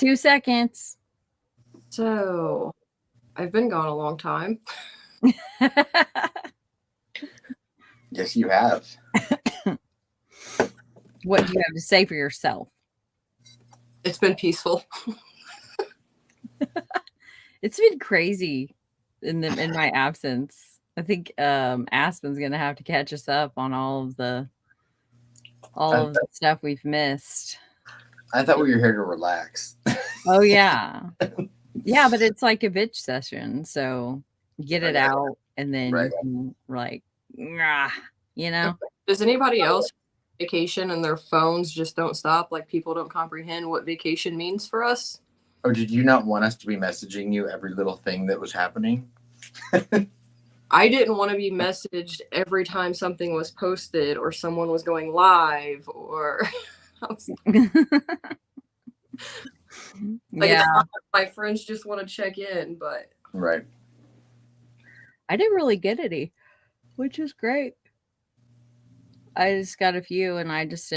2 seconds. So, I've been gone a long time. Yes, you have. What do you have to say for yourself? It's been peaceful. It's been crazy in my absence. I think Aspen's gonna have to catch us up on all of the stuff we've missed. I thought we were here to relax. Oh yeah. Yeah, but it's like a bitch session, so get it out and then you can like you know. Does anybody else vacation and their phones just don't stop? Like people don't comprehend what vacation means for us? Or did you not want us to be messaging you every little thing that was happening? I didn't want to be messaged every time something was posted or someone was going live or yeah. My friends just want to check in, but right. I didn't really get any, which is great. I just got a few and I just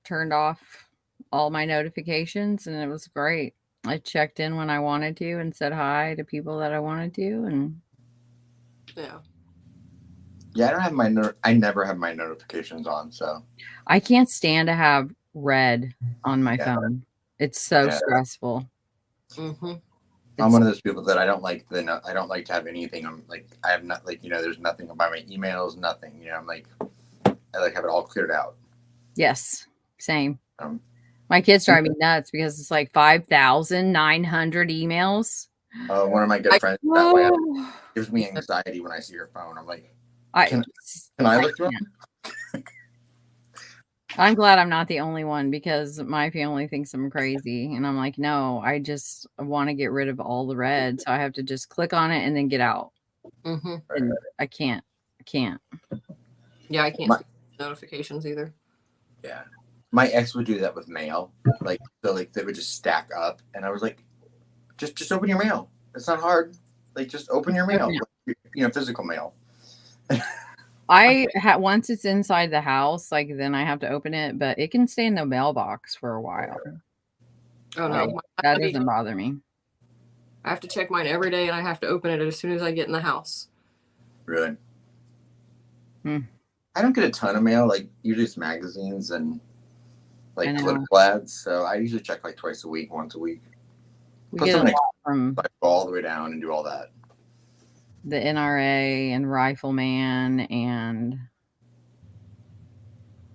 turned off all my notifications and it was great. I checked in when I wanted to and said hi to people that I wanted to and yeah, I don't have I never have my notifications on, so I can't stand to have red on my phone. It's so stressful. Mm-hmm. I'm one of those people that I don't like to have anything. I'm like, I have not like, there's nothing about my emails, nothing, I'm like, I like have it all cleared out. Yes. Same. My kids drive me nuts because it's like 5,900 emails. One of my good friends that way gives me anxiety when I see her phone. I'm like, can I look through them? I'm glad I'm not the only one because my family thinks I'm crazy. And I'm like, no, I just want to get rid of all the red. So I have to just click on it and then get out. Mm-hmm. And I can't. Yeah, I can't see notifications either. Yeah. My ex would do that with mail. Like, so like they would just stack up. And I was like, just open your mail. It's not hard. Like, just open your mail. Like, physical mail. Once it's inside the house, like then I have to open it, but it can stay in the mailbox for a while. Oh no, that doesn't bother me. I have to check mine every day, and I have to open it as soon as I get in the house. Really? I don't get a ton of mail. Like usually it's magazines and like political ads. So I usually check like twice a week, once a week. We get a lot from all the way down and do all that. The NRA and Rifleman and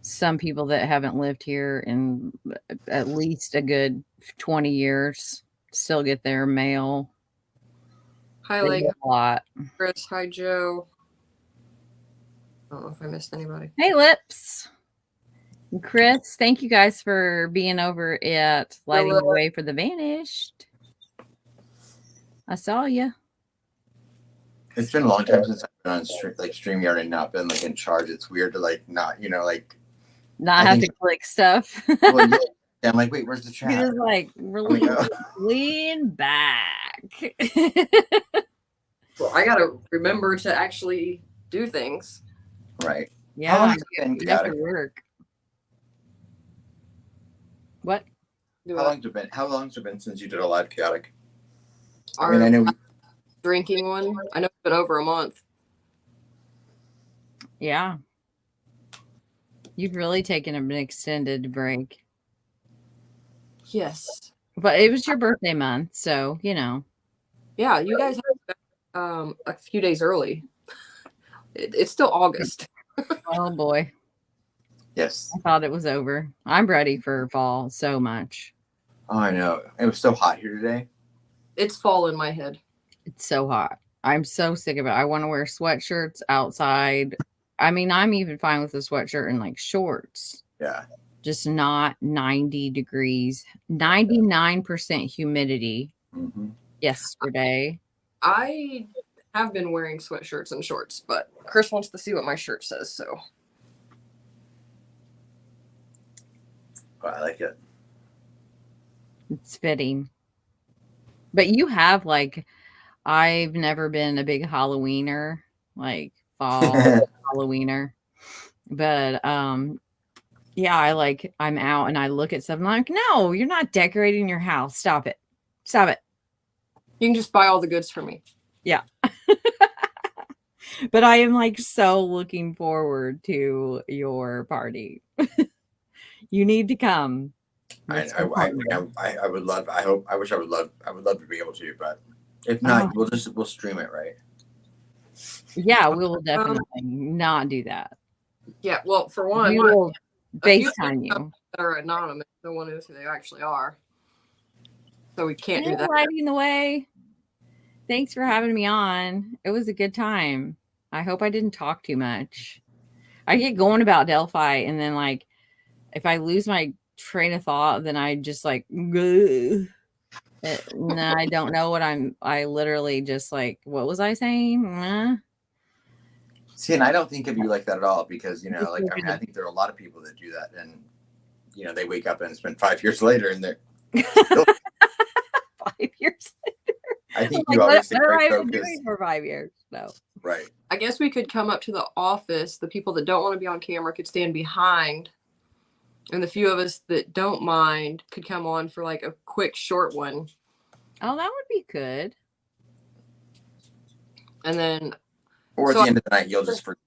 some people that haven't lived here in at least a good 20 years still get their mail. Hi, Leg. A lot. Chris. Hi, Joe. I don't know if I missed anybody. Hey, Lips. And Chris, thank you guys for being over at Lighting the Way for the Vanished. I saw you. It's been a long time since I've been on StreamYard and not been like in charge. It's weird to like not, not have to click stuff. Well, yeah, I'm like, wait, where's the chat? You're just like really lean back. Well, I gotta remember to actually do things. Right. Yeah, you have to work. What? How long's it been since you did a live chaotic? I know drinking one. I know it's been over a month. Yeah. You've really taken an extended break. Yes. But it was your birthday month, so Yeah, you guys have a few days early. It's still August. Oh boy. Yes. I thought it was over. I'm ready for fall so much. Oh, I know. It was so hot here today. It's fall in my head. It's so hot. I'm so sick of it. I want to wear sweatshirts outside. I mean, I'm even fine with a sweatshirt and like shorts. Yeah. Just not 90 degrees, 99% humidity yesterday. I have been wearing sweatshirts and shorts, but Chris wants to see what my shirt says, so. Oh, I like it. It's fitting. But you have I've never been a big Halloweener, like fall Halloweener. But Yeah, I'm out and I look at stuff. I'm like, no, you're not decorating your house. Stop it. Stop it. You can just buy all the goods for me. Yeah. But I am like so looking forward to your party. You need to come. Let's go party. I would love. I wish I would love. I would love to be able to, but if not, we'll stream it, right? Yeah, we will definitely not do that. Yeah, well, for one, We will FaceTime you. That are anonymous. No one knows who they actually are. So we can't do that. Lighting the way. Thanks for having me on. It was a good time. I hope I didn't talk too much. I get going about Delphi, and then like if I lose my train of thought, then I just like no, I don't know what I literally just like, what was I saying? See, and I don't think of you like that at all because, you know, like, I mean, I think there are a lot of people that do that and, you know, they wake up and it's been 5 years later and they're still... 5 years later. I think you always think, what have I been doing for 5 years? No. Right. I guess we could come up to the office. The people that don't want to be on camera could stand behind. And the few of us that don't mind could come on for like a quick short one. Oh, that would be good. And then, or at the end of the night, you'll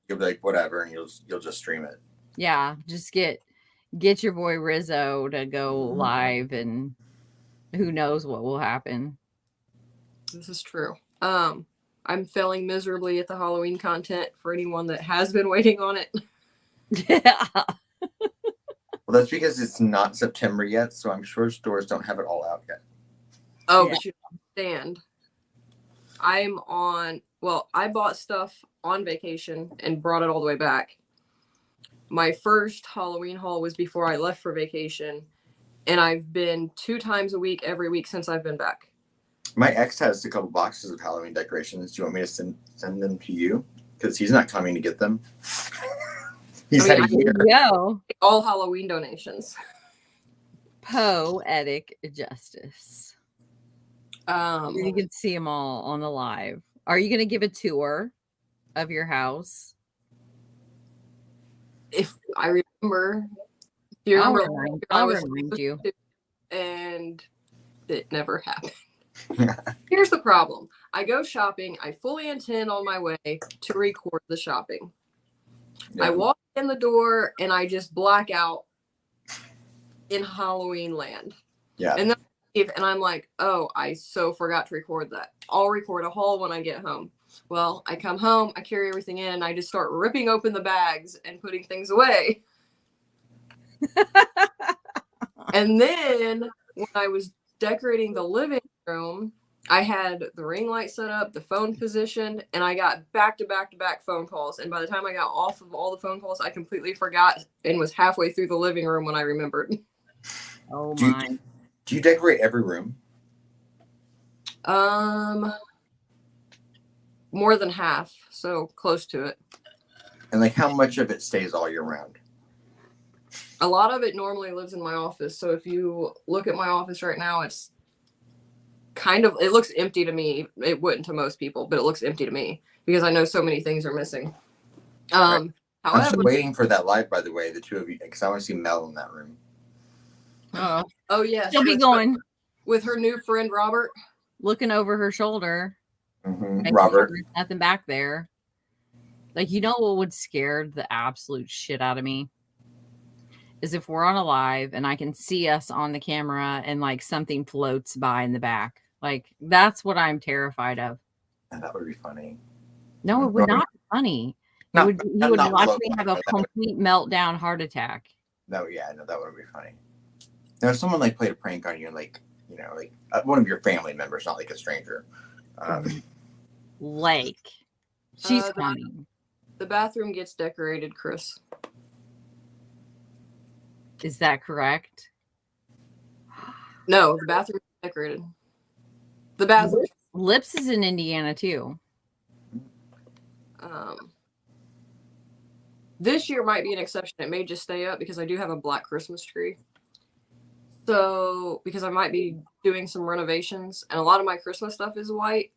be like whatever, and you'll just stream it. Yeah, just get your boy Rizzo to go live, and who knows what will happen. This is true. I'm failing miserably at the Halloween content for anyone that has been waiting on it. Yeah. Well, that's because it's not September yet, so I'm sure stores don't have it all out yet. Oh, yeah. But you understand. I bought stuff on vacation and brought it all the way back. My first Halloween haul was before I left for vacation, and I've been 2 times a week every week since I've been back. My ex has a couple boxes of Halloween decorations. Do you want me to send them to you? Because he's not coming to get them. He's had a year. Go. All Halloween donations. Poetic justice. You can see them all on the live. Are you going to give a tour of your house? If I remember. Do you remember? I'll remind you. And it never happened. Here's the problem. I go shopping. I fully intend on my way to record the shopping. Yeah. I walk in the door and I just black out in Halloween land. Yeah. And then I leave and I'm like, oh, I so forgot to record that. I'll record a haul when I get home. Well, I come home, I carry everything in, and I just start ripping open the bags and putting things away. And then when I was decorating the living room, I had the ring light set up, the phone positioned, and I got back-to-back phone calls. And by the time I got off of all the phone calls, I completely forgot and was halfway through the living room when I remembered. Oh, my. Do you decorate every room? More than half, so close to it. And like how much of it stays all year round? A lot of it normally lives in my office. So if you look at my office right now, it's it looks empty to me. It wouldn't to most people, but it looks empty to me because I know so many things are missing. Right. However, I'm still waiting for that live, by the way, the two of you, because I want to see Mel in that room. Oh yeah, she'll be going with her new friend Robert, looking over her shoulder. Mm-hmm. Robert, there's nothing back there. Like, you know what would scare the absolute shit out of me is if we're on a live and I can see us on the camera and like something floats by in the back. Like, that's what I'm terrified of. And that would be funny. No, it would not be funny. You would watch me have a complete meltdown heart attack. No, yeah, no, that would be funny. Now, if someone like played a prank on you, and like, you know, like one of your family members, not like a stranger. She's coming. The bathroom gets decorated, Chris. Is that correct? No, the bathroom is decorated. The bathroom. Lips is in Indiana too. This year might be an exception. It may just stay up because I do have a black Christmas tree. So, because I might be doing some renovations and a lot of my Christmas stuff is white.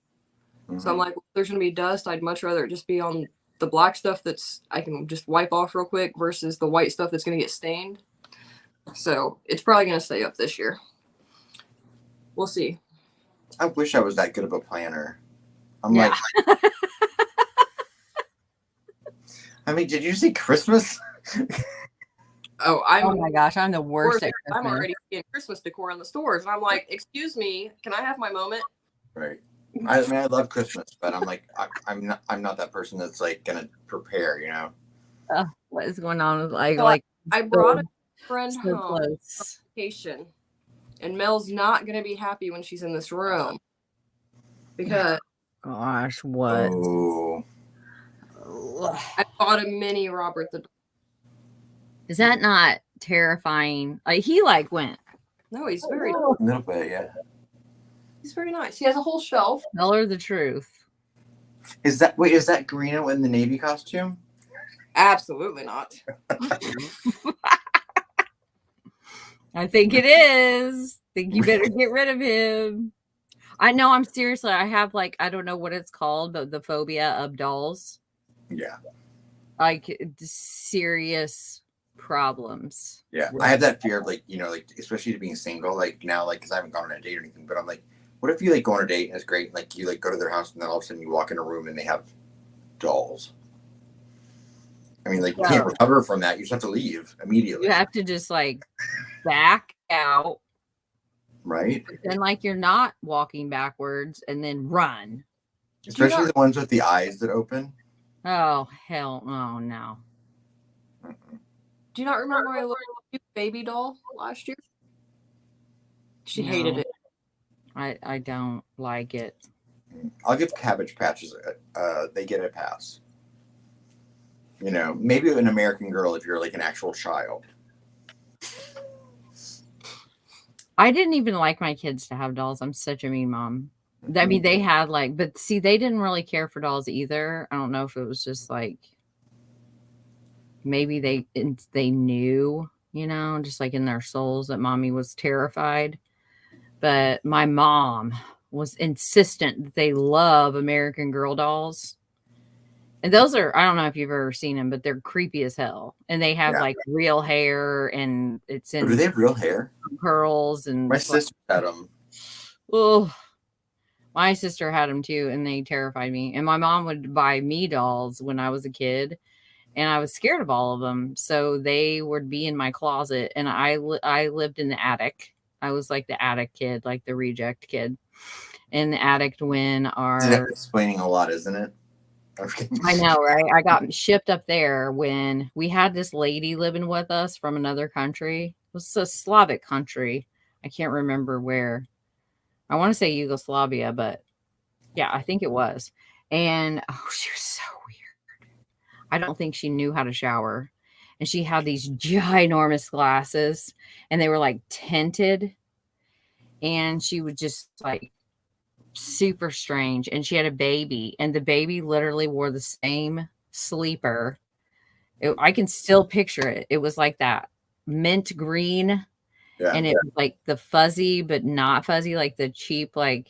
Mm-hmm. So I'm like, well, there's going to be dust. I'd much rather it just be on the black stuff I can just wipe off real quick versus the white stuff that's going to get stained. So it's probably going to stay up this year. We'll see. I wish I was that good of a planner. I'm Yeah. like, I mean, did you see Christmas? Oh my gosh, I'm the worst at I'm Christmas. already seeing Christmas decor in the stores, and I'm like, excuse me, can I have my moment? Right. I mean, I love Christmas, but I'm like, I'm not that person that's like gonna prepare, you know. What is going on with So I brought a friend so home on close. vacation, and Mel's not going to be happy when she's in this room because Gosh, what? Oh, I bought a mini Robert the Dog. Is that not terrifying? Like he like went. No, he's very a little bit, yeah. he's very nice. He has a whole shelf. Tell her the truth. Is that Greeno in the Navy costume? Absolutely not. I think it is. Think you better get rid of him. I know. I'm seriously. I have like I don't know what it's called, but the phobia of dolls. Yeah. Like serious problems. Yeah, I have that fear of like, you know, like especially to being single, like now, like because I haven't gone on a date or anything, but I'm like, what if you like go on a date and it's great, like you like go to their house and then all of a sudden you walk in a room and they have dolls. I mean, like you can't recover from that. You just have to leave immediately. You have to just like back out, right? Then like you're not walking backwards and then run. Especially the ones with the eyes that open. Oh hell, oh no. Do you not remember my little baby doll last year? She hated it. I don't like it. I'll give Cabbage Patches they get a pass. You know, maybe an American Girl if you're like an actual child. I didn't even like my kids to have dolls. I'm such a mean mom. I mean, they had like, but see, they didn't really care for dolls either. I don't know if it was just like maybe they knew, you know, just like in their souls that mommy was terrified. But my mom was insistent that they love American Girl dolls. And those are, I don't know if you've ever seen them, but they're creepy as hell. And they have like real hair and it's in. Do they have real hair? Curls and. My sister had them. Oh, my sister had them too, and they terrified me. And my mom would buy me dolls when I was a kid, and I was scared of all of them. So they would be in my closet, and I lived in the attic. I was like the attic kid, like the reject kid in the attic when our. Explaining a lot, isn't it? I know, right? I got shipped up there when we had this lady living with us from another country. It was a Slavic country. I can't remember where. I want to say Yugoslavia, but yeah, I think it was. And she was so weird. I don't think she knew how to shower. And she had these ginormous glasses and they were like tinted. And she was just like super strange. And she had a baby, and the baby literally wore the same sleeper. I can still picture it. It was like that mint green. Yeah, and it was like the fuzzy, but not fuzzy, like the cheap, like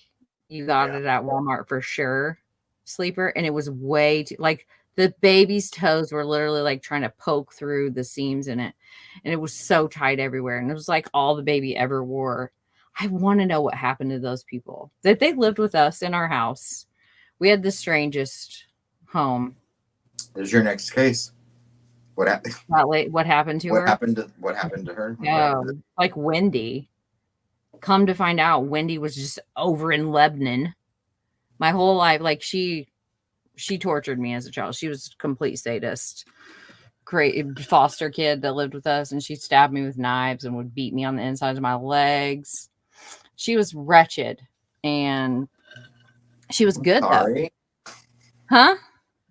you got it at Walmart for sure sleeper. And it was way too, like the baby's toes were literally like trying to poke through the seams in it. And it was so tight everywhere. And it was like all the baby ever wore. I want to know what happened to those people that they lived with us in our house. We had the strangest home. There's your next case. What happened? What happened to her? What happened to her? Like Wendy. Come to find out, Wendy was just over in Lebanon. My whole life, like she tortured me as a child. She was a complete sadist. Great foster kid that lived with us, and she stabbed me with knives and would beat me on the insides of my legs. She was wretched, and she was good though. Huh?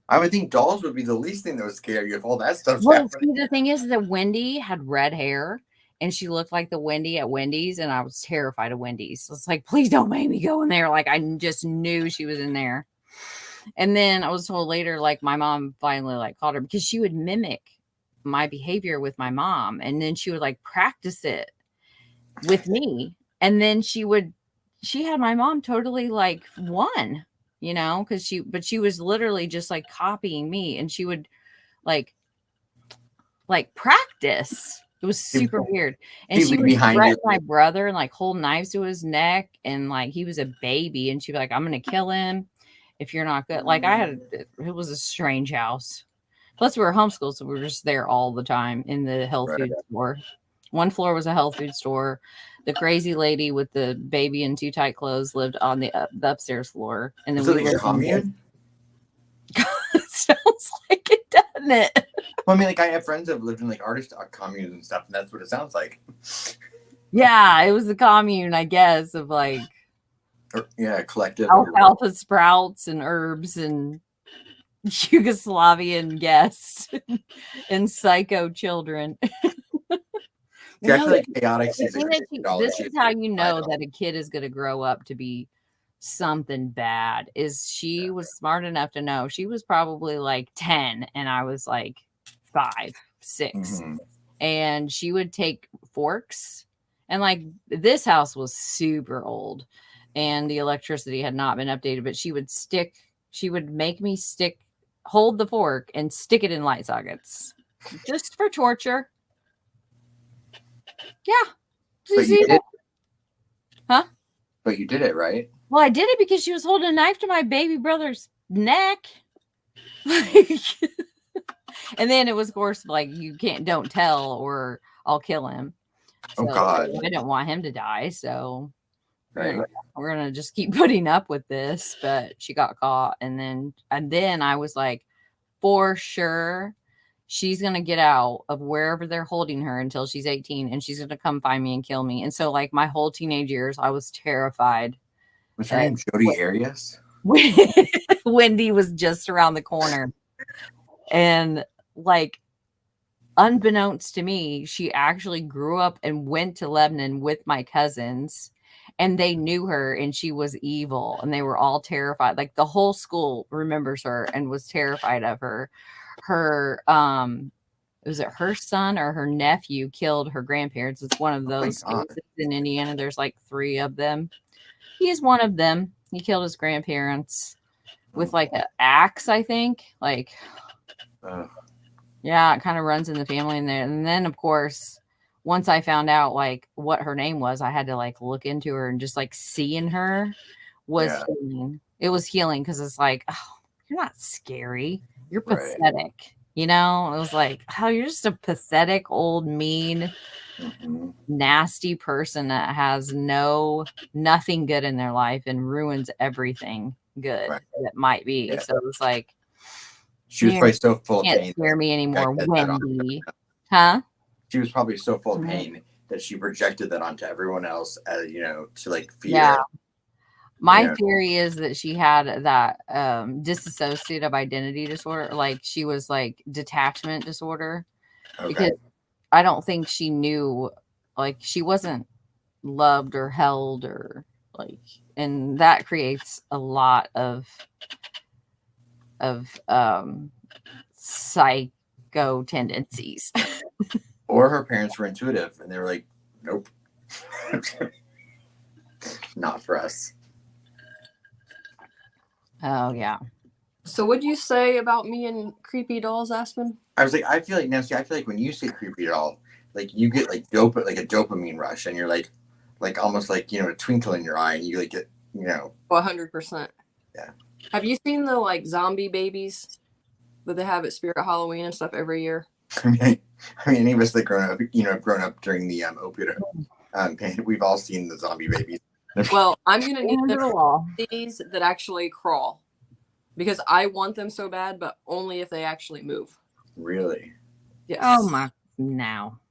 I would think dolls would be the least thing that would scare you if all that stuff's happening. See, the thing is that Wendy had red hair and she looked like the Wendy at Wendy's, and I was terrified of Wendy's. So it's like, please don't make me go in there. Like I just knew she was in there. And then I was told later, like my mom finally like called her because she would mimic my behavior with my mom. And then she would like practice it with me. And then she had my mom totally like won. You know, because she was literally just like copying me, and she would like practice It was super weird. And She'd she be would behind threaten you. my brother and like hold knives to his neck. And like he was a baby. And she'd be like, I'm going to kill him if you're not good. Like it was a strange house. Plus, we were homeschooled. So we were just there all the time in the health food store. One floor was a health food store. The crazy lady with the baby in too tight clothes lived on the upstairs floor. And then Was it we like a lived commune? It sounds like it, doesn't it? Well, I mean, like I have friends that have lived in like artist communes and stuff, and that's what it sounds like. Yeah, it was a commune, I guess, of like collective alfalfa sprouts and herbs and Yugoslavian guests and psycho children. See, I feel like chaotic season. This is how you know that a kid is going to grow up to be something bad. Is she was smart enough to know she was probably like 10 and I was like 5, 6, and she would take forks, and like this house was super old and the electricity had not been updated, but she would make me hold the fork and stick it in light sockets just for torture. Yeah. But you did. Huh? But you did it, right? Well, I did it because she was holding a knife to my baby brother's neck. And then it was, of course, like, don't tell or I'll kill him. So, oh, God. I don't want him to die. So right. we're going to just keep putting up with this. But she got caught. And then I was like, for sure, she's going to get out of wherever they're holding her until she's 18. And she's going to come find me and kill me. And so, like, my whole teenage years, I was terrified. Was her name Jody Arias? Wendy was just around the corner. And like, unbeknownst to me, she actually grew up and went to Lebanon with my cousins, and they knew her, and she was evil, and they were all terrified. Like, the whole school remembers her and was terrified of her. Was it her son or her nephew killed her grandparents? It's one of those cases in Indiana. There's like 3 of them. He is one of them. He killed his grandparents with like an axe, I think. Like, yeah, it kind of runs in the family in there. And then, of course, once I found out like what her name was, I had to like look into her, and just like seeing her was healing. It was healing because it's like, oh, you're not scary. You're pathetic. You know, it was like, oh, you're just a pathetic, old, mean, nasty person that has nothing good in their life and ruins everything good that might be. Yeah. So it was like, she was probably so full of pain. Can't scare me anymore, Wendy. Huh? She was probably so full of pain that she projected that onto everyone else, to like fear. Yeah. My theory is that she had that dissociative identity disorder. Like, she was like detachment disorder. Okay. Because I don't think she knew, like, she wasn't loved or held or like, and that creates a lot of psycho tendencies. Or her parents were intuitive and they were like, nope. Not for us. Oh, yeah. So what'd you say about me and creepy dolls, Aspen? I was like, I feel like when you say creepy doll, like you get like a dopamine rush, and you're like almost like, a twinkle in your eye, and you like get, 100%. Yeah. Have you seen the like zombie babies that they have at Spirit Halloween and stuff every year? I mean, any of us that grown up during the opioid pain, we've all seen the zombie babies. Well, I'm gonna need these that actually crawl, because I want them so bad, but only if they actually move. Really? Yes. Oh my! Now,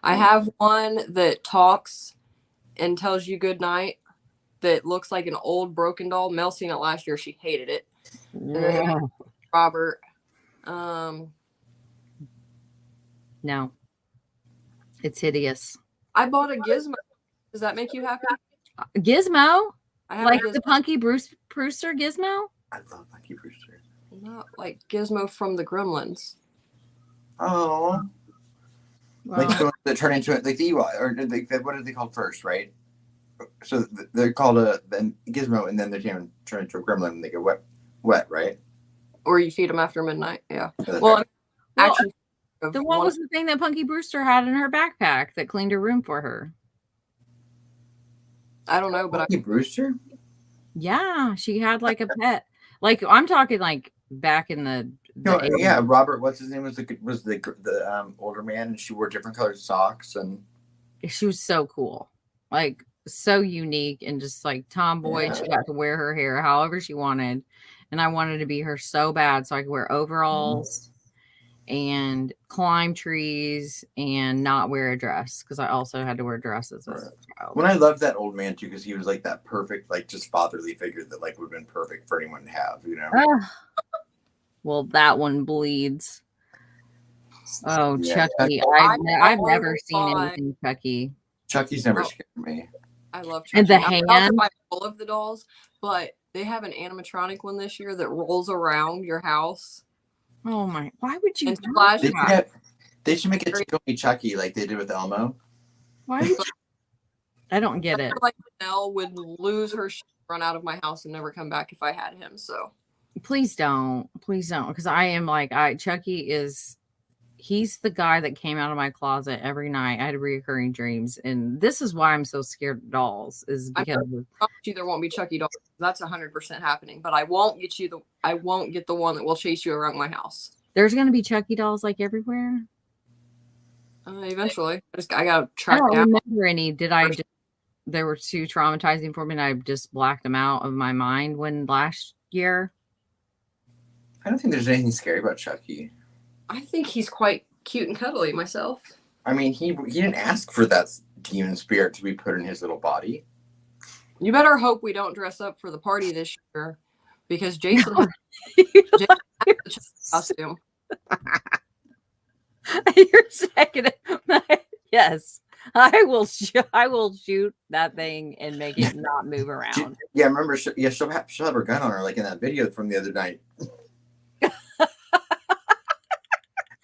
I have one that talks and tells you good night. That looks like an old broken doll. Mel seen it last year. She hated it. Yeah. Robert. No, it's hideous. I bought a Gizmo. Does that make you happy? Gizmo? I have like the Punky Brewster Gizmo? I love Punky Brewster. Not like Gizmo from the Gremlins. Oh. Well, like, so they turn into it, like the Ewok, or what are they called first, right? So they're called a Gizmo, and then they turn into a gremlin and they get wet, right? Or you feed them after midnight, yeah. Well, actually, The what was the thing that Punky Brewster had in her backpack that cleaned her room for her? I don't know, but Punky Brewster? Yeah, she had like a pet. Like I'm talking like back in the No, 80s. yeah, Robert, what's his name, was the older man, and she wore different colored socks, and She was so cool. Like so unique and just like tomboy. Yeah. She got to wear her hair however she wanted. And I wanted to be her so bad so I could wear overalls and climb trees and not wear a dress because I also had to wear dresses as a child. When I loved that old man too, because he was like that perfect, like just fatherly figure that like would have been perfect for anyone to have, you know. Well, that one bleeds. Oh, Yeah, Chucky! I've never seen anything Chucky. Chucky's never scared me. I love Chucky. And the I'm about to hand. buy all of the dolls, but they have an animatronic one this year that rolls around your house. Oh my! Why would you? They should make it Tickle Chucky like they did with Elmo. Why would you? I don't get it. Like Nell would lose her shit, run out of my house, and never come back if I had him. So please don't, because I am like Chucky is. He's the guy that came out of my closet every night. I had recurring dreams, and this is why I'm so scared of dolls. Is because there won't be Chucky dolls. That's 100% happening. But I won't get the one that will chase you around my house. There's going to be Chucky dolls like everywhere. Eventually, I gotta track down. I down. don't remember any. They were too traumatizing for me, and I just blacked them out of my mind when last year. I don't think there's anything scary about Chucky. I think he's quite cute and cuddly myself. I mean, he didn't ask for that demon spirit to be put in his little body. You better hope we don't dress up for the party this year, because Jason has a costume. You're second. Yes, I will shoot that thing and make it not move around. Yeah, remember? She'll have her gun on her, like in that video from the other night.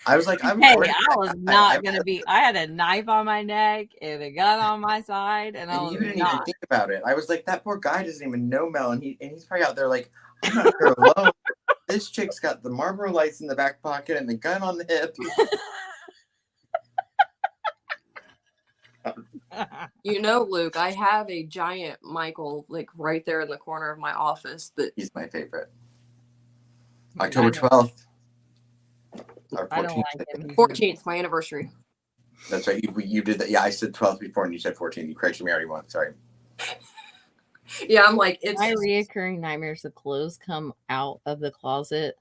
I was like, I was not gonna be. I had a knife on my neck and a gun on my side, and you didn't even think about it. I was like, that poor guy doesn't even know Mel, and he's probably out there like, I'm not here alone. This chick's got the Marlboro lights in the back pocket and the gun on the hip. You know, Luke, I have a giant Michael like right there in the corner of my office. He's my favorite. October 12th. Or 14th. 14th, my anniversary. That's right. You did that. Yeah, I said 12th before, and you said 14th. You corrected me already once. Sorry. Yeah, I'm like, it's my reoccurring nightmares. The clothes come out of the closet,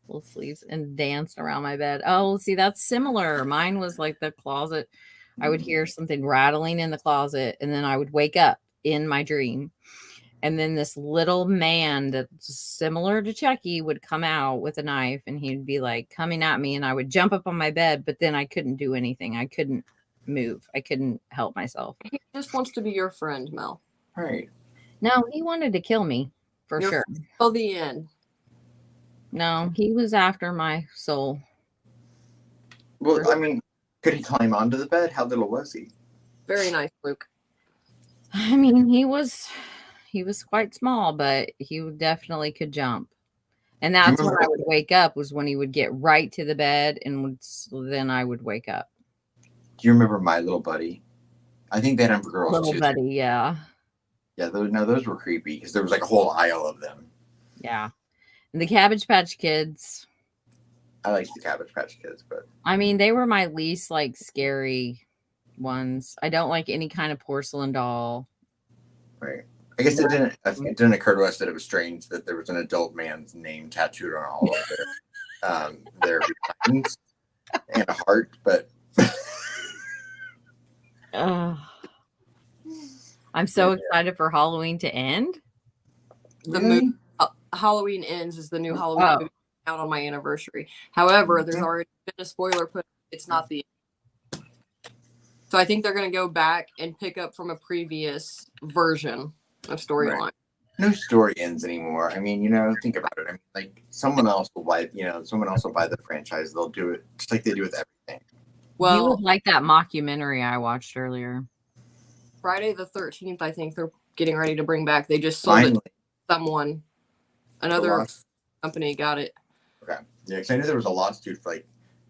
little sleeves, and danced around my bed. Oh, see, that's similar. Mine was like the closet. I would hear something rattling in the closet, and then I would wake up in my dream. And then this little man that's similar to Chucky would come out with a knife, and he'd be like coming at me, and I would jump up on my bed, but then I couldn't do anything. I couldn't move. I couldn't help myself. He just wants to be your friend, Mel. Right. No, he wanted to kill me for sure. Till the end. No, he was after my soul. Well, I mean, could he climb onto the bed? How little was he? Very nice, Luke. I mean, he was quite small, but he definitely could jump. And that's when I would wake up, was when he would get right to the bed, and then I would wake up. Do you remember My Little Buddy? I think they had them for girls Little too. Buddy, yeah. Yeah, those were creepy because there was like a whole aisle of them. Yeah. And the Cabbage Patch Kids. I liked the Cabbage Patch Kids, but I mean, they were my least like scary ones. I don't like any kind of porcelain doll. Right. I guess it didn't occur to us that it was strange that there was an adult man's name tattooed on all of their behinds and a heart, but I'm so excited for Halloween to end. The movie Halloween Ends is the new Halloween movie out on my anniversary. However, there's already been a spoiler put. It's not the end. So I think they're going to go back and pick up from a previous version of storyline. Right. No story ends anymore. I mean, think about it. I mean, like someone else will buy the franchise. They'll do it just like they do with everything. Well, you would like that mockumentary I watched earlier. Friday the 13th, I think they're getting ready to bring back. They just sold it to someone. Another company got it. Okay. Yeah, because I knew there was a lawsuit for like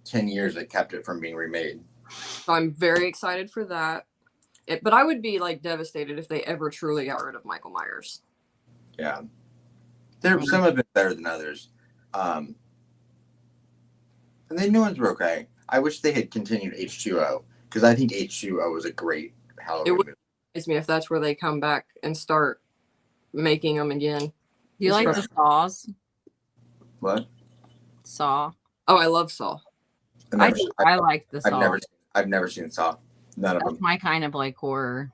10 years that kept it from being remade. So I'm very excited for that. But I would be like devastated if they ever truly got rid of Michael Myers. Yeah. Some have been better than others. And the new ones were okay. I wish they had continued H2O because I think H2O was a great Halloween movie. It would me if that's where they come back and start making them again. Do you like the Saws? What? Saw. Oh, I love Saw. I like the Saw. I've never seen Saw. None of them. That's my kind of like horror.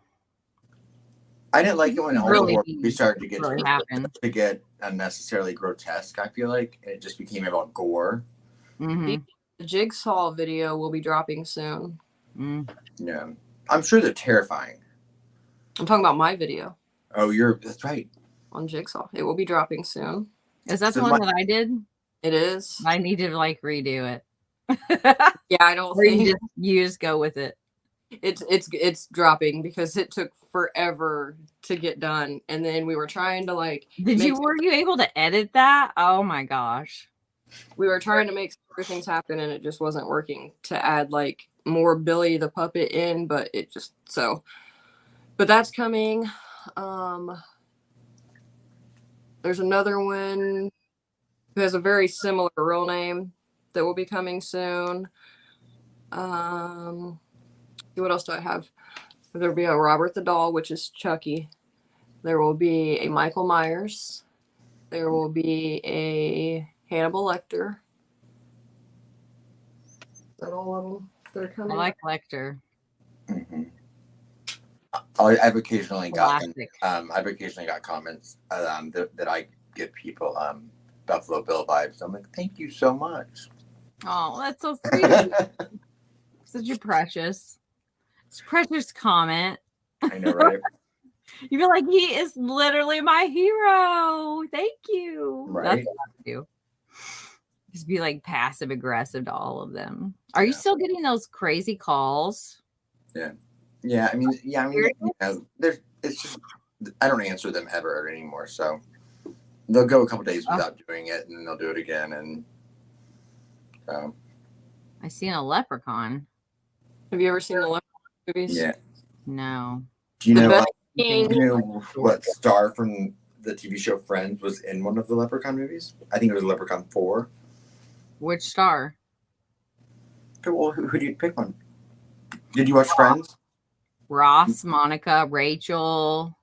I didn't like it when all the horror movies started to get unnecessarily grotesque. I feel like it just became about gore. The Jigsaw video will be dropping soon. Yeah, I'm sure they're terrifying. I'm talking about my video. Oh, that's right. On Jigsaw, it will be dropping soon. Is that the one that I did? It is. I need to like redo it. Yeah, I don't think you just go with it. It's dropping because it took forever to get done, and then we were trying to like. Were you able to edit that? Oh my gosh. We were trying to make other things happen, and it just wasn't working to add like more Billy the puppet in, but it just so. But that's coming. There's another one who has a very similar real name that will be coming soon. What else do I have? There'll be a Robert the Doll, which is Chucky. There will be a Michael Myers. There will be a Hannibal Lecter. Is that all of them that are coming? I like Lecter. Mm-hmm. I've occasionally gotten comments that I give people Buffalo Bill vibes. I'm like, thank you so much. Oh, that's so sweet. Such a precious comment. I know, right? You feel like he is literally my hero. Thank you. Right. That's what I do. Just be like passive aggressive to all of them. Are you still getting those crazy calls? Yeah. I mean, it's just I don't answer them ever anymore. So they'll go a couple days without doing it, and then they'll do it again. And so I seen a leprechaun. Have you ever seen the leprechaun movies? Yeah. No. Do you know what star from the TV show Friends was in one of the Leprechaun movies? I think it was Leprechaun 4. Which star? Okay, well, who do you pick one? Did you watch Friends? Ross, Monica, Rachel.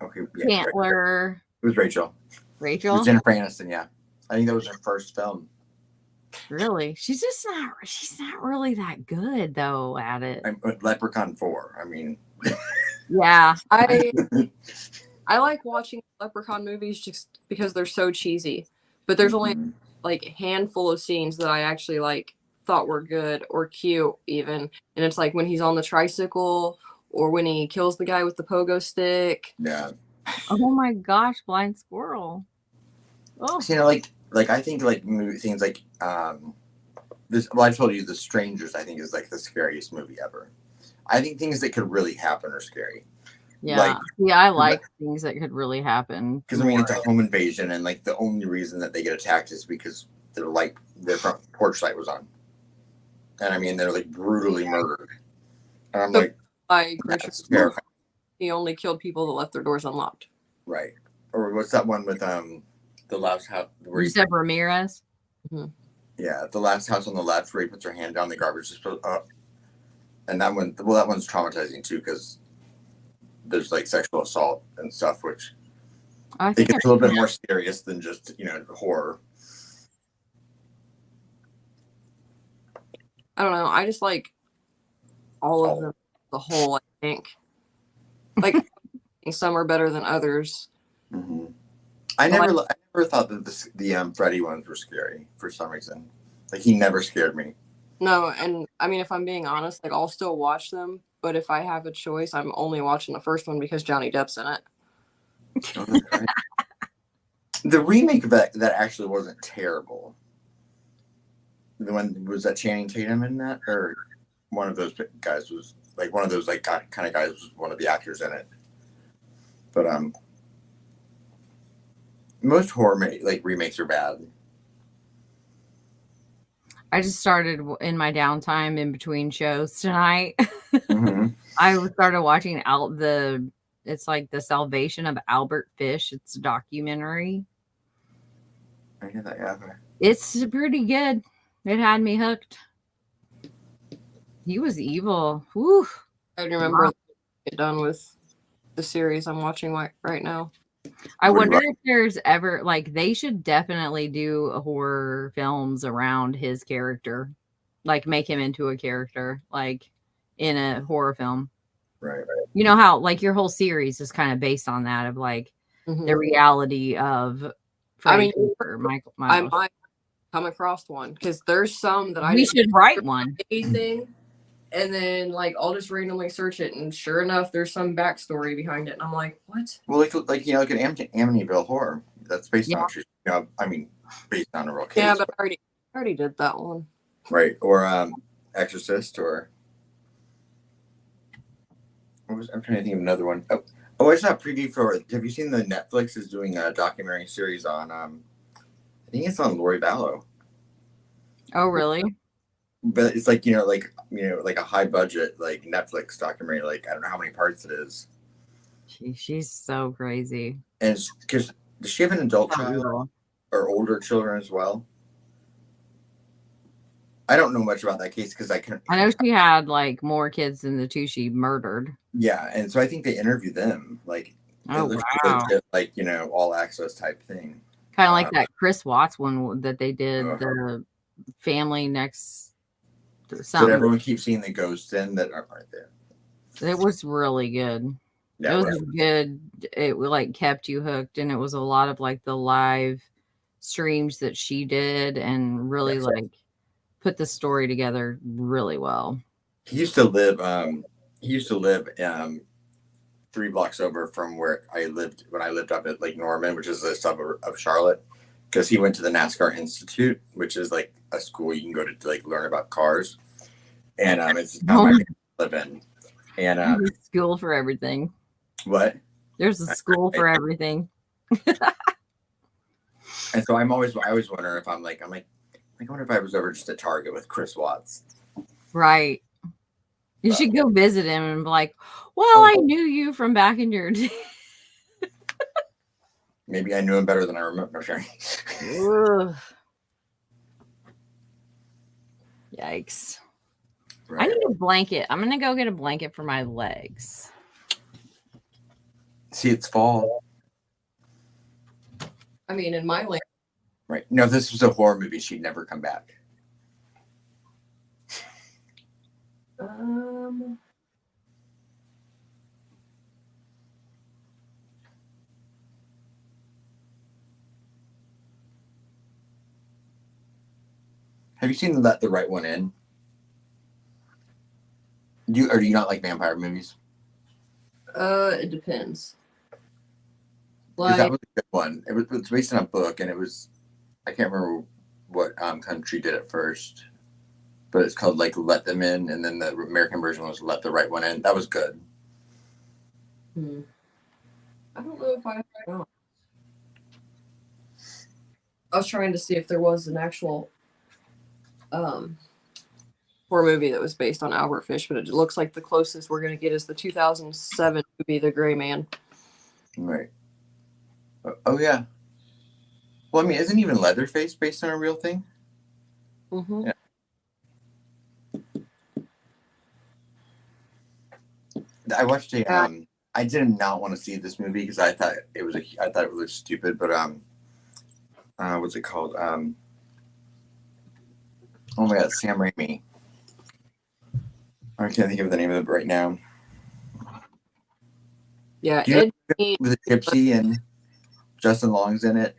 Okay, yeah, Chandler. It was Rachel. It was Jennifer Aniston, yeah. I think that was her first film. Really? She's not really that good though at it. Leprechaun 4. I mean, yeah. I like watching Leprechaun movies just because they're so cheesy. But there's only like a handful of scenes that I actually like thought were good or cute even. And it's like when he's on the tricycle or when he kills the guy with the pogo stick. Yeah. Oh my gosh, blind squirrel. Oh. So, you know, like I think like movie things like this. Well, I told you The Strangers. I think is like the scariest movie ever. I think things that could really happen are scary. Yeah, I like things that could really happen. Because I mean, it's a home invasion, and like the only reason that they get attacked is because their front porch light was on, and I mean they're like brutally murdered. And I'm that's terrifying. He only killed people that left their doors unlocked. Right. Or what's that one with the last house where you said Ramirez? Mm-hmm. Yeah, the last house on the left where he puts her hand down the garbage disposal. And that one's traumatizing too because there's like sexual assault and stuff, which I think it's a little bit more serious than just horror. I don't know. I just like all of them, the whole. I think like some are better than others. Mm-hmm. I never thought that the Freddy ones were scary for some reason. Like he never scared me. No, and I mean if I'm being honest, like I'll still watch them, but if I have a choice, I'm only watching the first one because Johnny Depp's in it. Oh, that's right. The remake of that actually wasn't terrible. The one was that Channing Tatum in that, or one of those guys was like one of those like kind of guys was one of the actors in it. But most horror remakes are bad. I just started in my downtime in between shows tonight. Mm-hmm. I started watching it's like The Salvation of Albert Fish. It's a documentary. I hear that. Yeah. It's pretty good. It had me hooked. He was evil. Whew. I remember get done with the series I'm watching right now. I What do you wonder like? if there's ever like they should definitely do horror films around his character, like make him into a character, like in a horror film. Right. You know how like your whole series is kind of based on that of like the reality of I Freddy mean, Krueger, Michael I Myers. might come across one because there's some that I We didn't should write one. anything, and then like I'll just randomly search it, and sure enough, there's some backstory behind it, and I'm like, what? Well, like like an Amityville Horror. That's based Yeah. on I mean, based on a real case. Yeah, but I already did that one. Right. Or Exorcist, or I'm trying to think of another one. Oh, I saw a preview for. Have you seen the Netflix is doing a documentary series on? I think it's on Lori Vallow. Oh, really? But it's like like a high budget like Netflix documentary. Like I don't know how many parts it is. She's so crazy. And because does she have an adult child Brutal. or older children as well? I don't know much about that case because I couldn't. I know she had like more kids than the two she murdered. Yeah, and so I think they interview them like it Oh looks wow. legit, like all access type thing. Kind of like that Chris Watts one that they did, the family next to But something. everyone keeps seeing the ghosts in that aren't there. It was really good. Yeah, it was good. It like kept you hooked, and it was a lot of like the live streams that she did, and really like put the story together really well. He used to live. He used to live 3 blocks over from where I lived when I lived up at Lake Norman, which is a suburb of Charlotte. Because he went to the NASCAR Institute, which is like a school you can go to like learn about cars, and it's the town my parents live in. And There's a school for everything. What? There's a school for everything. And so I always wonder if I wonder if I was ever just at Target with Chris Watts. Right. You should go visit him and be like, well, I knew you from back in your day. Maybe I knew him better than I remember. Yikes. Right. I need a blanket. I'm going to go get a blanket for my legs. See, it's fall. I mean, in my land. Right. No, if this was a horror movie, she'd never come back. Have you seen Let the Right One In? Do you not like vampire movies? It depends. Like, that was a good one. It's based on a book, and I can't remember what country did it first, but it's called like Let Them In, and then the American version was Let the Right One In. That was good. I don't know if I was trying to see if there was an actual horror movie that was based on Albert Fish, but it looks like the closest we're going to get is the 2007 movie The Gray Man. Right. Oh yeah. Well, I mean, isn't even Leatherface based on a real thing? Mm-hmm. Yeah. I watched I did not want to see this movie because I thought it was stupid, but what's it called? Oh my God, Sam Raimi. I can't think of the name of it right now. Yeah, with a gypsy and Justin Long's in it.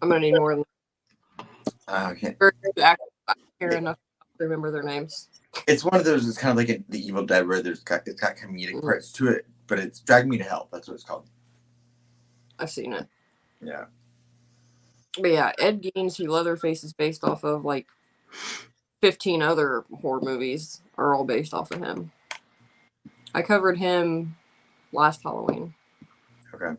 I'm gonna need more than I can't. I care enough to remember their names. It's one of those. It's kind of like The Evil Dead, where it's got comedic parts to it, but it's Drag Me to Hell. That's what it's called. I've seen it. Yeah. But yeah, Ed Gein's who Leatherface is based off of, like 15 other horror movies are all based off of him. I covered him last Halloween. Okay.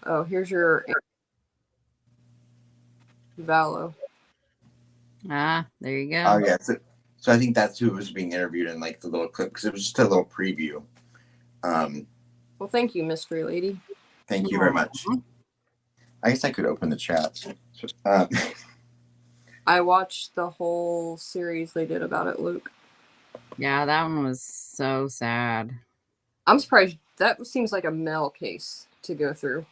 Oh, here's your Valo. Ah, there you go. Oh yeah. So I think that's who was being interviewed in like the little clip because it was just a little preview. Well, thank you, mystery lady. Thank you very much. I guess I could open the chat. I watched the whole series they did about it, Luke. Yeah, that one was so sad. I'm surprised. That seems like a Mel case to go through.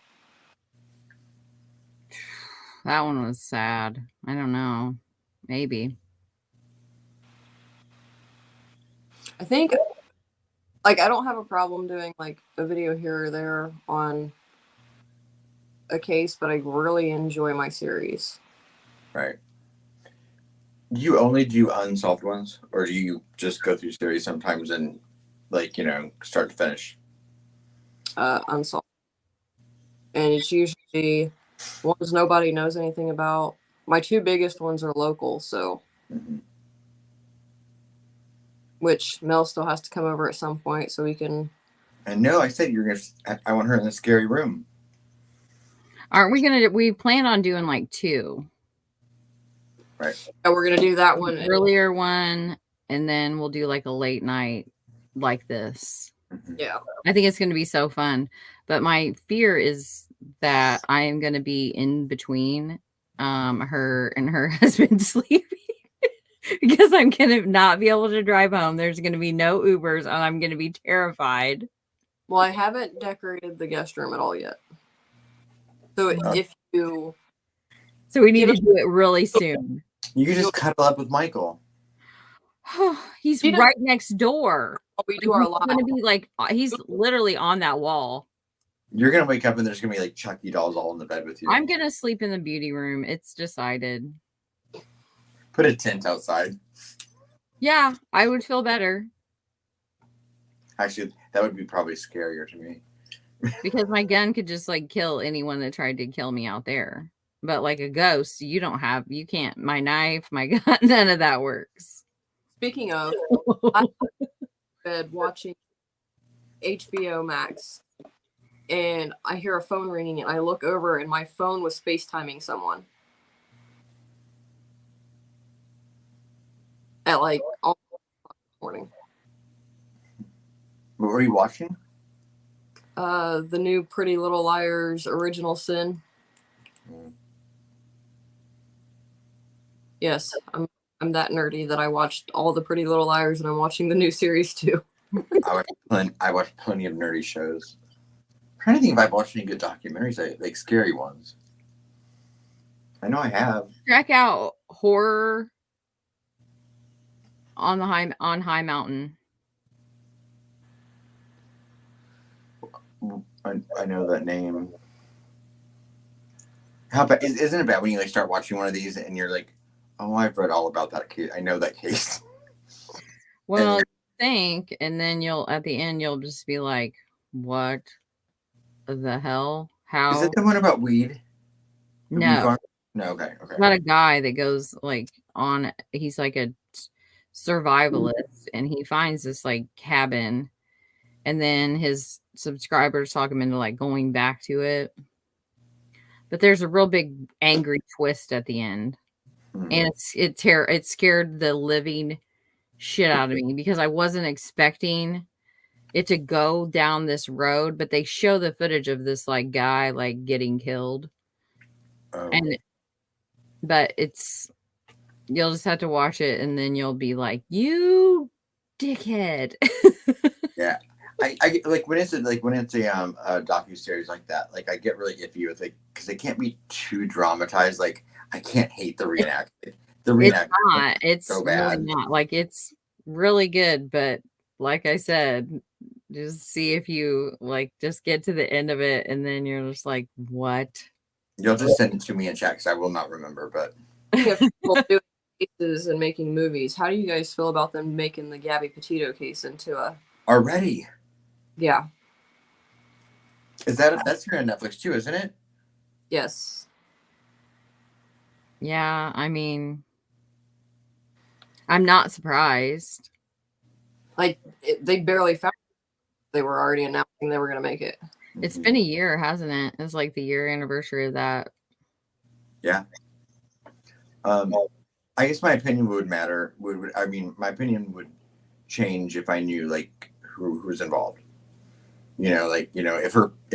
That one was sad. I don't know. Maybe. I think, like, I don't have a problem doing like a video here or there on a case, but I really enjoy my series. Right. Do you only do unsolved ones, or do you just go through series sometimes and, like, start to finish? Unsolved, and it's usually ones nobody knows anything about. My two biggest ones are local, so which Mel still has to come over at some point so we can. And no, I said you're gonna. I want her in the scary room. Aren't we gonna? We plan on doing like 2. Right. Yeah, we're gonna do that one. Earlier one, and then we'll do like a late night like this. Yeah. I think it's going to be so fun. But my fear is that I am going to be in between her and her husband sleeping because I'm going to not be able to drive home. There's going to be no Ubers, and I'm going to be terrified. Well, I haven't decorated the guest room at all yet. So if you. So we need to do it really soon. You can just cuddle up with Michael. He's right next door. We do our live. He's going to be like, he's literally on that wall. You're gonna wake up and there's gonna be like Chucky dolls all in the bed with you. I'm gonna sleep in the beauty room. It's decided. Put a tent outside. Yeah, I would feel better. Actually, that would be probably scarier to me. Because my gun could just like kill anyone that tried to kill me out there. But like a ghost, you can't. My knife, my gun, none of that works. Speaking of, I was in bed watching HBO Max, and I hear a phone ringing, and I look over, and my phone was FaceTiming someone at like all morning. What were you watching? The new Pretty Little Liars Original Sin. Yes, I'm that nerdy that I watched all the Pretty Little Liars, and I'm watching the new series too. I watch plenty of nerdy shows. I'm trying to think if I've watched any good documentaries, like scary ones. I know I have. Check out Horror on High Mountain. I know that name. How bad isn't it bad when you like start watching one of these and you're like, oh, I've read all about that case. I know that case. Well, think, and then at the end you'll just be like, what the hell? How? Is it the one about weed? No. No, okay. About a guy that goes like on. He's like a survivalist, and he finds this like cabin, and then his subscribers talk him into like going back to it. But there's a real big angry twist at the end, and it scared the living shit out of me because I wasn't expecting it to go down this road. But they show the footage of this like guy like getting killed, but you'll just have to watch it, and then you'll be like, you dickhead. Yeah. I like when it's a docu-series like that, like I get really iffy with it because they can't be too dramatized. Like I can't hate the reenactment. It's so bad. Really not. Like it's really good, but like I said, just see if you like just get to the end of it, and then you're just like, what? You'll just send it to me in chat because I will not remember. But people doing cases and making movies. How do you guys feel about them making the Gabby Petito case into a already? Yeah. That's here on Netflix too, isn't it? Yes. Yeah, I mean, I'm not surprised. Like they barely found. They were already announcing they were going to make it. It's been a year, hasn't it? It's like the year anniversary of that. Yeah. I guess my opinion would matter. I mean, my opinion would change if I knew like who's involved. Like if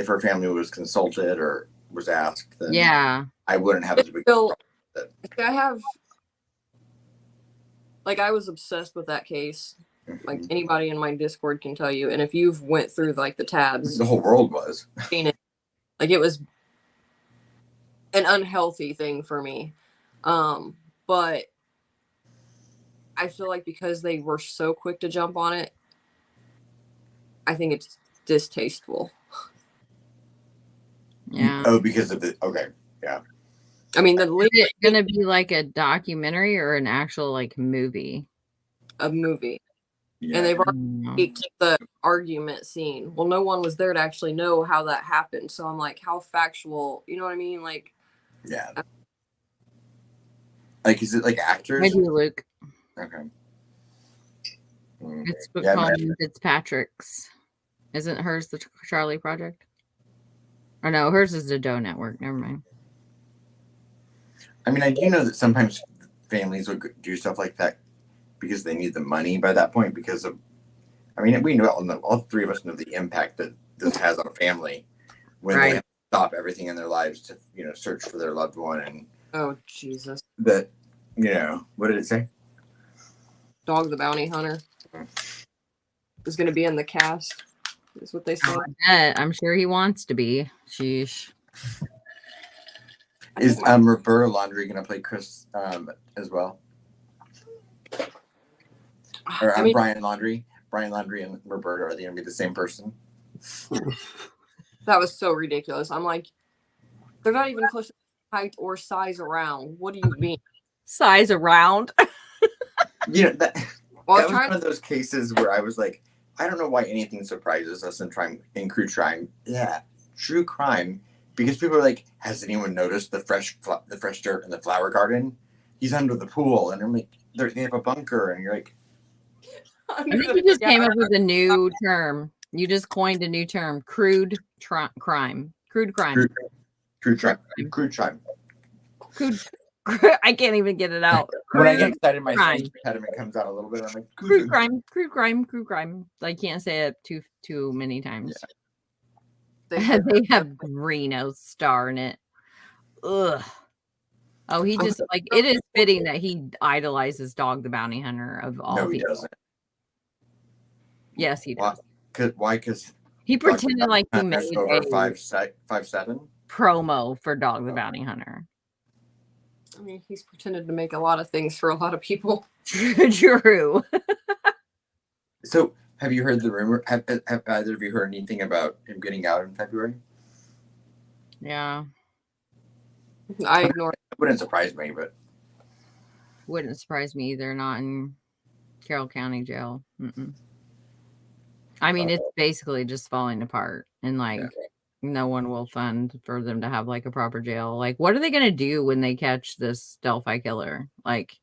her family was consulted or was asked, then Yeah. I wouldn't have as big. Still, I have, like, I was obsessed with that case. Like anybody in my Discord can tell you, and if you've went through like the tabs, The whole world was. seen it, like it was an unhealthy thing for me. But I feel like because they were so quick to jump on it, I think it's distasteful. Yeah. Oh, because of the okay, yeah. I mean, Is it gonna be like a documentary or an actual like movie? A movie, Yeah. and they've already taped the argument scene. Well, no one was there to actually know how that happened, so I'm like, how factual? You know what I mean? Like, yeah. Like, is it like actors? I do, Luke. Okay. It's called Fitzpatrick's. Isn't hers the Charlie Project? Or no, hers is the Doe Network. Never mind. I mean, I do know that sometimes families will do stuff like that because they need the money by that point. Because of, I mean, we know all three of us know the impact that this has on a family when they have to stop everything in their lives to search for their loved one. And oh Jesus, that what did it say? Dog the Bounty Hunter is going to be in the cast. Is what they said. I'm sure he wants to be. Sheesh. Is Roberta Laundrie going to play Chris as well? Or Brian Laundrie? Brian Laundrie and Roberta, are they going to be the same person? That was so ridiculous. I'm like, they're not even close to height or size around. What do you mean? Size around? That was one of those cases where I was like, I don't know why anything surprises us in true crime. Yeah, true crime. Because people are like, has anyone noticed the fresh dirt in the flower garden? He's under the pool, and I'm like, they have a bunker, and you're like, I think you just came up with a new term. You just coined a new term: crude crime. Crude crime. Crude crime. Crude. I can't even get it out. When I get excited, my speech impediment comes out a little bit. I'm like, crude crime. I can't say it too many times. Yeah. They have Reno star in it. Ugh. Oh, he just like it is fitting that he idolizes Dog the Bounty Hunter of all people. No, he doesn't. Yes, he does. Why? Because he pretended like he made over 5'7" promo for Dog the Bounty Hunter. I mean, he's pretended to make a lot of things for a lot of people. True. So, have you heard the rumor? Have either of you heard anything about him getting out in February? Yeah. I ignored it. It wouldn't surprise me, but. Wouldn't surprise me either. Not in Carroll County Jail. I mean, it's basically just falling apart. And like, no one will fund for them to have like a proper jail. Like, what are they going to do when they catch this Delphi killer? Like,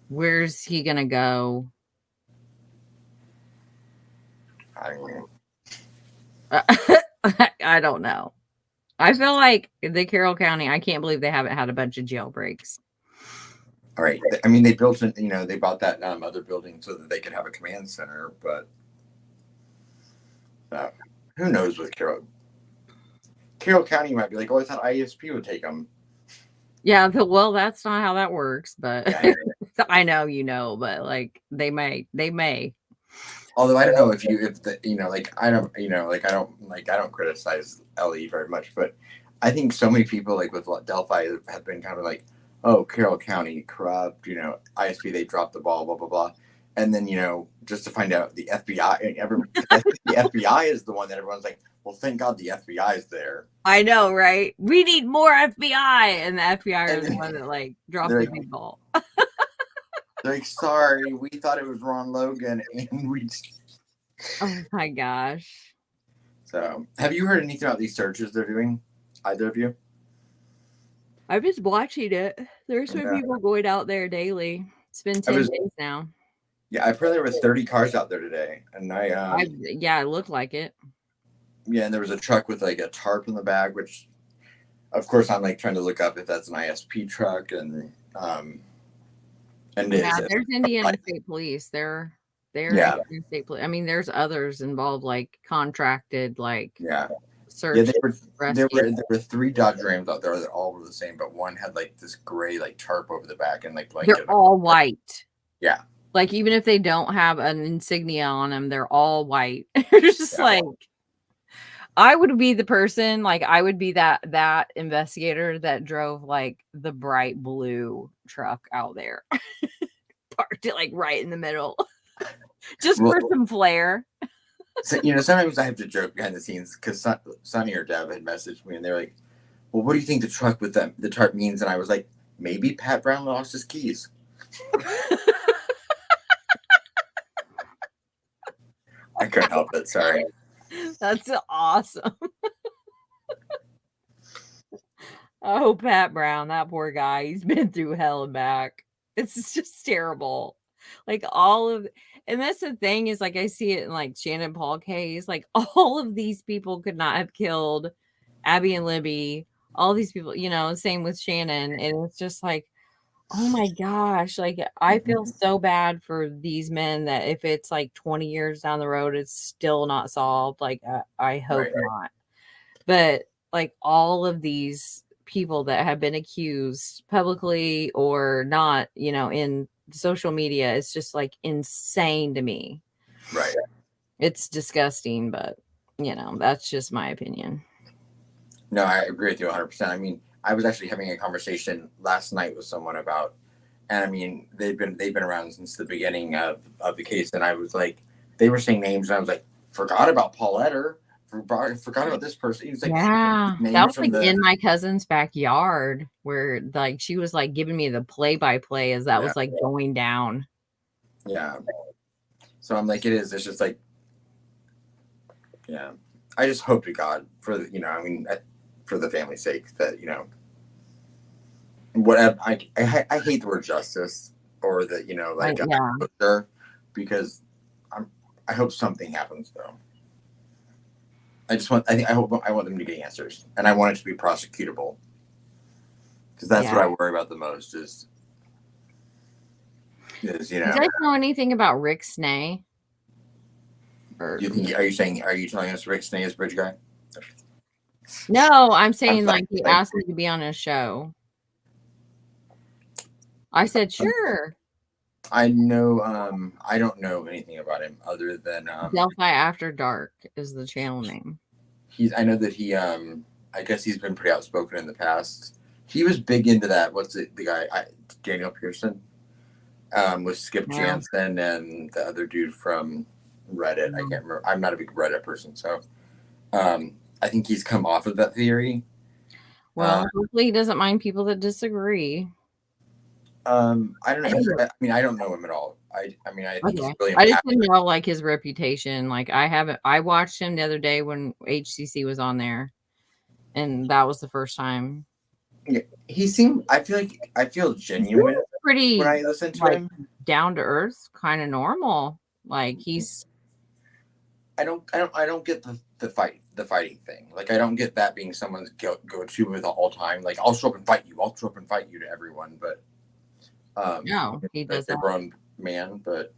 where's he going to go? I don't know. I feel like the Carroll County, I can't believe they haven't had a bunch of jailbreaks. All right. I mean, they built it, they bought that other building so that they could have a command center, but who knows with Carroll County might be like, oh, I thought ISP would take them. Yeah, well, that's not how that works, but yeah, I know, but like they may. Although I don't know I don't criticize LE very much, but I think so many people like with Delphi have been kind of like, oh, Carroll County corrupt, ISP, they dropped the ball, blah blah blah, and then just to find out the FBI, the FBI is the one that everyone's like, well, thank God the FBI is there. I know, right? We need more FBI, and the FBI is the one that like dropped the big ball. They're like, sorry, we thought it was Ron Logan, and we. Oh my gosh! So, have you heard anything about these searches they're doing? Either of you? I've been watching it. There's some people going out there daily. It's been 10 days now. Yeah, I heard there were 30 cars out there today, and yeah, it looked like it. Yeah, and there was a truck with like a tarp in the back, which, of course, I'm like trying to look up if that's an ISP truck, and it Yeah, is. there's Indiana State Police. They're Yeah. Indiana State Police. I mean, there's others involved, like contracted, like Yeah. search, Yeah, rescue. there were 3 Dodge Rams out there that all were the same, but one had like this gray like tarp over the back and like blanket. They're all white. Yeah. Like even if they don't have an insignia on them, they're all white. It's just like I would be the person, like I would be that investigator that drove like the bright blue truck out there, parked it like right in the middle, just for some flair. So, sometimes I have to joke behind the scenes because Sonny or Deb had messaged me and they're like, "Well, what do you think the truck with the tarp means?" And I was like, "Maybe Pat Brown lost his keys." I couldn't help it. Sorry. That's awesome. Oh, Pat Brown, that poor guy. He's been through hell and back. It's just terrible. Like and that's the thing is like I see it in like Shannon Paul case. Like all of these people could not have killed Abby and Libby. All these people, same with Shannon. And it's just like, oh my gosh. Like I feel so bad for these men that if it's like 20 years down the road, it's still not solved. Like I hope not. But like all of these people that have been accused publicly or not, in social media, it's just like insane to me. Right. It's disgusting, but that's just my opinion. No, I agree with you 100%. I mean, I was actually having a conversation last night with someone about, and I mean, they've been around since the beginning of the case, and I was like, they were saying names, and I was like, forgot about Paulette. Forgot about this person. He was like, yeah, that was like in my cousin's backyard where like she was like giving me the play-by-play as that was like going down. Yeah. So I'm like, it is. It's just like, yeah. I just hope to God for for the family's sake that whatever. I hate the word justice or because I hope something happens though. I want them to get answers, and I want it to be prosecutable because that's what I worry about the most. Is Do you guys know anything about Rick Snay? Are you telling us Rick Snay is Bridge Guy? No, I'm saying like he asked me to be on his show. I said sure. I know. I don't know anything about him other than Delphi After Dark is the channel name. I know that he. I guess he's been pretty outspoken in the past. He was big into that. What's it? The guy Daniel Pearson, with Skip Jansen and the other dude from Reddit. I can't remember. I'm not a big Reddit person, so I think he's come off of that theory. Well, hopefully he doesn't mind people that disagree. I don't know. I don't know him at all. I think he's really. I just didn't know like his reputation. Like I watched him the other day when HCC was on there, and that was the first time. Yeah, he seemed. I feel genuine. Pretty when I listen to him, down to earth, kind of normal. Like he's. I don't get the fighting thing. Like I don't get that being someone's go to with all time. Like I'll show up and fight you. I'll show up and fight you to everyone, but. No, he doesn't. A grown man, but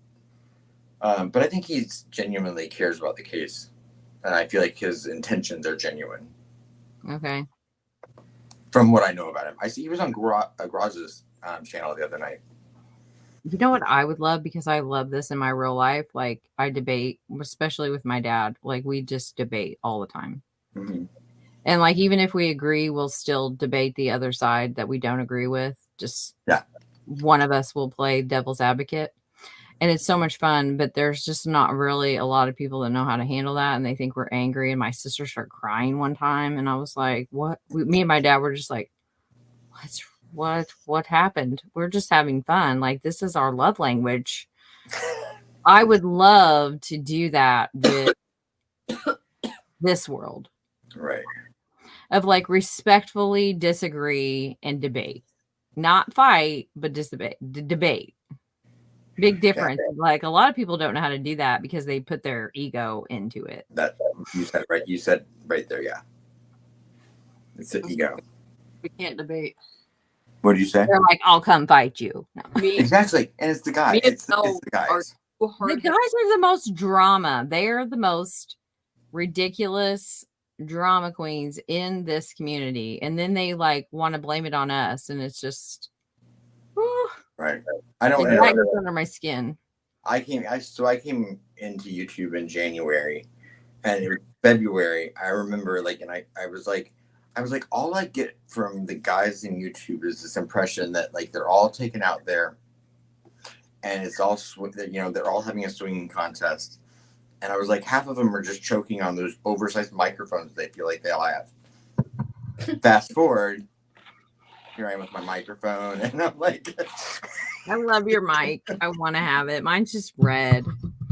I think he genuinely cares about the case, and I feel like his intentions are genuine. Okay. From what I know about him, I see he was on Graz's channel the other night. You know what I would love, because I love this in my real life. Like I debate, especially with my dad. Like we just debate all the time. Mm-hmm. And like even if we agree, we'll still debate the other side that we don't agree with. Just one of us will play devil's advocate, and it's so much fun. But there's just not really a lot of people that know how to handle that, and they think we're angry. And my sister started crying one time, and I was like, "What?" Me and my dad were just like, "What happened? We're just having fun. Like this is our love language." I would love to do that with this world, right? Of like respectfully disagree and debate. Not fight, but just debate. Big difference. Like a lot of people don't know how to do that because they put their ego into it. That you said right. You said right there. Yeah, it's the ego. We can't debate. What did you say? They're like, I'll come fight you. No. Exactly, and it's the guy. It's the guys. The guys are the most drama. They are the most ridiculous drama queens in this community, and then they like want to blame it on us, and it's just right. I don't know. That goes under my skin. I came into YouTube in January, and in February I remember like, and I was like, all I get from the guys in YouTube is this impression that like they're all taken out there, and it's all they're all having a swinging contest, and I was like, half of them are just choking on those oversized microphones they feel like they all have. Fast forward, here I am with my microphone, and I'm like, I love your mic. I want to have it. Mine's just red.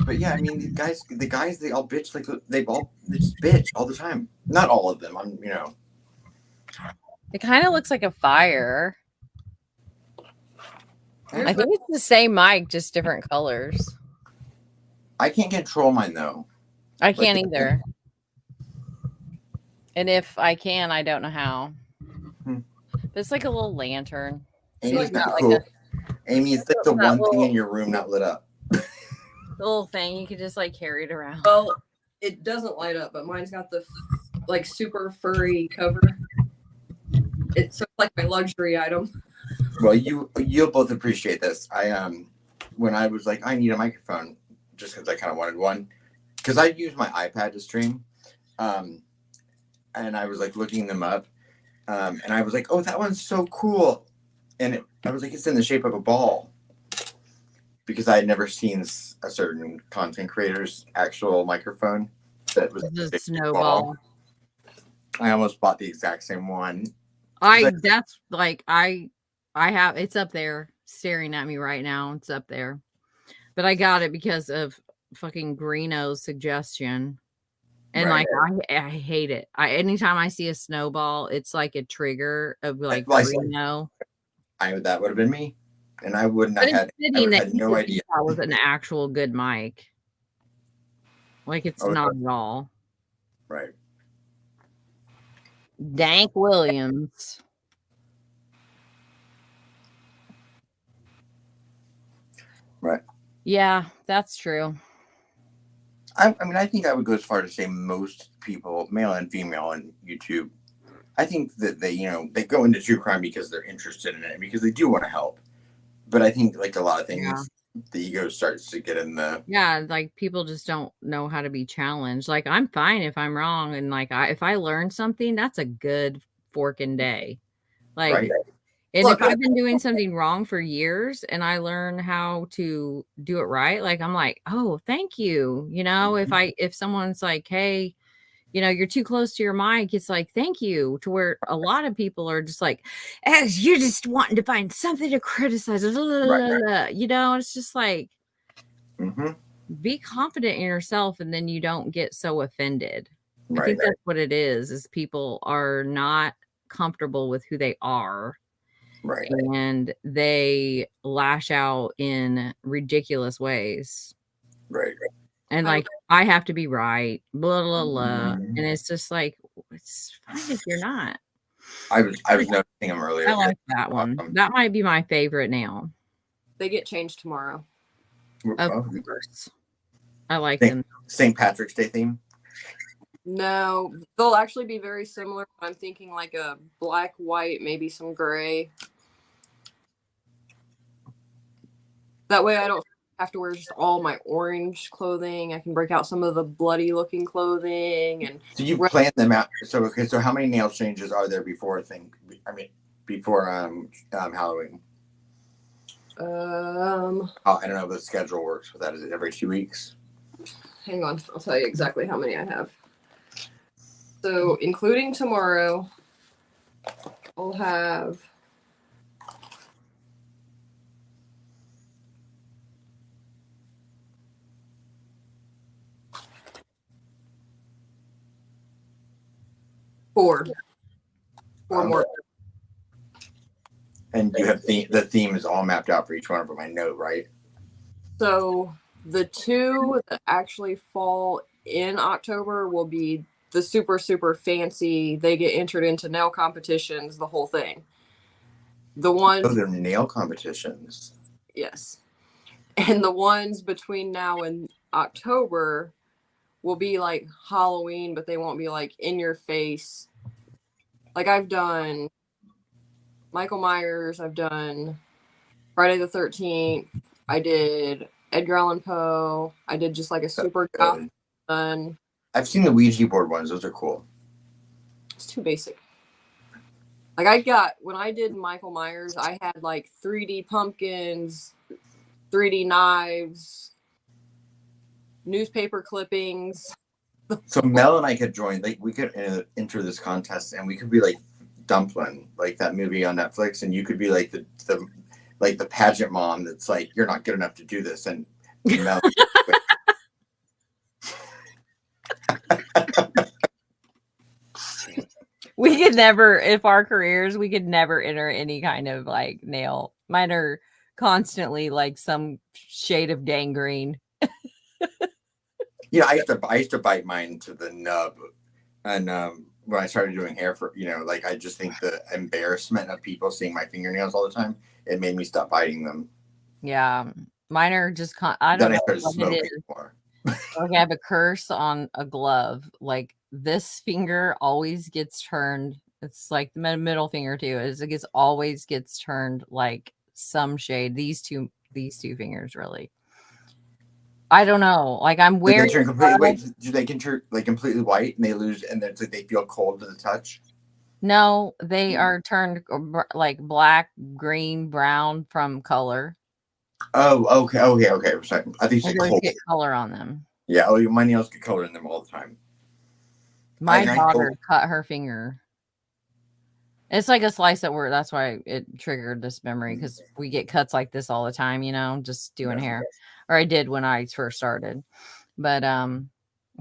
But yeah, I mean, the guys, they all bitch like they just bitch all the time. Not all of them, It kind of looks like a fire. I think it's the same mic, just different colors. I can't control mine though. I can't either. And if I can, I don't know how. But it's like a little lantern. Amy's not cool. Amy, it's like the one thing in your room not lit up. The little thing you could just like carry it around. Well, it doesn't light up, but mine's got the like super furry cover. It's like my luxury item. Well, you'll both appreciate this. When I was like, I need a microphone, just because I kind of wanted one, because I use my iPad to stream, and I was like looking them up, and I was like, oh, that one's so cool, and I was like, it's in the shape of a ball, because I had never seen a certain content creator's actual microphone that was a snowball. I almost bought the exact same one. I have, it's up there staring at me right now. It's up there, but I got it because of fucking Greeno's suggestion. And right. Like, I hate it. Anytime I see a snowball, it's like a trigger of like Greeno. That would have been me. And I wouldn't have had no idea. That was an actual good mic. Like it's not at all. Right. Dank Williams. Right. Yeah, that's true. I mean, I think I would go as far to say most people, male and female on YouTube, I think that they go into true crime because they're interested in it, because they do want to help. But I think like a lot of things, the ego starts to get in the... Yeah, like people just don't know how to be challenged. Like I'm fine if I'm wrong. And like if I learn something, that's a good forking day. Like, right. And look, if I've been doing something wrong for years and I learn how to do it right, like I'm like, oh, thank you. If someone's like, hey, you're too close to your mic, it's like, thank you. To where a lot of people are just like, as you're just wanting to find something to criticize. Right. It's just like, be confident in yourself, and then you don't get so offended. Right. I think that's what it is people are not comfortable with who they are. Right. And they lash out in ridiculous ways. Right. And like, I have to be right, blah, blah, blah. And it's just like, it's fine if you're not. I was noticing them earlier. I like that one. That might be my favorite now. They get changed tomorrow. Of course. I like them. St. Patrick's Day theme? No, they'll actually be very similar. I'm thinking like a black, white, maybe some gray. That way I don't have to wear just all my orange clothing. I can break out some of the bloody looking clothing. And so you plan them out. So how many nail changes are there before Halloween? I don't know if the schedule works with that. Is it every 2 weeks? Hang on, I'll tell you exactly how many I have. So including tomorrow, I'll have 4 more. And you have the theme is all mapped out for each one of them. I know, right? So the two that actually fall in October will be the super, super fancy. They get entered into nail competitions, the whole thing. The ones. Oh, they're nail competitions. Yes. And the ones between now and October will be like Halloween, but they won't be like in your face. Like I've done Michael Myers, I've done Friday the 13th, I did Edgar Allan Poe, I did just like a super goth one. I've seen the Ouija board ones, those are cool. It's too basic. Like when I did Michael Myers, I had like 3D pumpkins, 3D knives, newspaper clippings. So Mel and I could join, like we could enter this contest and we could be like Dumpling, like that movie on Netflix, and you could be like the pageant mom that's like, you're not good enough to do this, and Mel. We could never, if our careers, we could never enter any kind of like nail. Mine are constantly like some shade of gangrene. Yeah, I used to bite mine to the nub, and when I started doing hair for, like I just think the embarrassment of people seeing my fingernails all the time, it made me stop biting them. Yeah, mine are just I don't Then I know started what it smoking is. more. Like I have a curse on a glove. Like this finger always gets turned. It's like the middle finger too. Always gets turned like some shade. These two fingers really. I don't know. Like I'm Do they wearing. turn completely? Wait, do they turn like completely white and they lose, and then they feel cold to the touch? No, they are turned like black, green, brown from color. Oh, okay. Sorry. I think you said cold. Get color on them. Yeah. Oh, my nails get color in them all the time. My daughter cut her finger. It's like a slice at work. That's why it triggered this memory, because we get cuts like this all the time, just doing hair. Or I did when I first started. But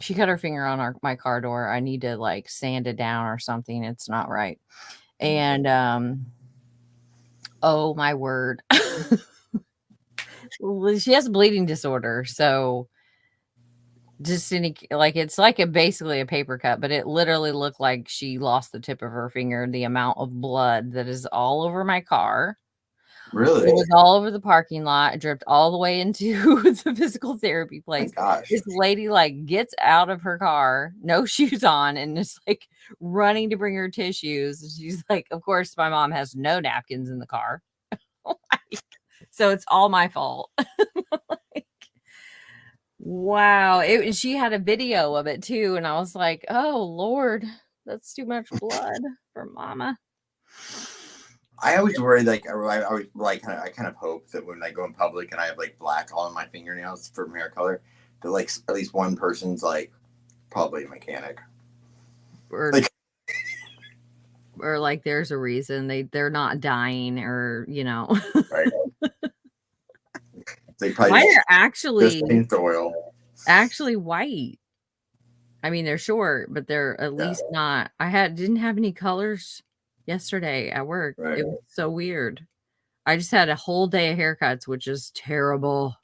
she cut her finger on my car door. I need to like sand it down or something. It's not right. And oh my word. She has a bleeding disorder, so just it's like basically a paper cut, but it literally looked like she lost the tip of her finger. The amount of blood that is all over my car. Really? It was all over the parking lot. It dripped all the way into the physical therapy place. Oh my gosh. This lady like gets out of her car, no shoes on, and is like running to bring her tissues. She's like, of course, my mom has no napkins in the car. So it's all my fault. Like, wow. She had a video of it too. And I was like, oh, Lord, that's too much blood for mama. I always worry, like, I kind of hope that when I go in public and I have like black all in my fingernails for hair color, that like at least one person's like probably a mechanic. Or like there's a reason they're not dying, or Right. They probably mine are actually white. I mean, they're short, but they're at least not. Didn't have any colors yesterday at work. Right. It was so weird. I just had a whole day of haircuts, which is terrible.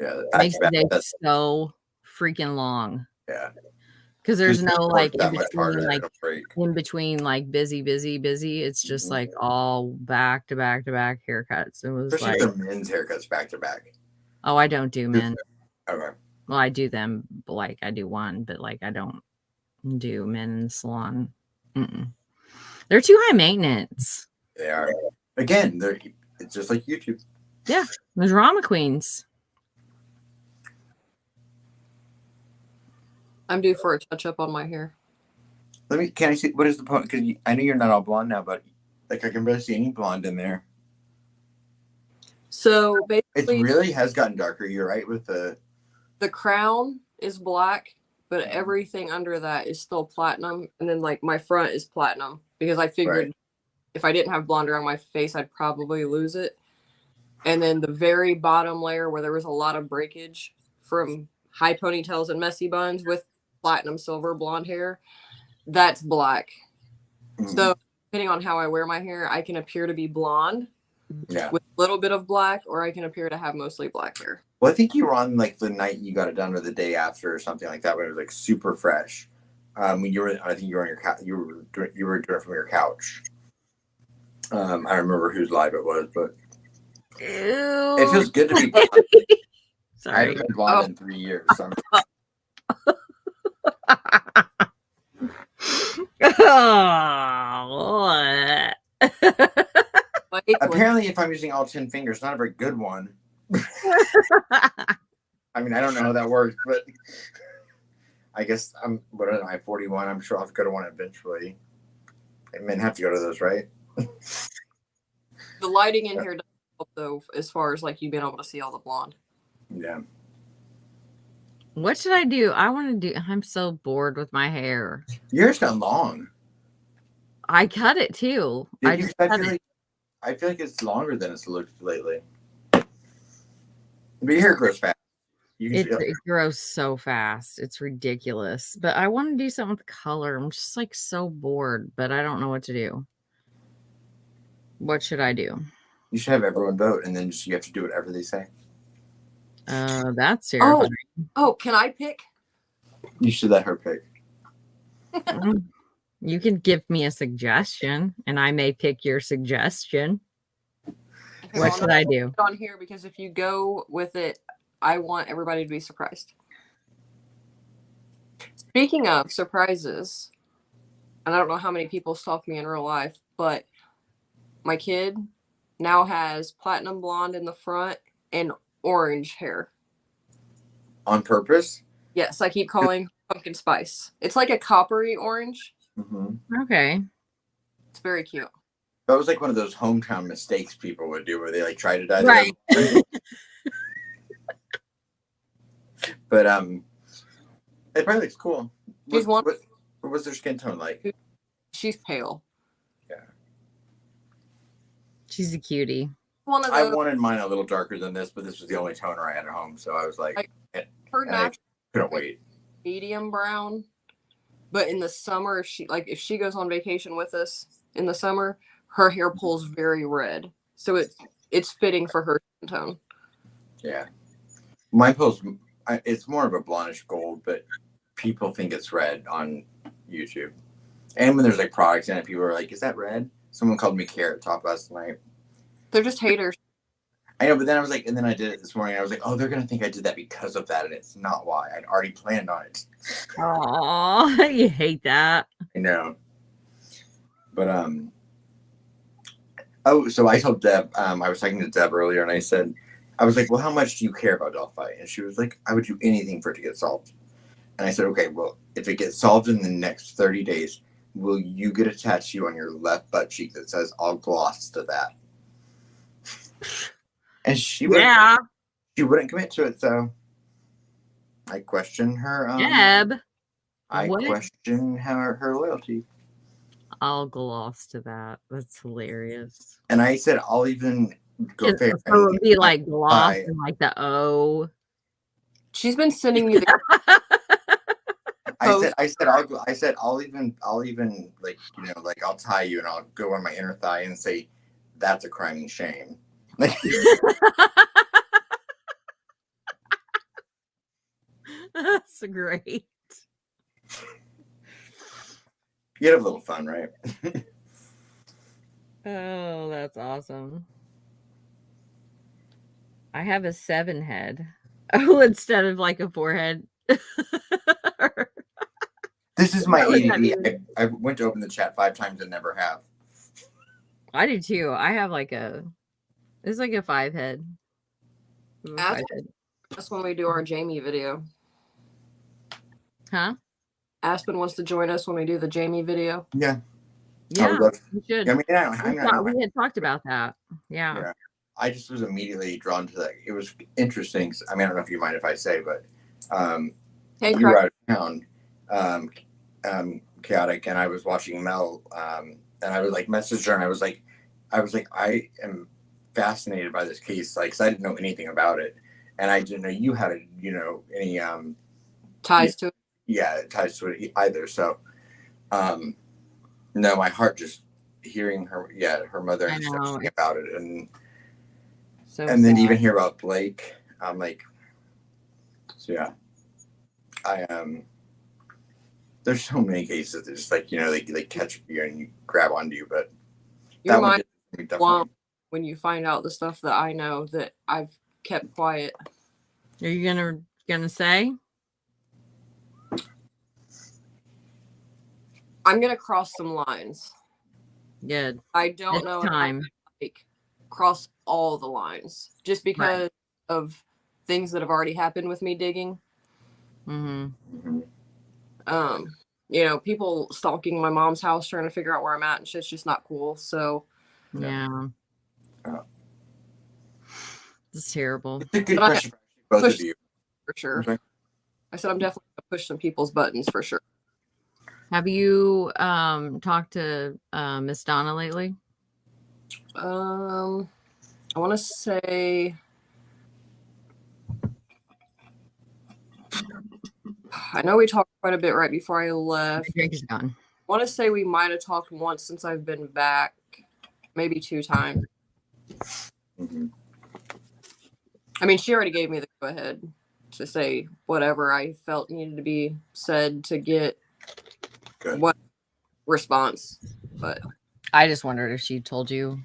Yeah, makes the day so freaking long. Yeah. Because there's no like in between like busy. It's just like all back to back haircuts. It was especially like the men's haircuts back to back. Oh, I don't do men. Okay. Well, I do them, like I do one, but like I don't do men in the salon. They're too high maintenance. They are. Again, it's just like YouTube. Yeah, the drama queens. I'm due for a touch up on my hair. Can I see, what is the point? Because I know you're not all blonde now, but like I can barely see any blonde in there. So basically, it really has gotten darker. You're right with the crown is black, but everything under that is still platinum, and then like my front is platinum because I figured if I didn't have blonde around my face, I'd probably lose it. And then the very bottom layer where there was a lot of breakage from high ponytails and messy buns with platinum silver blonde hair, that's black. So depending on how I wear my hair, I can appear to be blonde with a little bit of black, or I can appear to have mostly black hair. Well, I think you were on like the night you got it done or the day after or something like that when it was like super fresh. When you were, I think you were on your couch. You were doing it from your couch. I remember whose live it was, but it Ew. feels good to be blonde. I Sorry. haven't been blonde in 3 years. So Oh. apparently, if I'm using all 10 fingers, not a very good one. I mean, I don't know how that works, but I guess what am I, 41? I'm sure I'll have to go to one eventually. I men have to go to those, right? The lighting in here doesn't help, though, as far as like you being able to see all the blonde. Yeah. What should I do? I want to do. I'm so bored with my hair. Your hair's not long. I cut it too. I just cut it. I feel like it's longer than it's looked lately. But your hair grows fast. It grows so fast. It's ridiculous. But I want to do something with color. I'm just like so bored, but I don't know what to do. What should I do? You should have everyone vote, and then you have to do whatever they say. That's terrifying. Oh, can I pick? You should let her pick. You can give me a suggestion, and I may pick your suggestion. Okay, What should I do? On here, because if you go with it, I want everybody to be surprised. Speaking of surprises, and I don't know how many people stalk me in real life, but my kid now has platinum blonde in the front and orange hair. On purpose? Yes, I keep calling pumpkin spice. It's like a coppery orange. Mm-hmm. Okay. It's very cute. That was like one of those hometown mistakes people would do where they like try to dye right. But it probably looks cool. What was their skin tone like? She's pale. Yeah. She's a cutie. One of those, I wanted mine a little darker than this, but this was the only toner I had at home, so I was like, I couldn't wait. Medium brown, but in the summer, if she goes on vacation with us in the summer, her hair pulls very red, so it's fitting for her skin tone. Yeah, mine pulls. It's more of a blondish gold, but people think it's red on YouTube, and when there's like products in it, people are like, "Is that red?" Someone called me Carrot Top last night. They're just haters. I know, but then I was like, and then I did it this morning. I was like, oh, they're gonna think I did that because of that, and it's not why. I'd already planned on it. Oh, you hate that. I know. But oh, so I told Deb. I was talking to Deb earlier, and I was like, well, how much do you care about Delphi? And she was like, I would do anything for it to get solved. And I said, okay, well, if it gets solved in the next 30 days, will you get a tattoo on your left butt cheek that says "I'll gloss to that"? And she wouldn't commit to it, so I question her. Deb, I question her loyalty. I'll gloss to that. That's hilarious. And I said, I'll even go fair. So it would be like gloss and like the O. She's been sending me the. I said I'll even like, you know, like I'll tie you and I'll go on my inner thigh and say that's a crying shame. That's great. You have a little fun, right? Oh, that's awesome. I have a 7 head. Oh, instead of like a 4 head. This is my ADD. I went to open the chat 5 times and never have. I do too. I have it's like a 5 head. That's when we do our Jamie video. Huh? Aspen wants to join us when we do the Jamie video. Yeah. Yeah, we should. I mean, we had talked about that. Yeah. I just was immediately drawn to that. It was interesting. I mean, I don't know if you mind if I say, but you were out of town, chaotic, and I was watching Mel, and I was like messaged her, and I was like, I am fascinated by this case, like, 'cause I didn't know anything about it, and I didn't know you had, any ties to it. Yeah, ties to it either. So, no, my heart just hearing her mother and stuff about it, and then even hear about Blake. I'm like, so yeah, I there's so many cases that just like, they catch you and you grab onto you, but Your that one mind did won't definitely. when you find out the stuff that I know that I've kept quiet. Are you gonna say? I'm gonna cross some lines. Good. I don't It's know if I time. like cross all the lines just Right. because of things that have already happened with me digging. Mm-hmm. Um, people stalking my mom's house trying to figure out where I'm at and shit's just not cool. So Yeah. Uh, It's terrible. it's a good but I question for both push of you. for sure. Okay. I said I'm definitely gonna push some people's buttons for sure. Have you talked to Miss Donna lately? I want to say I know we talked quite a bit right before I left. My drink is gone. I want to say we might have talked once since I've been back, maybe 2 times. Mm-hmm. I mean, she already gave me the go ahead to say whatever I felt needed to be said to get Good. what response. But I just wondered if she told you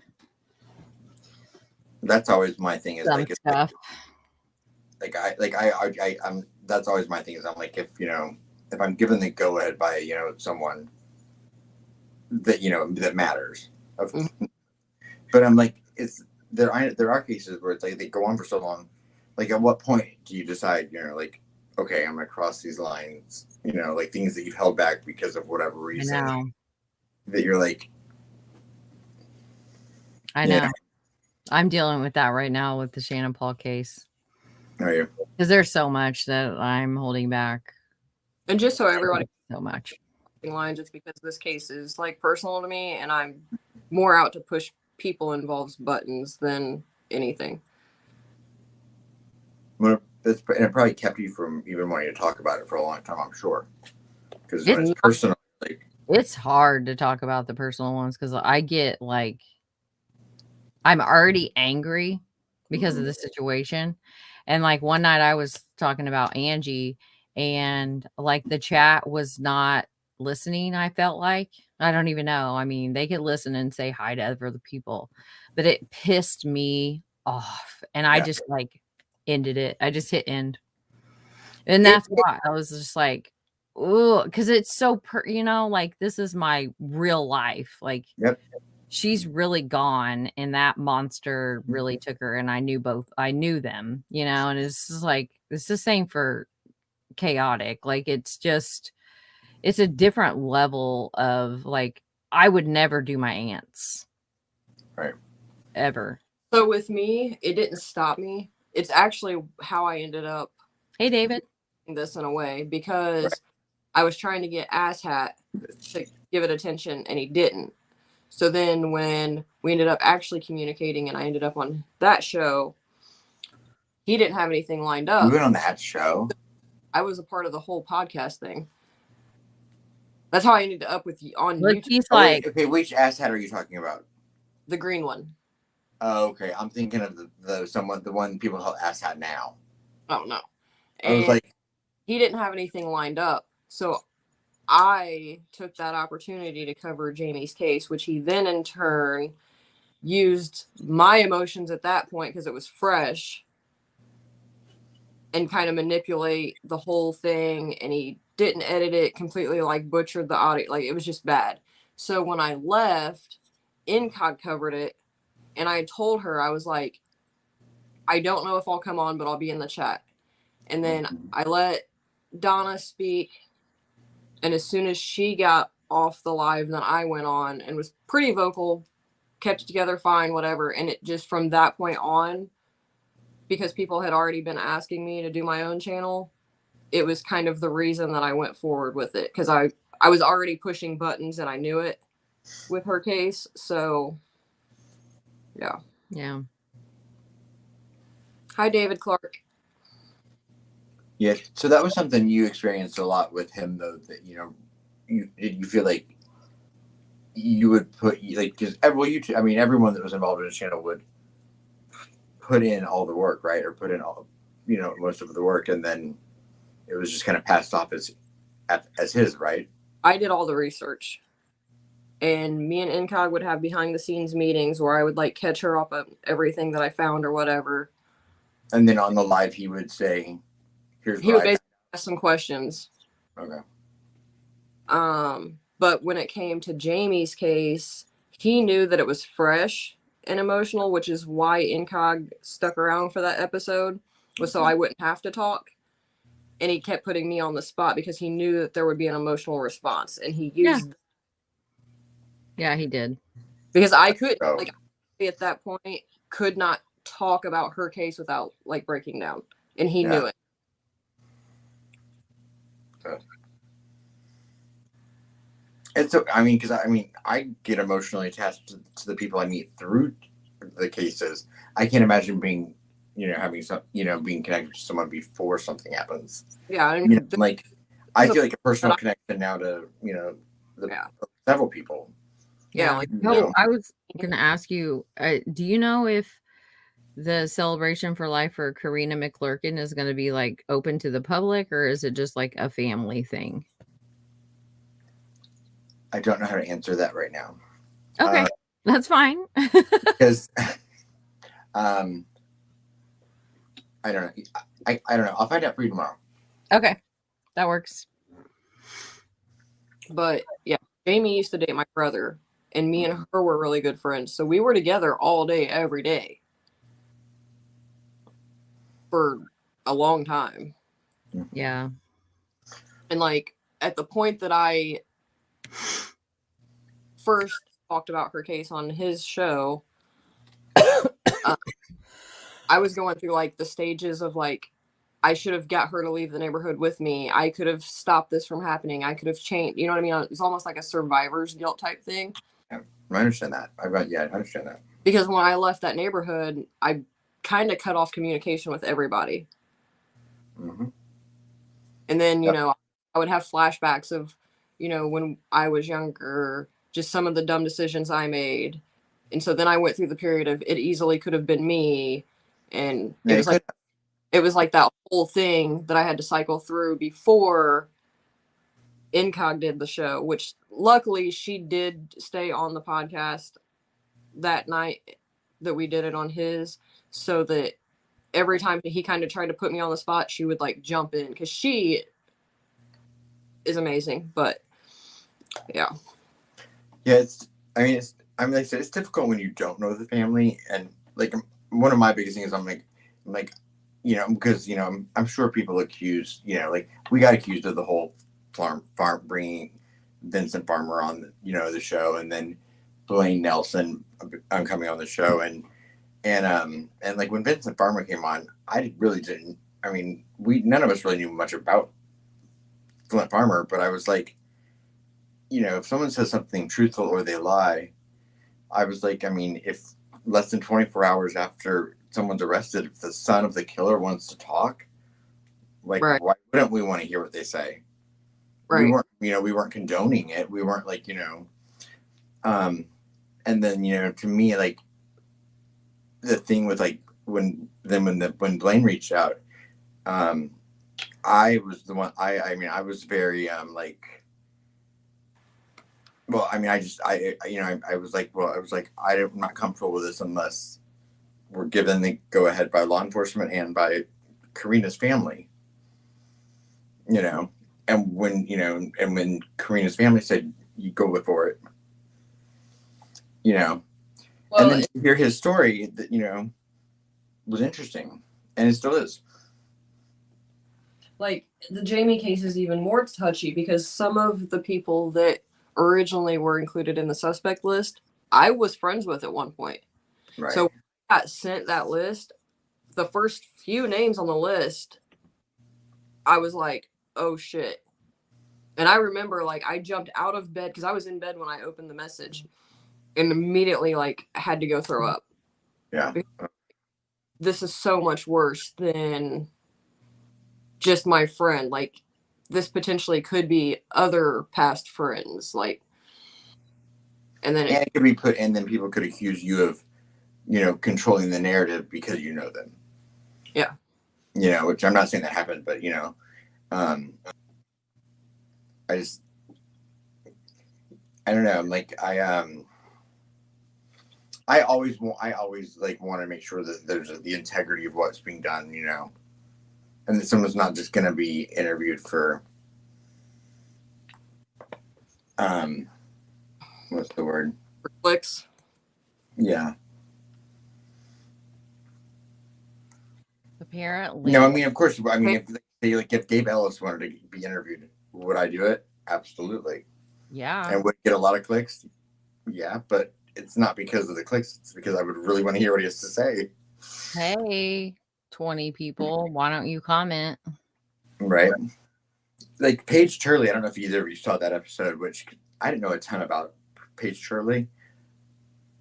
That's always my thing. Is some like, it's stuff. I'm. That's always my thing. Is I'm like, if I'm given the go ahead by someone that that matters. Mhm. But I'm like, there are cases where it's like they go on for so long. Like, at what point do you decide, like, okay, I'm gonna cross these lines? Like things that you've held back because of whatever I reason. know. That you're like, I know. I'm dealing with that right now with the Shannon Paul case. are you? Because there's so much that I'm holding back. And just so everybody So much. line, just because this case is like personal to me, and I'm more out to push people involved buttons than anything. Well, and it probably kept you from even wanting to talk about it for a long time, I'm sure. Because when It's it's personal, like, it's hard to talk about the personal ones because I get like I'm already angry because of the situation. And like one night I was talking about Angie and like the chat was not listening, I felt like. I don't even know. I mean, they could listen and say hi to other people, but it pissed me off. And I Yeah. just like ended it. I just hit end. And It- that's why I was just like, oh, because it's so, like this is my real life. Like, Yep. she's really gone and that monster really took her and I knew them, and it's just like it's the same for chaotic. Like it's a different level of like I would never do my aunts. Right. Ever. So with me, it didn't stop me. It's actually how I ended up Hey David. doing this in a way, because Right. I was trying to get Asshat to give it attention and he didn't. So then when we ended up actually communicating and I ended up on that show, he didn't have anything lined You up. went on that show? I was a part of the whole podcast thing. That's how I ended up with you on Look, YouTube. he's Oh, like, wait, okay, which asshat are you talking about? The green one. Oh, okay. I'm thinking of the one people call asshat now. Oh no. I was And like, he didn't have anything lined up. So I took that opportunity to cover Jamie's case, which he then in turn used my emotions at that point because it was fresh and kind of manipulate the whole thing. And he didn't edit it completely, like butchered the audio. Like it was just bad. So when I left, Incog covered it. And I told her, I was like, I don't know if I'll come on, but I'll be in the chat. And then I let Donna speak. And as soon as she got off the live, then I went on and was pretty vocal, kept it together fine, whatever. And it just from that point on, because people had already been asking me to do my own channel, it was kind of the reason that I went forward with it. Because I was already pushing buttons and I knew it with her case. So, yeah. yeah. Hi, David Clark. yeah. So that was something you experienced a lot with him, though. That you feel like you would put like because everyone that was involved in the channel would put in all the work, right, or put in all most of the work, and then it was just kind of passed off as his, right? I did all the research. And me and Incog would have behind the scenes meetings where I would like catch her up on everything that I found or whatever. And then on the live, he would say, "Here's He what would basically ask some questions. Okay. But when it came to Jamie's case, he knew that it was fresh and emotional, which is why Incog stuck around for that episode, was so I wouldn't have to talk. And he kept putting me on the spot because he knew that there would be an emotional response, and he used. Yeah, he did. Because I could, like, at that point, could not talk about her case without, like, breaking down. And he knew it. It's, because I get emotionally attached to the people I meet through the cases. I can't imagine being, having some, being connected to someone before something happens. Yeah. I feel like a personal connection now to, several people. Yeah. I was going to ask you, do you know if the celebration for life for Karina McClurkin is going to be like open to the public, or is it just like a family thing? I don't know how to answer that right now. Okay, that's fine. Because I don't know. I don't know. I'll find out for you tomorrow. Okay, that works. But yeah, Jamie used to date my brother, and me and her were really good friends. So we were together all day, every day for a long time. Yeah. And like at the point that I first talked about her case on his show, I was going through like the stages of like, I should have got her to leave the neighborhood with me. I could have stopped this from happening. I could have changed. You know what I mean? It's almost like a survivor's guilt type thing. Yeah, I understand that. I understand that. Because when I left that neighborhood, I kind of cut off communication with everybody. Mm-hmm. And then, I would have flashbacks of, when I was younger, just some of the dumb decisions I made. And so then I went through the period of it easily could have been me. And it was like that whole thing that I had to cycle through before Incog did the show, which luckily she did stay on the podcast that night that we did it on his, so that every time he kind of tried to put me on the spot, she would like jump in because she is amazing. But yeah. Like I said, it's difficult when you don't know the family, and like one of my biggest things, I'm like because I'm sure people accuse, like we got accused of the whole farm bringing Vincent Farmer on the show, and then Blaine Nelson coming on the show, and like when Vincent Farmer came on, I really didn't. None of us really knew much about Flint Farmer, but I was like, if someone says something truthful or they lie, I was like, if less than 24 hours after someone's arrested, if the son of the killer wants to talk, like, why wouldn't we want to hear what they say? Right. We weren't condoning it. We weren't like, and then, to me, like the thing with like, when Blaine reached out, I was the one, I was very, like, well, I was like, I'm not comfortable with this unless we're given the go ahead by law enforcement and by Karina's family, and when Karina's family said, you go for it, well, and then to hear his story that, was interesting, and it still is. Like the Jamie case is even more touchy because some of the people that originally were included in the suspect list, I was friends with at one point. Right. So I got sent that list. The first few names on the list, I was like, oh shit. And I remember like I jumped out of bed because I was in bed when I opened the message and immediately like had to go throw up. Yeah. This is so much worse than just my friend. Like this potentially could be other past friends. Like, and then it could be put, and then people could accuse you of, controlling the narrative because you know them. Yeah. You know, which I'm not saying that happened, but you know, um, I just, I don't know. Like I always like want to make sure that there's the integrity of what's being done, you know, and that someone's not just going to be interviewed for, what's the word? For clicks. Yeah. Apparently. No, I mean, of course. I mean, if Gabe Ellis wanted to be interviewed, would I do it? Absolutely. Yeah. And would get a lot of clicks. Yeah, but it's not because of the clicks. It's because I would really want to hear what he has to say. Hey, 20 people, why don't you comment? Right. Like Paige Turley, I don't know if either of you saw that episode, which I didn't know a ton about Paige Turley,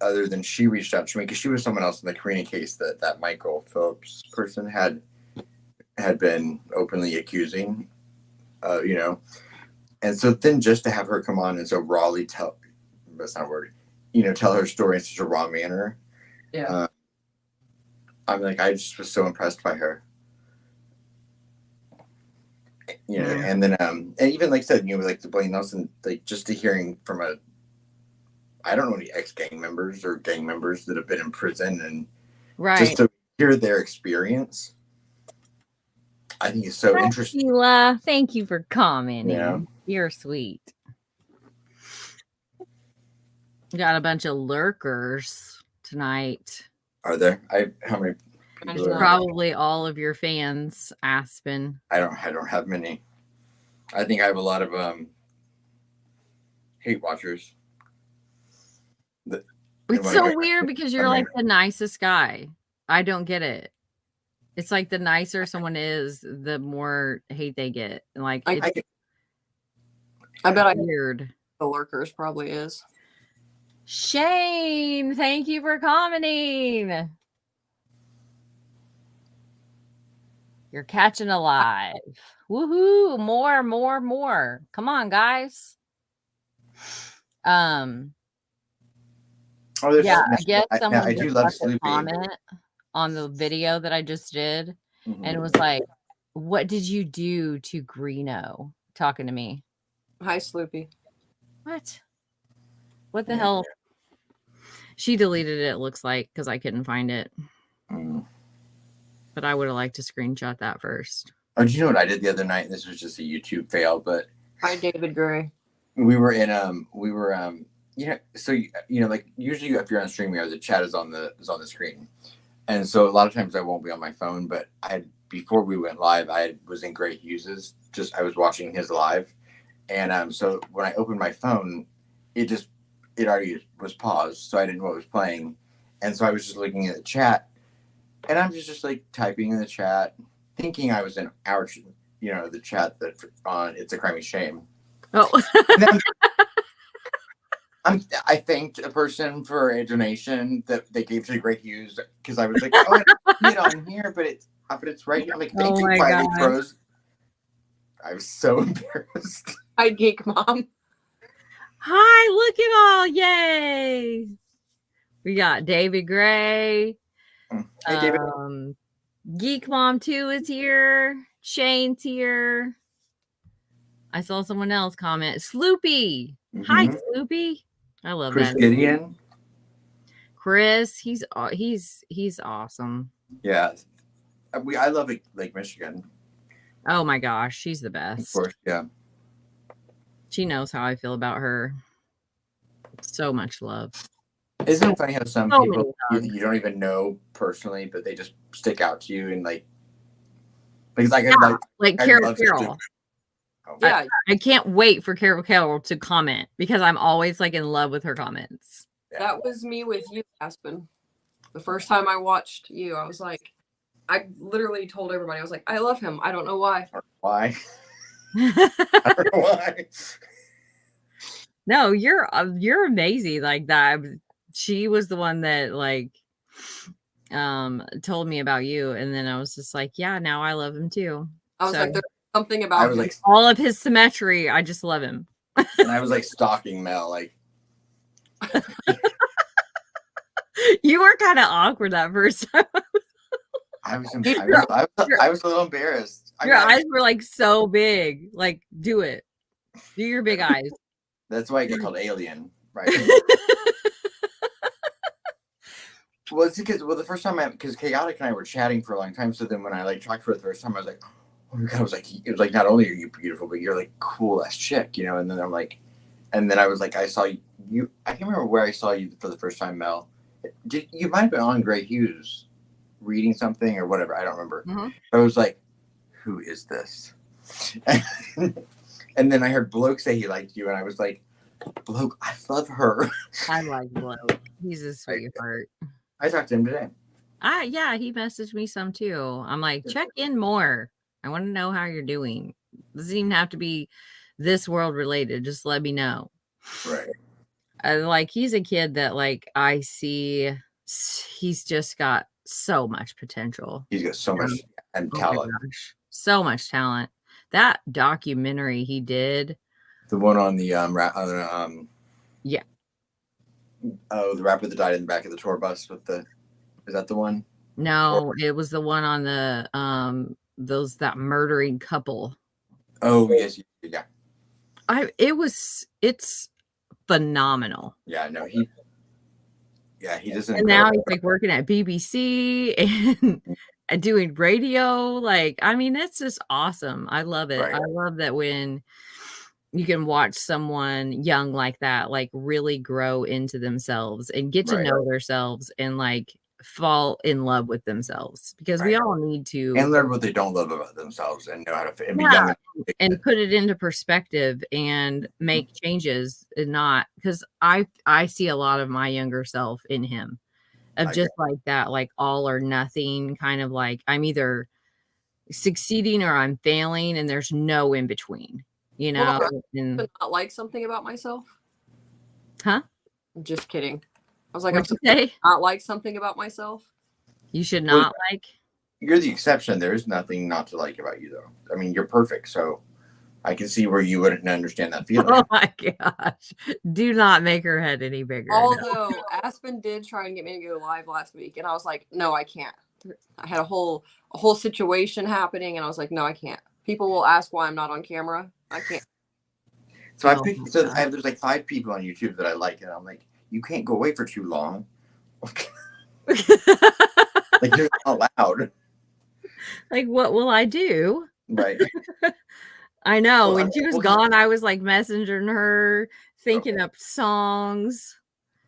other than she reached out to me because she was someone else in the Karina case that Michael Phillips person had been openly accusing, you know. And so then just to have her come on and so rawly tell, that's not a word, you know, tell her story in such a raw manner. Yeah. I'm like, I just was so impressed by her. You know, and then and even like I said, you know, like the Blaine Nelson, like just to hearing from I don't know any ex-gang members or gang members that have been in prison, and just to hear their experience, I think is so interesting. Sheila, thank you for commenting. Yeah. You're sweet. Got a bunch of lurkers tonight. Are there? How many people probably all of your fans, Aspen. I don't have many. I think I have a lot of hate watchers. It's so weird because you're like the nicest guy. I don't get it. It's like the nicer someone is, the more hate they get. Like I bet weird. The lurkers probably is. Shane, thank you for commenting. You're catching alive. Woohoo! More. Come on, guys. Yeah, I guess someone I do love Sloopy. Comment on the video that I just did, and it was like, "What did you do to Greeno?" Talking to me. Hi, Sloopy. What the hell? She deleted it. It looks like because I couldn't find it. But I would have liked to screenshot that first. Oh, do you know what I did the other night? This was just a YouTube fail, but hi, David Gray. We were you know, so you know, like usually if you're on StreamYard, the chat is on the screen, and so a lot of times I won't be on my phone. But before we went live, I was in Gray Hughes's. I was watching his live, and so when I opened my phone, it already was paused, so I didn't know what was playing, and so I was just looking at the chat, and I'm just like typing in the chat, thinking I was in our, you know, the chat that on It's a Crime and Shame. Oh. I thanked a person for a donation that they gave to Greg Hughes because I was like, oh, I don't see it on here, but it's right here. I'm like, thank you, Quietly Pros. I was so embarrassed. Hi, Geek Mom. Hi, look at all. Yay. We got David Gray. Hey, David. Geek Mom 2 is here. Shane's here. I saw someone else comment. Sloopy. Hi, Sloopy. I love Chris that. Gideon. Chris, he's awesome. Yeah. I love Lake Michigan. Oh my gosh, she's the best. Of course, yeah. She knows how I feel about her. So much love. Isn't it funny how some people you don't even know personally, but they just stick out to you and like because like Carol Carroll. Yeah, I can't wait for Carol Carroll to comment because I'm always like in love with her comments. That was me with you, Aspen. The first time I watched you, I was like, I literally told everybody, I was like, I love him. I don't know why. Why? I don't know why. No, you're amazing like that. She was the one that like told me about you, and then I was just like, yeah, now I love him too. I was like, there's something about him. Like, all of his symmetry. I just love him. And I was like stalking Mel, like you were kind of awkward that first time. I was, Your, I was a little embarrassed. your eyes were like so big. Like, do it. Do your big eyes. That's why I get called Alien, right? Well, it's because the first time because Chaotic and I were chatting for a long time. So then when I like talked to her the first time, I was like, oh my god, I was like, it was like, not only are you beautiful, but you're like cool as chick, you know. And then I'm like, and then I was like, I saw you. I can't remember where I saw you for the first time, Mel. You might have been on Grey Hughes reading something or whatever. I don't remember. Mm-hmm. I was like, who is this? And then I heard Bloke say he liked you, and I was like, Bloke, I love her. I like Bloke. He's a sweetheart. I talked to him today. Yeah, he messaged me some too. I'm like, check in more. I want to know how you're doing. Doesn't even have to be this world related. Just let me know. Right. Like, he's a kid that like I see. He's just got so much potential. He's got so much and talent. So much talent. That documentary he did. The one on the yeah. Oh, the rapper that died in the back of the tour bus with the. Is that the one? No, it was the one on the that murdering couple. Oh yes, yeah. It's phenomenal. Yeah, no, he doesn't. And now he's like working at BBC and doing radio. Like, I mean, that's just awesome. I love it. Right. I love that when you can watch someone young like that, like really grow into themselves and get to know themselves and like fall in love with themselves, because we all need to and learn what they don't love about themselves and know how to and be young and put it into perspective and make changes, and not because I see a lot of my younger self in him of just like that, like all or nothing kind of, like I'm either succeeding or I'm failing and there's no in between, you know. And not like something about myself. Huh? I'm just kidding. I was like, What'd you say? Not like something about myself. You should not like. You're the exception. There is nothing not to like about you, though. I mean, you're perfect. So I can see where you wouldn't understand that feeling. Oh my gosh. Do not make her head any bigger. Although Aspen did try and get me to go live last week, and I was like, no, I can't. I had a whole situation happening, and I was like, no, I can't. People will ask why I'm not on camera. I can't. So there's like 5 people on YouTube that I like, and I'm like, you can't go away for too long. Like, you're not allowed. Like, what will I do? Right. I know. When she was gone, I was like messaging her, thinking up songs.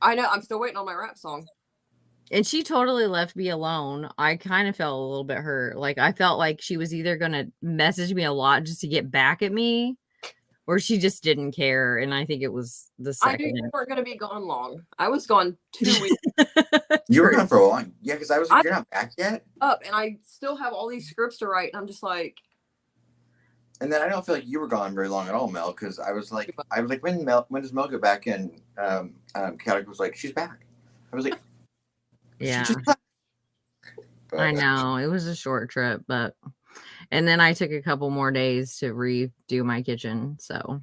I know. I'm still waiting on my rap song. And she totally left me alone. I kind of felt a little bit hurt. Like, I felt like she was either going to message me a lot just to get back at me, or she just didn't care. And I think it was the second. I knew you weren't going to be gone long. I was gone 2 weeks. You were gone for a long. Yeah, because I was like, you're not back yet? And I still have all these scripts to write. And I'm just like. And then I don't feel like you were gone very long at all, Mel, because I was like, when does Mel get back? And Chaotic was like, she's back. I was like, yeah. I know. It was a short trip, but. And then I took a couple more days to redo my kitchen, so.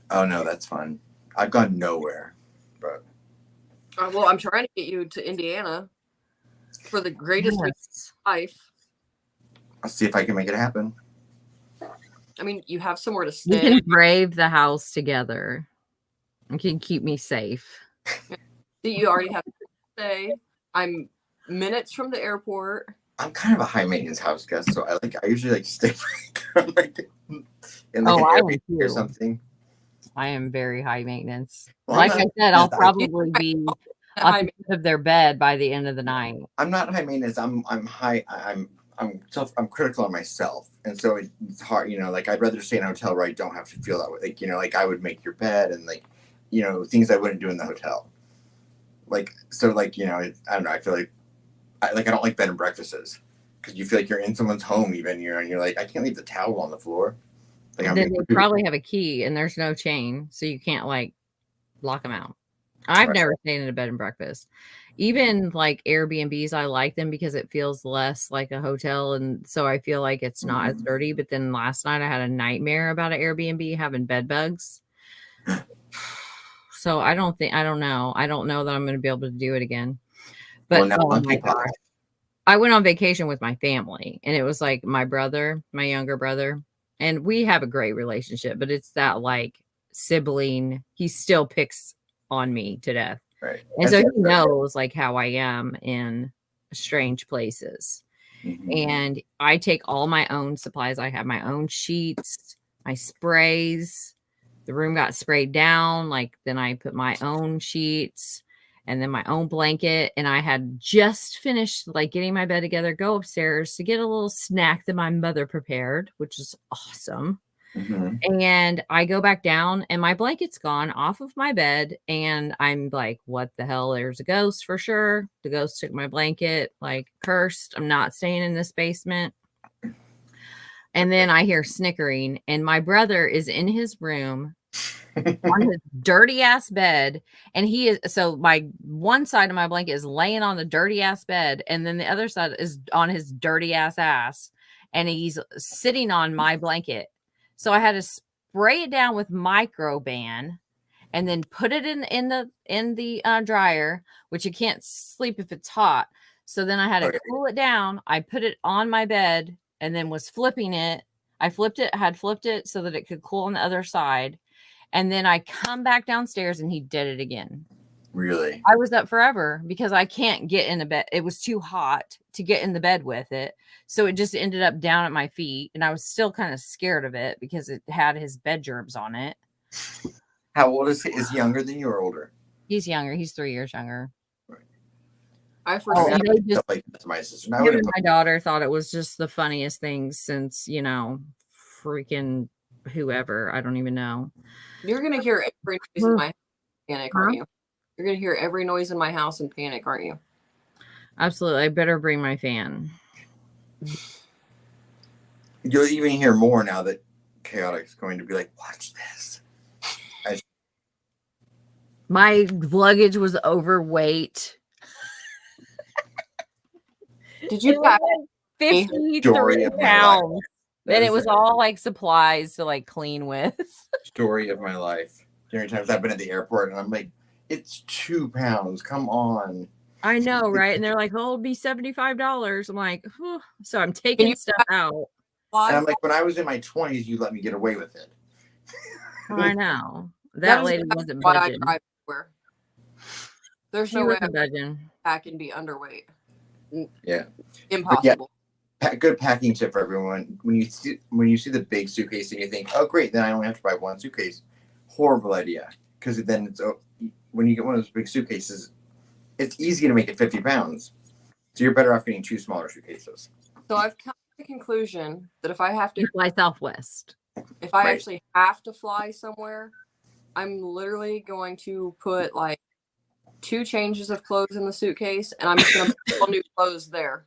Oh, no, that's fun. I've gone nowhere, but. Well, I'm trying to get you to Indiana for the greatest week of life. I'll see if I can make it happen. I mean, you have somewhere to stay. You can brave the house together. You can keep me safe. You already have to stay. I'm minutes from the airport. I'm kind of a high maintenance house guest, so I usually like to stay in like an Airbnb or something. I am very high maintenance. Well, like I said, I'll probably be off the end of their bed by the end of the night. I'm not high maintenance. I'm high. I'm critical of myself, and so it's hard. You know, like I'd rather stay in a hotel where I don't have to feel that way. Like, you know, like I would make your bed and like, you know, things I wouldn't do in the hotel. Like, so like, you know, I don't know. I feel like I don't like bed and breakfasts because you feel like you're in someone's home even, you know, and you're like, I can't leave the towel on the floor. Like, then they probably have a key and there's no chain, so you can't like lock them out. I've never stayed in a bed and breakfast. Even like Airbnbs, I like them because it feels less like a hotel, and so I feel like it's not as dirty. But then last night I had a nightmare about an Airbnb having bed bugs. So I don't know that I'm going to be able to do it again. But oh my gosh, I went on vacation with my family, and it was like my brother, my younger brother, and we have a great relationship, but it's that like sibling. He still picks on me to death. Right. And so he knows like how I am in strange places. Mm-hmm. And I take all my own supplies. I have my own sheets, my sprays. The room got sprayed down. Like then I put my own sheets and then my own blanket. And I had just finished like getting my bed together, go upstairs to get a little snack that my mother prepared, which is awesome. Mm-hmm. And I go back down and my blanket's gone off of my bed. And I'm like, what the hell? There's a ghost for sure. The ghost took my blanket, like cursed. I'm not staying in this basement. And then I hear snickering, and my brother is in his room on his dirty ass bed. And he is so my one side of my blanket is laying on the dirty ass bed, and then the other side is on his dirty ass. And he's sitting on my blanket. So I had to spray it down with Microban and then put it in the dryer, which you can't sleep if it's hot. So then I had to cool it down. I put it on my bed and then was flipping it. I had flipped it so that it could cool on the other side. And then I come back downstairs and he did it again. Really? I was up forever because I can't get in the bed. It was too hot to get in the bed with it. So it just ended up down at my feet. And I was still kind of scared of it because it had his bed germs on it. How old is he? Is he younger than you or older? He's younger. He's 3 years younger. Right. I foresee like my sister. Him and my daughter thought it was just the funniest thing since, freaking whoever. I don't even know. You're going to hear every noise in my house and panic, aren't you? You're going to hear every noise in my house and panic, aren't you? Absolutely. I better bring my fan. You'll even hear more now that Chaotic's going to be like, watch this. My luggage was overweight. Did you pack 53 pounds? Then it was all like supplies to like clean with. Story of my life. During times I've been at the airport and I'm like, it's 2 pounds. Come on. I know, right? And they're like, oh, it'll be $75. I'm like, whew. So I'm taking stuff out. And I'm like, when I was in my 20s, you let me get away with it. I know. That lady wasn't budging. There's no way I can be underweight. Yeah. Impossible. Yeah, good packing tip for everyone. When you see the big suitcase and you think, oh great, then I only have to buy one suitcase. Horrible idea. Because then when you get one of those big suitcases, it's easy to make it 50 pounds. So you're better off getting 2 smaller suitcases. So I've come to the conclusion that if I have to fly Southwest, if I actually have to fly somewhere, I'm literally going to put like 2 changes of clothes in the suitcase, and I'm just going to put all new clothes there.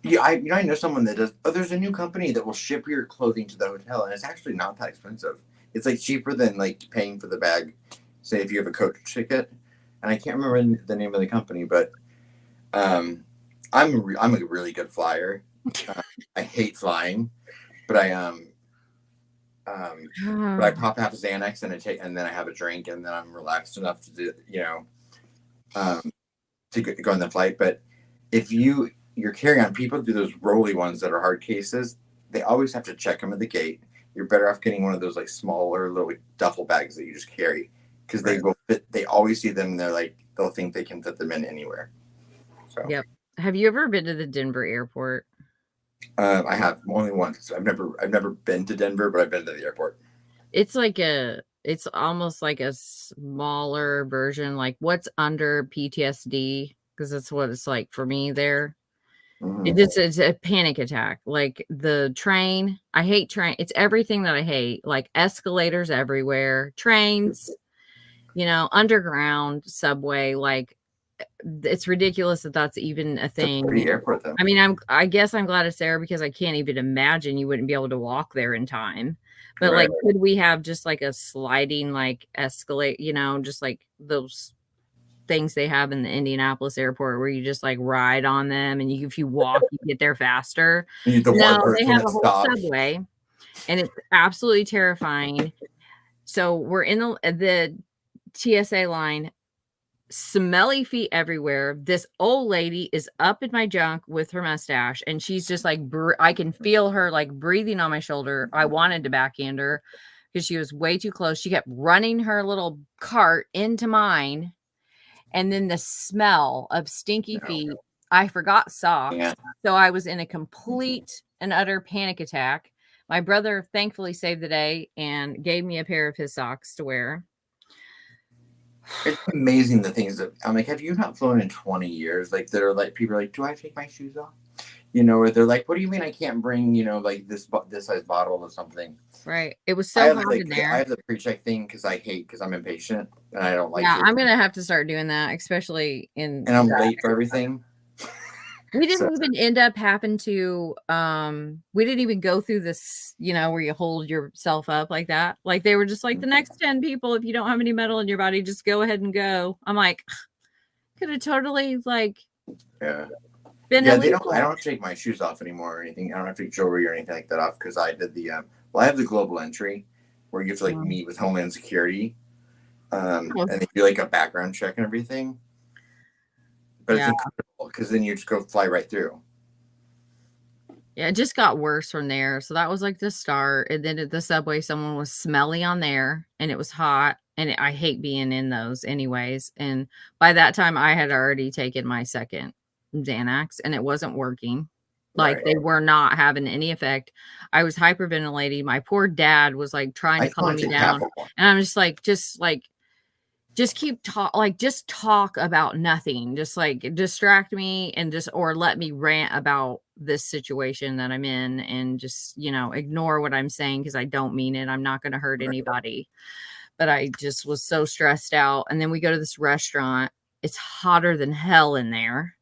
Yeah, I know someone that does. Oh, there's a new company that will ship your clothing to the hotel, and it's actually not that expensive. It's like cheaper than like paying for the bag. Say if you have a coach ticket, and I can't remember the name of the company, but I'm a really good flyer. I hate flying, but but I pop half a Xanax and then I have a drink, and then I'm relaxed enough to do, to go on the flight. But if you're carrying on, people do those rolly ones that are hard cases. They always have to check them at the gate. You're better off getting one of those like smaller little duffel bags that you just carry, because they will fit. They always see them. And they're like, they'll think they can fit them in anywhere. So. Yep. Have you ever been to the Denver airport? I have only once. I've never been to Denver, but I've been to the airport. It's almost like a smaller version, like what's under PTSD, because that's what it's like for me there. Mm-hmm. It's a panic attack. Like the train, I hate train. It's everything that I hate, like escalators everywhere, trains, underground, subway, like it's ridiculous that that's even a thing. It's a pretty airport, though. I mean, I guess I'm glad it's there, because I can't even imagine you wouldn't be able to walk there in time. But like, could we have just like a sliding like escalate, just like those things they have in the Indianapolis airport where you just like ride on them, and if you walk, you get there faster. No, they have a whole subway, and it's absolutely terrifying. So we're in the TSA line. smelly feet everywhere. This old lady is up in my junk with her mustache, and she's just like, I can feel her like breathing on my shoulder. I wanted to backhand her because she was way too close. She kept running her little cart into mine. And then the smell of stinky feet. I forgot socks. Yeah. So I was in a complete and utter panic attack. My brother thankfully saved the day and gave me a pair of his socks to wear. It's amazing the things that I'm like, have you not flown in 20 years? Like, that are like, people are like, do I take my shoes off? You know, or they're like, what do you mean I can't bring, you know, like this size bottle or something? Right. It was so hot in there. I have the pre-check thing because I'm impatient and I don't like yeah, it. I'm going to have to start doing that, especially in. And I'm late for everything. We didn't even end up having to, we didn't even go through this, you know, where you hold yourself up like that. Like they were just like, the next 10 people, if you don't have any metal in your body, just go ahead and go. I'm like, could have totally like been illegal. I don't take my shoes off anymore or anything. I don't have to take jewelry or anything like that off because I did the, I have the global entry where you have to like meet with Homeland Security. And they do like a background check and everything. But it's incredible because then you just go fly right through. Yeah, it just got worse from there. So that was like the start. And then at the subway, someone was smelly on there and it was hot. And I hate being in those anyways. And by that time, I had already taken my second Xanax and it wasn't working. Like they were not having any effect. I was hyperventilating. My poor dad was like trying to calm me down. And I'm just keep just talk about nothing. Just like distract me and or let me rant about this situation that I'm in and just, you know, ignore what I'm saying because I don't mean it. I'm not going to hurt anybody. But I just was so stressed out. And then we go to this restaurant. It's hotter than hell in there.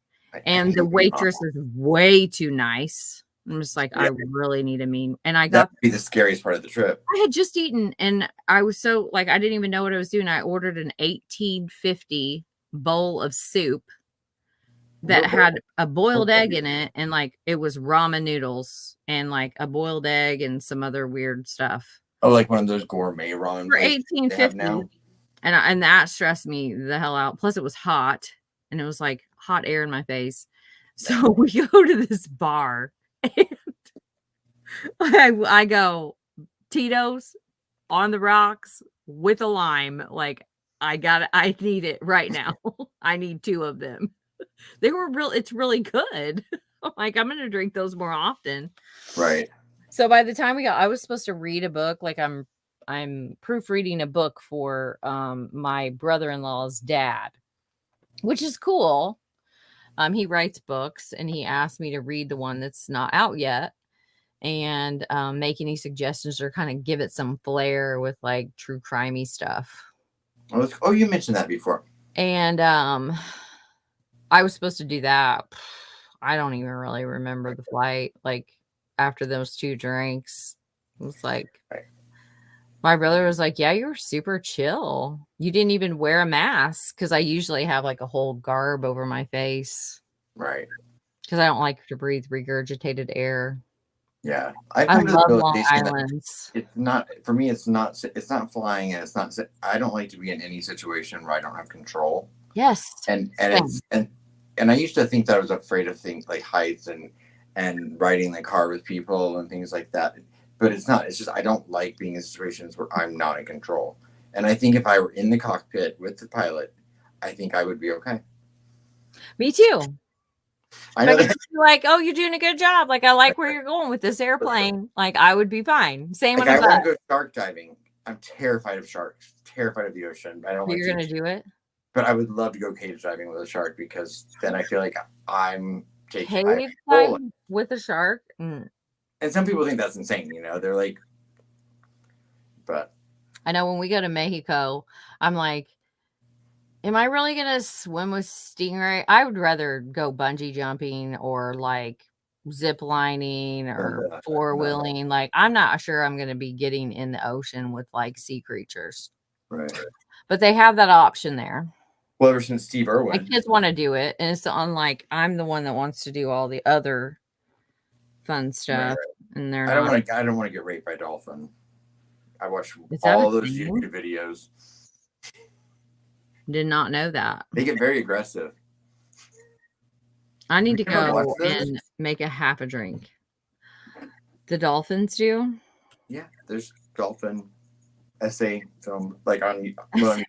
And the waitress is way too nice. I'm just like, I really need a mean. And I got that'd be the scariest part of the trip. I had just eaten and I was so like, I didn't even know what I was doing. I ordered an 1850 bowl of soup that had a boiled egg in it. And like, it was ramen noodles and like a boiled egg and some other weird stuff. Oh, like one of those gourmet ramen for 1850. And that stressed me the hell out. Plus it was hot and it was like hot air in my face. So we go to this bar and I go Tito's on the rocks with a lime. Like I need it right now. I need 2 of them. They were it's really good. Like I'm going to drink those more often. Right. So by the time I was supposed to read a book, like I'm proofreading a book for my brother-in-law's dad, which is cool. He writes books and he asked me to read the one that's not out yet and make any suggestions or kind of give it some flair with like true crimey stuff. Oh, you mentioned that before. And I was supposed to do that. I don't even really remember the flight. Like after those 2 drinks, it was like my brother was like, yeah, you were super chill. You didn't even wear a mask because I usually have like a whole garb over my face. Right. Because I don't like to breathe regurgitated air. Yeah. I love Long Islands. It's not, for me, it's not flying and it's not, I don't like to be in any situation where I don't have control. Yes. And I used to think that I was afraid of things like heights and riding the car with people and things like that. But it's not. It's just I don't like being in situations where I'm not in control. And I think if I were in the cockpit with the pilot, I think I would be okay. Me too. I know that. Like, oh, you're doing a good job. Like, I like where you're going with this airplane. Like, I would be fine. Same like, when I want to go shark diving. I'm terrified of sharks. Terrified of the ocean. I don't. You're gonna do it. But I would love to go cage diving with a shark because then I feel like I'm taking cage diving with a shark. And some people think that's insane, you know, they're like, but I know when we go to Mexico, I'm like, am I really going to swim with stingray? I would rather go bungee jumping or like zip lining or 4-wheeling. Like, I'm not sure I'm going to be getting in the ocean with like sea creatures. Right. But they have that option there. Well, ever since Steve Irwin. My kids want to do it. And it's unlike I'm the one that wants to do all the other fun stuff. Right. And they're I don't want to get raped by a dolphin. I watch all those YouTube videos. Did not know that. They get very aggressive. I need to You ever watch go those? and make a half a drink. The dolphins do? Yeah, there's dolphin essay film like on well,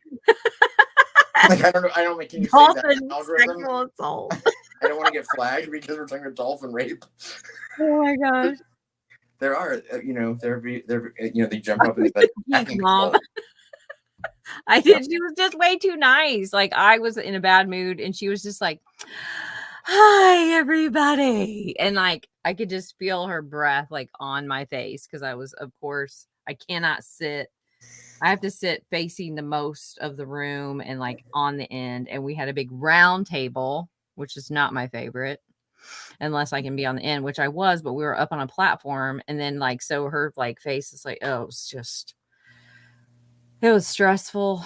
like I don't know. I don't know. Can you say that Dolphin algorithm? sexual assault. I don't want to get flagged because we're talking about dolphin rape. Oh my gosh. There are, they jump up and they like attacking Mom. people. I did. She was just way too nice. Like I was in a bad mood and she was just like, hi everybody. And like I could just feel her breath like on my face because I was, of course, I cannot sit. I have to sit facing the most of the room and like on the end. And we had a big round table, which is not my favorite, unless I can be on the end, which I was, but we were up on a platform. And then like, so her like face is like, oh, it was stressful.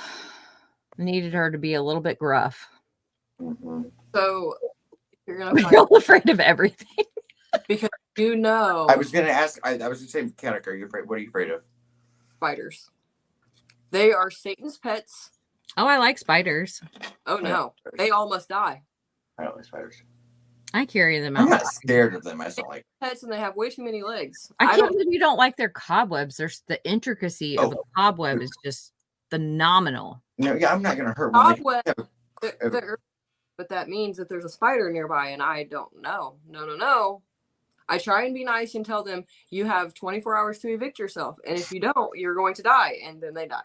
I needed her to be a little bit gruff. Mm-hmm. So you're gonna I'm find real afraid of everything. because you know I was gonna ask. I was gonna say, Kanak, are you afraid? What are you afraid of? spiders. They are Satan's pets. Oh, I like spiders. Oh no, they all must die. I don't like spiders. I carry them I'm out. not scared of them. I just don't like Pets, and they have way too many legs. I can't believe you don't like their cobwebs. There's the intricacy of a cobweb is just phenomenal. No, yeah, I'm not gonna hurt Cobweb, but that means that there's a spider nearby, and I don't know. No. I try and be nice and tell them you have 24 hours to evict yourself, and if you don't, you're going to die, and then they die.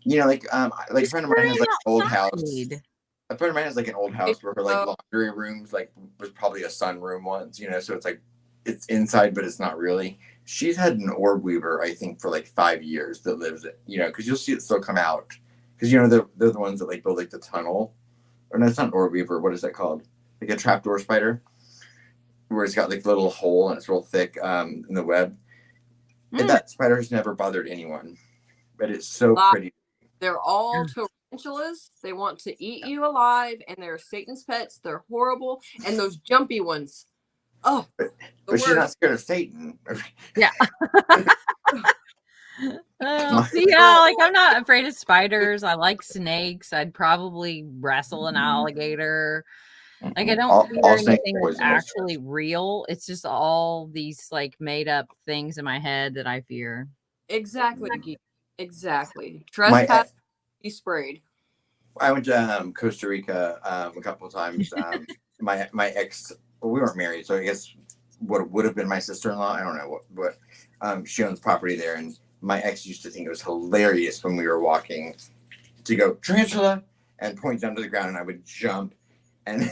You know, like a friend of mine has like an old house. outside. A friend of mine has like an old house where her like laundry rooms like was probably a sunroom once, so it's like it's inside, but it's not really. She's had an orb weaver, I think, for like 5 years that lives, because you'll see it still come out. Because they're the ones that like build like the tunnel, or no, it's not an orb weaver. What is that called? Like a trapdoor spider, where it's got like a little hole and it's real thick in the web. And that spider has never bothered anyone, but it's so pretty. They're all tarantulas. They want to eat you alive, and they're Satan's pets. They're horrible, and those jumpy ones. Oh, but she's not scared of Satan. Yeah. Like I'm not afraid of spiders. I like snakes. I'd probably wrestle an alligator. Like I don't fear anything that's actually real. It's just all these like made up things in my head that I fear. Exactly. Trespass, be sprayed. I went to Costa Rica a couple of times. My ex, well, we weren't married, so I guess what would have been my sister-in-law, I don't know what she owns property there, and my ex used to think it was hilarious when we were walking to go tarantula and point down to the ground, and I would jump, and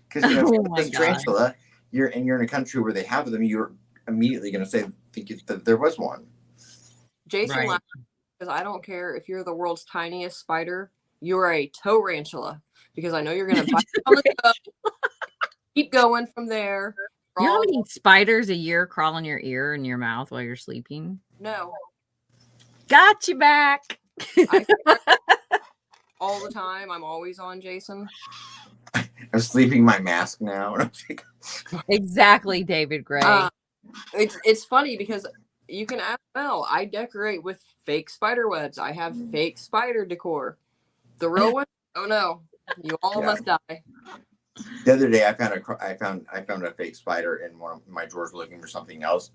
because tarantula, you're in a country where they have them, you're immediately going to think that there was one. Jason laughed because I don't care if you're the world's tiniest spider, you're a tarantula, because I know you're going to bite on the toe, keep going from there. You know how many spiders a year crawl in your ear and your mouth while you're sleeping? No. Got you back. All the time. I'm always on, Jason. I'm sleeping my mask now. Exactly, David Gray. It's funny because you can ask Mel. I decorate with fake spider webs. I have fake spider decor. The real one? Oh no, you all must die. The other day, I found a fake spider in one of my drawers looking for something else,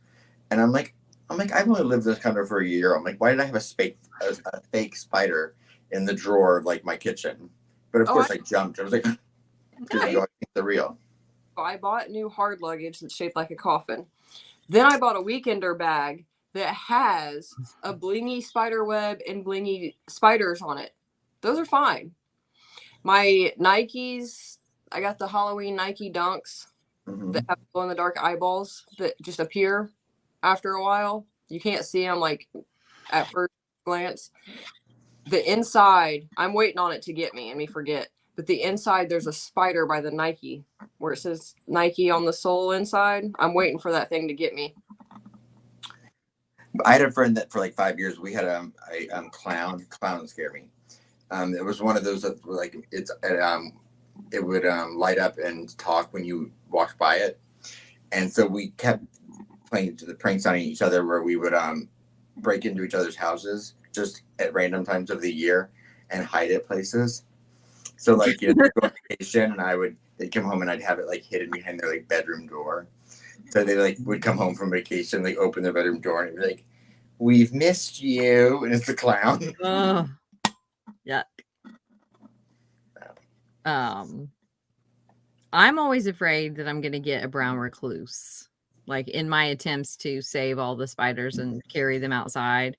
and I'm like, I've only lived in this country for a year. I'm like, why did I have a fake spider in the drawer of like my kitchen? But of course, I jumped. I was like, because I think they're real. I bought new hard luggage that's shaped like a coffin. Then I bought a weekender bag that has a blingy spider web and blingy spiders on it. Those are fine. My Nikes, I got the Halloween Nike Dunks that have glow-in-the-dark eyeballs that just appear after a while. You can't see them like at first glance. The inside, I'm waiting on it to get me and me forget. But the inside, there's a spider by the Nike where it says Nike on the sole inside. I'm waiting for that thing to get me. I had a friend that for like 5 years we had a clown. Clown scared me. It was one of those that were like it would light up and talk when you walked by it, and so we kept playing to the pranks on each other where we would break into each other's houses just at random times of the year, and hide it places. So like, you know, they'd go on vacation and they'd come home and I'd have it like hidden behind their like bedroom door. So they like would come home from vacation, like open their bedroom door and it'd be like, "We've missed you," and it's the clown. Oh, yuck. I'm always afraid that I'm going to get a brown recluse, like in my attempts to save all the spiders and carry them outside.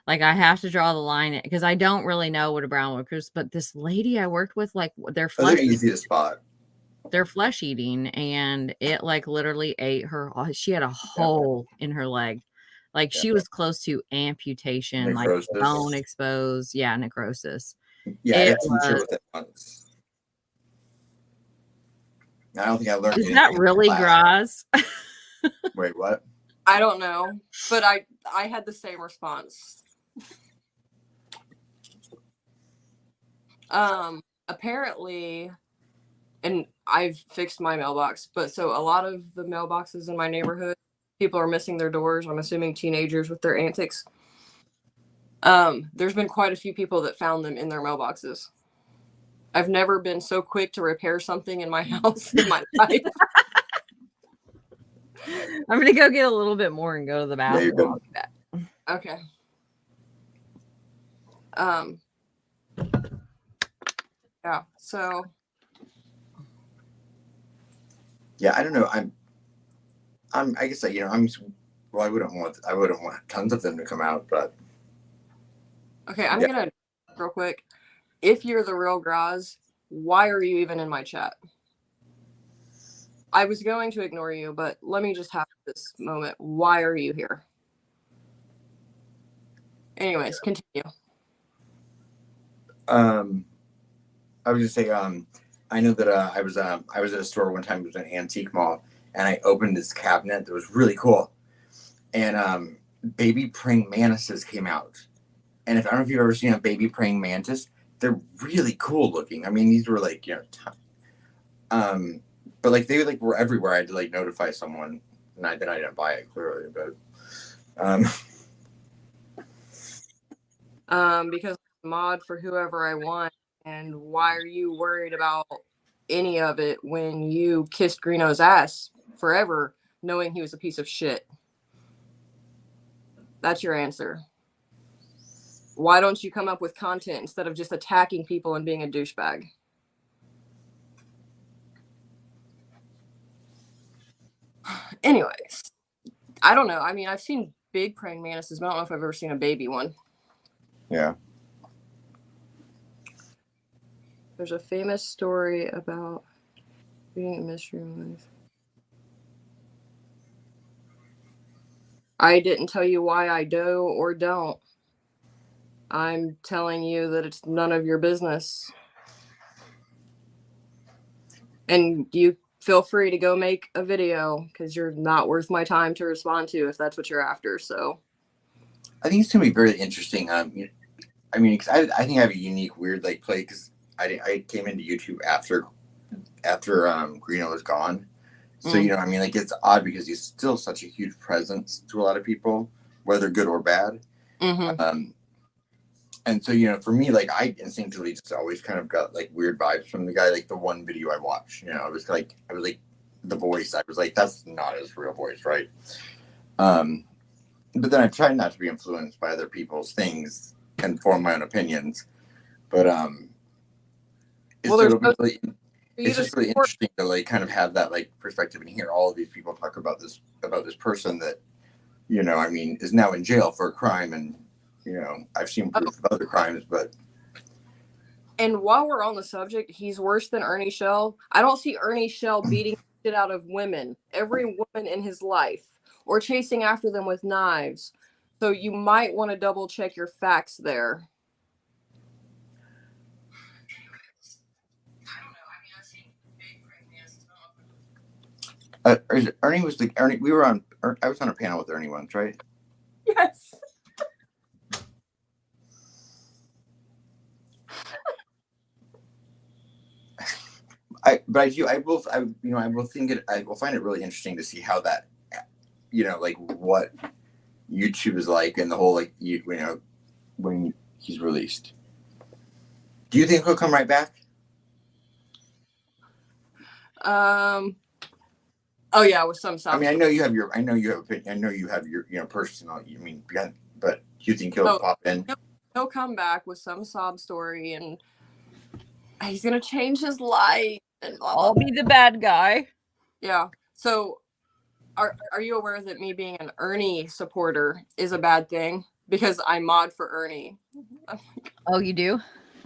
Like I have to draw the line because I don't really know what a brown recluse, but this lady I worked with, like they're easy to spot. They're flesh eating, and it like literally ate her. She had a hole in her leg. Like she was close to amputation, necrosis. Like bone exposed. Yeah, necrosis. Yeah, I had teacher with it once. I don't think I learned. Is that really Graz? Wait, what? I don't know, but I had the same response. Apparently, and I've fixed my mailbox, but so a lot of the mailboxes in my neighborhood, people are missing their doors. I'm assuming teenagers with their antics. There's been quite a few people that found them in their mailboxes. I've never been so quick to repair something in my house in my life. I'm going to go get a little bit more and go to the bathroom. Okay. Yeah, so. Yeah, I don't know. I guess, you know, I wouldn't want tons of them to come out, but. Okay, I'm going to, real quick. If you're the real Graz, why are you even in my chat? I was going to ignore you, but let me just have this moment. Why are you here? Anyways, continue. I was just saying, I know that I was at a store one time. It was an antique mall, and I opened this cabinet that was really cool, and baby praying mantises came out. And I don't know if you've ever seen a baby praying mantis, they're really cool looking. I mean, these were like, you know, but like they like were everywhere. I had to like notify someone, and I didn't buy it clearly, but because I'm mod for whoever I want, and why are you worried about any of it when you kissed Greeno's ass forever, knowing he was a piece of shit? That's your answer. Why don't you come up with content instead of just attacking people and being a douchebag? Anyways, I don't know. I mean, I've seen big praying mantises, but I don't know if I've ever seen a baby one. Yeah. There's a famous story about being a mystery life. I didn't tell you why I do or don't. I'm telling you that it's none of your business. And you feel free to go make a video because you're not worth my time to respond to if that's what you're after. So I think it's going to be very interesting. I mean, cause I think I have a unique, weird like play because I came into YouTube after Greeno was gone. So, you know, I mean, like it's odd because he's still such a huge presence to a lot of people, whether good or bad. Mm-hmm. And so, you know, for me, like I instinctively just always kind of got like weird vibes from the guy. Like the one video I watched, you know, I was like the voice. I was like, that's not his real voice, right? But then I tried not to be influenced by other people's things and form my own opinions. But it's just really interesting to like kind of have that like perspective and hear all of these people talk about this person that, you know, I mean, is now in jail for a crime, and you know, I've seen proof of other crimes, but. And while we're on the subject, he's worse than Ernie Shell. I don't see Ernie Shell beating shit out of women, every woman in his life, or chasing after them with knives. So you might want to double check your facts there. Ernie was Ernie. We were on. I was on a panel with Ernie once, right? Yes. I will find it really interesting to see how that, you know, like what YouTube is like and the whole like you know when he's released. Do you think he'll come right back? Oh yeah, with some stuff. I mean, I know you have your personal. But do you think he'll pop in? He'll come back with some sob story, and he's gonna change his life. And blah, blah, I'll be the bad guy. Yeah. So, are you aware that me being an Ernie supporter is a bad thing because I mod for Ernie? Oh, you do?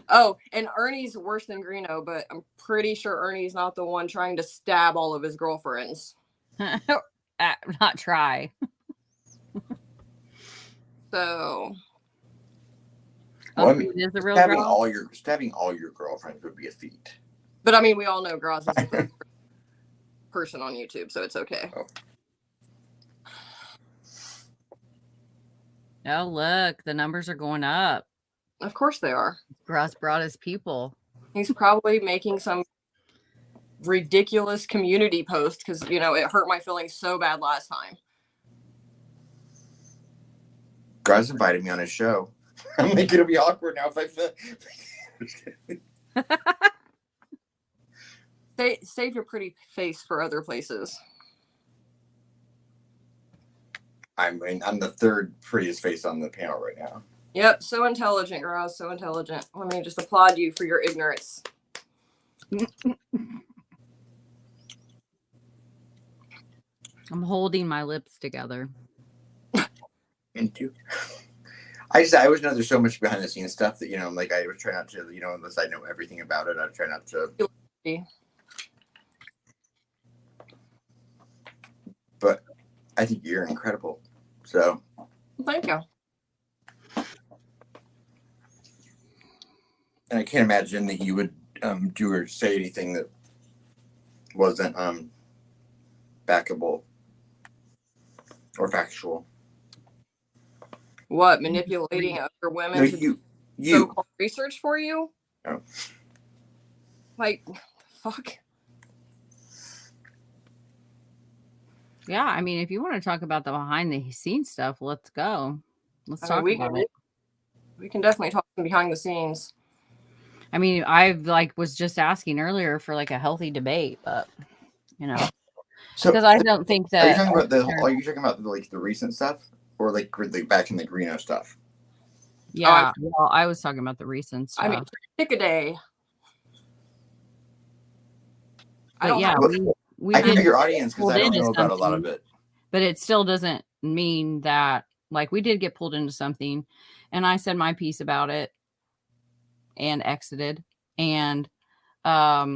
Oh, and Ernie's worse than Greeno, but I'm pretty sure Ernie's not the one trying to stab all of his girlfriends. Not try. So, Well, I mean, it is a real stabbing all your girlfriends would be a feat. but I mean, we all know Graz is the person on YouTube, so it's okay. Oh, look, the numbers are going up. Of course they are. Graz brought his people. He's probably making some ridiculous community post because, it hurt my feelings so bad last time. Graz invited me on his show. I'm like, it'll be awkward now if I Save your pretty face for other places. I'm the third prettiest face on the panel right now. Yep, so intelligent, Graz, so intelligent. Let me just applaud you for your ignorance. I'm holding my lips together. Thank you. I always know there's so much behind the scenes stuff that, like I would try not to, unless I know everything about it, I try not to. But I think you're incredible. So. Thank you. And I can't imagine that you would do or say anything that wasn't backable or factual. What, manipulating other women No, to do you so-called research for you? No. Like, fuck. Yeah, I mean, if you want to talk about the behind the scenes stuff, let's go. Let's talk about it. We can definitely talk behind the scenes. I mean, I was just asking earlier for a healthy debate, but because I don't think that. Are you talking about the recent stuff or back in the Greeno stuff? Yeah, well, I was talking about the recent stuff. I mean, pick a day. But yeah, I think your audience, because I don't know about a lot of it. But it still doesn't mean that we did get pulled into something, and I said my piece about it and exited, and yeah,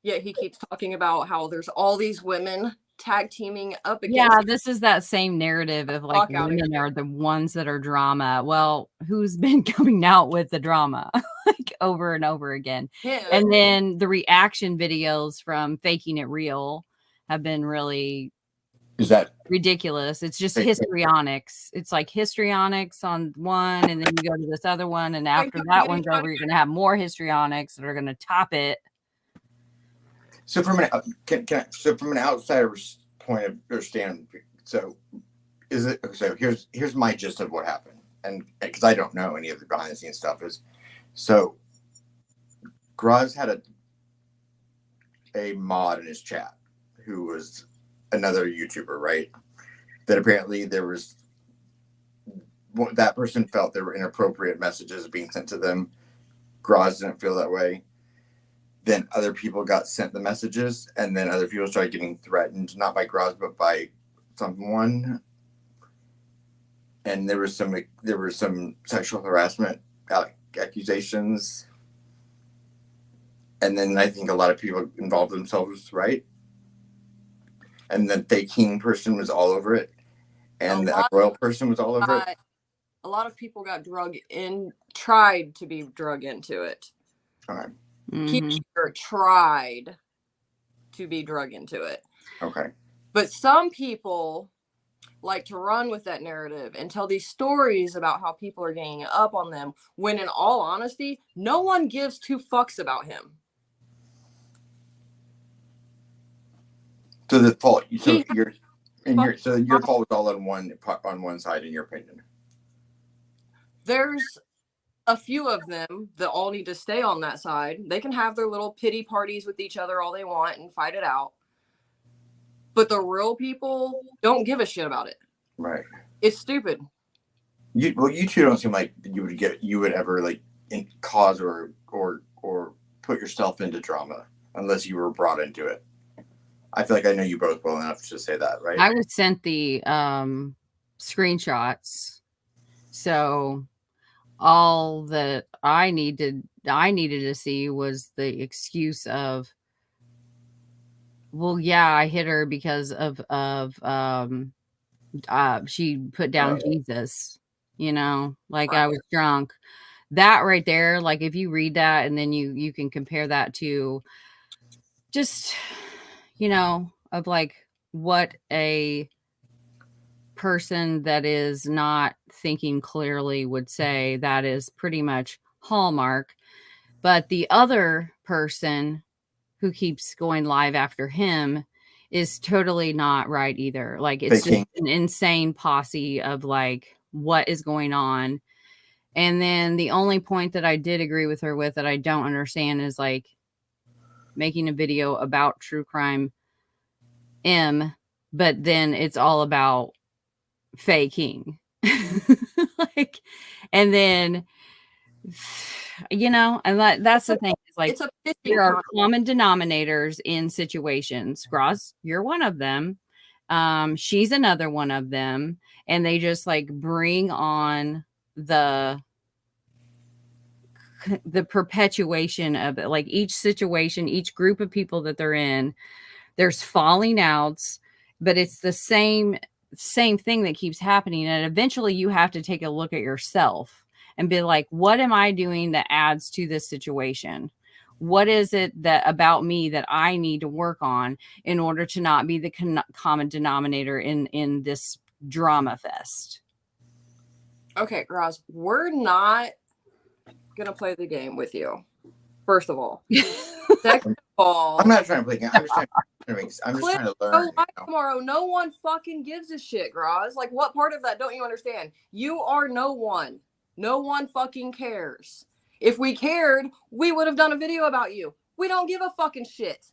he keeps talking about how there's all these women tag teaming up against. Yeah, this is that same narrative of women are the ones that are drama. Well, who's been coming out with the drama over and over again? Yeah. And then the reaction videos from Faking It Real have been really ridiculous. It's just histrionics. It's like histrionics on one, and then you go to this other one, and after that one's over, you're going to have more histrionics that are going to top it. So from an outsider's point of understanding, here's my gist of what happened, and because I don't know any of the behind the scenes stuff Graz had a mod in his chat who was another YouTuber, right? That apparently that person felt there were inappropriate messages being sent to them. Graz didn't feel that way. Then other people got sent the messages, and then other people started getting threatened, not by Graz, but by someone. And there was some sexual harassment accusations. And then I think a lot of people involved themselves, right? And the faking person was all over it. And the royal person was all over it. A lot of people got tried to be drug into it. All right. People tried to be drug into it. Okay. But some people like to run with that narrative and tell these stories about how people are ganging up on them, when in all honesty, no one gives two fucks about him. So the fault, your fault was all on one side, in your opinion. There's a few of them that all need to stay on that side. They can have their little pity parties with each other all they want and fight it out. But the real people don't give a shit about it. Right. It's stupid. You two don't seem like you would ever like cause or put yourself into drama unless you were brought into it. I feel like I know you both well enough to say that, right? I was sent the screenshots, so all that I needed to see was the excuse of, well, yeah, I hit her because of she put down Jesus, like I was drunk. That right there, like if you read that and then you can compare that to just, of like what a person that is not thinking clearly would say, that is pretty much Hallmark. But the other person who keeps going live after him is totally not right either. Like it's just an insane posse of like what is going on. And then the only point that I did agree with her with that I don't understand is like making a video about true crime but then it's all about Faye King. Like, and then and that's the thing. It's like there are common denominators in situations. Groz, you're one of them. She's another one of them. And they just like bring on the perpetuation of it. Like each situation, each group of people that they're in, there's falling outs, but it's the same thing that keeps happening. And eventually you have to take a look at yourself and be like, what am I doing that adds to this situation? What is it that about me that I need to work on in order to not be the common denominator in this drama fest? Okay, Roz, we're not gonna play the game with you. First of all, second of all, I'm not trying to play game. I'm just trying to learn. Tomorrow, no one fucking gives a shit, Groz. Like, what part of that don't you understand? You are no one. No one fucking cares. If we cared, we would have done a video about you. We don't give a fucking shit.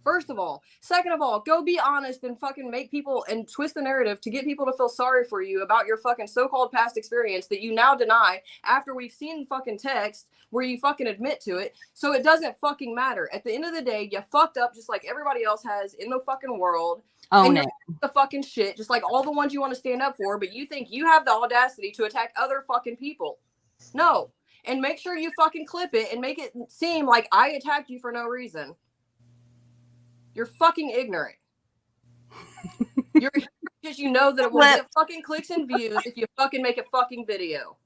First of all. Second of all, go be honest and fucking make people and twist the narrative to get people to feel sorry for you about your fucking so-called past experience that you now deny after we've seen fucking text where you fucking admit to it. So it doesn't fucking matter. At the end of the day, you fucked up just like everybody else has in the fucking world. Own it. The fucking shit, just like all the ones you want to stand up for, but you think you have the audacity to attack other fucking people. No. And make sure you fucking clip it and make it seem like I attacked you for no reason. You're fucking ignorant. You're because you know that it will get fucking clicks and views if you fucking make a fucking video.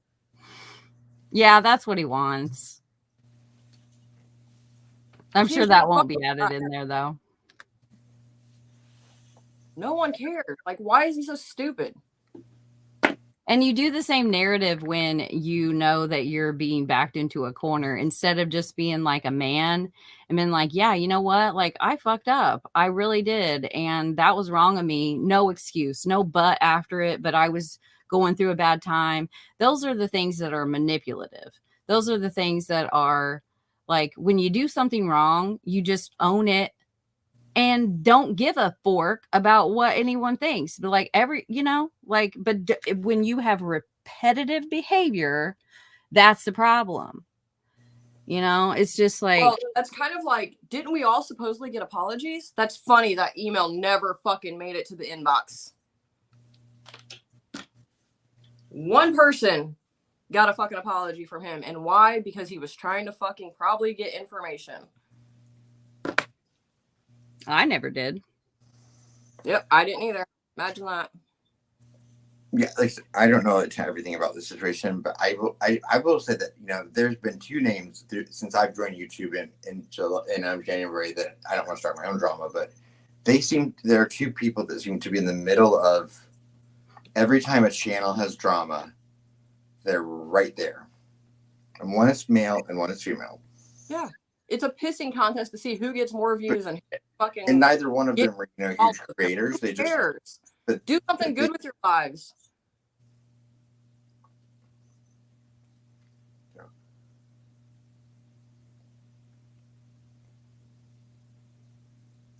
Yeah, that's what he wants. I'm sure that won't be added in there, though. No one cares. Like, why is he so stupid? And you do the same narrative when you know that you're being backed into a corner instead of just being like a man and being like, yeah, you know what? Like, I fucked up. I really did. And that was wrong of me. No excuse, no but after it. But I was going through a bad time. Those are the things that are manipulative. Those are the things that are like when you do something wrong, you just own it. And don't give a fork about what anyone thinks. But like but when you have repetitive behavior, that's the problem. It's just like, well, that's kind of like, didn't we all supposedly get apologies? That's funny. That email never fucking made it to the inbox. One person got a fucking apology from him. And why? Because he was trying to fucking probably get information. I never did. Yep, I didn't either. Imagine that. Yeah, like I don't know everything about the situation, but I will say that there's been two names since I've joined YouTube in January that I don't want to start my own drama, but there are two people that seem to be in the middle of every time a channel has drama, they're right there, and one is male and one is female. Yeah. It's a pissing contest to see who gets more views and fucking. And neither one of them are huge creators. They just do something good with your lives.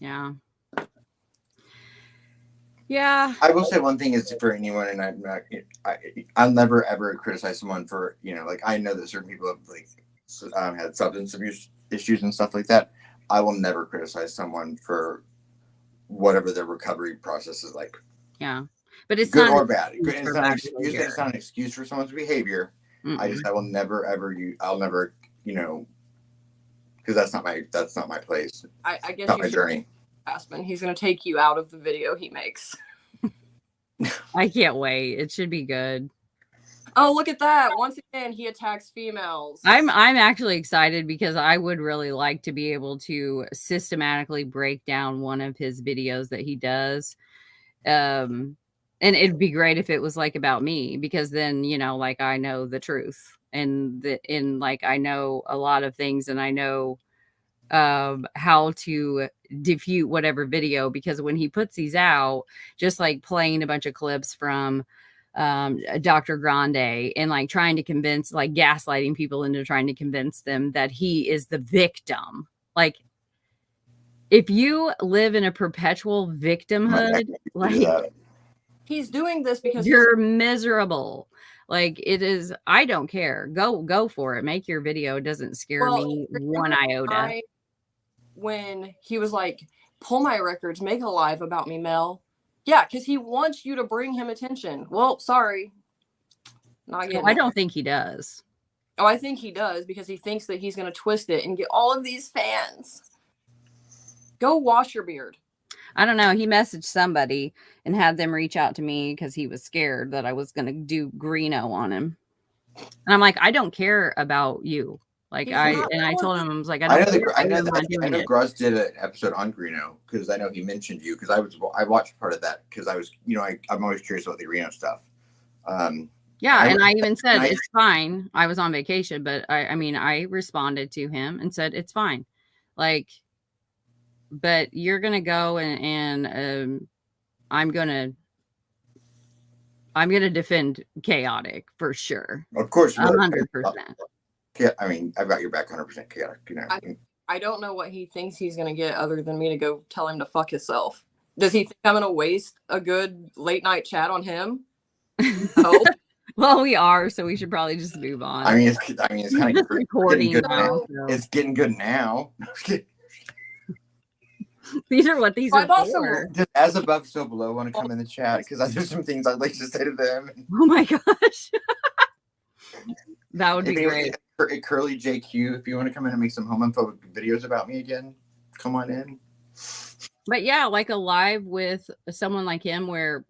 Yeah. Yeah. I will say one thing is for anyone, and I'll never ever criticize someone for, you know, like I know that certain people have like had substance abuse issues and stuff like that. I will never criticize someone for whatever their recovery process is like. Yeah. But it's good not or bad. Good. It's not an excuse. behavior. It's not an excuse for someone's behavior. I will never ever I'll never, you know, because that's not my place. I guess not you my should journey. Aspen. He's going to take you out of the video he makes. I can't wait. It should be good. Oh, look at that. Once again, he attacks females. I'm actually excited because I would really like to be able to systematically break down one of his videos that he does. And it'd be great if it was like about me, because then, you know, like I know the truth, and like I know a lot of things, and I know how to defute whatever video, because when he puts these out, just like playing a bunch of clips from Dr. Grande, and like trying to convince, like gaslighting people into trying to convince them that he is the victim. Like, if you live in a perpetual victimhood, like he's doing this because you're miserable. Like, it is, I don't care. Go for it. Make your video. It doesn't scare me one iota. When he was like, pull my records, make a live about me, Mel. Yeah, because he wants you to bring him attention. Well, sorry. Not getting I don't think he does. Oh, I think he does, because he thinks that he's going to twist it and get all of these fans. Go wash your beard. I don't know. He messaged somebody and had them reach out to me because he was scared that I was going to do Greeno on him. And I'm like, I don't care about you. Like, I told him, I was like, I know Gross did an episode on Greeno, because I know he mentioned you, because I watched part of that, because I was, you know, I'm always curious about the Greeno stuff. Yeah, and I even said it's fine. I was on vacation, but I mean, I responded to him and said it's fine. Like, but you're gonna go and I'm gonna defend chaotic for sure. Of course, 100%. Yeah, I mean, I've got your back 100% chaotic. You know, I don't know what he thinks he's gonna get other than me to go tell him to fuck himself. Does he think I'm gonna waste a good late night chat on him? No. Well, we are, so we should probably just move on. I mean, it's kind of recording good now. So. It's getting good now. These are what these are for. Does As Above, So Below want to come in the chat? Because there's some things I'd like to say to them. Oh my gosh. That would be great. Curly JQ, if you want to come in and make some homophobic videos about me again, come on in. But yeah, like a live with someone like him, where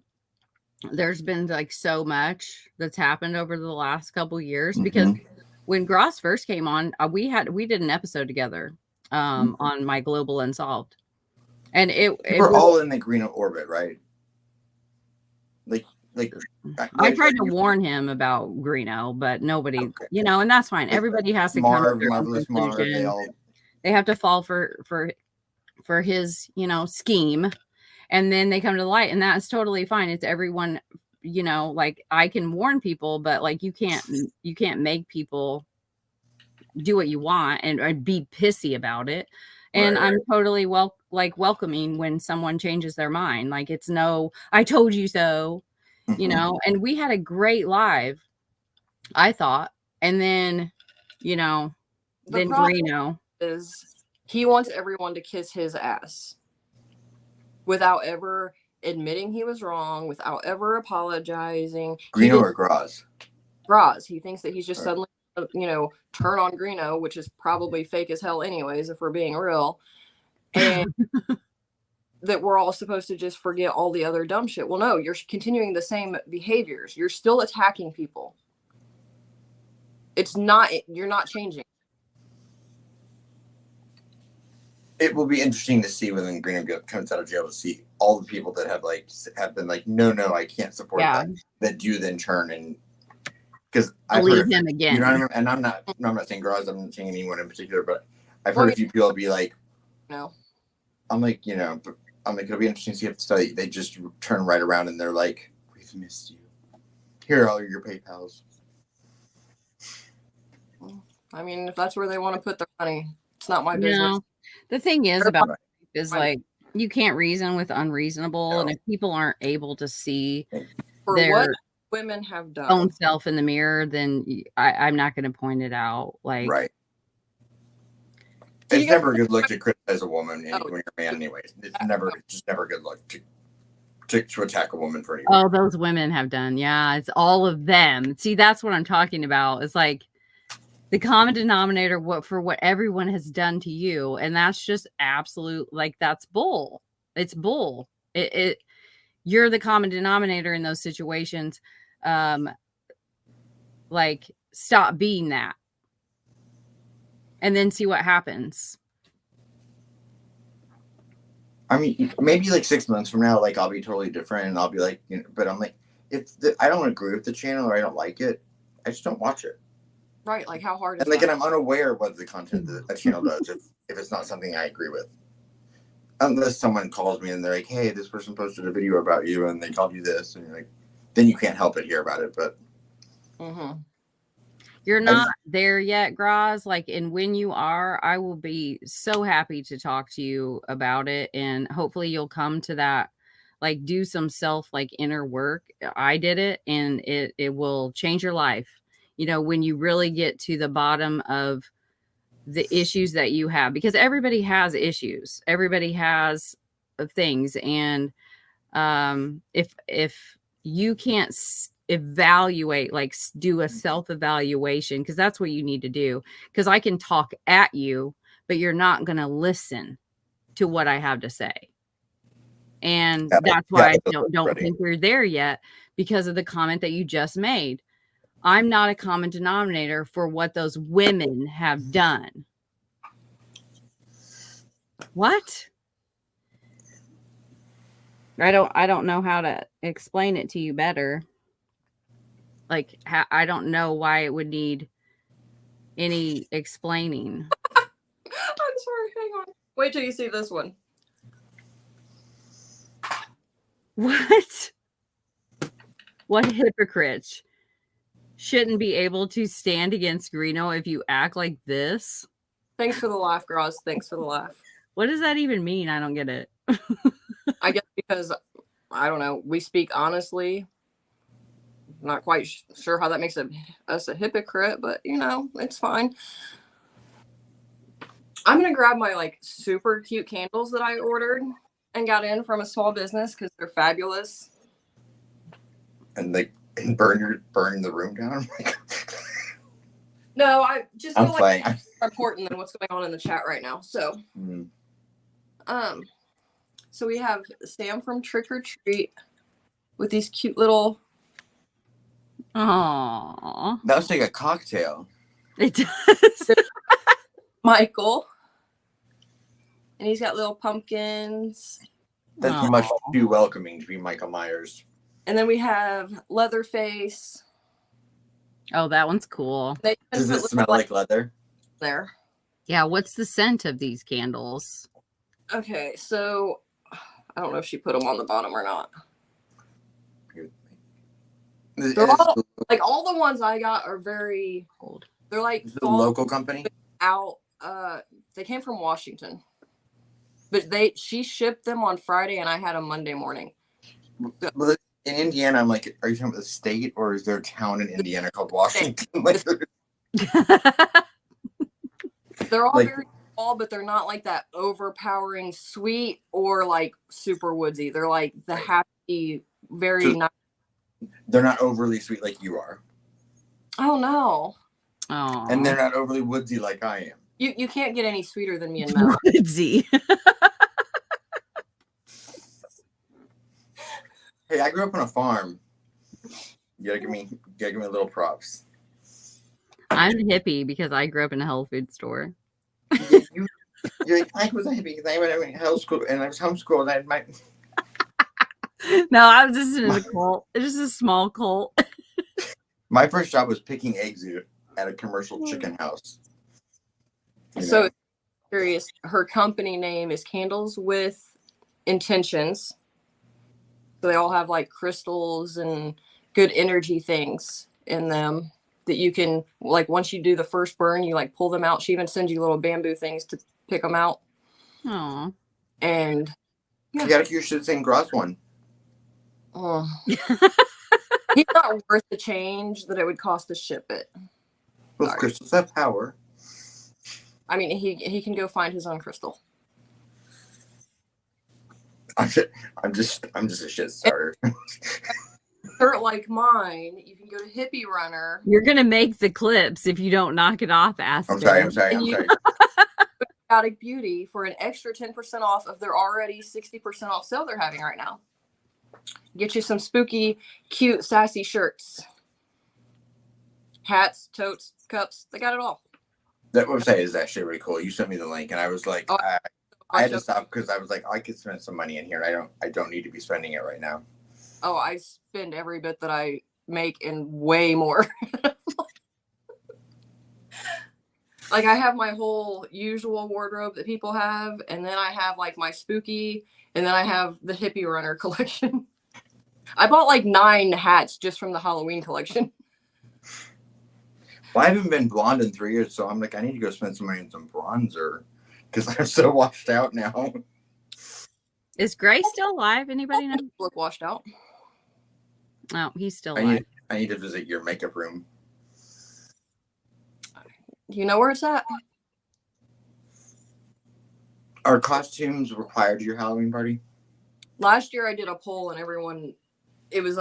there's been like so much that's happened over the last couple years. Because when Gross first came on, we did an episode together on my Global Unsolved, and we're all in the green orbit, right? Like I tried to warn him about Greeno, but nobody, you know, and that's fine. Everybody has to come to their own conclusion. They have to fall for his, you know, scheme, and then they come to the light, and that's totally fine. It's everyone, you know, like I can warn people, but like you can't make people do what you want and be pissy about it. And I'm totally welcoming when someone changes their mind. Like, it's no, I told you so. You know, and we had a great live, I thought. And then, you know, then Greeno is he wants everyone to kiss his ass without ever admitting he was wrong, without ever apologizing. Greeno or Graz? Graz. He thinks that he's just suddenly, you know, turn on Greeno, which is probably fake as hell anyways, if we're being real. And that we're all supposed to just forget all the other dumb shit. Well, no, you're continuing the same behaviors. You're still attacking people. You're not changing. It will be interesting to see when Greeno comes out of jail, to see all the people that have been like, no, I can't support that do then turn, and because I've heard him again. You know what I mean? And I'm not saying Graz, I'm not saying anyone in particular, but I've heard a few people be like, no. I'm like, you know, I'm like, it'll be interesting to see if they just turn right around and they're like, we've missed you. Here are all your PayPals. I mean, if that's where they want to put their money, it's not my business. The thing is about is like, You can't reason with unreasonable, and No. if people aren't able to see For their what women have done. own self in the mirror, then I'm not going to point it out. Like, Right. Do you It's guys- never a good look to criticize a woman Oh. when you're a man, anyways. It's just never a good look to attack a woman for any oh, reason. those women have done. Yeah, it's all of them. See, that's what I'm talking about. It's like the common denominator for what everyone has done to you, and that's just absolute, like, that's bull. It's bull. You're the common denominator in those situations. Like, stop being that, and then see what happens. I mean, maybe like 6 months from now, like I'll be totally different, and I'll be like, but I'm like, I don't agree with the channel or I don't like it, I just don't watch it. Right, like how hard is And that? I'm unaware of what the content that the channel does if it's not something I agree with. Unless someone calls me and they're like, "Hey, this person posted a video about you, and they called you this," and you're like, then you can't help but hear about it. But You're not there yet, Graz. Like, and when you are, I will be so happy to talk to you about it, and hopefully you'll come to that. Like, do some inner work. I did it, and it will change your life. When you really get to the bottom of the issues that you have, because everybody has issues, everybody has things, and if you can't evaluate, like, do a self-evaluation, because that's what you need to do, because I can talk at you, but you're not going to listen to what I have to say. And that's why I don't think we're there yet, because of the comment that you just made. I'm not a common denominator for what those women have done. What? I don't know how to explain it to you better. Like, I don't know why it would need any explaining. I'm sorry, hang on. Wait till you see this one. What? What hypocrites shouldn't be able to stand against Greeno if you act like this? Thanks for the laugh, Graz. Thanks for the laugh. What does that even mean? I don't get it. I guess because, I don't know, we speak honestly. Not quite sure how that makes us a hypocrite, but it's fine. I'm gonna grab my super cute candles that I ordered and got in from a small business because they're fabulous. And burn the room down. No, I just feel playing. Like more important than what's going on in the chat right now. So, so we have Sam from Trick or Treat with these cute little. Aww. That looks like a cocktail. It does. Michael. And he's got little pumpkins. That's much too welcoming to be Michael Myers. And then we have Leatherface. Oh, that one's cool. Does it smell like leather? There. Yeah, what's the scent of these candles? Okay, so I don't know if she put them on the bottom or not. They're all the ones I got are very cold. They're like the local company out. They came from Washington, but she shipped them on Friday, and I had them Monday morning. Well, in Indiana, I'm like, are you talking about the state, or is there a town in Indiana called Washington? They're all very small, but they're not like that overpowering sweet or like super woodsy. They're like the happy, very nice. They're not overly sweet like you are. Oh no. Oh. And they're not overly woodsy like I am. You can't get any sweeter than me and Mel. Woodsy. Hey, I grew up on a farm. You gotta give me little props. I'm a hippie because I grew up in a health food store. You're like, I was a hippie because I went to health school and I was homeschooled. I had my. No, I was just in a cult. It's just a small cult. My first job was picking eggs at a commercial chicken house. So curious. Her company name is Candles with Intentions. So they all have like crystals and good energy things in them that you can, like, once you do the first burn, you like pull them out. She even sends you little bamboo things to pick them out. Aww. And Yeah. Chaotic should sing Gross one. Oh. He's not worth the change that it would cost to ship it. Well, crystals have power. I mean, he can go find his own crystal. I'm just a shit starter. Shirt like mine, you can go to Hippie Runner. You're gonna make the clips if you don't knock it off, Aspen. I'm sorry. Chaotic Beauty for an extra 10% off of their already 60% off sale they're having right now. Get you some spooky, cute, sassy shirts. Hats, totes, cups, they got it all. That website is actually really cool. You sent me the link, and I was like, I had to stop because I was like, I could spend some money in here. And I don't need to be spending it right now. Oh, I spend every bit that I make and way more. Like I have my whole usual wardrobe that people have, and then I have like my spooky, and then I have the Hippie Runner collection. I bought like 9 hats just from the Halloween collection. Well, I haven't been blonde in 3 years, so I'm like, I need to go spend some money on some bronzer because I'm so washed out now. Is Gray still alive? Anybody know? Look washed out. Oh, he's still alive. I need to visit your makeup room. You know where it's at? Are costumes required to your Halloween party? Last year I did a poll and it was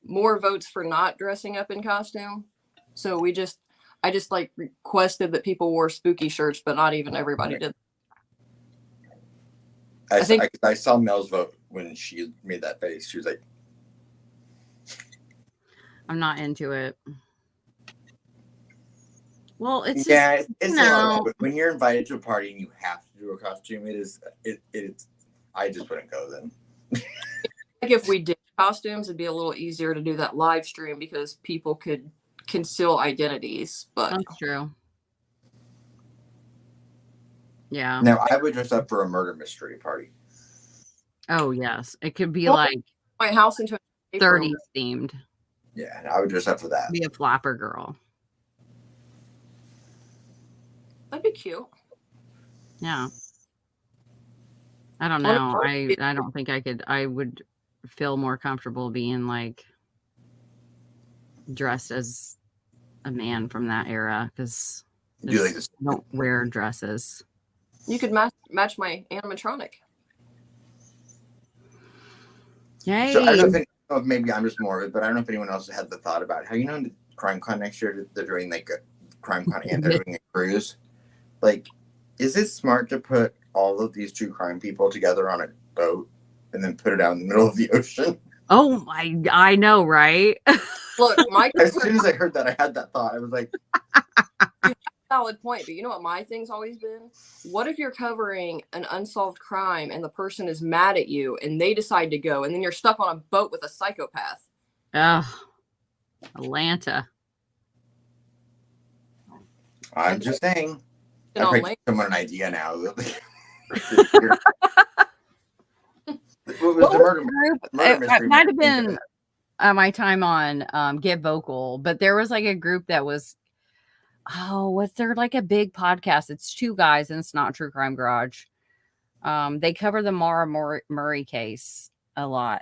more votes for not dressing up in costume. So I just like requested that people wore spooky shirts, but not even everybody did. I saw Mel's vote when she made that face. She was like, I'm not into it. Well, it's just, it's when you're invited to a party and you have to do a costume, it's I just wouldn't go then. Like if we did costumes, it'd be a little easier to do that live stream because people could conceal identities. But that's true. Yeah. Now I would dress up for a murder mystery party. Oh yes, it could be like my house into 30s themed. Yeah, I would dress up for that. Be a flapper girl. That'd be cute. Yeah. I don't know. I don't think I could. I would feel more comfortable being like dressed as a man from that era because I don't wear dresses. You could match my animatronic. Yay. So I don't know if maybe I'm just morbid, but I don't know if anyone else had the thought about how, the Crime Con next year, they're doing like a Crime Con and they're doing a cruise. Like, is it smart to put all of these true crime people together on a boat and then put it out in the middle of the ocean? Oh I know, right? Look, as soon as I heard that, I had that thought. I was like, valid point, but you know what my thing's always been? What if you're covering an unsolved crime and the person is mad at you and they decide to go and then you're stuck on a boat with a psychopath? Oh, Atlanta. I'm just saying. I'm giving someone an idea now. What was the murder mystery? It might have been my time on Get Vocal, but there was like a group that was, was there like a big podcast? It's 2 guys and it's not True Crime Garage. They cover the Mara Murray case a lot.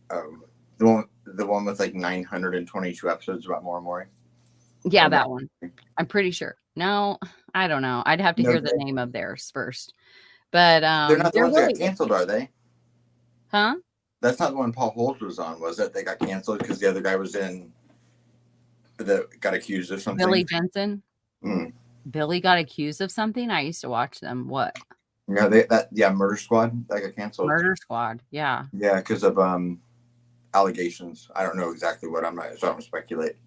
The one with like 922 episodes about Maura Murray. Yeah, that one. I'm pretty sure. No, I don't know. I'd have to hear the name of theirs first. But they're not the ones that got canceled, are they? Huh? That's not the one Paul Holt was on, was it? They got canceled because the other guy was in that got accused of something. Billy Jensen. Billy got accused of something. I used to watch them. What? Yeah, Murder Squad that got canceled. Murder Squad. Yeah. Yeah, because of allegations. I don't know exactly what. So I don't speculate.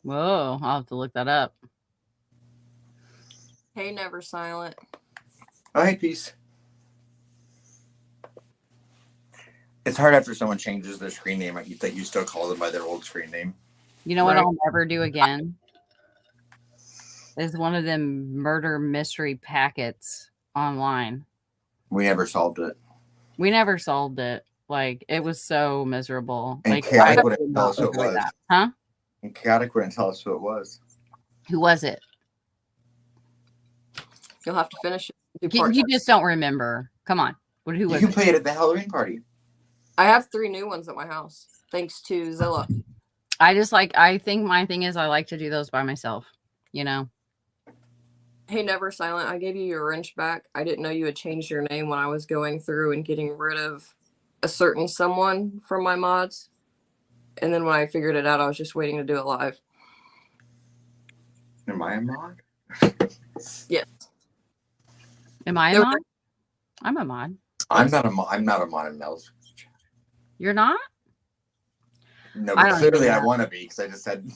Whoa, I'll have to look that up. Hey, Never Silent. Oh, hey, peace. It's hard after someone changes their screen name that you still call them by their old screen name. You know what I'll never do again? Is one of them murder mystery packets online. We never solved it. Like, it was so miserable. And like, Chaotic wouldn't tell us who it was. Huh? And Chaotic wouldn't tell us who it was. Who was it? You'll have to finish it. You just don't remember. Come on. Who You was can it? play it at the Halloween party. I have 3 new ones at my house, thanks to Zilla. I think my thing is I like to do those by myself, you know? Hey, Never Silent, I gave you your wrench back. I didn't know you had changed your name when I was going through and getting rid of a certain someone from my mods. And then when I figured it out, I was just waiting to do it live. Am I a mod? Yes. Am I a mod? I'm a mod. I'm not a mod in Mel's. You're not? No, I but don't clearly even I know. want to be because I just said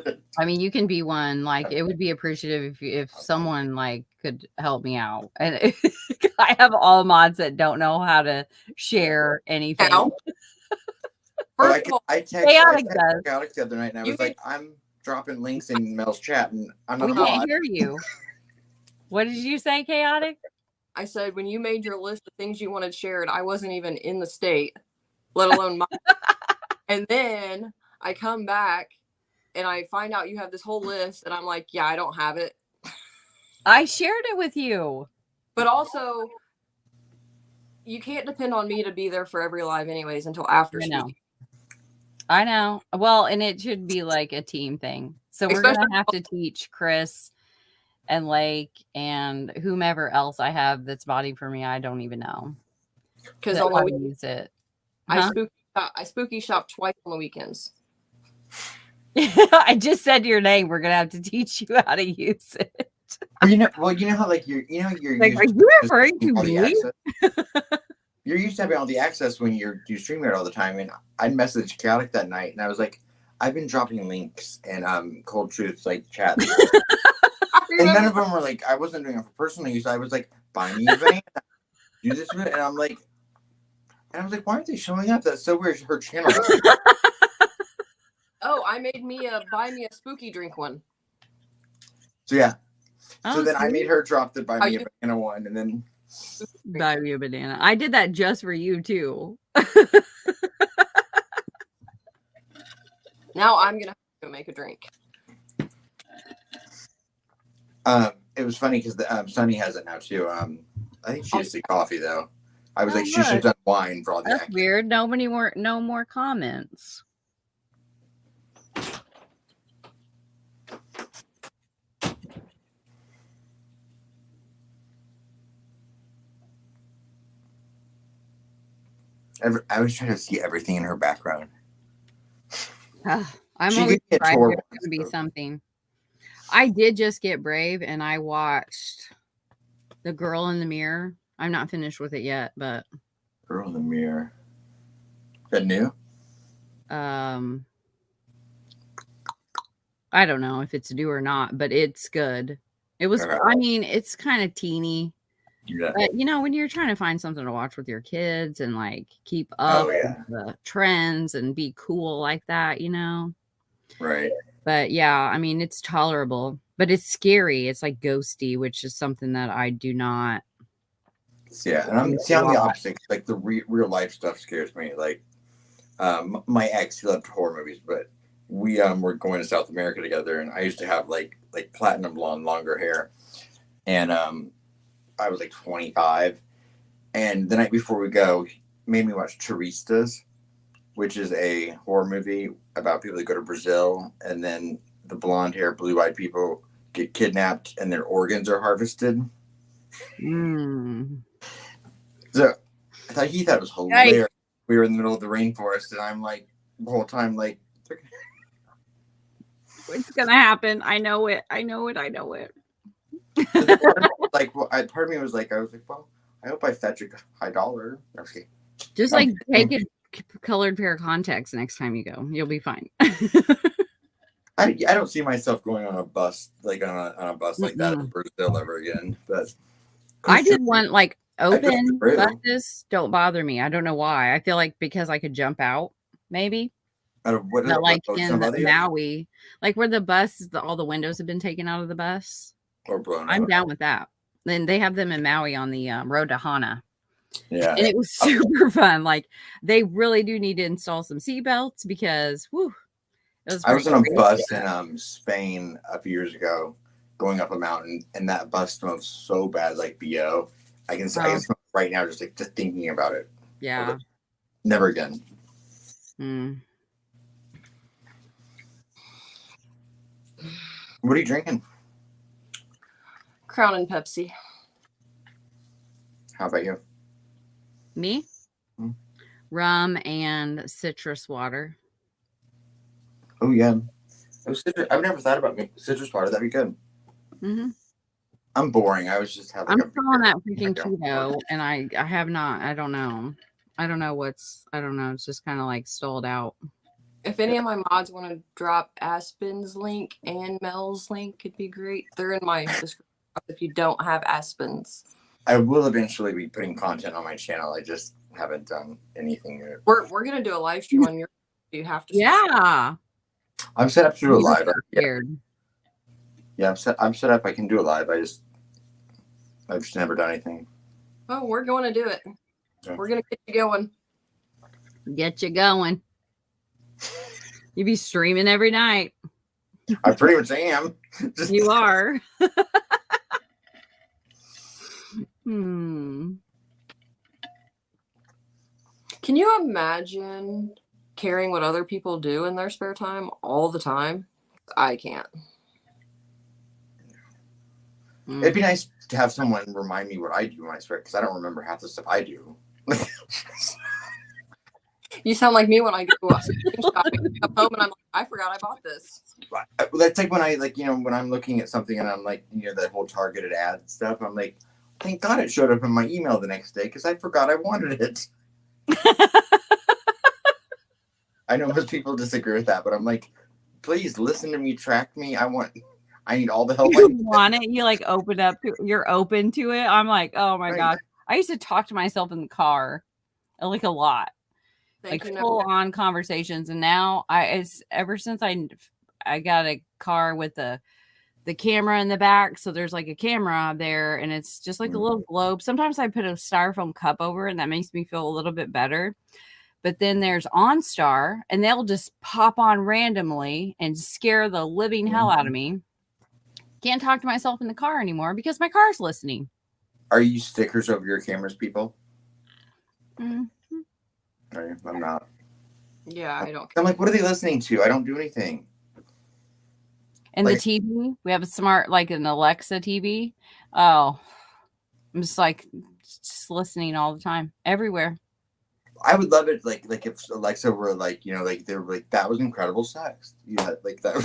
it. I mean, you can be one. Like, it would be appreciative if someone like could help me out. And I have all mods that don't know how to share anything. Now, first of all, I texted Chaotic does. Chaotic the other night, and I was like, I'm dropping links in Mel's chat, and I'm not We a can't mod. hear you. What did you say, Chaotic? I said when you made your list of things you wanted shared, I wasn't even in the state, let alone mine. And then I come back and I find out you have this whole list, and I'm like, yeah, I don't have it. I shared it with you. But also, you can't depend on me to be there for every live anyways until after speaking. I know. Well, and it should be like a team thing. So we're going to have to teach Chris and Lake and whomever else I have that's body for me. I don't even know. Because How on to use it. I spooky shop twice on the weekends. I just said your name. We're going to have to teach you how to use it. You know how like you're like, are you referring to me? You're used to having all the access when you StreamYard all the time, and I messaged Chaotic that night, and I was like, I've been dropping links and Cold Truth's like chat, and none of them were like, I wasn't doing it for personal use. I was like, buy me a banana, do this, and I was like, why aren't they showing up? That's so weird. Her channel. Oh, I made buy me a spooky drink one. So yeah. Oh, so then I made her drop the buy me a banana one, and then buy me a banana. I did that just for you too. Now I'm gonna have to go make a drink. It was funny because Sunny has it now too. I think she just did coffee though. I was like, she should have done wine for all the. That's weird. No more comments. I was trying to see everything in her background. I'm always surprised there's going to be something. I did just get Brave, and I watched The Girl in the Mirror. I'm not finished with it yet, but Girl in the Mirror. Is that new? I don't know if it's new or not, but it's good. It was. Okay. I mean, it's kind of teeny. Yeah. But you know, when you're trying to find something to watch with your kids and like keep up with the trends and be cool like that, you know. Right. But yeah, I mean, it's tolerable, but it's scary. It's like ghosty, which is something that I do not. Yeah, and I'm the opposite. Like the real life stuff scares me. Like, my ex, he loved horror movies, but we were going to South America together, and I used to have like platinum blonde, longer hair, and I was like 25, and the night before we go, he made me watch Turistas, which is a horror movie about people that go to Brazil, and then the blonde hair, blue-eyed people get kidnapped, and their organs are harvested. So I thought he thought it was hilarious. Right. We were in the middle of the rainforest, and I'm like, the whole time, like, what's gonna happen? I know it. Like, well, part of me was like, well, I hope I fetch a high dollar. Okay. Just like take a colored pair of contacts next time you go. You'll be fine. I don't see myself going on a bus like on a bus like that in Brazil ever again. But I did one like open buses don't bother me. I don't know why. I feel like because I could jump out, maybe. Like in the Maui, like where the bus, all the windows have been taken out of the bus. Or blown out. I'm down with that. Then they have them in Maui on the road to Hana. Yeah, and it was super fun. Like they really do need to install some seatbelts because, whew, I was on a bus in Spain a few years ago, going up a mountain, and that bus smelled so bad, like BO. I can smell right now, just thinking about it. Yeah. Never again. What are you drinking? Crown and Pepsi. How about you? Me? Rum and citrus water. Oh yeah. I've never thought about citrus water. That'd be good. I'm boring. I was just having. I'm still on that freaking keto, and I have not. I don't know. I don't know. It's just kind of like stalled out. If any of my mods want to drop Aspen's link and Mel's link, it'd be great. They're in my description if you don't have Aspen's. I will eventually be putting content on my channel. I just haven't done anything yet. We're gonna do a live stream on your. You have to. Yeah. I'm set up to do a live. Yeah, I'm set up. I can do a live. I've just never done anything. Oh, we're going to do it. Yeah. We're gonna get you going. Get you going. You be streaming every night. I pretty much am. You are. Can you imagine caring what other people do in their spare time all the time? I can't. It'd be nice to have someone remind me what I do when I spare, because I don't remember half the stuff I do. You sound like me when I go shopping, come home, and I'm like, I forgot I bought this. That's like when I when I'm looking at something and I'm like, that whole targeted ad stuff. I'm like, thank God it showed up in my email the next day because I forgot I wanted it. I know most people disagree with that, but I'm like, please listen to me, track me. I need all the help. You want it? You like you're open to it. I'm like, oh my gosh. I used to talk to myself in the car like a lot. Full on conversations, and now ever since I got a car with the camera in the back, so there's like a camera there, and it's just like a little globe. Sometimes I put a styrofoam cup over it, and that makes me feel a little bit better. But then there's OnStar, and they'll just pop on randomly and scare the living hell out of me. Can't talk to myself in the car anymore because my car's listening. Are you stickers over your cameras, people? I'm not. Yeah, I don't. I'm like, what are they listening to? I don't do anything. And the TV, we have a smart, like an Alexa TV. Oh, I'm just listening all the time, everywhere. I would love it, like if Alexa were they were like, that was incredible sex. Yeah, like that.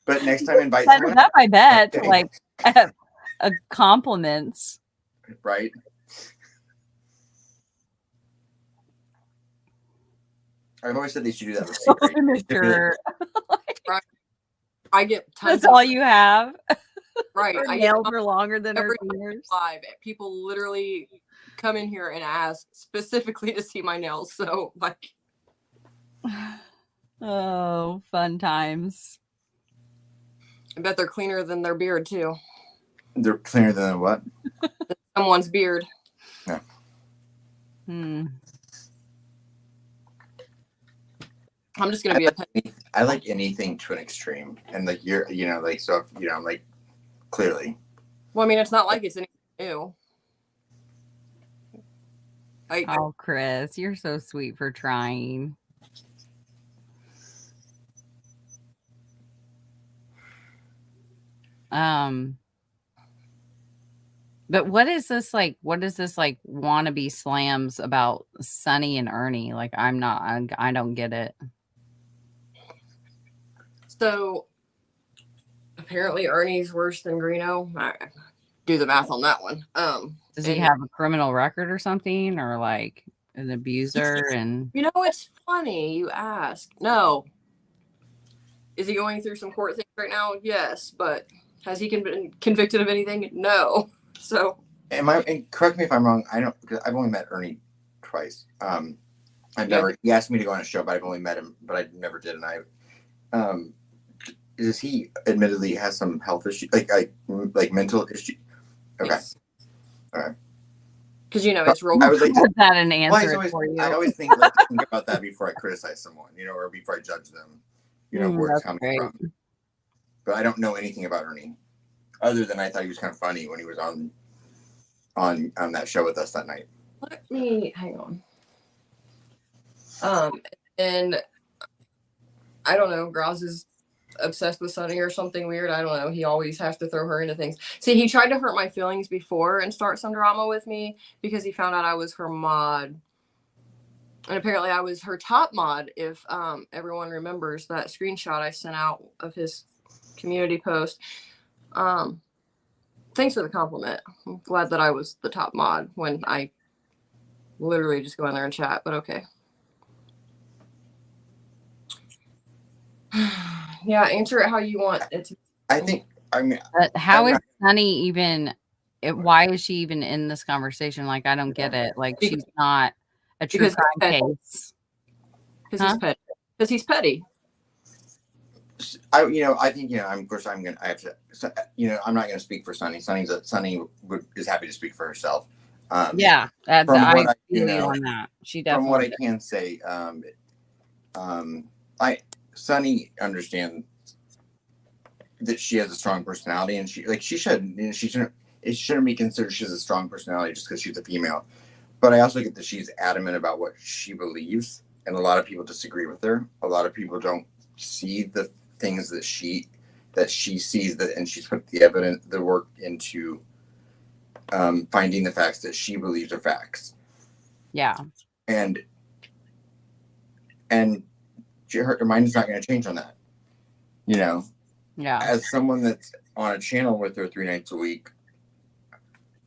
But next time, invite someone. Up, I bet, like compliments. Right. I've always said they should do that with secret. Right. I get tons. That's all you have. Right. Her nails are longer than her fingers. Live. People literally come in here and ask specifically to see my nails. So like. Oh, fun times. I bet they're cleaner than their beard too. They're cleaner than what? Someone's beard. Yeah. I'm just gonna be I like anything to an extreme, and like so if, I'm like, clearly. Well, I mean, it's not like it's anything new. Oh, Chris, you're so sweet for trying. But what is this like? What is this like wannabe slams about Sunny and Ernie? Like, I don't get it. So apparently Ernie's worse than Greeno. I do the math on that one. Does he have a criminal record or something, or like an abuser? And it's funny you ask. No. Is he going through some court things right now? Yes, but has he been convicted of anything? No. So and correct me if I'm wrong. I don't, because I've only met Ernie twice. He asked me to go on a show, but I've only met him, but I never did. And does he admittedly has some health issues, like mental issues? Okay. Yes. All right. Because it's real. I was like, that an answer for you. I always think about that before I criticize someone, or before I judge them, where it's coming from. But I don't know anything about Ernie, other than I thought he was kind of funny when he was on on that show with us that night. Let me hang on. And I don't know, Graz is obsessed with Sunny or something weird. I don't know. He always has to throw her into things. See, he tried to hurt my feelings before and start some drama with me because he found out I was her mod. And apparently I was her top mod, if everyone remembers that screenshot I sent out of his community post. Thanks for the compliment. I'm glad that I was the top mod when I literally just go in there and chat, but okay. Yeah, answer it how you want it to. I think, I mean, But how is Sunny even, why is she even in this conversation? Like, I don't get it. Like, she's not a true crime case. Because he's petty. Because he's petty. I think, of course, I have to, I'm not going to speak for Sunny. Sunny is happy to speak for herself. Yeah, I feel you on that. She definitely. From what I can say, Sunny understands that she has a strong personality, and she shouldn't. It shouldn't be considered she has a strong personality just because she's a female. But I also get that she's adamant about what she believes, and a lot of people disagree with her. A lot of people don't see the things that she sees, and she's put the work into finding the facts that she believes are facts. Yeah. And her mind is not going to change on that. Yeah. As someone that's on a channel with her 3 nights a week,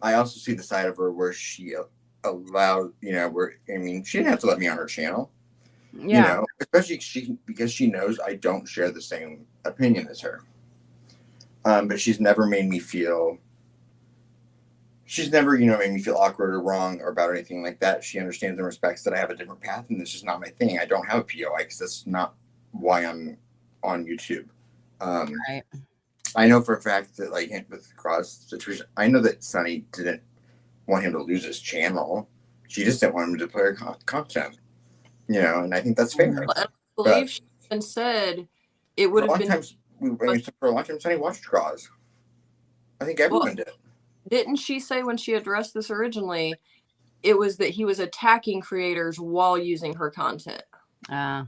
I also see the side of her where she allowed, she didn't have to let me on her channel. Yeah. Especially because she knows I don't share the same opinion as her. But she's never made me feel awkward or wrong or about anything like that. She understands and respects that I have a different path, and this is not my thing. I don't have a POI because that's not why I'm on YouTube. Right. I know for a fact that, like, with the Cross situation, I know that Sunny didn't want him to lose his channel. She just didn't want him to play her content. And I think that's fair. I believe she even said it would have been. For a long time, Sunny watched Cross. I think everyone did. Didn't she say when she addressed this originally, it was that he was attacking creators while using her content? I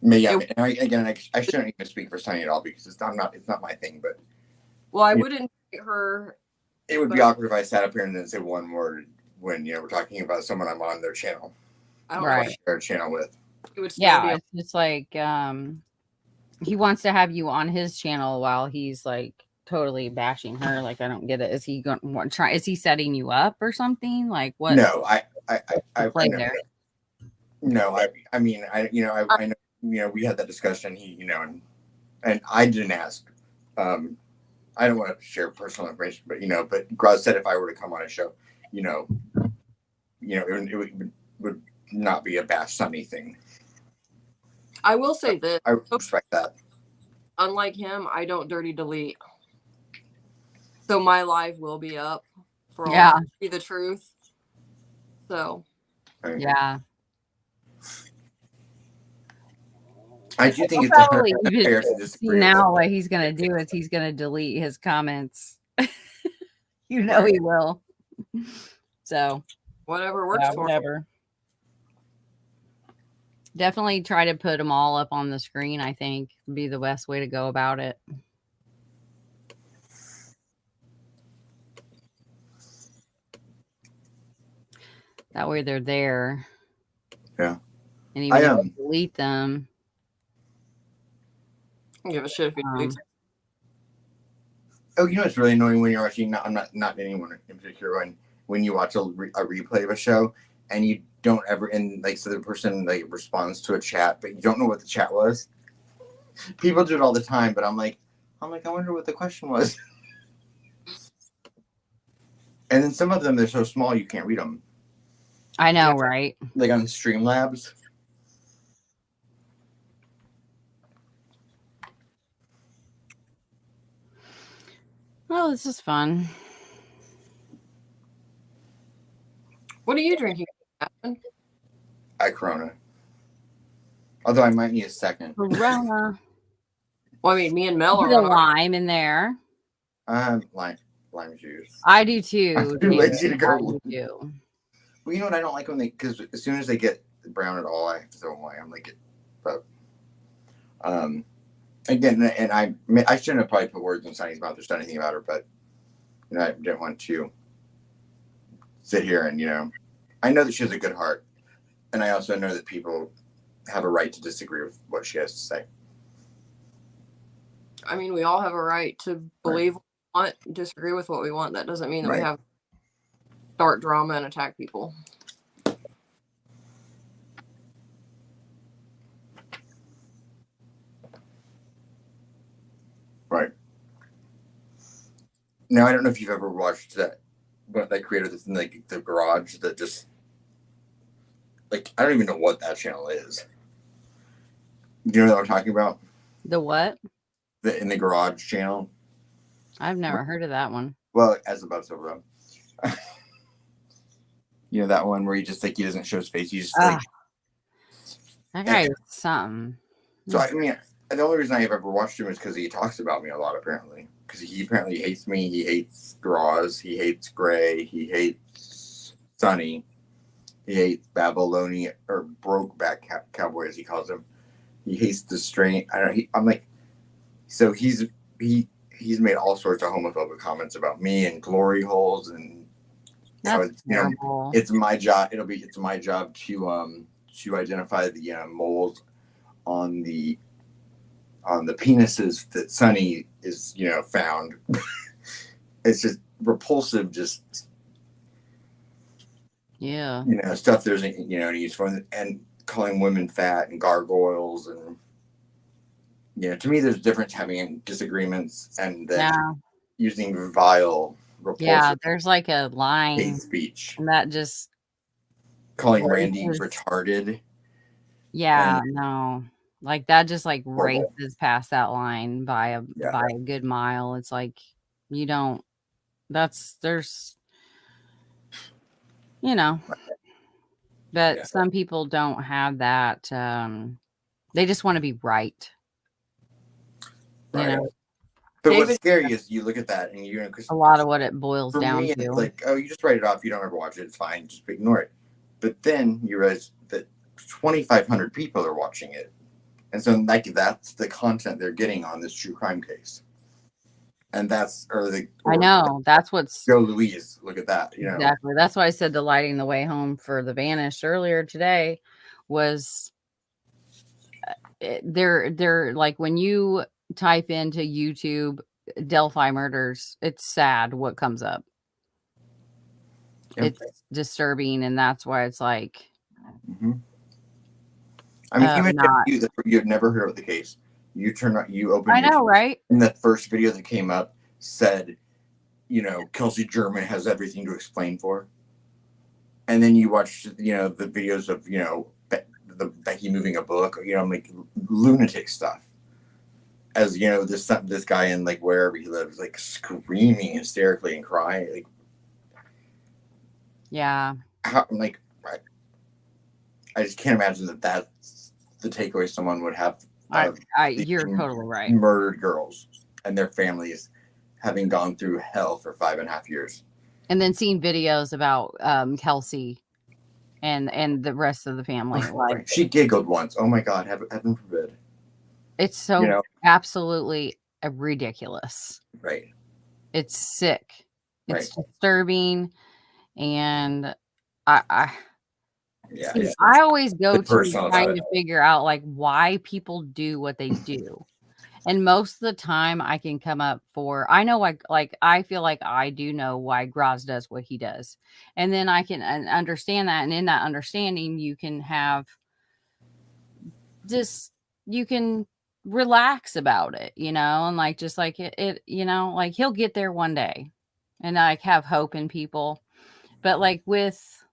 shouldn't even speak for Sunny at all because it's not my thing. But I wouldn't her. It would be awkward if I sat up here and didn't say one word when we're talking about someone I'm on their channel. I don't want to share a channel with. It's like he wants to have you on his channel while he's like totally bashing her. Like, I don't get it. Is he going to try? Is he setting you up or something? Like, what? No, I there. No, I know, we had that discussion. He, and I didn't ask. I don't want to share personal information, but Graz said if I were to come on a show, it would not be a bash Sunny thing. I will say this. I respect that. Unlike him, I don't dirty delete. So my live will be up for all to see the truth. So. Yeah. I do think it's probably fair to disagree. Now what he's going to do is he's going to delete his comments. He will. So. Whatever works for whatever. Definitely try to put them all up on the screen, I think, would be the best way to go about it. That way they're there. Yeah. And even if you delete them. I don't give a shit if you delete them. Oh, it's really annoying when you're watching, I'm not anyone in particular, when you watch a replay of a show and you don't ever, so the person responds to a chat, but you don't know what the chat was. People do it all the time, but I'm like, I wonder what the question was. And then some of them, they're so small you can't read them. I know, right? Like on Streamlabs. Well, this is fun. What are you drinking? Corona. Although I might need a second. Corona. Well, me and Mel are on lime in there. Lime lime juice. I do too. I'm too lazy to go. I do too. Well, you know what I don't like when because as soon as they get brown at all, I have to throw them away. I'm like, but again, and I shouldn't have probably put words in Sunny's mouth or said anything about her, but I didn't want to sit here and I know that she has a good heart, and I also know that people have a right to disagree with what she has to say. I mean, we all have a right to believe what we want, disagree with what we want. That doesn't mean that we have to start drama and attack people. Right. Now, I don't know if you've ever watched that creator that's in the garage that just I don't even know what that channel is. Do you know what I'm talking about? The what? The In the Garage channel. I've never heard of that one. Well, as above, so below. That one where he just he doesn't show his face. He just that guy is something. So I mean, the only reason I've ever watched him is because he talks about me a lot, apparently. Because he apparently hates me. He hates Draws. He hates Gray. He hates Sunny. He hates Babylonian or Brokeback Cowboy, as he calls him. He hates the strain. I don't know. I'm like, so he's made all sorts of homophobic comments about me and glory holes and it's my job. It's my job to identify the moles on the penises that Sunny is found. It's just repulsive. Just stuff there's used for and calling women fat and gargoyles and to me there's a difference having disagreements and then using vile repulsive there's like a line hate speech and that just calling Randy retarded like that just races past that line by a good mile. It's like but some people don't have that. They just want to be right. But what's scary is you look at that and because a lot of what it boils down to. It's like, oh, you just write it off. You don't ever watch it. It's fine. Just ignore it. But then you realize that 2,500 people are watching it. And so that's the content they're getting on this true crime case. And that's that's what's Joe Louise. Look at that. Exactly. That's why I said the lighting the way home for the Vanished earlier today was they're like when you type into YouTube Delphi murders, it's sad what comes up. It's disturbing, and that's why it's like. Mm-hmm. I mean, even if you've never heard of the case, you open. I know, right? And the first video that came up said, Kelsey German has everything to explain for. And then you watch, the videos of, the Becky moving a book, like lunatic stuff. As this guy in wherever he lives, screaming hysterically and crying, I just can't imagine that that's the takeaway someone would have. You're totally right. Murdered girls and their families having gone through hell for 5.5 years, and then seeing videos about Kelsey and the rest of the family. She giggled once. Oh my God, heaven forbid. It's so absolutely ridiculous. Right. It's sick. It's disturbing, and I always go to trying to figure out why people do what they do. And most of the time I can come up I know I feel like I do know why Graz does what he does. And then I can understand that. And in that understanding, you can have you can relax about it, and it he'll get there one day and have hope in people. But with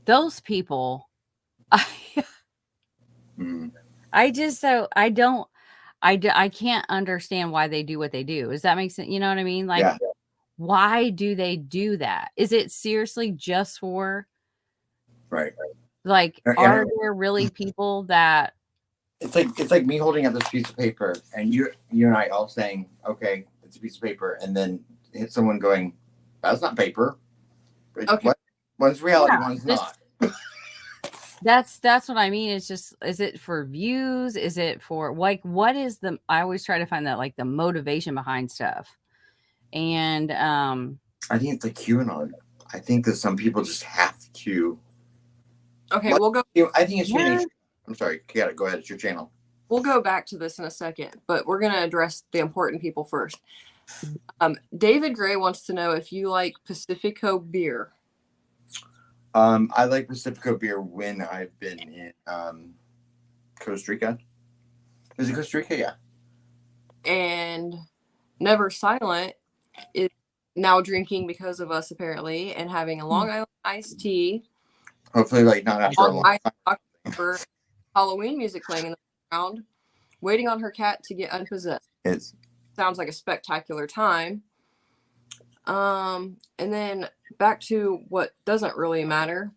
those people, I can't understand why they do what they do. Does that make sense? You know what I mean? Why do they do that? Is it seriously just for right? Are there really people that it's like me holding up this piece of paper and you and I all saying, okay, it's a piece of paper, and then hit someone going, "That's not paper." Okay. One's reality, one's not. That's what I mean. It's just, is it for views? Is it for like, what is the, I always try to find that, like, the motivation behind stuff. And I think it's like QAnon. I think that some people just have to. Okay, we'll go. I think it's human nature. I'm sorry. Go ahead. It's your channel. We'll go back to this in a second, but we're going to address the important people first. David Gray wants to know if you like Pacifico beer. I like Pacifico beer when I've been in Costa Rica. Is it Costa Rica? Yeah. And Never Silent is now drinking because of us, apparently, and having a Long Island iced tea. Hopefully, like, not after a long time. For Halloween music playing in the background, waiting on her cat to get unpossessed. Sounds like a spectacular time. And then back to what doesn't really matter.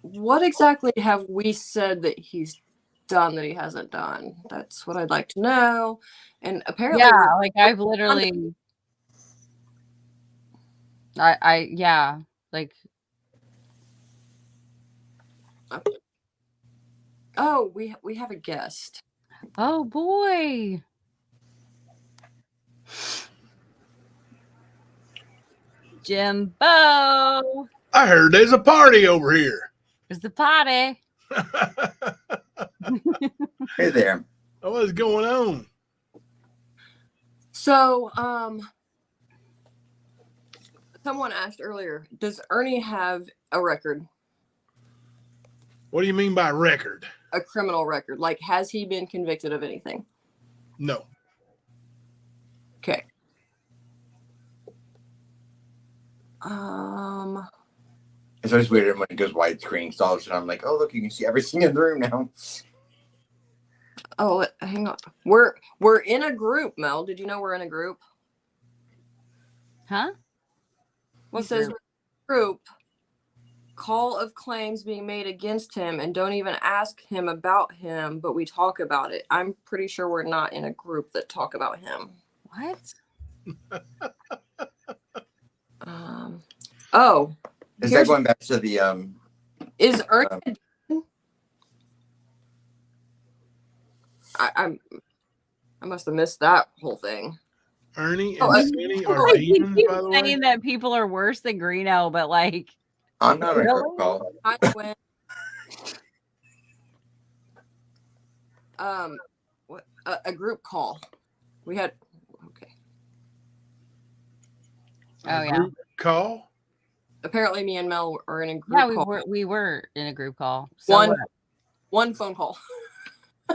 What exactly have we said that he's done that he hasn't done? That's what I'd like to know. And apparently, like, I've literally, yeah, like, oh, we have a guest. Oh boy. Jimbo. I heard there's a party over here. There's the party. Hey there. What's going on? So, someone asked earlier, does Ernie have a record? What do you mean by record? A criminal record. Like, has he been convicted of anything? No. Okay. It's always weird when it goes widescreen. So all of a sudden I'm like, oh, look, you can see everything in the room now. Oh, hang on. We're in a group, Mel. Did you know we're in a group? Huh? What says group? Call of claims being made against him, and don't even ask him about him, but we talk about it. I'm pretty sure we're not in a group that talk about him. What? Oh. Is that going back to the is Ernie I must have missed that whole thing. Ernie and Cindy are demons, by the way. Saying that people are worse than Greeno, but like, I'm not a group call. I went what a group call. We had Group call? Apparently me and Mel are in a group call. Yeah, we were in a group call. So one phone call.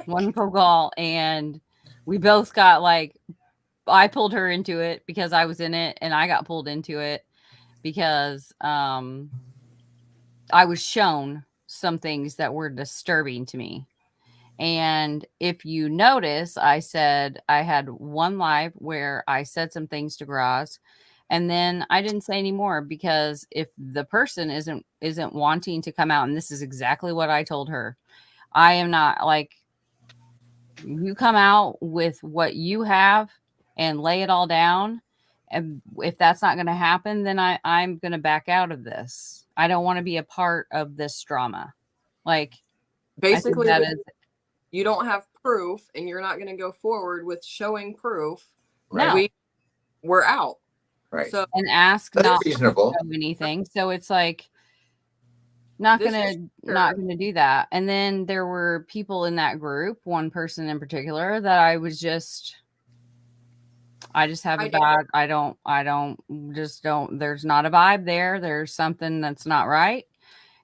One phone call, and we both got, like, I pulled her into it because I was in it, and I got pulled into it because I was shown some things that were disturbing to me. And if you notice, I said I had one live where I said some things to Graz, and then I didn't say any more, because if the person isn't wanting to come out, and this is exactly what I told her, I am not, like, you come out with what you have and lay it all down. And if that's not going to happen, then I'm going to back out of this. I don't want to be a part of this drama. Like, basically, that is, you don't have proof, and you're not going to go forward with showing proof. Right. No. We're out. Right. So, and ask that's not reasonable. to show anything. So it's like, not gonna do that. And then there were people in that group, one person in particular, that I just have a bad, I don't there's not a vibe there. There's something that's not right.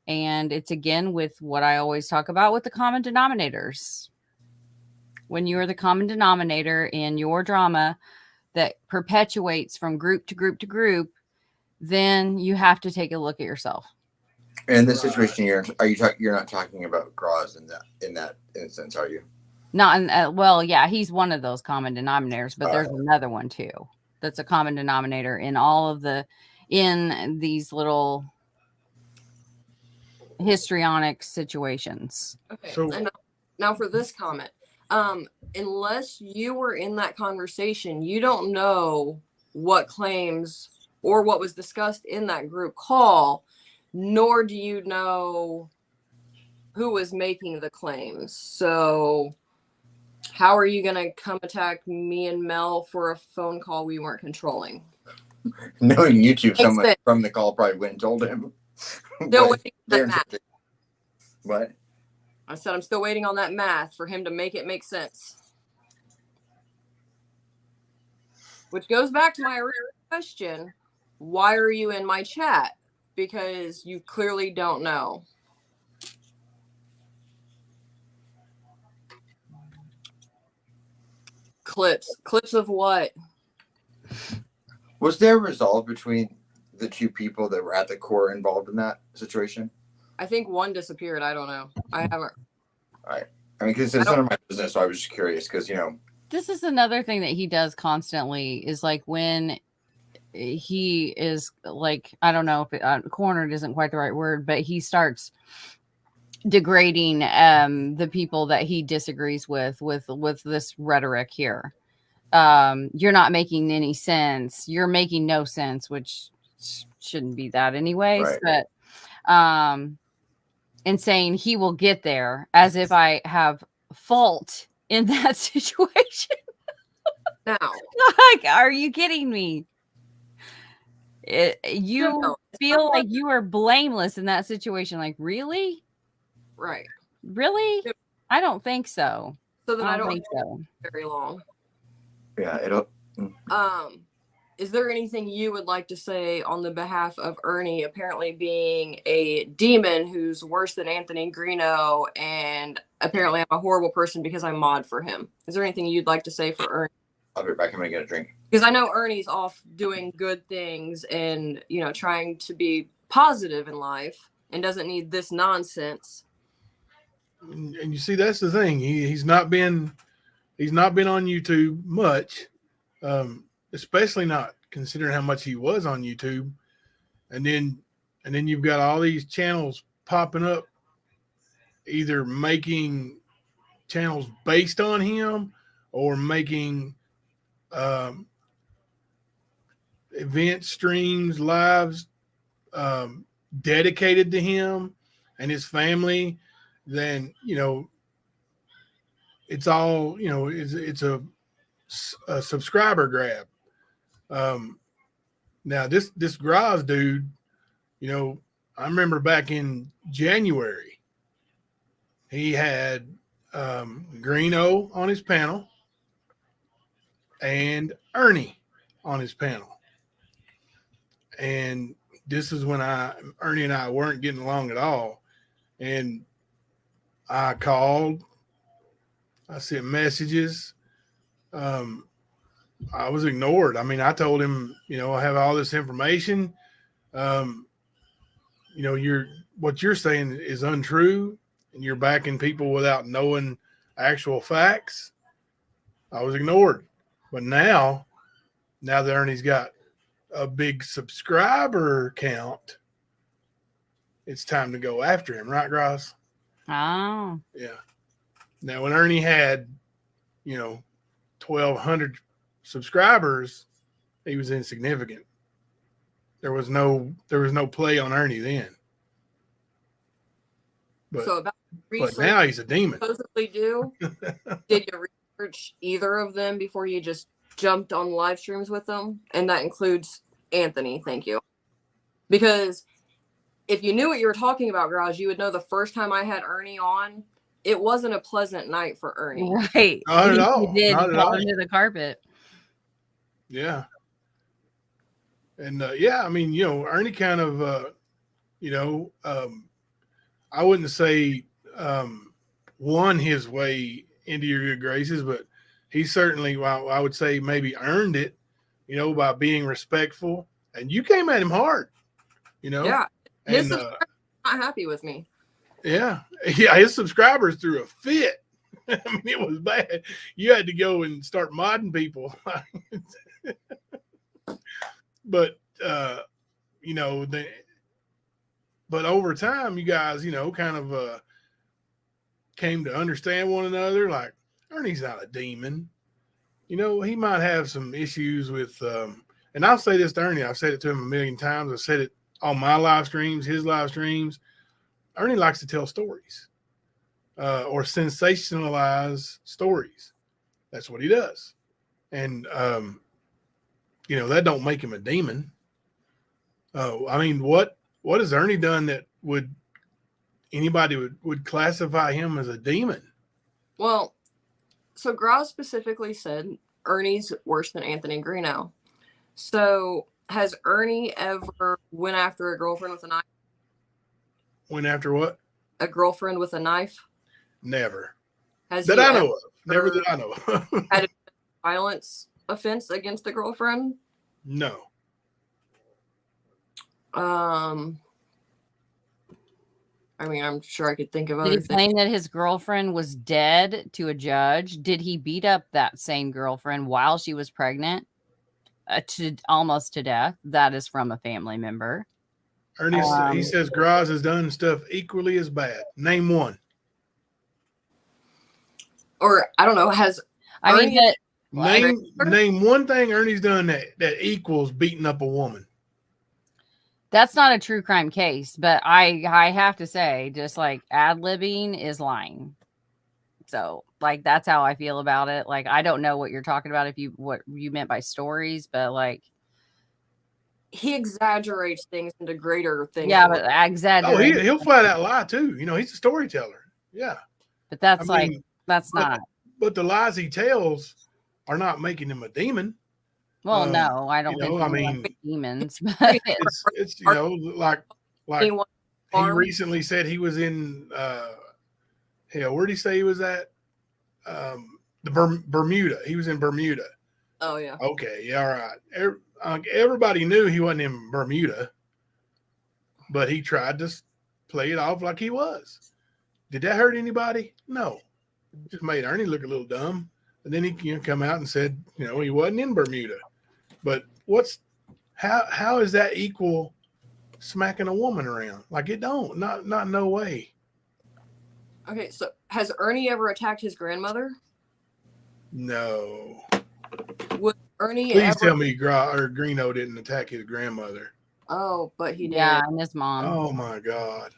And it's, again, with what I always talk about with the common denominators. When you're the common denominator in your drama that perpetuates from group to group to group, then you have to take a look at yourself. In this situation, you're not talking about Graz in that instance, are you? Not well, yeah, he's one of those common denominators, but there's another one too that's a common denominator in all of in these little histrionic situations. Okay. So now for this comment, Unless you were in that conversation, you don't know what claims or what was discussed in that group call, nor do you know who was making the claims. So how are you going to come attack me and Mel for a phone call we weren't controlling? Knowing YouTube, someone from the call probably went and told him. Still waiting on that math. What? I said I'm still waiting on that math for him to make it make sense. Which goes back to my original question. Why are you in my chat? Because you clearly don't know. Clips of what? Was there a resolve between the two people that were at the core involved in that situation? I think one disappeared. I don't know. I haven't. All right. I mean, because it's none of my business, so I was just curious because, you know. This is another thing that he does constantly is like when he is like, I don't know if cornered isn't quite the right word, but he starts degrading the people that he disagrees with this rhetoric here. You're not making any sense. You're making no sense, which shouldn't be that anyways. Right. But and saying he will get there as if I have fault in that situation. Now, like, are you kidding me? You feel like you are blameless in that situation. Like, really? Right. Really? I don't think so. So then I don't think so. Very long. Yeah, it'll. Is there anything you would like to say on the behalf of Ernie apparently being a demon who's worse than Anthony Greeno, and apparently I'm a horrible person because I mod for him? Is there anything you'd like to say for Ernie? I'll be back. I'm going to get a drink. Because I know Ernie's off doing good things and, you know, trying to be positive in life and doesn't need this nonsense. And you see, that's the thing. He's not been on YouTube much, especially not considering how much he was on YouTube. And then you've got all these channels popping up, either making channels based on him or making event streams, lives dedicated to him and his family. Then, you know, it's all, you know, it's a subscriber grab. Now this Graz dude, you know, I remember back in January, he had Greeno on his panel and Ernie on his panel. And this is when Ernie and I weren't getting along at all. And I called, I sent messages. I was ignored. I mean, I told him, you know, I have all this information. You know, what you're saying is untrue, and you're backing people without knowing actual facts. I was ignored. But now that Ernie's got a big subscriber count, it's time to go after him, right, Gross? Oh. Yeah. Now, when Ernie had, you know, 1,200 subscribers, he was insignificant. There was no play on Ernie then. But, so about but now he's a demon. Supposedly do. Did you research either of them before you just jumped on live streams with them? And that includes Anthony. Thank you. Because if you knew what you were talking about, Garage, you would know the first time I had Ernie on, it wasn't a pleasant night for Ernie. Right. Not at all. He did Not at fall all. under the carpet. Yeah. And yeah, I mean, you know, Ernie kind of, you know, I wouldn't say won his way into your good graces, but he certainly, well, I would say maybe earned it, you know, by being respectful. And you came at him hard, you know. Yeah. His and subscribers are not happy with me. Yeah. His subscribers threw a fit. I mean, it was bad. You had to go and start modding people. But, you know, but over time, you guys, you know, kind of came to understand one another. Like, Ernie's not a demon. You know, he might have some issues with, and I'll say this to Ernie. I've said it to him a million times. I've said it on my live streams, his live streams. Ernie likes to tell stories or sensationalize stories. That's what he does. And, you know, that don't make him a demon. I mean, what has Ernie done that anybody would classify him as a demon? Well, so Graz specifically said Ernie's worse than Anthony Greeno. So has Ernie ever went after a girlfriend with a knife? Went after what? A girlfriend with a knife? Never. Has That he I know of. Never that I know of. had a violence offense against a girlfriend? No. I mean, I'm sure I could think of Did other he things. claim that his girlfriend was dead to a judge? Did he beat up that same girlfriend while she was pregnant to almost to death? That is from a family member. Ernie, he says Graz has done stuff equally as bad. Name one. Or I don't know. Has I mean, name one thing Ernie's done that equals beating up a woman. that's not a true crime case, but I have to say, just like ad-libbing is lying. So, like, that's how I feel about it. Like, I don't know what you're talking about, what you meant by stories, but like, he exaggerates things into greater things? yeah, but exaggerate. Oh, he'll flat out lie too. You know, he's a storyteller. Yeah, But that's that's but, not. But the lies he tells are not making him a demon. Well, no, I don't think. I mean, demons. But it's you know like he recently said he was in hell. Where did he say he was at? The Bermuda. He was in Bermuda. Oh yeah. Okay, yeah, all right. Everybody knew he wasn't in Bermuda, but he tried to play it off like he was. Did that hurt anybody? No. Just made Ernie look a little dumb. And then he come out and said, he wasn't in Bermuda. But how is that equal smacking a woman around? Like it don't. Not no way. Okay, so has Ernie ever attacked his grandmother? No. Would Ernie Please tell me Greeno didn't attack his grandmother. Oh, but he did. Yeah, and his mom. Oh my God.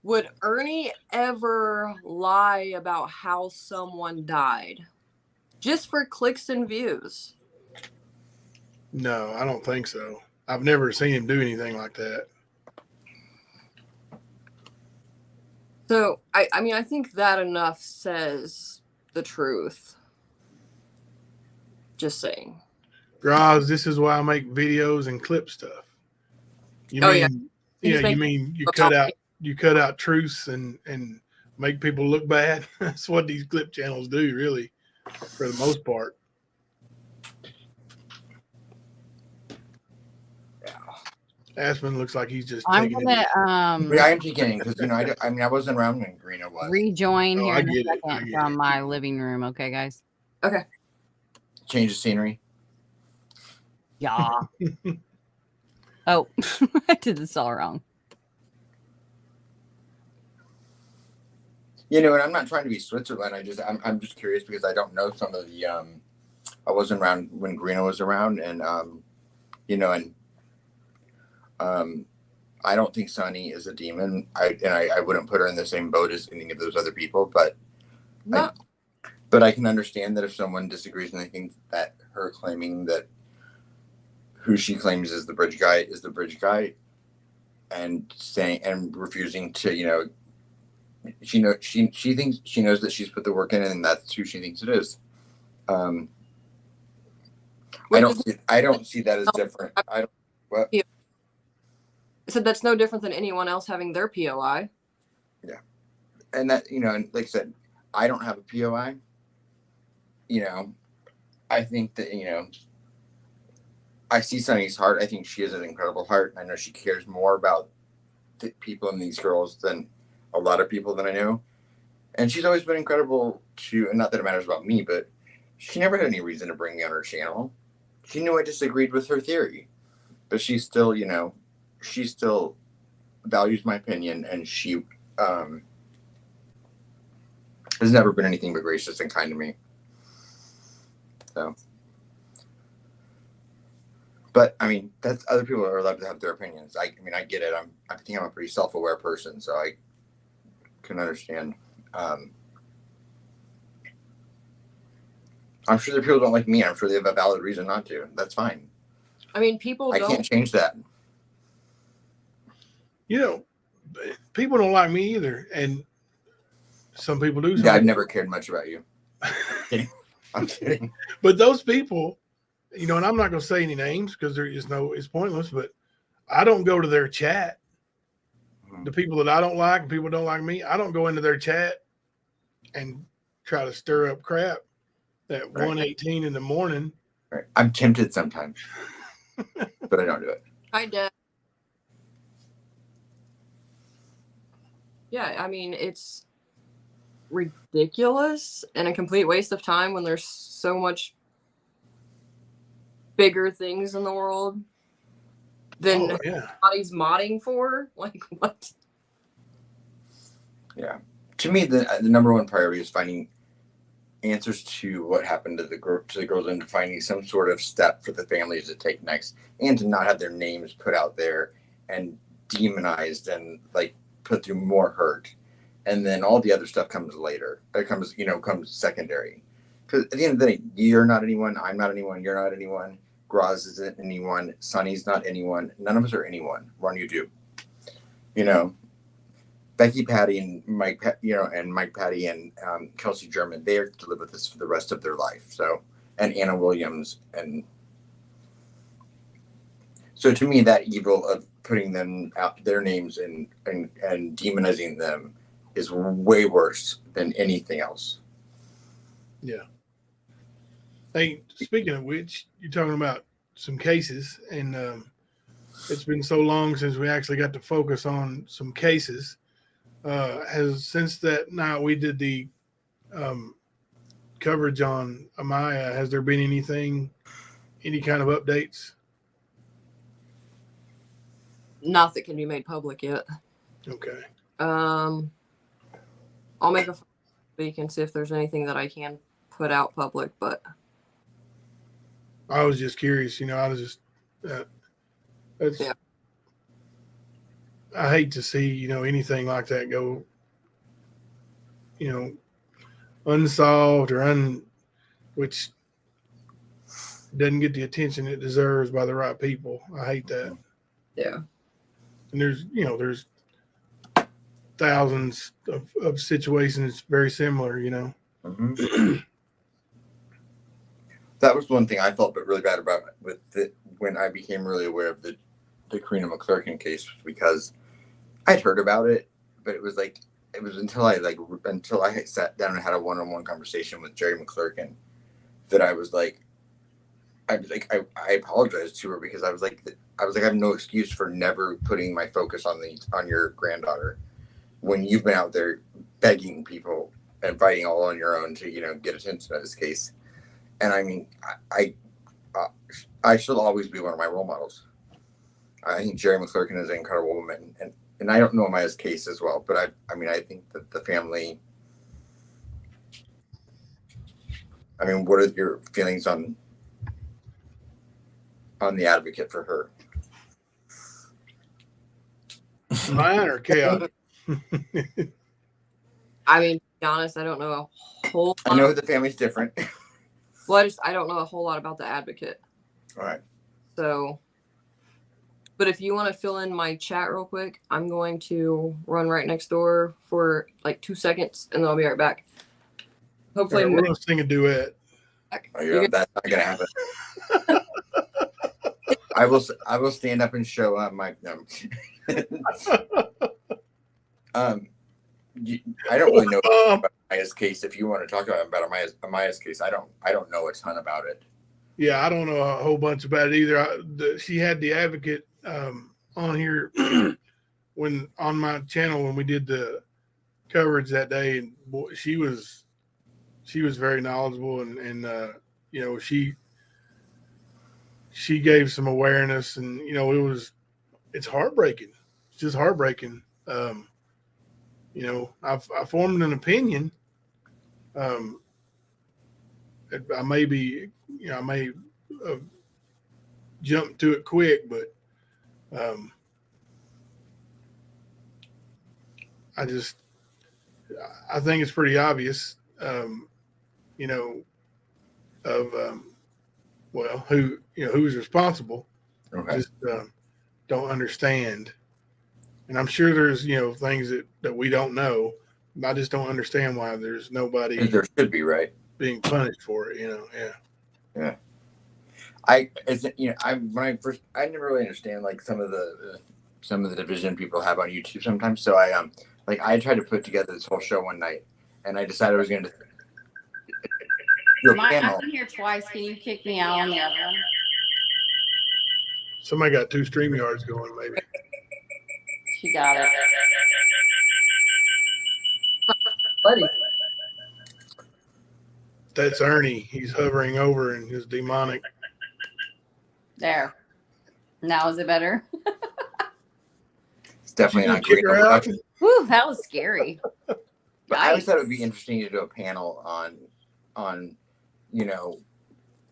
Would Ernie ever lie about how someone died? Just for clicks and views? No, I don't think so. I've never seen him do anything like that. So, I mean, I think that enough says the truth. Just saying. Graz, this is why I make videos and clip stuff. You mean you cut out truths and make people look bad? That's what these clip channels do, really, for the most part. Aspen looks like he's just taking it. I am taking it because I wasn't around when Greeno was. Rejoin here in a second from my living room, okay, guys? Okay. Change the scenery. Yeah. Oh, I did this all wrong. And I'm not trying to be Switzerland. I'm just curious because I don't know some of the. I wasn't around when Greeno was around, and I don't think Sunny is a demon. I wouldn't put her in the same boat as any of those other people, but No. But I can understand that if someone disagrees and they think that her claiming that who she claims is the bridge guy and saying and refusing to, she thinks she knows that she's put the work in and that's who she thinks it is. I don't see that as different. What? I said that's no different than anyone else having their POI. Yeah. And that, and like I said, I don't have a POI. I think that, I see Sunny's heart. I think she has an incredible heart. I know she cares more about the people and these girls than a lot of people that I know. And she's always been incredible and not that it matters about me, but she never had any reason to bring me on her channel. She knew I disagreed with her theory, but she still, she still values my opinion and she has never been anything but gracious and kind to me. So, but I mean, that's other people are allowed to have their opinions. I mean, I get it. I think I'm a pretty self-aware person, so I can understand. I'm sure there are people who don't like me. I'm sure they have a valid reason not to. That's fine. I mean, people I can't change that. You know, people don't like me either, and some people do. Yeah, I've never cared much about you. I'm kidding. But those people, you know, and I'm not going to say any names because there is no, it's pointless. But I don't go to their chat. The people that I don't like and people don't like me, I don't go into their chat and try to stir up crap at 1:18 in the morning. Right. I'm tempted sometimes, but I don't do it. Hi, Dad. Yeah, I mean, it's ridiculous and a complete waste of time when there's so much bigger things in the world than everybody's modding for. Like, what? Yeah. To me, the number one priority is finding answers to what happened to the girls and finding some sort of step for the families to take next, and to not have their names put out there and demonized and like put through more hurt. And then all the other stuff comes later. It comes secondary. Because at the end of the day, you're not anyone. I'm not anyone. You're not anyone. Graz isn't anyone. Sonny's not anyone. None of us are anyone. We're on YouTube. You know, Becky Patty and Mike, and Mike Patty and Kelsey German, they are to live with this for the rest of their life. So, and Anna Williams. And so to me, that evil of putting them out, their names and demonizing them is way worse than anything else. Yeah. Hey, speaking of which, you're talking about some cases, and it's been so long since we actually got to focus on some cases. Since that night we did the coverage on Amaya, has there been any kind of updates? Not that can be made public yet. Okay. I'll make a week and see if there's anything that I can put out public, but I was just curious, I was just I hate to see, anything like that go, unsolved or which doesn't get the attention it deserves by the right people. I hate that. Yeah. And there's thousands of situations very similar, Mm-hmm. That was one thing I felt really bad about when I became really aware of the Karina McClurkin case, because I'd heard about it, but it was until I sat down and had a one-on-one conversation with Jerry McClurkin that I apologized to her, because I was like, I have no excuse for never putting my focus on your granddaughter when you've been out there begging people and fighting all on your own to get attention to this case. And I mean, I shall always be one of my role models. I think Jerry McClurkin is an incredible woman, and I don't know Maya's case as well, but I think that the family. I mean, what are your feelings on the advocate for her? Mine or chaotic? I mean, to be honest, I don't know a whole lot. I know the family's different. Well, I don't know a whole lot about the advocate. All right. So, but if you want to fill in my chat real quick, I'm going to run right next door for like 2 seconds, and then I'll be right back. Hopefully, we're gonna sing a duet. That's not gonna happen. I will stand up and show up my. I don't really know about Maya's case. If you want to talk about Maya's case, I don't know a ton about it. Yeah, I don't know a whole bunch about it either. She had the advocate on here on my channel when we did the coverage that day, and boy, she was very knowledgeable, and she gave some awareness, and it's heartbreaking. It's just heartbreaking. I formed an opinion Um, I may be, I may uh, jump to it quick, but um, I just, I think it's pretty obvious, you know, of well, who's responsible. Okay. Just don't understand, and I'm sure there's things that we don't know. I just don't understand why there's nobody There should be, right? being punished for it. Yeah. Yeah. I never really understand like some of the division people have on YouTube sometimes. So I tried to put together this whole show one night, and I decided I was going to do a panel. I've been here twice. Can you kick me out on the other one? Somebody got 2 StreamYards going, maybe. She got it. Buddy. That's Ernie. He's hovering over in his demonic. There. Now is it better? It's definitely not Kick great. her out. Whew, that was scary. But I always thought it would be interesting to do a panel on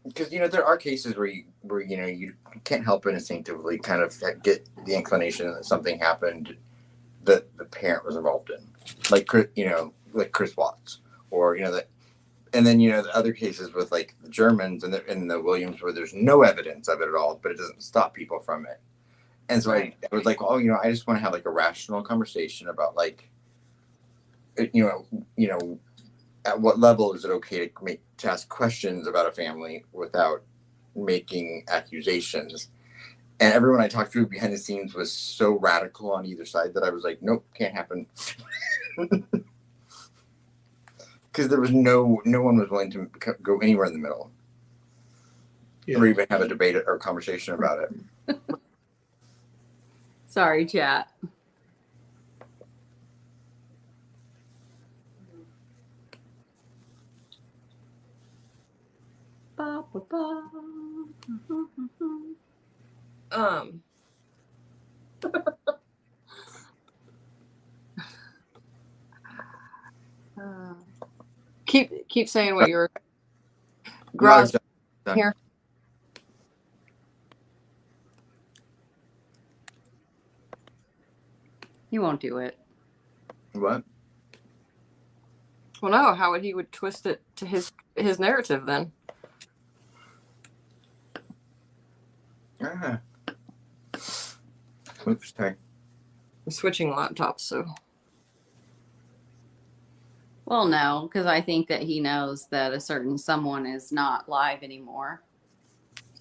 because there are cases where you can't help but instinctively kind of get the inclination that something happened that the parent was involved in, like Chris Watts, or that, and then the other cases with like the Germans and the Williams where there's no evidence of it at all, but it doesn't stop people from it. And so I was like, oh, I just want to have like a rational conversation about like, at what level is it okay to ask questions about a family without making accusations? And everyone I talked to behind the scenes was so radical on either side that I was like, nope, can't happen. Because there was no one was willing to go anywhere in the middle, or even have a debate or conversation about it. Sorry, chat. Ba, ba, ba. Keep saying what you're. Gross. Here. He won't do it. What? Well, no. How would he twist it to his narrative then? Oops, sorry. I'm switching laptops, so. Well, no, because I think that he knows that a certain someone is not live anymore.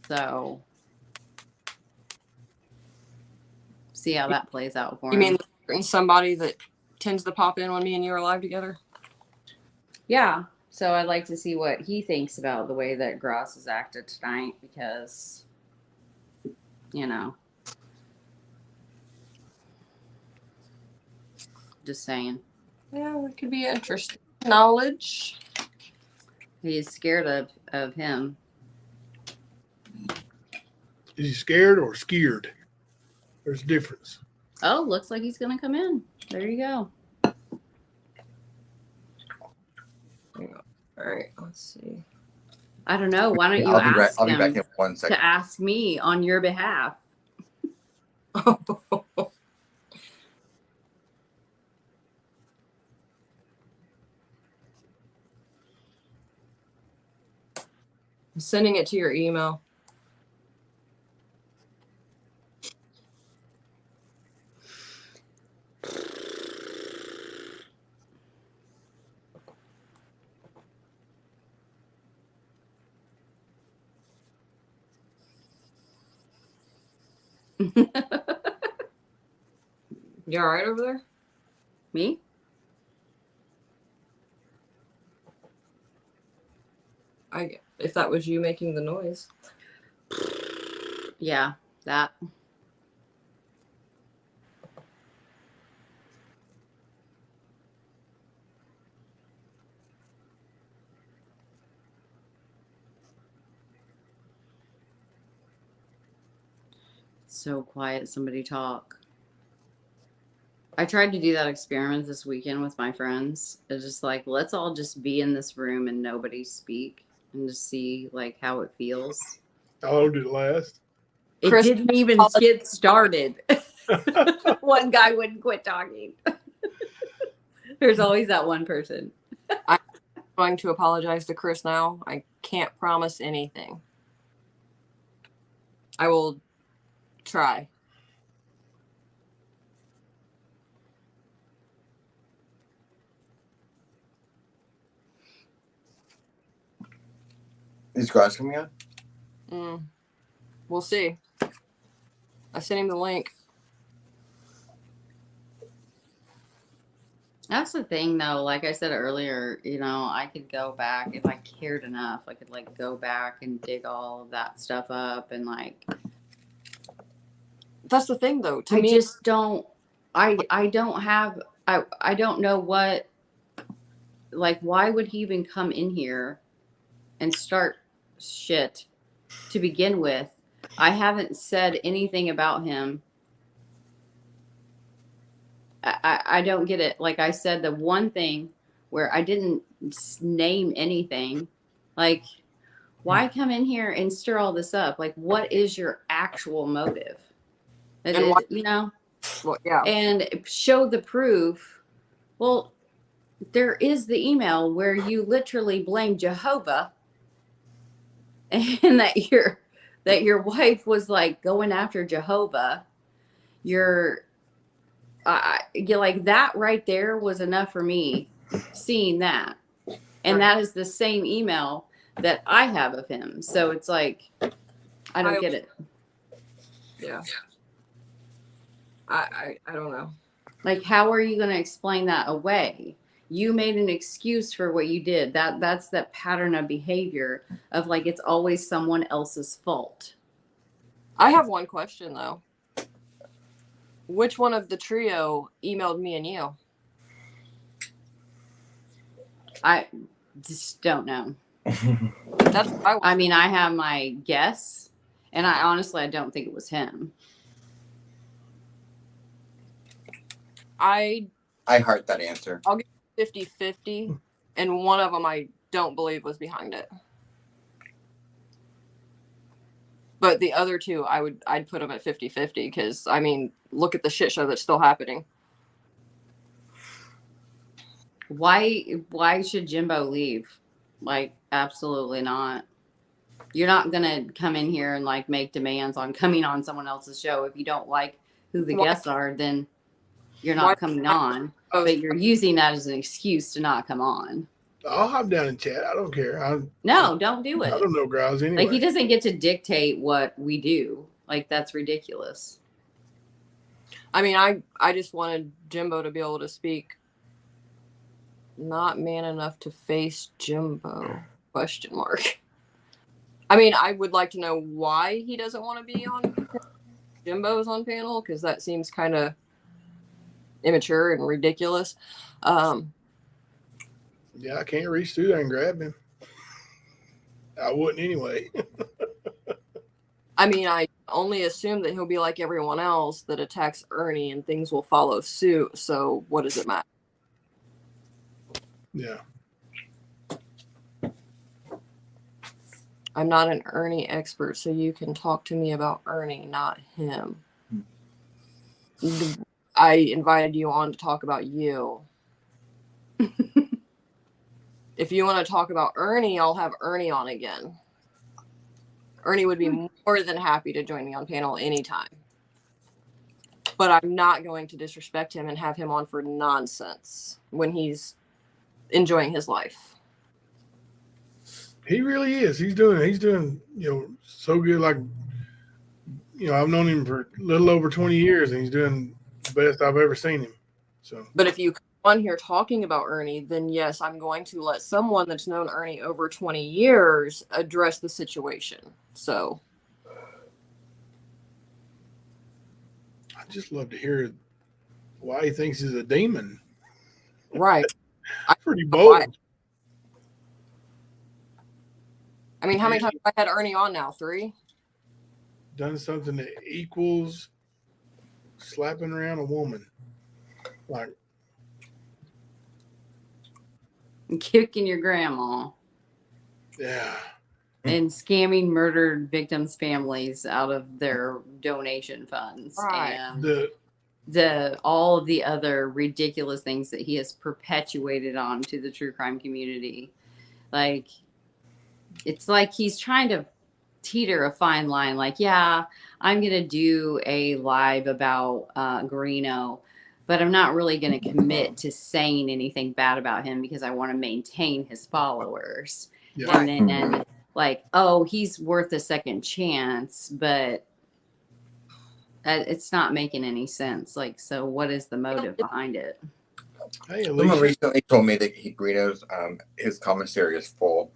So, see how that plays out for him. You mean somebody that tends to pop in when me and you are live together? Yeah. So I'd like to see what he thinks about the way that Gross has acted tonight because, just saying. Yeah, it could be interesting knowledge. He's scared of him. Is he scared or scared? There's a difference. Oh, looks like he's going to come in. There you go. All right, let's see. I don't know. Why don't you ask I'll be back him in 1 second. to ask me on your behalf? I'm sending it to your email. You all right over there? Me? If that was you making the noise. Yeah, that. So quiet. Somebody talk. I tried to do that experiment this weekend with my friends. It's just like, let's all just be in this room and nobody speak and just see like how it feels. How long did it last? It Chris, didn't even get started. One guy wouldn't quit talking. There's always that one person. I'm going to apologize to Chris now. I can't promise anything. I will try. Is Glass coming on? We'll see. I sent him the link. That's the thing, though. Like I said earlier, you know, I could go back if I cared enough. I could like go back and dig all of that stuff up and like. That's the thing, though. To I me, just don't. I don't have. I don't know what. Like, why would he even come in here and start shit to begin with? I haven't said anything about him. I don't get it. Like I said, the one thing where I didn't name anything, like, why come in here and stir all this up? Like, what is your actual motive? That And is, why- you know, well, yeah. and show the proof. Well, there is the email where you literally blame Jehovah and that your wife was like going after Jehovah. You're like that right there was enough for me seeing that. And that is the same email that I have of him. So it's like, I don't get it. Yeah. I don't know. Like, how are you going to explain that away? You made an excuse for what you did. That's that pattern of behavior of like, it's always someone else's fault. I have one question, though. Which one of the trio emailed me and you? I just don't know. That's what I mean, I have my guess, and I honestly, I don't think it was him. I heart that answer. I'll give 50-50, and one of them I don't believe was behind it. But the other two, I'd put them at 50-50 because, I mean, look at the shit show that's still happening. Why should Jimbo leave? Like, absolutely not. You're not gonna come in here and like make demands on coming on someone else's show. If you don't like who the guests are, then you're not coming on. But you're using that as an excuse to not come on. I'll hop down and chat. I don't care. No, don't do it. I don't know Grouse anyway. Like, he doesn't get to dictate what we do. Like, that's ridiculous. I mean, I just wanted Jimbo to be able to speak. Not man enough to face Jimbo? ? I mean, I would like to know why he doesn't want to be on Jimbo's on panel, because that seems kind of immature and ridiculous. Yeah, I can't reach through there and grab him. I wouldn't anyway. I mean, I only assume that he'll be like everyone else that attacks Ernie and things will follow suit. So what does it matter? Yeah. I'm not an Ernie expert, so you can talk to me about Ernie, not him. I invited you on to talk about you. If you want to talk about Ernie, I'll have Ernie on again. Ernie would be more than happy to join me on panel anytime. But I'm not going to disrespect him and have him on for nonsense when he's enjoying his life. He really is. He's doing, so good. Like, I've known him for a little over 20 years, and he's doing the best I've ever seen him. So, but if you come on here talking about Ernie, then yes, I'm going to let someone that's known Ernie over 20 years address the situation. So I just love to hear why he thinks he's a demon. Right. Pretty bold. Why. I mean, how many times have I had Ernie on now? 3? Done something that equals slapping around a woman. Like, Kicking your grandma yeah. and scamming murdered victims' families out of their donation funds Right. and the all of the other ridiculous things that he has perpetuated onto the true crime community. Like, it's like he's trying to teeter a fine line. Like, yeah, I'm gonna do a live about Garino, but I'm not really gonna commit to saying anything bad about him because I want to maintain his followers. Yeah. And then like, oh, he's worth a second chance, but it's not making any sense. Like, so what is the motive behind it? Hey, Someone Alicia. recently told me that Greeno's his commissary is full.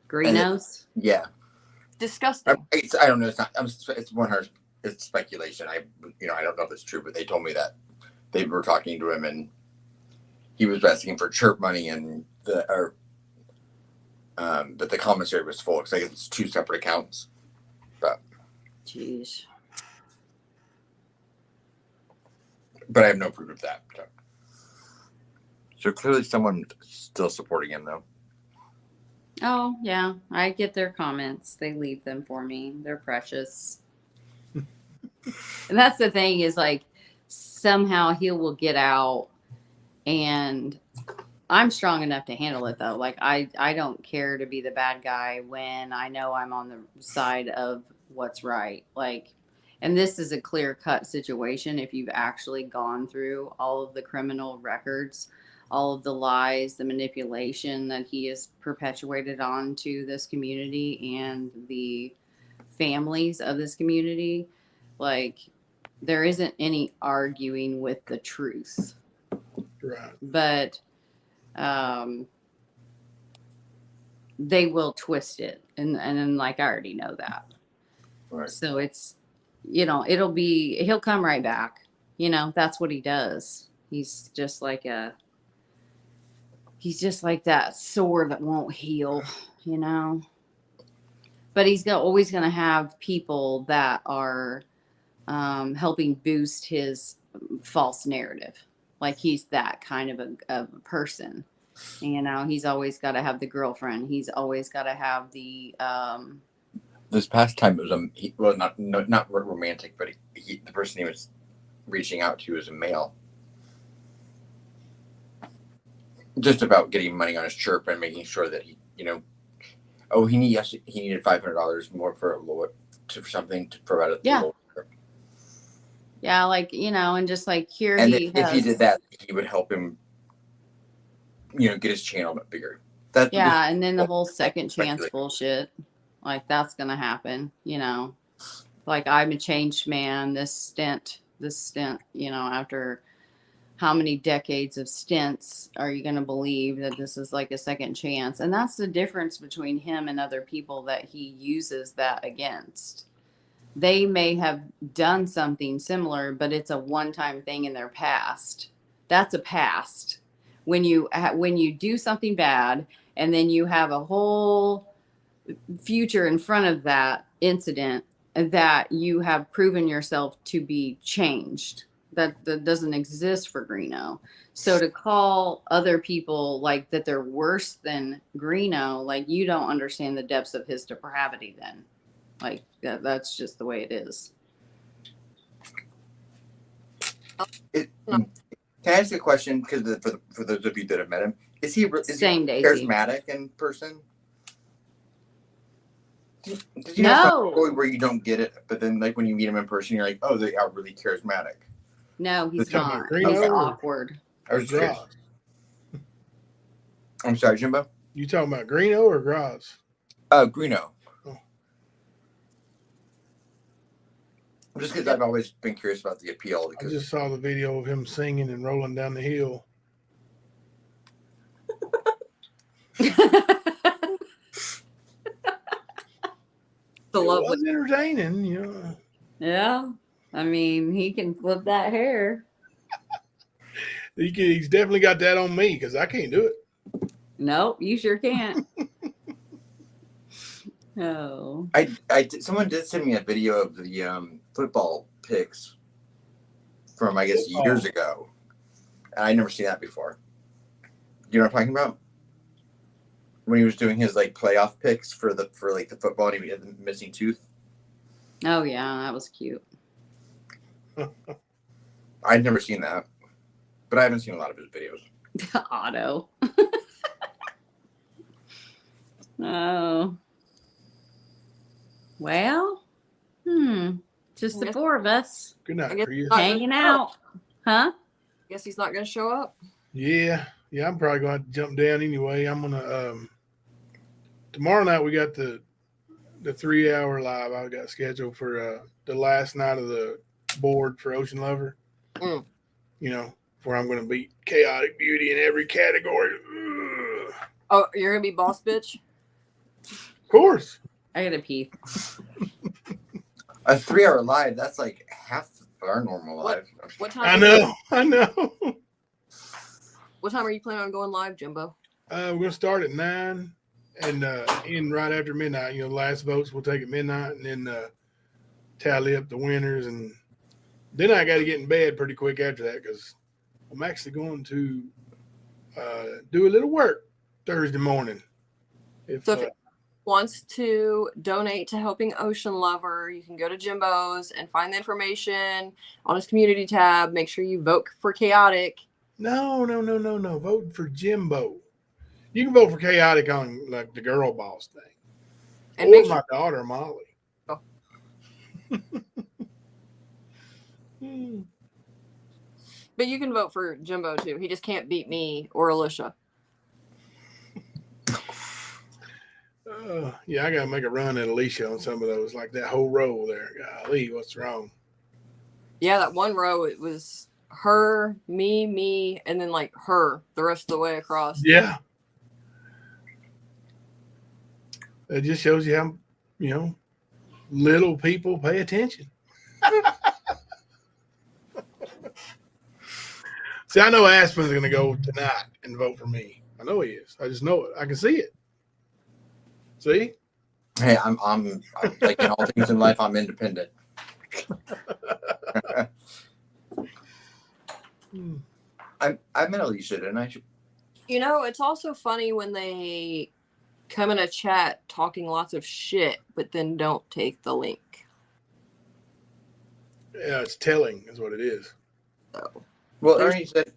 Grinos? Yeah, Disgusting. I don't know. It's not. It's 100. It's speculation. I don't know if it's true, but they told me that they were talking to him and he was asking for chirp money and but the commissary was full because I guess it's 2 separate accounts. Jeez. But I have no proof of that. So clearly, someone still supporting him though. Oh, yeah. I get their comments. They leave them for me. They're precious. And that's the thing is like somehow he will get out and I'm strong enough to handle it though. Like I don't care to be the bad guy when I know I'm on the side of what's right. Like, and this is a clear-cut situation if you've actually gone through all of the criminal records, all of the lies, the manipulation that he has perpetuated onto this community and the families of this community. Like, there isn't any arguing with the truth. Right. But they will twist it. And like I already know that. Right. So it's, he'll come right back. That's what he does. He's just like that sore that won't heal, But he's always going to have people that are helping boost his false narrative. Like he's that kind of a person. He's always got to have the girlfriend. He's always got to have the This past time it was not romantic, but the person he was reaching out to was a male. Just about getting money on his chirp and making sure that he needed $500 more for a lower for something for about a lower chirp. Yeah, like and just like here and if he did that, he would help him, get his channel bigger. And then the whole second chance bullshit, like that's gonna happen. Like I'm a changed man. This stint, after how many decades of stints are you going to believe that this is like a second chance? And that's the difference between him and other people that he uses that against. They may have done something similar, but it's a one-time thing in their past. That's a past. When you do something bad and then you have a whole future in front of that incident that you have proven yourself to be changed. That doesn't exist for Greeno. So to call other people like that they're worse than Greeno, like you don't understand the depths of his depravity then. Like that's just the way it is. Can I ask a question? Because for those of you that have met him, is he charismatic in person? Did you know where you don't get it, but then like when you meet him in person, you're like, oh, they are really charismatic. No, he's not. He's awkward. I was curious. I'm sorry, Jimbo. You talking about Greeno or Graz? Greeno. Oh. Just because I've always been curious about the appeal. I just saw the video of him singing and rolling down the hill. It was entertaining, Yeah. I mean, he can flip that hair. He's definitely got that on me because I can't do it. Nope, you sure can't. Oh. Someone did send me a video of the football picks from, I guess, years ago. And I'd never seen that before. You know what I'm talking about? When he was doing his like playoff picks for the football and he had the missing tooth. Oh yeah, that was cute. I'd never seen that. But I haven't seen a lot of his videos. Otto. Oh. Well, just the four of us Good night for you. hanging out. Huh? Guess he's not going to show up. Yeah, I'm probably going to have to jump down anyway. I'm gonna tomorrow night we got the 3-hour live I got scheduled for the last night of the board for Ocean Lover. Mm. You know, where I'm going to beat Chaotic Beauty in every category. Ugh. Oh, you're going to be boss bitch? Of course. I gotta pee. A 3-hour live, that's like half of our normal live. What time? I know. What time are you planning on going live, Jimbo? We're going to start at 9 and end right after midnight. You know, the last votes we'll take at midnight and then tally up the winners. And then I got to get in bed pretty quick after that because I'm actually going to do a little work Thursday morning. So if wants to donate to Helping Ocean Lover, you can go to Jimbo's and find the information on his community tab. Make sure you vote for Chaotic. No. Vote for Jimbo. You can vote for Chaotic on like the girl boss thing. And or make my daughter, Molly. Oh. But you can vote for Jimbo too. He just can't beat me or Alicia. Yeah, I got to make a run at Alicia on some of those, like that whole row there. Golly, what's wrong? Yeah, that one row, it was her, me, and then like her the rest of the way across. Yeah. It just shows you how, little people pay attention. See, I know Aspen's going to go tonight and vote for me. I know he is. I just know it. I can see it. See? Hey, I'm like in all things in life, I'm independent. I met Alicia, didn't I? You know, it's also funny when they come in a chat talking lots of shit, but then don't take the link. Yeah, it's telling is what it is. So, well, Ernie said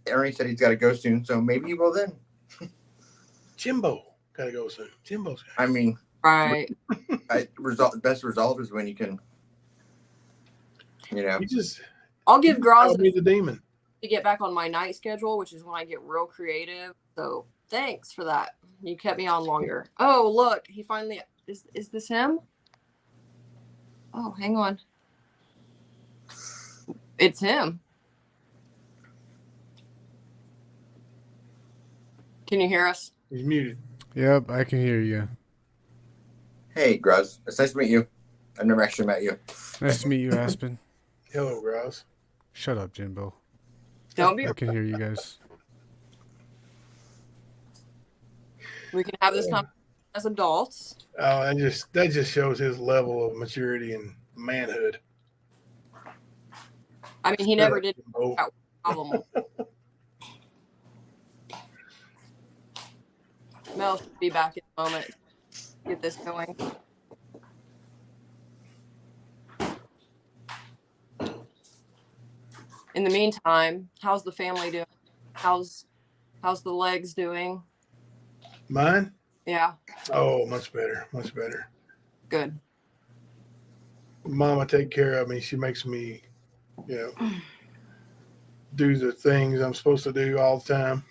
he's got to go soon, so maybe he will then. Jimbo got to go soon. Jimbo's got to go. I mean, right. Best resolve is when you can, I'll give Groz me the demon to get back on my night schedule, which is when I get real creative. So thanks for that. You kept me on longer. Oh, look, he finally is this him? Oh, hang on. It's him. Can you hear us? He's muted. Yep, I can hear you. Hey, Gruz. It's nice to meet you. I've never actually met you. Nice to meet you, Aspen. Hello, Grouse. Shut up, Jimbo. Don't be. I can hear you guys. We can have this conversation as adults. Oh, that just shows his level of maturity and manhood. I mean, he never did Oh. have a problem. Mel will be back in a moment. Get this going. In the meantime, how's the family doing? How's the legs doing? Mine? Yeah, Oh, much better. Much better. good. Mama take care of me. She makes me, do the things I'm supposed to do all the time.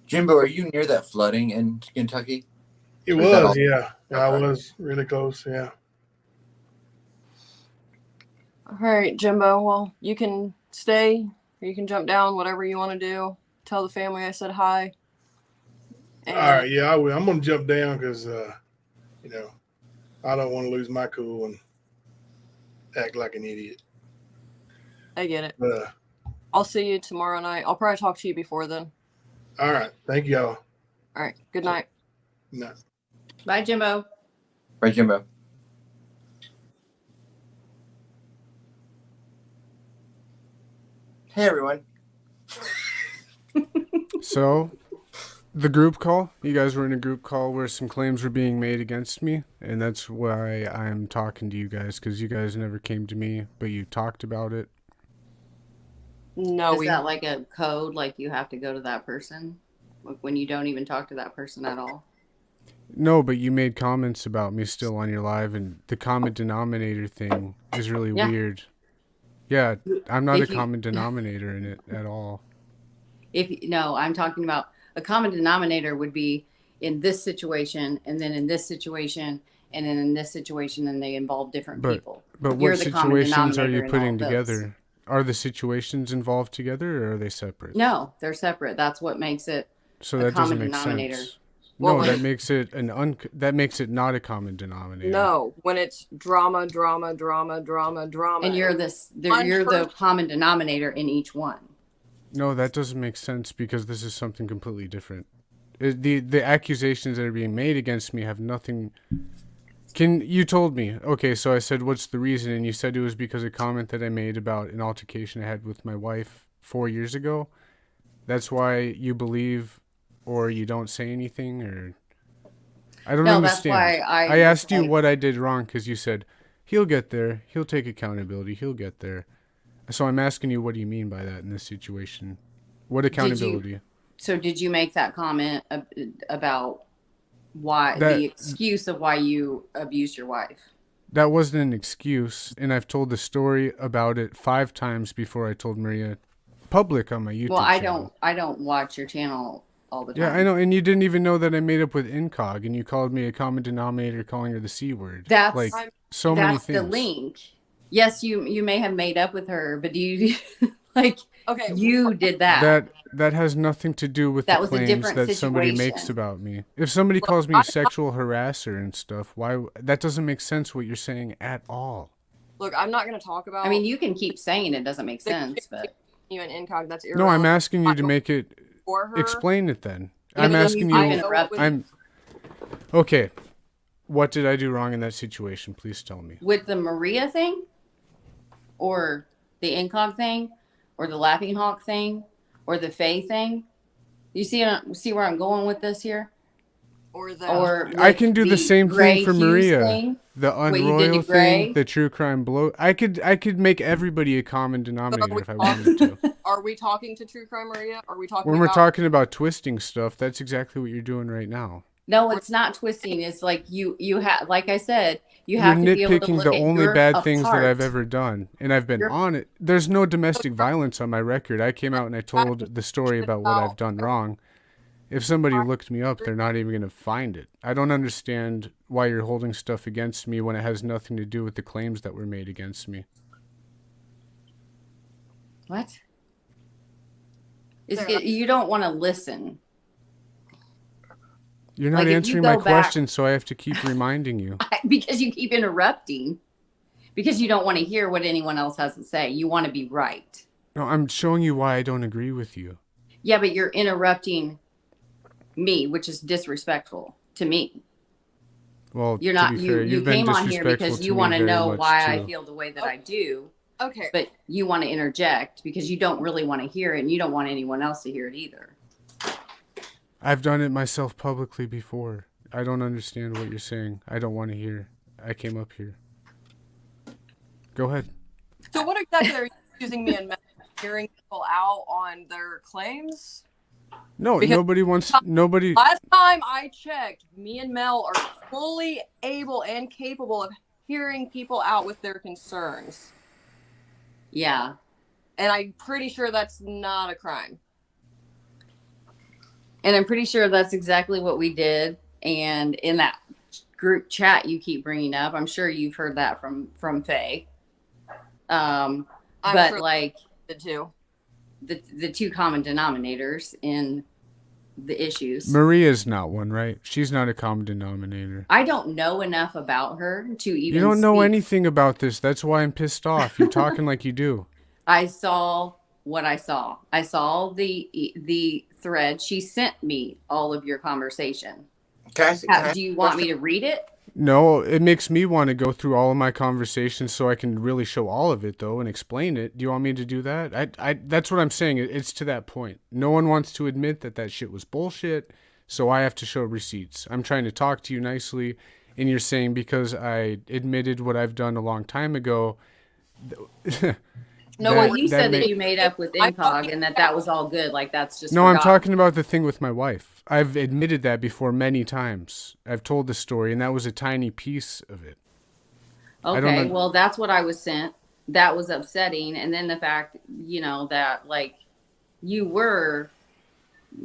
Jimbo, are you near that flooding in Kentucky? It Or is that was, all- yeah. I Okay. was really close, yeah. All right, Jimbo. Well, you can stay or you can jump down, whatever you want to do. Tell the family I said hi. And, All right, yeah, I will. I'm going to jump down because, I don't want to lose my cool and act like an idiot. I get it. But, I'll see you tomorrow night. I'll probably talk to you before then. all right. Thank y'all. All right. Good night. No. Bye, Jimbo. Right, Jimbo. Hey everyone. So, the group call. You guys were in a group call where some claims were being made against me, and that's why I'm talking to you guys, because you guys never came to me, but you talked about it. No, Is that like a code? Like you have to go to that person when you don't even talk to that person at all? No, but you made comments about me still on your live, and the common denominator thing is really Yeah. weird. Yeah, I'm not If a you- common denominator in it at all. No, I'm talking about a common denominator would be in this situation, and then in this situation, and then in this situation, and they involve different people. But You're what the common situations are you denominator in all putting of those. together? Are the situations involved together, or are they separate? No, they're separate. That's what makes it So a that common doesn't make denominator. sense. Well, No, when that makes it that makes it not a common denominator. No, when it's drama. And you're One you're the person- common denominator in each one. No, that doesn't make sense because this is something completely different. The accusations that are being made against me have nothing. You told me, okay, so I said, what's the reason? And you said it was because a comment that I made about an altercation I had with my wife 4 years ago. That's why you believe or you don't say anything, or I don't No, understand. that's why I asked you what I did wrong because you said, he'll get there, he'll take accountability, he'll get there. So I'm asking you, what do you mean by that in this situation? What accountability? So did you make that comment about why That- the excuse of why you abused your wife? That wasn't an excuse, and I've told the story about it 5 times before I told Maria public on my YouTube Well, channel. I don't watch your channel all the time. Yeah, I know, and you didn't even know that I made up with incog, and you called me a common denominator, calling her the C word. That's like so many that's things. the link. Yes, you may have made up with her, but you like Okay, you did that. That has nothing to do with That the was a claims different that somebody makes situation. about me. If somebody Look, calls me a sexual harasser and stuff, why that doesn't make sense what you're saying at all. Look, I'm not going to talk about. I mean, you can keep saying it doesn't make sense, but you and incog. That's No, irrelevant. I'm asking you to make it For her. explain it then. Yeah, I'm but then asking you you keep interrupting. I'm okay. What did I do wrong in that situation? Please tell me. with the Maria thing, or the incog thing, or the Laughing Hawk thing, or the Faye thing. You see where I'm going with this here? Or the. Or I with can do the same thing Gray for Hughes Maria. thing? The What you did to unroyal Gray? thing, the true crime blow. I could make everybody a common denominator if I wanted to. Are we talking to True Crime Maria? Are we talking When we're about talking about twisting stuff, that's exactly what you're doing right now. No, it's not twisting. It's like you have, like I said, you You're have to be able to nitpicking look the at only your bad things that part. I've ever done, and I've been You're- on it. There's no domestic violence on my record. I came out and I told the story about what I've done wrong. If somebody looked me up, they're not even going to find it. I don't understand why you're holding stuff against me when it has nothing to do with the claims that were made against me. What? It's Sarah. you don't want to listen. You're not Like, if you answering my go back- question, so I have to keep reminding you. Because you keep interrupting. Because you don't want to hear what anyone else has to say. You want to be right. No, I'm showing you why I don't agree with you. Yeah, but you're interrupting me, which is disrespectful to me. Well, You're to not be you fair, you you've been came on here disrespectful because to you me want to very know much, why I too. feel the way that I do, Okay. but you want to interject because you don't really want to hear it and you don't want anyone else to hear it either. I've done it myself publicly before. I don't understand what you're saying. I don't want to hear. I came up here. Go ahead. So what exactly are you accusing me and hearing people out on their claims? No, Because- nobody. Last time I checked, me and Mel are fully able and capable of hearing people out with their concerns. Yeah. And I'm pretty sure that's not a crime. And I'm pretty sure that's exactly what we did. And in that group chat you keep bringing up, I'm sure you've heard that from Faye. I'm But sure like I did too. the two common denominators in the issues. Maria's not one, right? She's not a common denominator. I don't know enough about her to even You don't know speak. anything about this. That's why I'm pissed off. You're talking like you do. I saw what I saw. I saw the thread. She sent me all of your conversation. Can I Do you want me to read it? No, it makes me want to go through all of my conversations so I can really show all of it though and explain it. Do you want me to do that? That's what I'm saying. It's to that point. No one wants to admit that that shit was bullshit, so I have to show receipts. I'm trying to talk to you nicely, and you're saying because I admitted what I've done a long time ago. No, Well, what you said that may- you made up with I'm Incog talking and that about- was all good. Like that's just No, I'm forgotten. talking about the thing with my wife. I've admitted that before many times. I've told the story, and that was a tiny piece of it. I don't Okay, know. well, that's what I was sent. That was upsetting. And then the fact, that like you were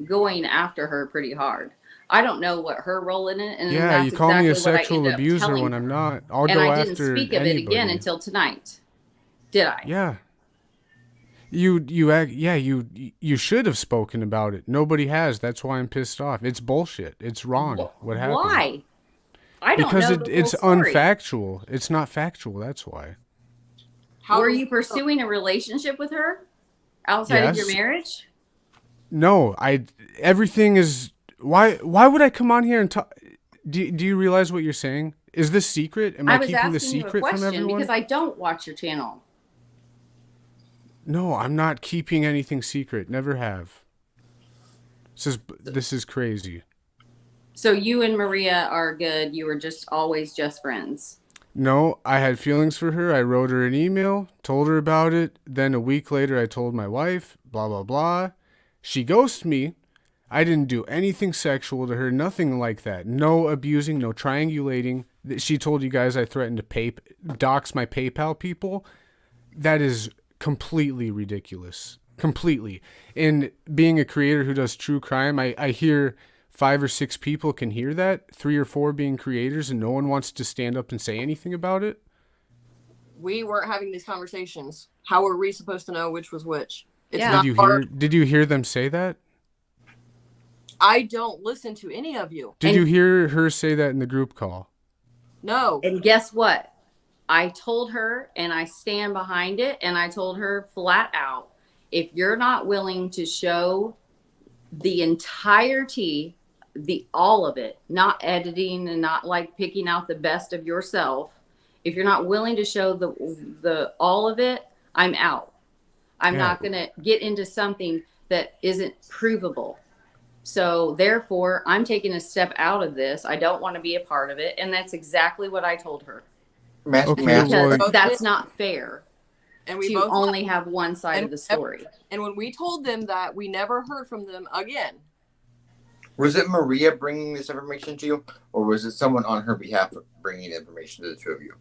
going after her pretty hard. I don't know what her role in it, and Yeah, that's you call me a exactly what I sexual ended up abuser telling when her. I'm not. I'll And go I didn't after speak of it again anybody. until tonight. Did I? Yeah. You should have spoken about it. Nobody has. That's why I'm pissed off. It's bullshit. It's wrong. What happened? Why? I don't Because know the it's full story. unfactual. It's not factual. That's why. How Were was- you pursuing a relationship with her outside of your Yes. marriage? No, everything is why would I come on here and talk? Do you realize what you're saying? Is this secret? Am I was keeping the asking you a secret from question everyone? because I don't watch your channel. No, I'm not keeping anything secret. Never have. This is crazy. So you and Maria are good. You were just always just friends. No, I had feelings for her. I wrote her an email, told her about it. Then a week later, I told my wife, blah, blah, blah. She ghosted me. I didn't do anything sexual to her, nothing like that. No abusing, no triangulating. She told you guys I threatened to dox my PayPal people. That is completely ridiculous. Completely. And being a creator who does true crime, I hear 5 or 6 people can hear that, 3 or 4 being creators, and no one wants to stand up and say anything about it. We weren't having these conversations. How were we supposed to know which was which? It's Yeah. not Did you hear them say that? I don't listen to any of you. Did And- you hear her say that in the group call? No. And guess what? I told her, and I stand behind it, and I told her flat out, if you're not willing to show the entirety, all of it, not editing and not like picking out the best of yourself, if you're not willing to show the all of it, I'm out. I'm Yeah. not going to get into something that isn't provable. So therefore, I'm taking a step out of this. I don't want to be a part of it. And that's exactly what I told her. Okay, Because well, that's not fair And we to both only have one side and of the story. And when we told them that, we never heard from them again. Was it Maria bringing this information to you, or was it someone on her behalf bringing the information to the two of you?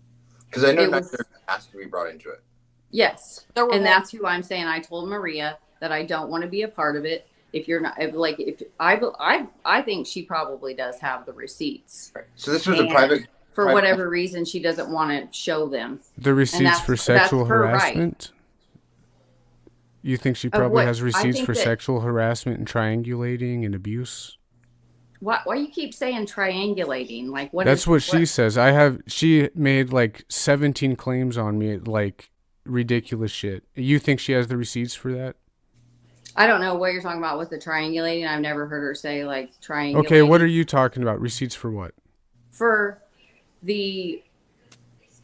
Because I know It was- neither asked to be brought into it. Yes. There were And more- that's who I'm saying. I told Maria that I don't want to be a part of it. If you're not if I think she probably does have the receipts. So this was a And private. For Private- whatever reason, she doesn't want to show them. the receipts that's- for that's sexual her right. harassment? You think she Of probably what? has I receipts think for that- sexual harassment and triangulating and abuse? Why you keep saying triangulating? Like what? That's is- what she says. She made like 17 claims on me, like ridiculous shit. You think she has the receipts for that? I don't know what you're talking about with the triangulating. I've never heard her say like triangulating. Okay, what are you talking about? Receipts for what? For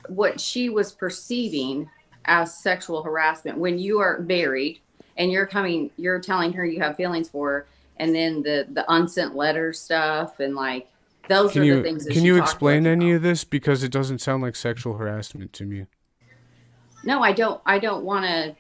what she was perceiving as sexual harassment when you are married and you're telling her you have feelings for her, and then the unsent letter stuff and like those Can are you the things that can she you talked to explain us any about. of this, because it doesn't sound like sexual harassment to me? No, I don't want to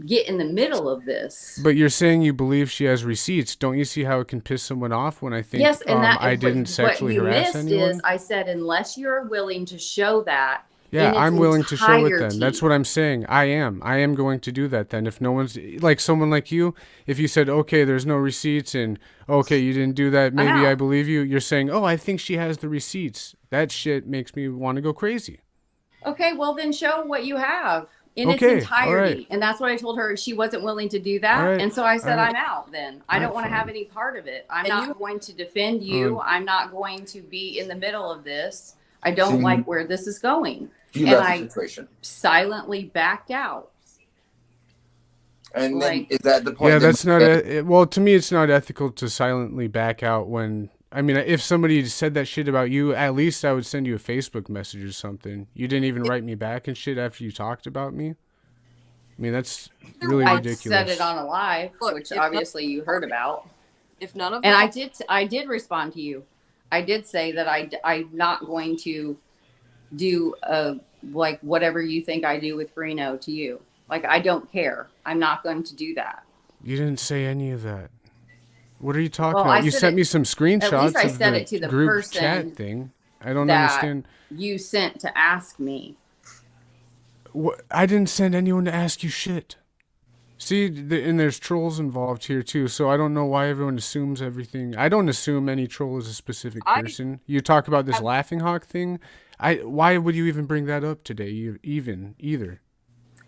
get in the middle of this. But you're saying you believe she has receipts. Don't you see how it can piss someone off when I think Yes, and that I didn't sexually harass what you anyone? missed is I said unless you're willing to show that. Yeah, in its I'm willing to show it then. entirety. That's what I'm saying. I am going to do that then. If no one's like someone like you, if you said, okay, there's no receipts and okay, you didn't do that, maybe know. I believe you. You're saying, oh, I think she has the receipts. That shit makes me want to go crazy. Okay, well then show what you have in Okay, its all entirety. right. And that's what I told her. She wasn't willing to do that. All right, And so I said, all right. I'm out then. I All don't right, want to have fine. any part of it. I'm And not you- going to defend you. I'm not going to be in the middle of this. I don't See- like where this is going. You And left I- the situation, Silently backed out. and then like- is that the point? Yeah, that- that's not well, to me it's not ethical to silently back out when I mean, if somebody said that shit about you, at least I would send you a Facebook message or something. You didn't even write me back and shit after you talked about me. I mean, that's really I ridiculous. said it on a live, Look, which if obviously you heard about. If none of And them, I did respond to you. I did say that I'm not going to do like whatever you think I do with Reno to you. Like, I don't care. I'm not going to do that. You didn't say any of that. What are you talking Well, about? I You said sent it- me some screenshots At least I of said the it to the group person chat thing. I don't that understand. you sent to ask me. I didn't send anyone to ask you shit. See, and there's trolls involved here too, so I don't know why everyone assumes everything. I don't assume any troll is a specific person. You talk about this laughing hawk thing. Why would you even bring that up today? Either?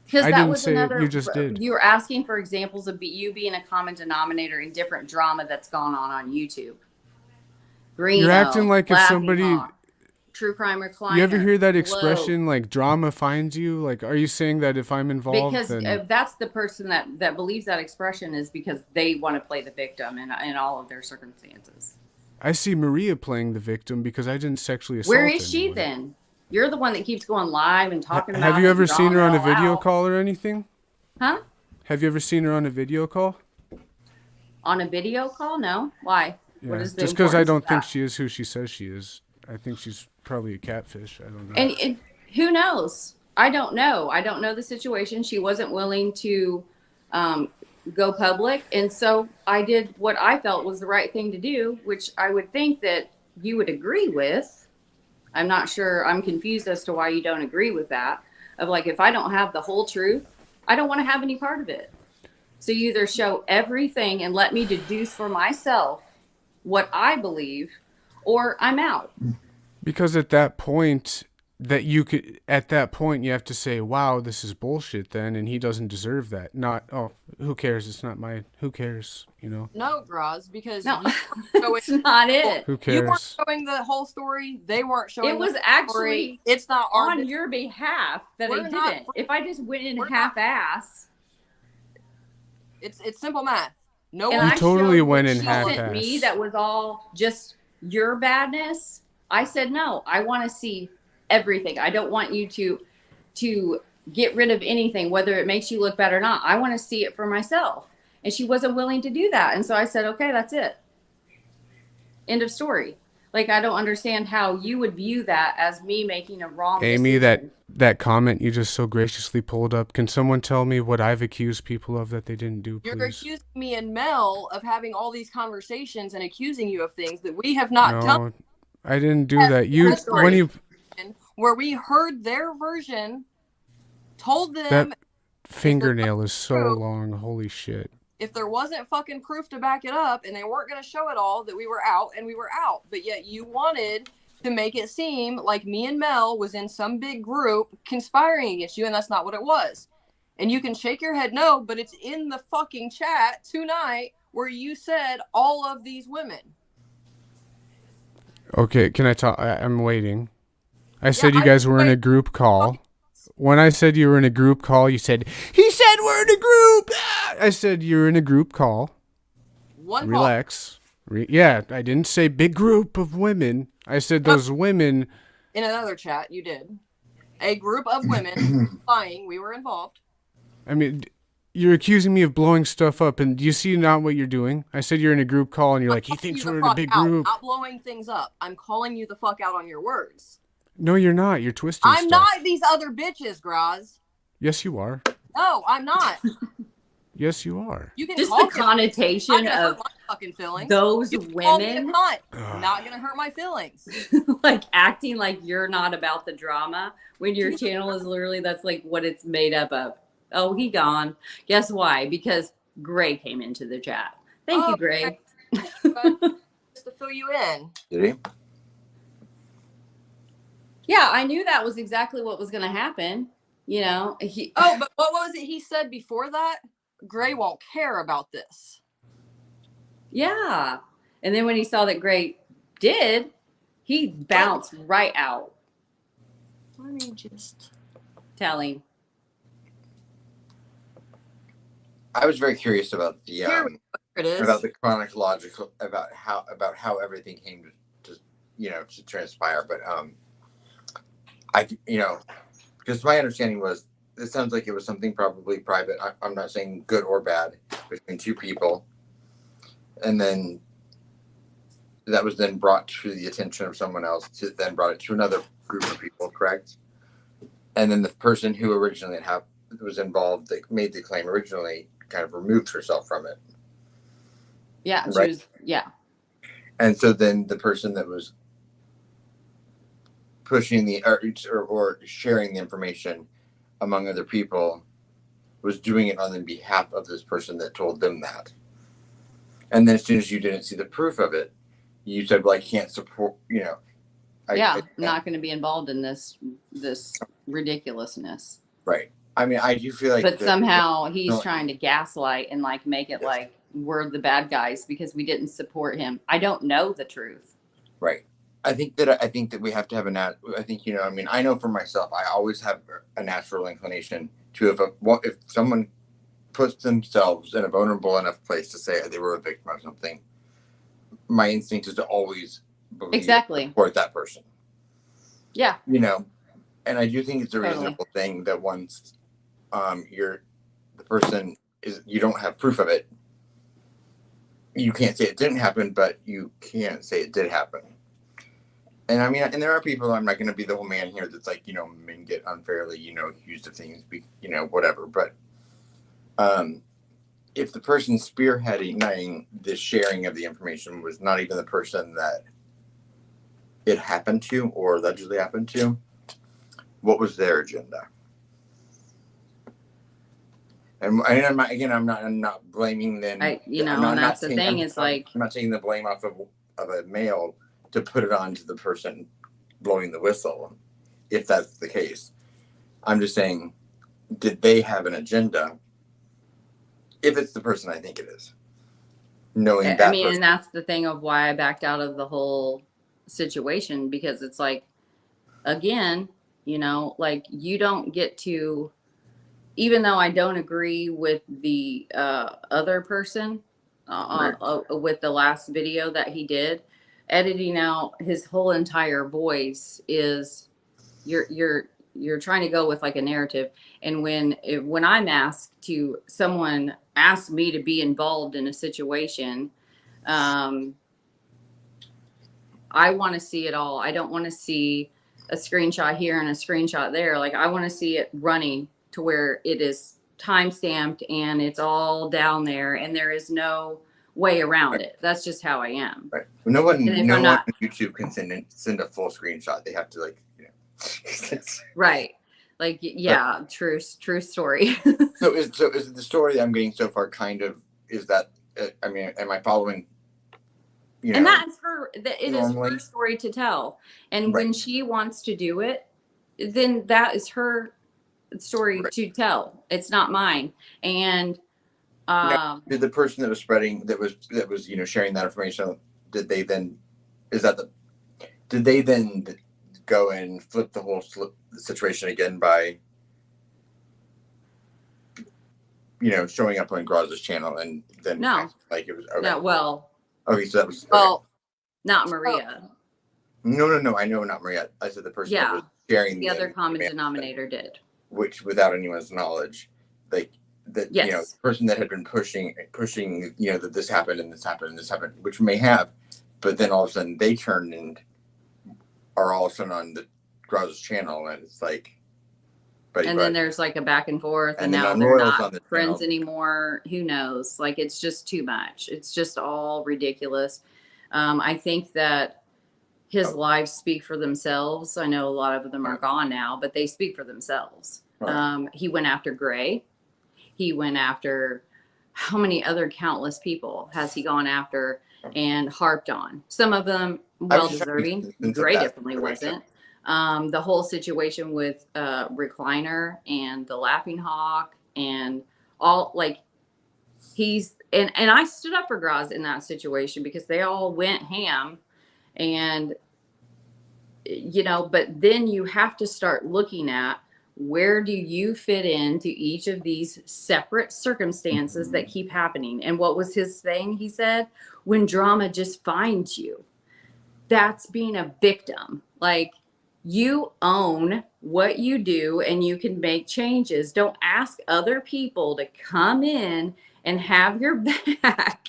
Because I that didn't was say it, another. you just did. You were asking for examples of you being a common denominator in different drama that's gone on YouTube. You're acting like if somebody. Hawk, True Crime Recliner. You ever hear that Glow. expression like drama finds you? Like, are you saying that if I'm involved, Because then that's the person that believes that expression is because they want to play the victim in all of their circumstances. I see Maria playing the victim because I didn't sexually assault Where is she anyone. then? You're the one that keeps going live and talking about. Have you it ever and seen her drawing on a it all video out. call or anything? Huh? Have you ever seen her on a video call? On a video call? No. Why? Yeah. What is the Just because I importance don't of think that? she is who she says she is. I think she's probably a catfish. I don't know. And who knows? I don't know. I don't know the situation. She wasn't willing to go public. And so I did what I felt was the right thing to do, which I would think that you would agree with. I'm not sure. I'm confused as to why you don't agree with that. Of like, if I don't have the whole truth, I don't want to have any part of it. So you either show everything and let me deduce for myself what I believe, or I'm out. Because at that point you have to say, wow, this is bullshit then, and he doesn't deserve that. Not, oh, who cares? It's not my, who cares? You know? no, Graz, because No, you weren't that's not it. Who you weren't cares? showing the whole story. They weren't showing. It was the actually story. It's not our on your behalf that We're I not didn't. If I just went in we're not- half-ass, It's simple math. No and one I totally showed went what in she sent half-ass. me that was all just your badness, I said no. I want to see everything. I don't want you to get rid of anything, whether it makes you look bad or not. I want to see it for myself. And she wasn't willing to do that. And so I said, okay, that's it. End of story. Like, I don't understand how you would view that as me making a wrong Amy, decision. that comment you just so graciously pulled up, can someone tell me what I've accused people of that they didn't do, please? You're accusing me and Mel of having all these conversations and accusing you of things that we have not done. No, I didn't do that. You, when you, Where we heard their version, told them that fingernail is so long, holy shit. if there wasn't fucking proof to back it up and they weren't going to show it all, that we were out, and we were out. But yet you wanted to make it seem like me and Mel was in some big group conspiring against you, and that's not what it was. And you can shake your head no, but it's in the fucking chat tonight where you said all of these women. Okay, can I talk? I'm waiting. I said you I- guys were in a group call. When I said you were in a group call, you said, he said we're in a group. Ah! I said you're in a group call. One call. Relax. Yeah, I didn't say big group of women. I said those women. In another chat, you did. A group of women lying. We were involved. I mean, you're accusing me of blowing stuff up, and do you see not what you're doing? I said you're in a group call, and you're like, he thinks we're in a big group. Not blowing things up. I'm calling you the fuck out on your words. No, you're not. You're twisting I'm stuff. not these other bitches, Graz. Yes, you are. No, I'm not. Yes, you are. You can Just call the connotation I'm gonna hurt of my fucking feelings. those You can call me a women cunt. Not gonna hurt my feelings. like acting like you're not about the drama when your channel is literally, that's like what it's made up of. Oh, he gone. Guess why? Because Gray came into the chat. Thank you, Gray. Just to fill you in. Did he? Yeah, I knew that was exactly what was going to happen. You know, Oh, but what was it he said before that? Gray won't care about this. yeah. And then when he saw that Gray did, he bounced right out. Let me just. Telling. I was very curious about the Here we It is. about the chronological about how everything came to to transpire. But because my understanding was it sounds like it was something probably private. I'm not saying good or bad between two people, and then that was then brought to the attention of someone else, to then brought it to another group of people, correct? And then the person who originally was involved that made the claim originally kind of removed herself from it. Yeah, right? she was. Yeah, And so then the person that was pushing or sharing the information among other people was doing it on the behalf of this person that told them that. And then as soon as you didn't see the proof of it, you said, "Well, I can't support." I'm not going to be involved in this ridiculousness. Right. I mean, I do feel like, But somehow he's no, trying to gaslight and like make it like we're the bad guys because we didn't support him. I don't know the truth. right. I think that we have to have I think I mean, I know for myself, I always have a natural inclination to if someone puts themselves in a vulnerable enough place to say they were a victim of something, my instinct is to always believe support that person. Yeah. And I do think it's a reasonable thing that once the person is, you don't have proof of it, you can't say it didn't happen, but you can't say it did happen. And I mean, and there are people, I'm not going to be the whole man here that's like, men get unfairly, accused of things, whatever. But if the person spearheading the sharing of the information was not even the person that it happened to or allegedly happened to, what was their agenda? And I'm not blaming them. That's the thing is like, I'm not taking the blame off of a male to put it on to the person blowing the whistle, if that's the case. I'm just saying, did they have an agenda? If it's the person I think it is, knowing that. I mean, and that's the thing of why I backed out of the whole situation, because it's like, again, like you don't get to, even though I don't agree with the other person with the last video that he did, editing out his whole entire voice is you're trying to go with like a narrative. And when I'm asked to, someone asked me to be involved in a situation, I want to see it all. I don't want to see a screenshot here and a screenshot there. Like, I want to see it running to where it is time stamped and it's all down there and there is no way around it. That's just how I am. Right. No one on YouTube can send a full screenshot. They have to right. Like, yeah, true story. So is the story that I'm getting so far kind of, is that, I mean, am I following? And that's it is her story to tell. And when she wants to do it, then that is her story to tell. It's not mine. And did the person that was spreading, that was sharing that information, did they then go and flip the whole situation again by showing up on Graz's channel and then like it was okay? No, well, okay, so that was not Maria. No, I know, not Maria. I said the person that was sharing the other common denominator did, which without anyone's knowledge, like that. The person that had been pushing that this happened and this happened and this happened, which may have, but then all of a sudden they turned and are all of a sudden on the Graz's channel, and it's like, then there's like a back and forth, and now they're not friends anymore. Who knows? Like, it's just too much. It's just all ridiculous. I think that his lives speak for themselves. I know a lot of them are gone now, but they speak for themselves. Right. He went after Gray. He went after, how many other countless people has he gone after and harped on? Some of them well-deserving. Gray definitely wasn't. The whole situation with Recliner and the Laughing Hawk and all, like, and I stood up for Graz in that situation because they all went ham, and but then you have to start looking at where do you fit into each of these separate circumstances that keep happening? And what was his thing? He said, when drama just finds you, that's being a victim. Like, you own what you do and you can make changes. Don't ask other people to come in and have your back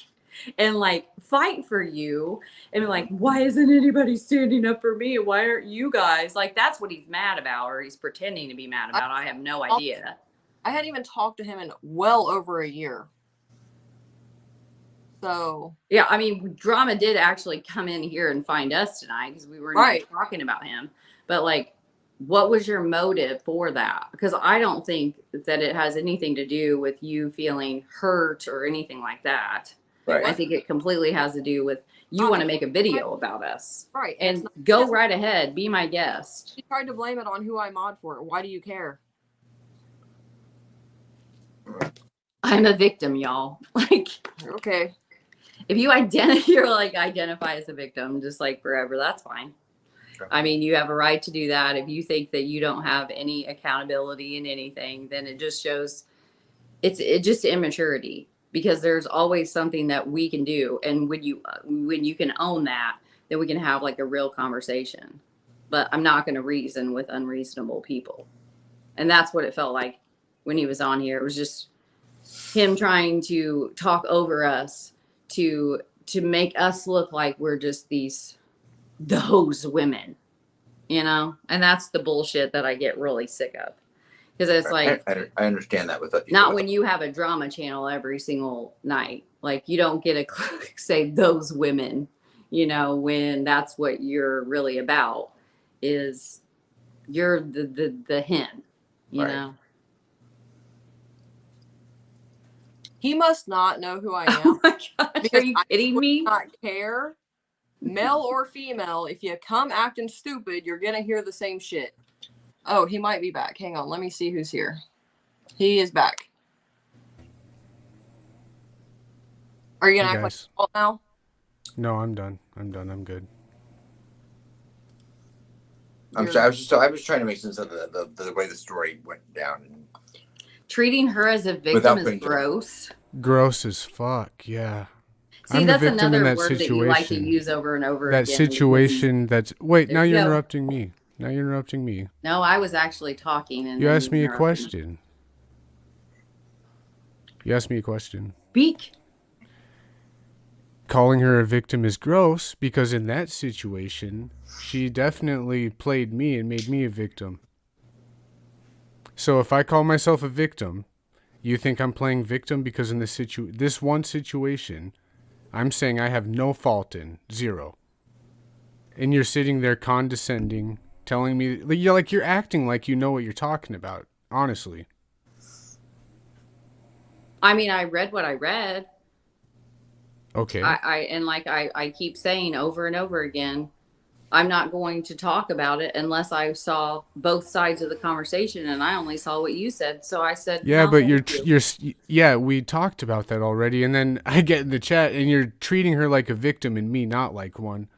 and like fight for you and be like, why isn't anybody standing up for me? Why aren't you guys? Like, that's what he's mad about, or he's pretending to be mad about. I have no idea. I hadn't even talked to him in well over a year. So yeah, I mean, drama did actually come in here and find us tonight because we were Right. talking about him. But like, what was your motive for that? Because I don't think that it has anything to do with you feeling hurt or anything like that. Right. I think it completely has to do with you want to make a video about us. Right. And go right ahead, be my guest. She tried to blame it on who I mod for. Why do you care? I'm a victim, y'all. Like, Okay. if you identify as a victim, just like forever, that's fine. Okay. I mean, you have a right to do that. If you think that you don't have any accountability in anything, then it just shows it's just immaturity, because there's always something that we can do. And when you can own that, then we can have like a real conversation. But I'm not going to reason with unreasonable people. And that's what it felt like when he was on here. It was just him trying to talk over us to make us look like we're just those women, you know? And that's the bullshit that I get really sick of. Because it's like, I understand that with not when you have a drama channel every single night. Like, you don't get to say those women, you know, when that's what you're really about, is you're the hen, you Right. know? He must not know who I am. Oh my gosh, Because are you I kidding would me? not care, male or female. If you come acting stupid, you're gonna hear the same shit. Oh, he might be back. Hang on, let me see who's here. He is back. Are you gonna Hey, act like guys. all now? No, I'm done. I'm good. I'm sorry. I was trying to make sense of the way the story went down. Treating her as a victim Without is putting gross. Gross as fuck. Yeah. See, I'm the that's victim in another that word that you like to situation. use over and over That again. situation. That's wait. Now There you you're go. interrupting me. Now you're interrupting me. No, I was actually talking, and You then asked me a interrupted question. You asked me a question. Speak. Calling her a victim is gross because in that situation, she definitely played me and made me a victim. So if I call myself a victim, you think I'm playing victim because in this one situation, I'm saying I have no fault in, zero. And you're sitting there condescending, telling me, you're acting like you know what you're talking about, honestly. I mean, I read what I read. Okay. I keep saying over and over again, I'm not going to talk about it unless I saw both sides of the conversation, and I only saw what you said. So I said, Yeah, no, but thank you. yeah, we talked about that already, and then I get in the chat, and you're treating her like a victim and me not like one.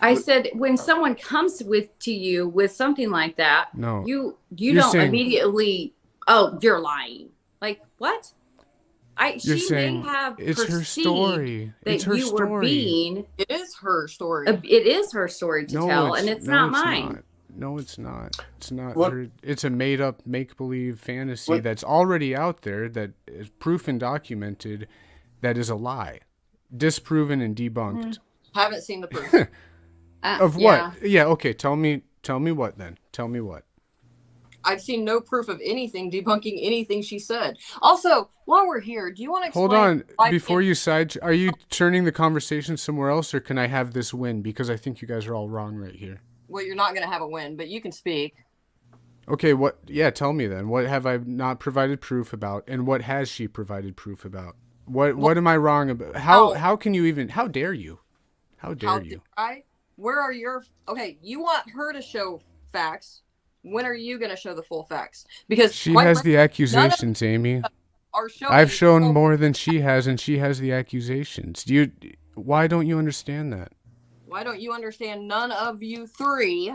I said, when someone comes to you with something like that, No, you you're don't saying- immediately, oh, you're lying. Like, what? You're She saying may have it's her perceived story. that It's her you were story. being. It is her story. It is her story to tell, and it's not mine. Not. No, it's not. It's not What? her. It's a made-up, make-believe fantasy What? that's already out there, that is proof and documented, that is a lie, disproven and debunked. Haven't seen the proof. Of Yeah. what? Yeah. Okay. Tell me what then. Tell me what. I've seen no proof of anything debunking anything she said. Also, while we're here, do you want to explain? Hold on. why- Before you are you turning the conversation somewhere else, or can I have this win? Because I think you guys are all wrong right here. Well, you're not going to have a win, but you can speak. Okay, what? Yeah, tell me then. What have I not provided proof about, and what has she provided proof about? What am I wrong about? How can you even? How dare you? How dare you? did I? Where are your? Okay, you want her to show facts. When are you going to show the full facts? Because She quite has frankly, the accusations, Amy. are showing I've shown full- more than she has, and she has the accusations. Why don't you understand that? Why don't you understand? None of you three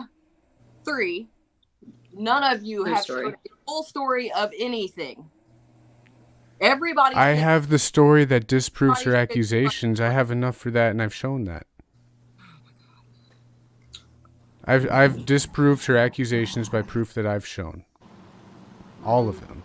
None of you True have story. showed a full story of anything. Everybody. I have the story that disproves her Everybody's- accusations. I have enough for that, and I've shown that. I've disproved her accusations by proof that I've shown. All of them.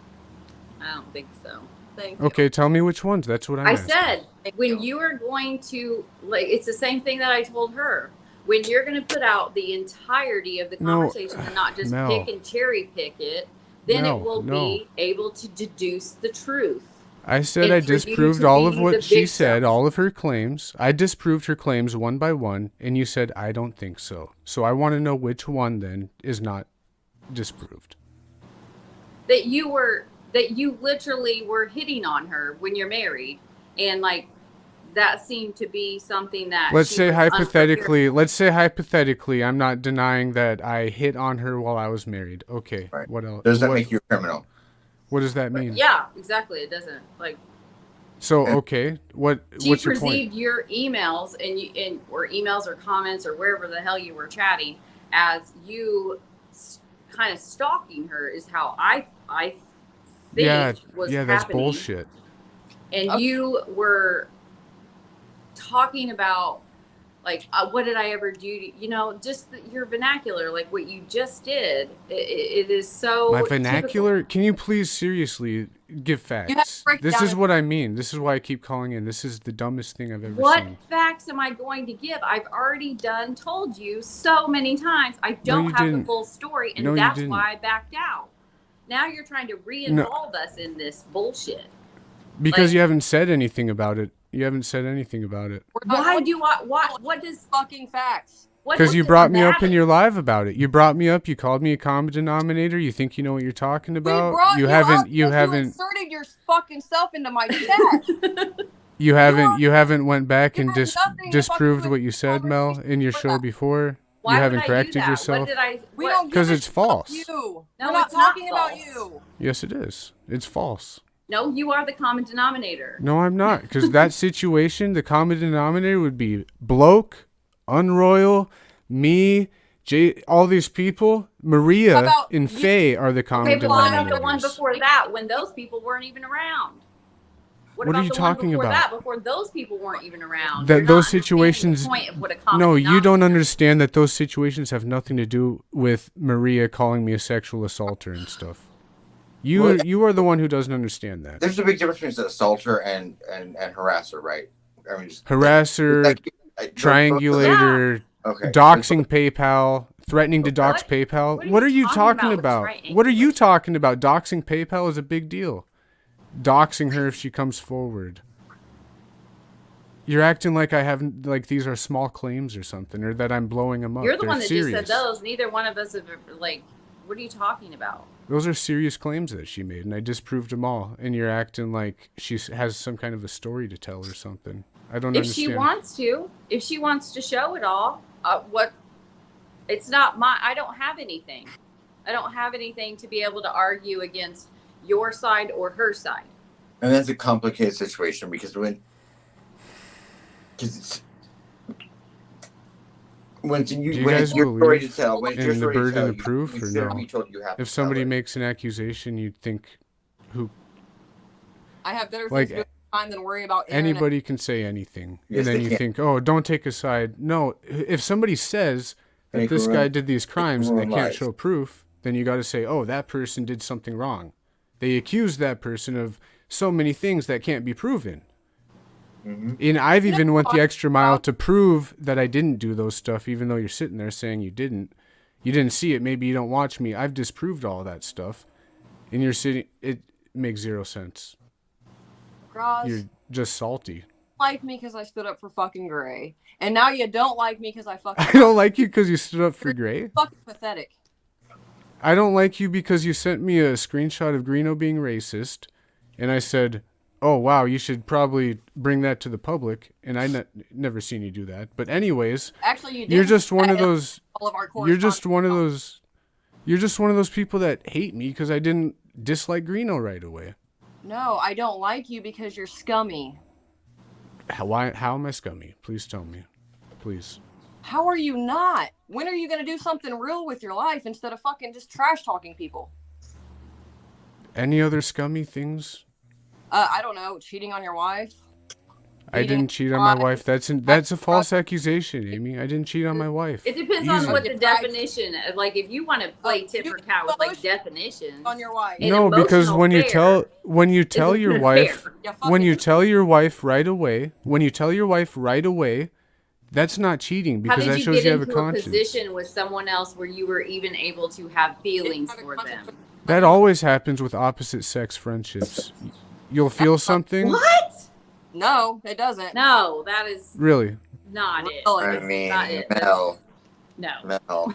I don't think so. Thank you. Okay, tell me which ones. That's what I'm I asking. said Thank when you. you are going to like, it's the same thing that I told her. When you're going to put out the entirety of the No, conversation and not just Mel. pick and cherry pick it, then No, it will no. be able to deduce the truth. I said And I for you disproved to all of be what the she victim. said, all of her claims. I disproved her claims one by one, and you said, I don't think so. So I want to know which one then is not disproved. That you literally were hitting on her when you're married, and like that seemed to be something that Let's she say was hypothetically, I'm not denying that I hit on her while I was married. Okay, Right. what else? Does that make you a criminal? What does that mean? Yeah, exactly. It doesn't like So okay, she what's your point? perceived your emails or emails or comments or wherever the hell you were chatting as you kind of stalking her is how I think was Yeah, that's happening. bullshit. And Okay. you were talking about like what did I ever do to, just your vernacular, like what you just did. It is so My typical. vernacular? Can you please seriously give have to facts? break This down is it. what I mean. This is why I keep calling in. This is the dumbest thing I've ever What seen. facts am I going to give? I've already told you so many times. I No, don't you have the didn't. full story, and No, you that's didn't. why I backed out. Now you're trying to re-involve us in this bullshit. Because Like- you haven't said anything about it. You haven't said anything about it. We're not Why going do I? What does? fucking facts? What Because does you this brought me up matter? in your live about it. You brought me up. You called me a common denominator. You think you know what you're talking We about. brought You up haven't. because You haven't. inserted your fucking self into my chat. You haven't. You haven't went back You and had nothing to disproved fucking what you said, Mel, in your show before. Why You would haven't I corrected do that? yourself. What did I? We what- don't give 'Cause a it's shit about false. You. No, We're not it's not talking about false. you. Yes, it is. It's false. No, you are the common denominator. No, I'm not. Because that situation, the common denominator would be bloke, unroyal, me, all these people. Maria How about and you- Faye are the common Okay, but what about the one denominators. before that when those people weren't even around? What are about you the talking one before about? that, before those people weren't even around? That You're not those understanding situations- the point of what a common No, you don't denominator- understand that those situations have nothing to do with Maria calling me a sexual assaulter and stuff. You are the one who doesn't understand that. There's a big difference between an assaulter and harasser, right? I mean, just, Harasser, triangulator, Okay. doxing PayPal, threatening to dox What? PayPal. What are What are you you talking talking about about? with What are you triangulation? talking about? Doxing PayPal is a big deal. Doxing her if she comes forward. You're acting like I haven't, like these are small claims or something, or that I'm blowing them up. You're the They're one that serious. just said those. Neither one of us have like. What are you talking about? Those are serious claims that she made, and I disproved them all. And you're acting like she has some kind of a story to tell or something. I don't If understand. if she wants to show it all, what? It's not my. I don't have anything. I don't have anything to be able to argue against your side or her side. And that's a complicated situation because when Do you when guys it's your story to believe tell, when it's in your the story to burden tell, of proof you or shouldn't no? be told you have to If somebody tell it. makes an accusation, you'd think I have better Like, things to do time than worry about internet. anybody can say anything. Yes, And then they you can. think, oh, don't take a side. No, if somebody says that They can this ruin- guy did these crimes and they ruin can't lives. show proof, then you got to say, oh, that person did something wrong. They accused that person of so many things that can't be proven. Mhm. And I've even went the extra mile about- to prove that I didn't do those stuff, even though you're sitting there saying you didn't. You didn't see it. Maybe you don't watch me. I've disproved all that stuff. And you're sitting, it makes zero sense. Groz, You're just salty. you like me because I stood up for fucking Gray, and now you don't like me because I fucking I don't like you because you stood up for Gray. fucking pathetic. I don't like you because you sent me a screenshot of Greeno being racist, and I said, "Oh wow, you should probably bring that to the public." And I never seen you do that. But anyways, Actually, you did. you're just one of those. All of our You're just one of correspondence. those. You're just one of those people that hate me because I didn't dislike Greeno right away. No, I don't like you because you're scummy. How am I scummy? Please tell me, please. How are you not? when are you going to do something real with your life instead of fucking just trash talking people? Any other scummy things? I don't know, cheating on your wife. I didn't cheat on my wife. That's a false accusation, Amy. I didn't cheat on my wife. It depends on what the definition of, like, if you want to play tit for tat with like definitions on your wife. No, because when you tell your wife right away, that's not cheating, because that shows you have a conscience. How did you get into a position with someone else where you were even able to have feelings for them? That always happens with opposite sex friendships. You'll feel something. What? No, it doesn't. No, that is really not it. I mean, Mel. No. Mel.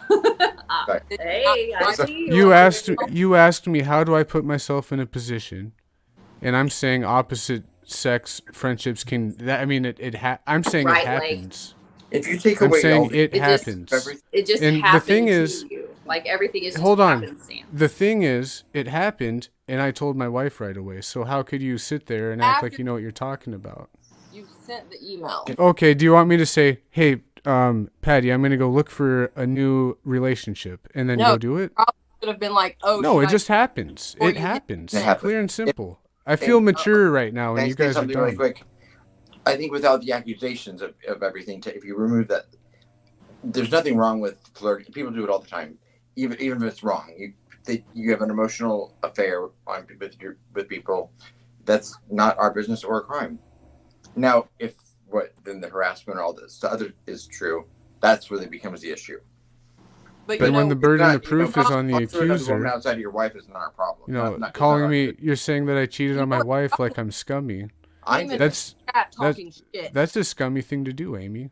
Hey, I see you asked me, how do I put myself in a position, and I'm saying opposite sex friendships can. I'm saying it happens. If you take away, I'm saying it happens. It just and happens the thing is, to you. Like everything is just hold on. happenstance. The thing is, it happened, and I told my wife right away. So how could you sit there and act like you know what you're talking about? You sent the email. Okay, do you want me to say, hey, Patty, I'm going to go look for a new relationship, and then go do it? Probably could have been like, oh, no, it just happens. It happens. Clear and simple. I feel mature right now, and you guys are done. Really quick. I think without the accusations of everything, if you remove that, there's nothing wrong with flirting. People do it all the time, even if it's wrong. You have an emotional affair with people. That's not our business or a crime. Now, if then the harassment or all this the other is true, that's where it becomes the issue. But when the burden of proof is on the accuser, outside of your wife is not our problem. Not calling me, you're saying that I cheated on my wife like I'm scummy. That's a scummy thing to do, Amy.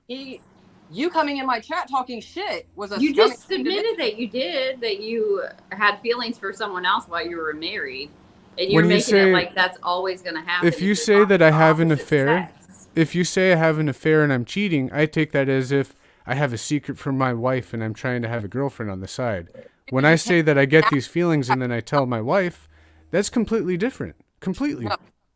You coming in my chat talking shit was a. You just admitted that you had feelings for someone else while you were married, and you're making it like that's always going to happen. If you say that I have an affair, if you say I have an affair and I'm cheating, I take that as if I have a secret from my wife and I'm trying to have a girlfriend on the side. When I say that I get these feelings and then I tell my wife, that's completely different. Completely. No.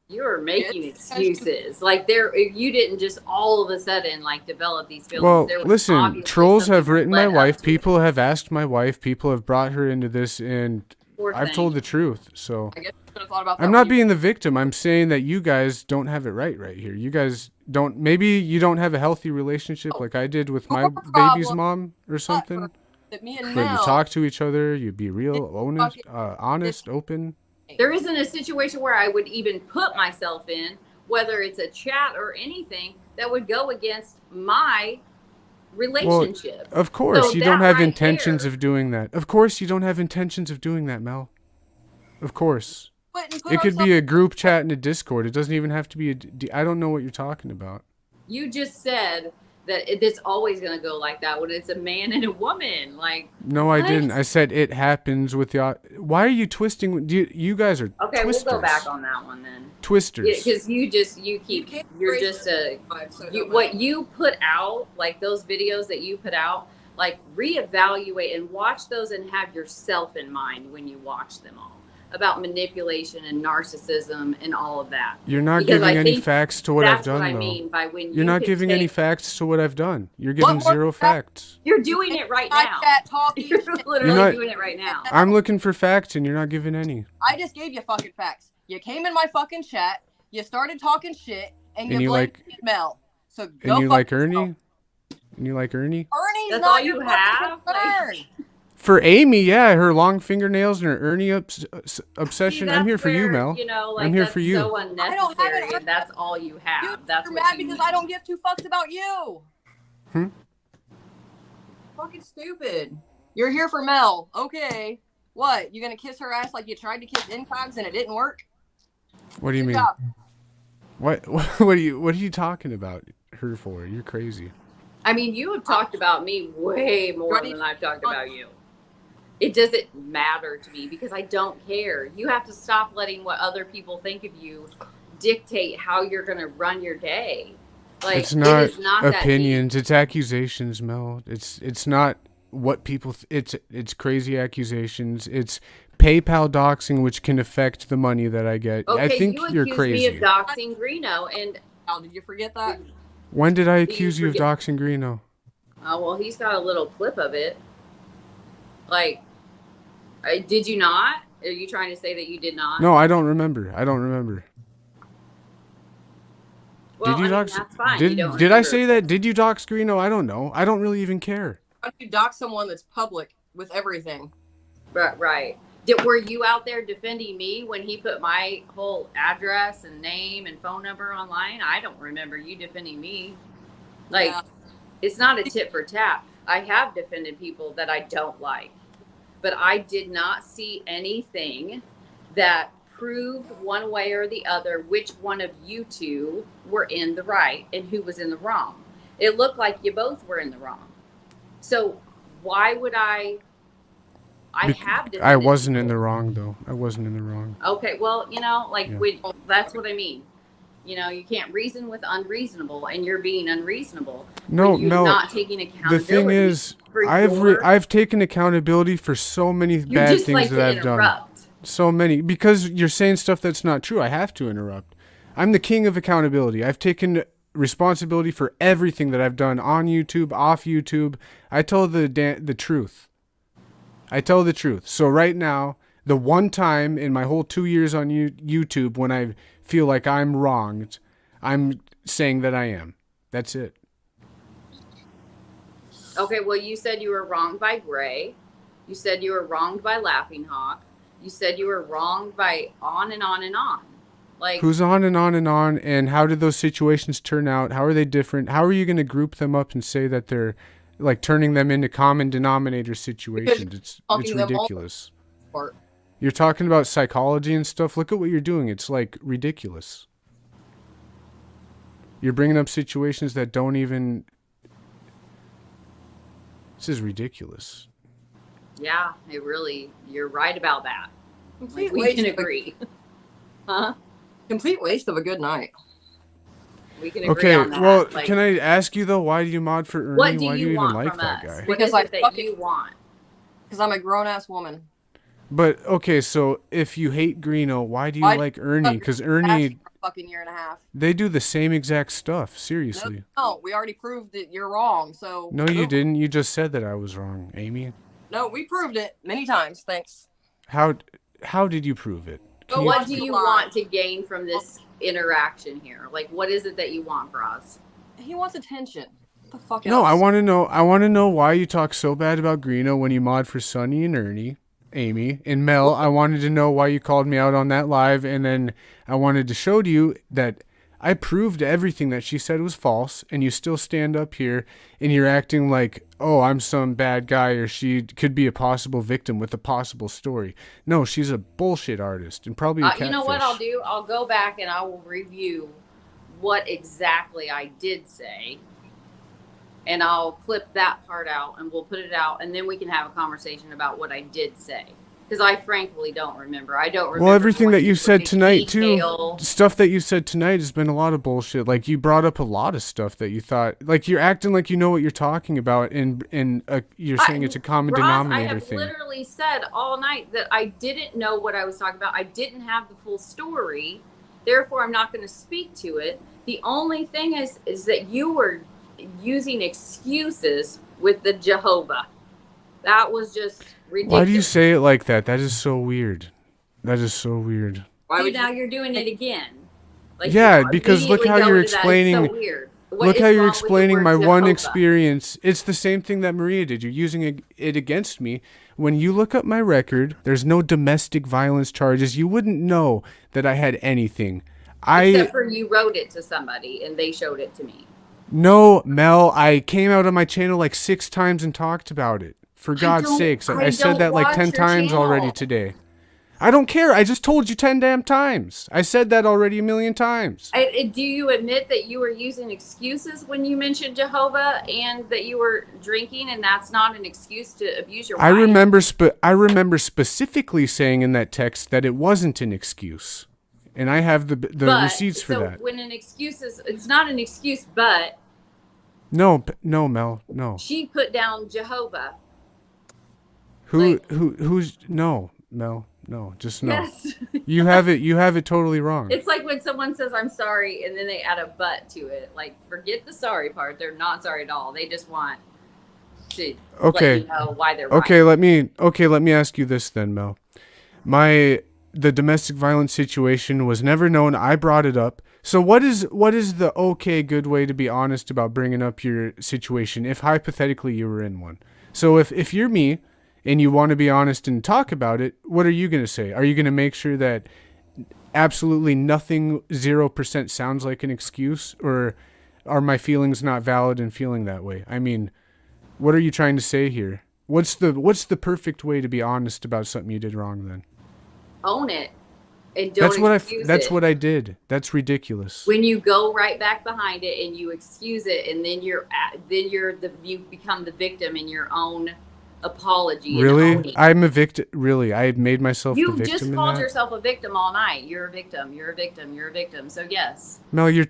You're making excuses. Like you didn't just all of a sudden like develop these feelings. Well, listen, trolls have written my wife. People have asked my wife. People have brought her into this, and I've told the truth. So I'm not being the victim. I'm saying that you guys don't have it right here. You guys don't. Maybe you don't have a healthy relationship like I did with my baby's mom or something. But you talk to each other. You be real, honest, open. There isn't a situation where I would even put myself in, whether it's a chat or anything, that would go against my relationship. Well, of course, you don't have intentions of doing that. Of course, you don't have intentions of doing that, Mel. Of course. It could be a group chat in a Discord. It doesn't even have to be I don't know what you're talking about. You just said that it's always going to go like that when it's a man and a woman. Like, no, I didn't. I said it happens with the. Why are you twisting? You guys are okay. Twisters. We'll go back on that one then. Twisters. Because what you put out, like those videos that you put out, like reevaluate and watch those and have yourself in mind when you watch them all. About manipulation and narcissism and all of that. You're not giving any facts to what I've done, that's what though. I mean by when you're not giving any facts to what I've done. You're giving zero facts. You're doing it right now. You're literally doing it right now. I'm looking for facts, and you're not giving any. I just gave you fucking facts. You came in my fucking chat, you started talking shit, and you blamed Mel. So go and you fuck like Ernie? yourself. And you like Ernie? Ernie's That's not all your you fucking have? concern. For Amy, yeah, her long fingernails and her Ernie obsession. See, I'm here for you, Mel. I'm here for you. So unnecessary, and that's all you have. Dude, that's you're what mad you because need. I don't give two fucks about you. Fucking stupid. You're here for Mel. Okay. What? You gonna kiss her ass like you tried to kiss Incogs and it didn't work? What do you Good mean? job. What are you talking about her for? You're crazy. I mean, you have talked about me way more than I've talked about you. It doesn't matter to me because I don't care. You have to stop letting what other people think of you dictate how you're going to run your day. Like, it's not, it is not opinions. It's accusations, Mel. It's not what people. It's crazy accusations. It's PayPal doxing, which can affect the money that I get. Okay, I think you're crazy. You accused me of doxing Greeno, and did you forget that? When did I accuse you of doxing Greeno? Oh, well, he's got a little clip of it. Like, did you not? Are you trying to say that you did not? No, I don't remember. I don't remember. Well, Did you I mean, dox? that's fine. You don't Did I remember. say that? Did you dox Greeno? I don't know. I don't really even care. How do you dox someone that's public with everything? Right. Were you out there defending me when he put my whole address and name and phone number online? I don't remember you defending me. Like, Yeah. It's not a tit for tat. I have defended people that I don't like, but I did not see anything that proved one way or the other which one of you two were in the right and who was in the wrong. It looked like you both were in the wrong. So why would I have defended I wasn't in people. the wrong though. I wasn't in the wrong. Okay, well, Yeah. that's what I mean. You can't reason with unreasonable, and you're being unreasonable. No, You're Mel. not taking The accountability. thing is, for I've taken accountability for so many you bad just things like that to I've done. interrupt. So many, because you're saying stuff that's not true. I have to interrupt. I'm the king of accountability. I've taken responsibility for everything that I've done on YouTube, off YouTube. I tell the truth. I tell the truth. So right now, the one time in my whole 2 years on YouTube when I feel like I'm wronged, I'm saying that I am. That's it. Okay, well, you said you were wronged by Gray. You said you were wronged by Laughing Hawk. You said you were wronged by on and on and on. Like, Who's on and on and on, and how did those situations turn out? How are they different? How are you going to group them up and say that they're like turning them into common denominator situations? It's talking them all ridiculous. apart. You're talking about psychology and stuff. Look at what you're doing. It's like ridiculous. You're bringing up situations that don't even. This is ridiculous. yeah, you're right about that. Complete Like, we waste can of a- agree. Huh? Complete waste of a good night. We can agree Okay, on that. well, Like, can I ask you though, why do you mod for Ernie? what do Why do you you even want like from that us? guy? What Because is I it that fucking- you want? Because I'm a grown ass woman. But okay, so if you hate Greeno, why do you Why- like Ernie? Because Asked Ernie, you for a fucking year and a half. they do the same exact stuff. Seriously. No, we already proved that you're wrong. So No, you boom. didn't. You just said that I was wrong, Amy. No, we proved it many times. Thanks. How did you prove it? Go Can What watch do the you live. want to gain from this interaction here? Like, what is it that you want, Braz? He wants attention. What the fuck No, else? I want to know. I want to know why you talk so bad about Greeno when you mod for Sonny and Ernie, Amy and Mel. I wanted to know why you called me out on that live, and then I wanted to show to you that I proved everything that she said was false, and you still stand up here and you're acting like, oh, I'm some bad guy, or she could be a possible victim with a possible story. No, she's a bullshit artist and probably a catfish. You know what I'll do? I'll go back and I will review what exactly I did say, and I'll clip that part out and we'll put it out, and then we can have a conversation about what I did say, because I frankly don't remember. I don't remember. Well, everything going that you into said great tonight detail. too, stuff that you said tonight has been a lot of bullshit. Like you brought up a lot of stuff that you thought, like you're acting like you know what you're talking about, and you're saying it's a common Roz, denominator I have thing. literally said all night that I didn't know what I was talking about. I didn't have the full story, therefore I'm not going to speak to it. The only thing is that you were using excuses with the Jehovah. That was just ridiculous. Why do you say it like that? That is so weird. That is so weird. Why See, would now you? you're doing it again. Like, Yeah, you because look immediately how go you're to that. It's explaining- so weird. What Look is how you're wrong with the explaining word my one Jehovah? experience. It's the same thing that Maria did. You're using it against me. When you look up my record, there's no domestic violence charges. You wouldn't know that I had anything. Except for you wrote it to somebody and they showed it to me. No, Mel, I came out on my channel like 6 times and talked about it. For God's don't- sakes. I I said don't that like watch 10 your times already channel. today. I don't care. I just told you 10 damn times. I said that already a million times. Do you admit that you were using excuses when you mentioned Jehovah and that you were drinking, and that's not an excuse to abuse your I wife? remember specifically saying in that text that it wasn't an excuse. And I have the But, receipts for so that. when an excuse is, it's not an excuse, but No, Mel, no. she put down Jehovah. Who's no, Mel, no, just no. Yes. You have it totally wrong. It's like when someone says I'm sorry and then they add a but to it. Like, forget the sorry part. They're not sorry at all. They just want to Okay. let you know why they're Okay, right. let me ask you this then, Mel. The domestic violence situation was never known. I brought it up. So what is the okay good way to be honest about bringing up your situation if hypothetically you were in one? So if you're me and you want to be honest and talk about it, what are you going to say? Are you going to make sure that absolutely nothing 0% sounds like an excuse, or are my feelings not valid in feeling that way? I mean, what are you trying to say here? What's the perfect way to be honest about something you did wrong then? Own it and don't excuse That's it. what I did. That's ridiculous. When you go right back behind it and you excuse it, and then you become the victim in your own apology. Really? I'm a victim. Really? I made myself the You victim just in called that? yourself a victim all night. You're a victim. You're a victim. You're a victim. So yes. Mel, you're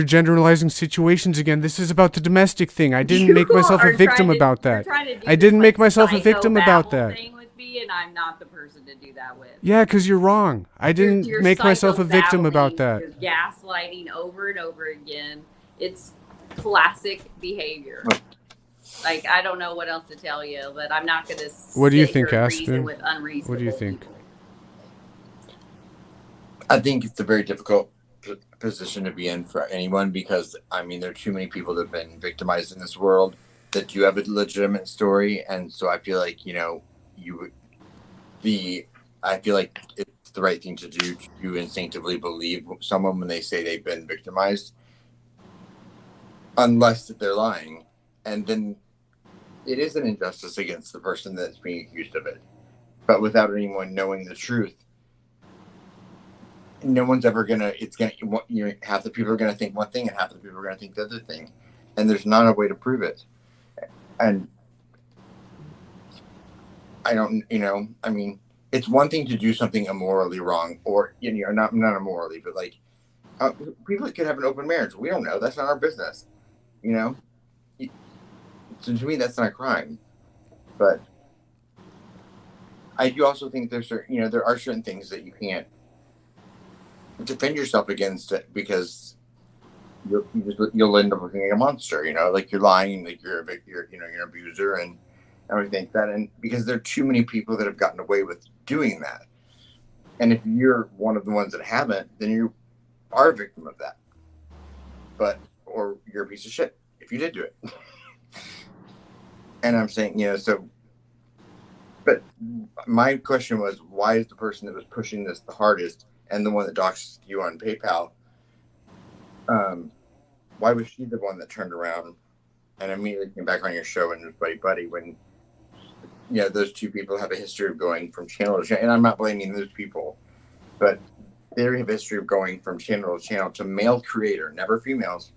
generalizing situations again. This is about the domestic thing. I didn't make You myself a are victim trying to- about You're that. trying to do I this, didn't make like, myself a victim about psychobabble that. thing with me, and I'm not the person to do that with. Yeah, because you're wrong. I didn't You're make myself a victim about psychobabbling. that. You're gaslighting over and over again. It's classic behavior. Like, I don't know what else to tell you, but I'm not going to What do you sit think, here and reason Aspen? with unreasonable What do you think? people. I think it's a very difficult position to be in for anyone because, I mean, there are too many people that have been victimized in this world that do have a legitimate story. And so I feel like, I feel like it's the right thing to do to instinctively believe someone when they say they've been victimized, unless they're lying. And then it is an injustice against the person that's being accused of it. But without anyone knowing the truth, no one's ever half the people are gonna think one thing and half the people are gonna think the other thing, and there's not a way to prove it. And I don't, I mean, it's one thing to do something immorally wrong, or not immorally, but like people could have an open marriage. We don't know. That's not our business. So to me, that's not a crime. But I do also think there are certain things that you can't defend yourself against it because you'll end up looking like a monster. Like you're lying, like you're an abuser and everything like that. And because there are too many people that have gotten away with doing that, and if you're one of the ones that haven't, then you are a victim of that. Or you're a piece of shit if you did do it. And I'm saying, so. But my question was, why is the person that was pushing this the hardest and the one that doxed you on PayPal, why was she the one that turned around and immediately came back on your show and was buddy when those two people have a history of going from channel to channel? And I'm not blaming those people, but they have a history of going from channel to channel to male creator, never females,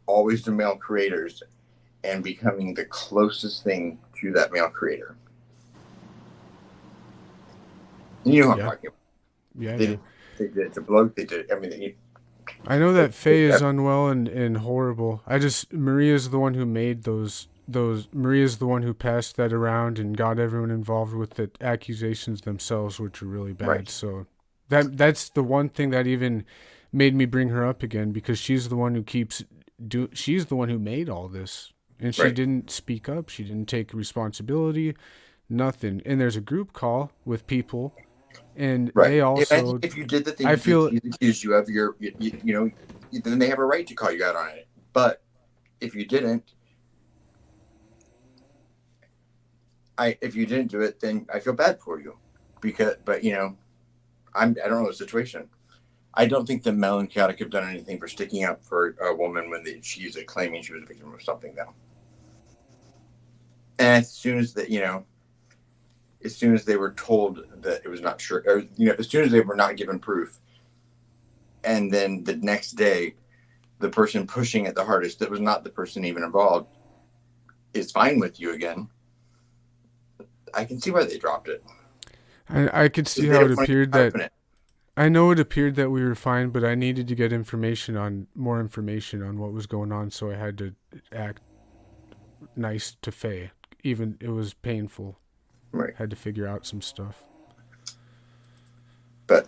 always to male creators, and becoming the closest thing to that male creator. You know what I'm talking about. Yeah, They did it to bloke. They did everything. I know that Faye is unwell and horrible. Maria's the one who made those. Maria's the one who passed that around and got everyone involved with the accusations themselves, which are really bad. Right. So that's the one thing that even made me bring her up again, because she's the one who she's the one who made all this, and she didn't speak up. She didn't take responsibility. Nothing. And there's a group call with people. And they also, if you did the thing he's accused you of, then they have a right to call you out on it. But if you didn't, do it, then I feel bad for you, I don't know the situation. I don't think that Mel and Chaotic have done anything for sticking up for a woman when she's claiming she was a victim of something, though. And as soon as they were told that it was not true, or, as soon as they were not given proof, and then the next day, the person pushing it the hardest, that was not the person even involved, is fine with you again, I can see why they dropped it. I could see how it appeared that. I know it appeared that we were fine, but I needed to get more information on what was going on, so I had to act nice to Faye. Even it was painful. Right. Had to figure out some stuff. But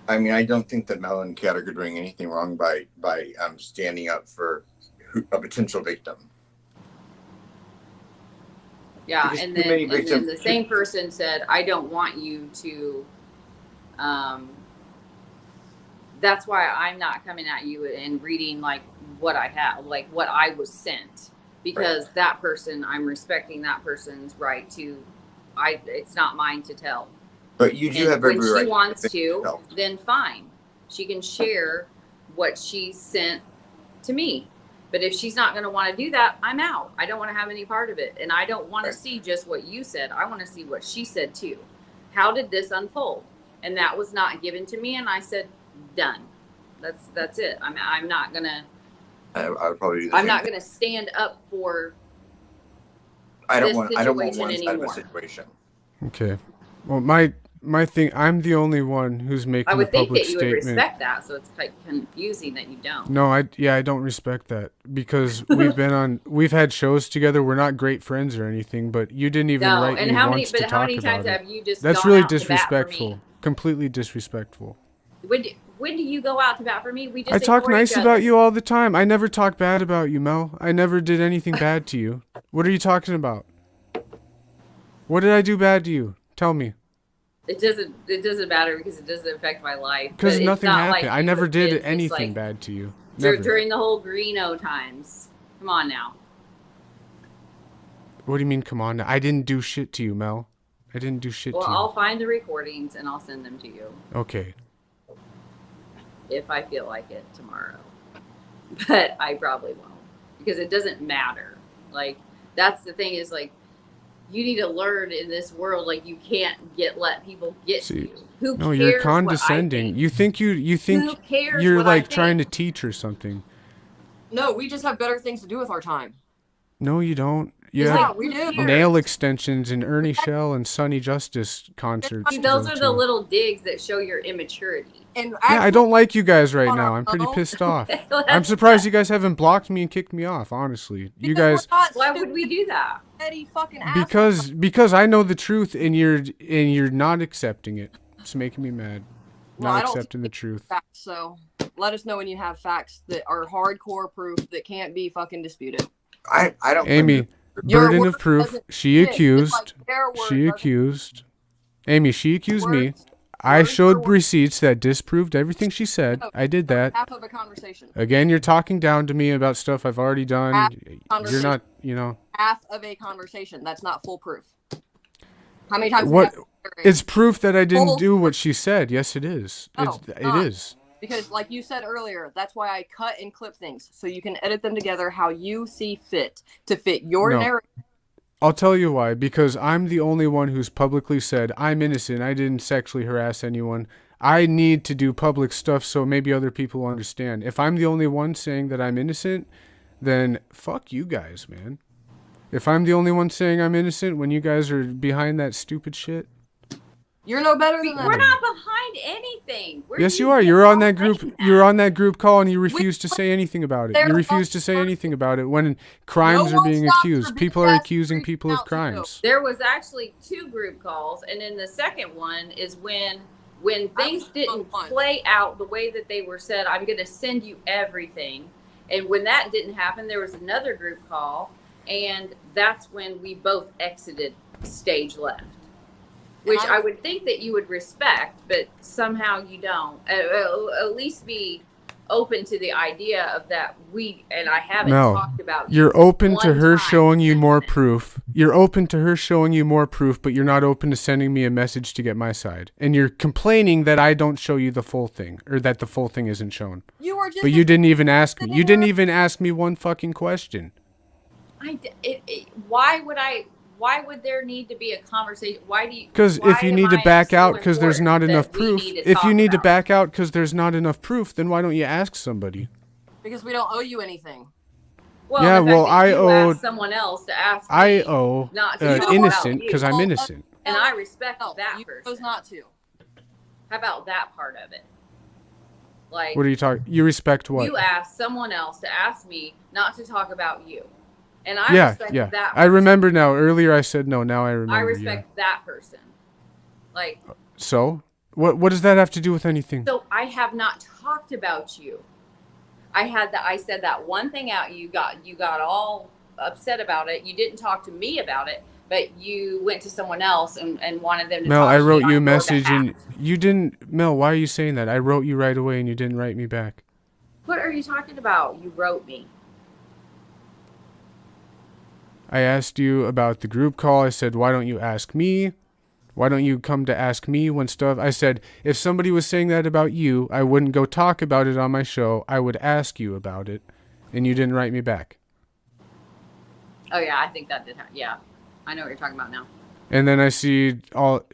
I mean, I don't think that Mel and Chaotic are doing anything wrong by standing up for a potential victim. Yeah, Because and too then many and then victims- the same person said, I don't want you to that's why I'm not coming at you and reading like what I have, like what I was sent. Because that person, I'm respecting that person's right to it's not mine to tell. But you do And have when every she right wants to, tell. then fine. She can share what she sent to me. But if she's not going to want to do that, I'm out. I don't want to have any part of it. And I don't want to see just what you said. I want to see what she said too. How did this unfold? And that was not given to me. And I said, done. That's it. I'm not going to. I would probably do the I'm same not thing. going to stand up for. I don't this want one situation side of a anymore. situation. Okay. Well, my thing, I'm the only one who's making I a would think public that you would statement. respect that. So it's quite confusing that you don't. No, I don't respect that because we've had shows together. We're not great friends or anything, but you didn't even No, write and me how once many? to But how talk many about times it. have you just? That's gone really out to bat for disrespectful. me? Completely disrespectful. When do you go out to bat for me? We just I talk ignore nice each other. about you all the time. I never talk bad about you, Mel. I never did anything bad to you. What are you talking about? What did I do bad to you? Tell me. It doesn't matter because it doesn't affect my life. Because But it's nothing not happened. like I you never have did been just, anything like, bad to you. Never. during the whole Greeno times. Come on now. What do you mean, come on? I didn't do shit to you, Mel. I didn't do shit Well, to you. I'll find the recordings and I'll send them to you Okay. if I feel like it tomorrow. But I probably won't because it doesn't matter. Like that's the thing is like you need to learn in this world. Like you can't let people get to you. Who No, cares? you're condescending. You think Who cares you're what I like trying to think? teach or something. No, we just have better things to do with our time. No, you don't. You Yeah, have we do. nail extensions and Ernie Shell and Sonny Justice concerts. See, to those go are to. the little digs that show your immaturity. And Yeah, I don't like you guys right on now. our I'm pretty own. pissed off. I'm surprised you guys haven't blocked me and kicked me off, honestly. You guys Why would we do that? Fucking assholes. because I know the truth and you're not accepting it. It's making me mad. Well, I Not don't accepting the truth. Facts, so let us know when you have facts that are hardcore proof that can't be fucking disputed. I don't. Amy, Your burden word of proof. doesn't She fit, just like their word doesn't- accused. Amy, she accused me. Words- I words are showed words. receipts that disproved everything she said. No, I did that. Half of a conversation. Again, you're talking down to me about stuff I've already done. You're Conversation. not, you know. Half of a conversation. That's not full proof. How many times? What? have you It's proof that I didn't Full- do what she said. Yes, it is. No, It not. is. Because, like you said earlier, that's why I cut and clip things so you can edit them together how you see fit to fit your No. narrative. I'll tell you why. Because I'm the only one who's publicly said, I'm innocent. I didn't sexually harass anyone. I need to do public stuff so maybe other people understand. If I'm the only one saying that I'm innocent, then fuck you guys, man. If I'm the only one saying I'm innocent when you guys are behind that stupid shit. You're no better than We're that. not behind anything. Where Yes, do you are. get You're on off that group. saying You're that? on that group call, and you refuse to say anything about it. They're You refuse all to say first. anything about it when crimes No are one being stops accused. for People are BS accusing reaching people of out to you. crimes. There was actually 2 group calls, and then the second one is when things didn't fun. play out the way that they were said. I'm going to send you everything, and when that didn't happen, there was another group call, and that's when we both exited stage left. Which I would think that you would respect, but somehow you don't. At least be open to the idea of that. I haven't No, talked about You're open to one her time showing you since more then. proof. You're open to her showing you more proof, but you're not open to sending me a message to get my side. And you're complaining that I don't show you the full thing, or that the full thing isn't shown. You were just. But you didn't even ask me. You didn't even ask me one fucking question. Why would there need to be a conversation? Because if you need to back out because there's not enough proof, if you need to back out because there's not enough proof, then why don't you ask somebody? Because we don't owe you anything. Well, Yeah, the fact well, that I you owed- asked someone else to ask. I me owe not to talk innocent about because you. I'm innocent. And I respect No, that you chose person. not to. How about that part of it? Like, What are you talking? You respect what? you asked someone else to ask me not to talk about you, and I Yeah, respect yeah. that. I remember now. Earlier I said no. Now I remember. I respect that person. Like, Yeah. So, what does that have to do with anything? so I have not talked about you. I said that one thing out. You got all upset about it. You didn't talk to me about it, but you went to someone else and wanted them to Mel, talk I to wrote me you a on your message behalf. and you didn't. Mel, why are you saying that? I wrote you right away and you didn't write me back. What are you talking about? You wrote me. I asked you about the group call. I said, why don't you ask me? Why don't you come to ask me when stuff? I said, if somebody was saying that about you, I wouldn't go talk about it on my show. I would ask you about it. And you didn't write me back. Oh yeah, I think that did happen. Yeah, I know what you're talking about now. And then I see all.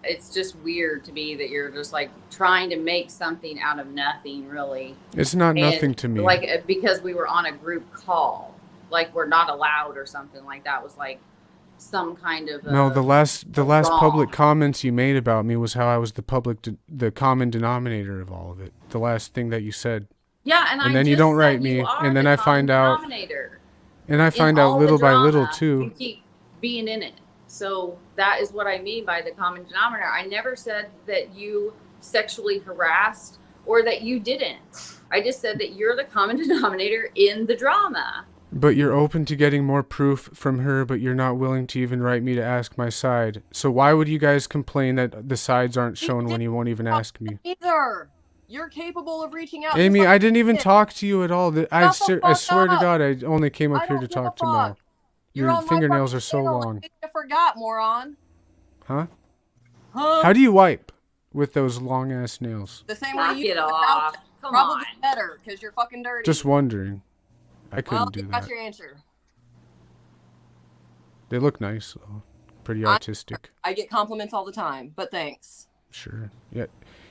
It's just weird to me that you're just like trying to make something out of nothing, really. It's not nothing And, to me. like, because we were on a group call, like we're not allowed or something like that was like some kind of No, the last wrong. public comments you made about me was how I was the common denominator of all of it. The last thing that you said. Yeah, and then I you just don't said write you me, are and then the I find common out, denominator. and I In find out all the little by little drama, too. You keep being in it. So that is what I mean by the common denominator. I never said that you sexually harassed or that you didn't. I just said that you're the common denominator in the drama. But you're open to getting more proof from her, but you're not willing to even write me to ask my side. So why would you guys complain that the sides aren't shown when you won't even ask me? Either. You're capable of reaching out. Amy, just like I didn't even did. talk to you at all. I Shut the I fuck swear to up. God, I only came up I here don't to give a talk to fuck. Mel. You're Your on my fingernails fucking are so channel. long. I forgot, moron. Huh? Huh? How do you wipe with those long ass nails? The same Knock way you it do off. without Come probably on. better because you're fucking dirty. Just wondering. I couldn't well, do you that. got your answer. They look nice though. Pretty I- artistic. I get compliments all the time, but thanks. Sure. Yeah.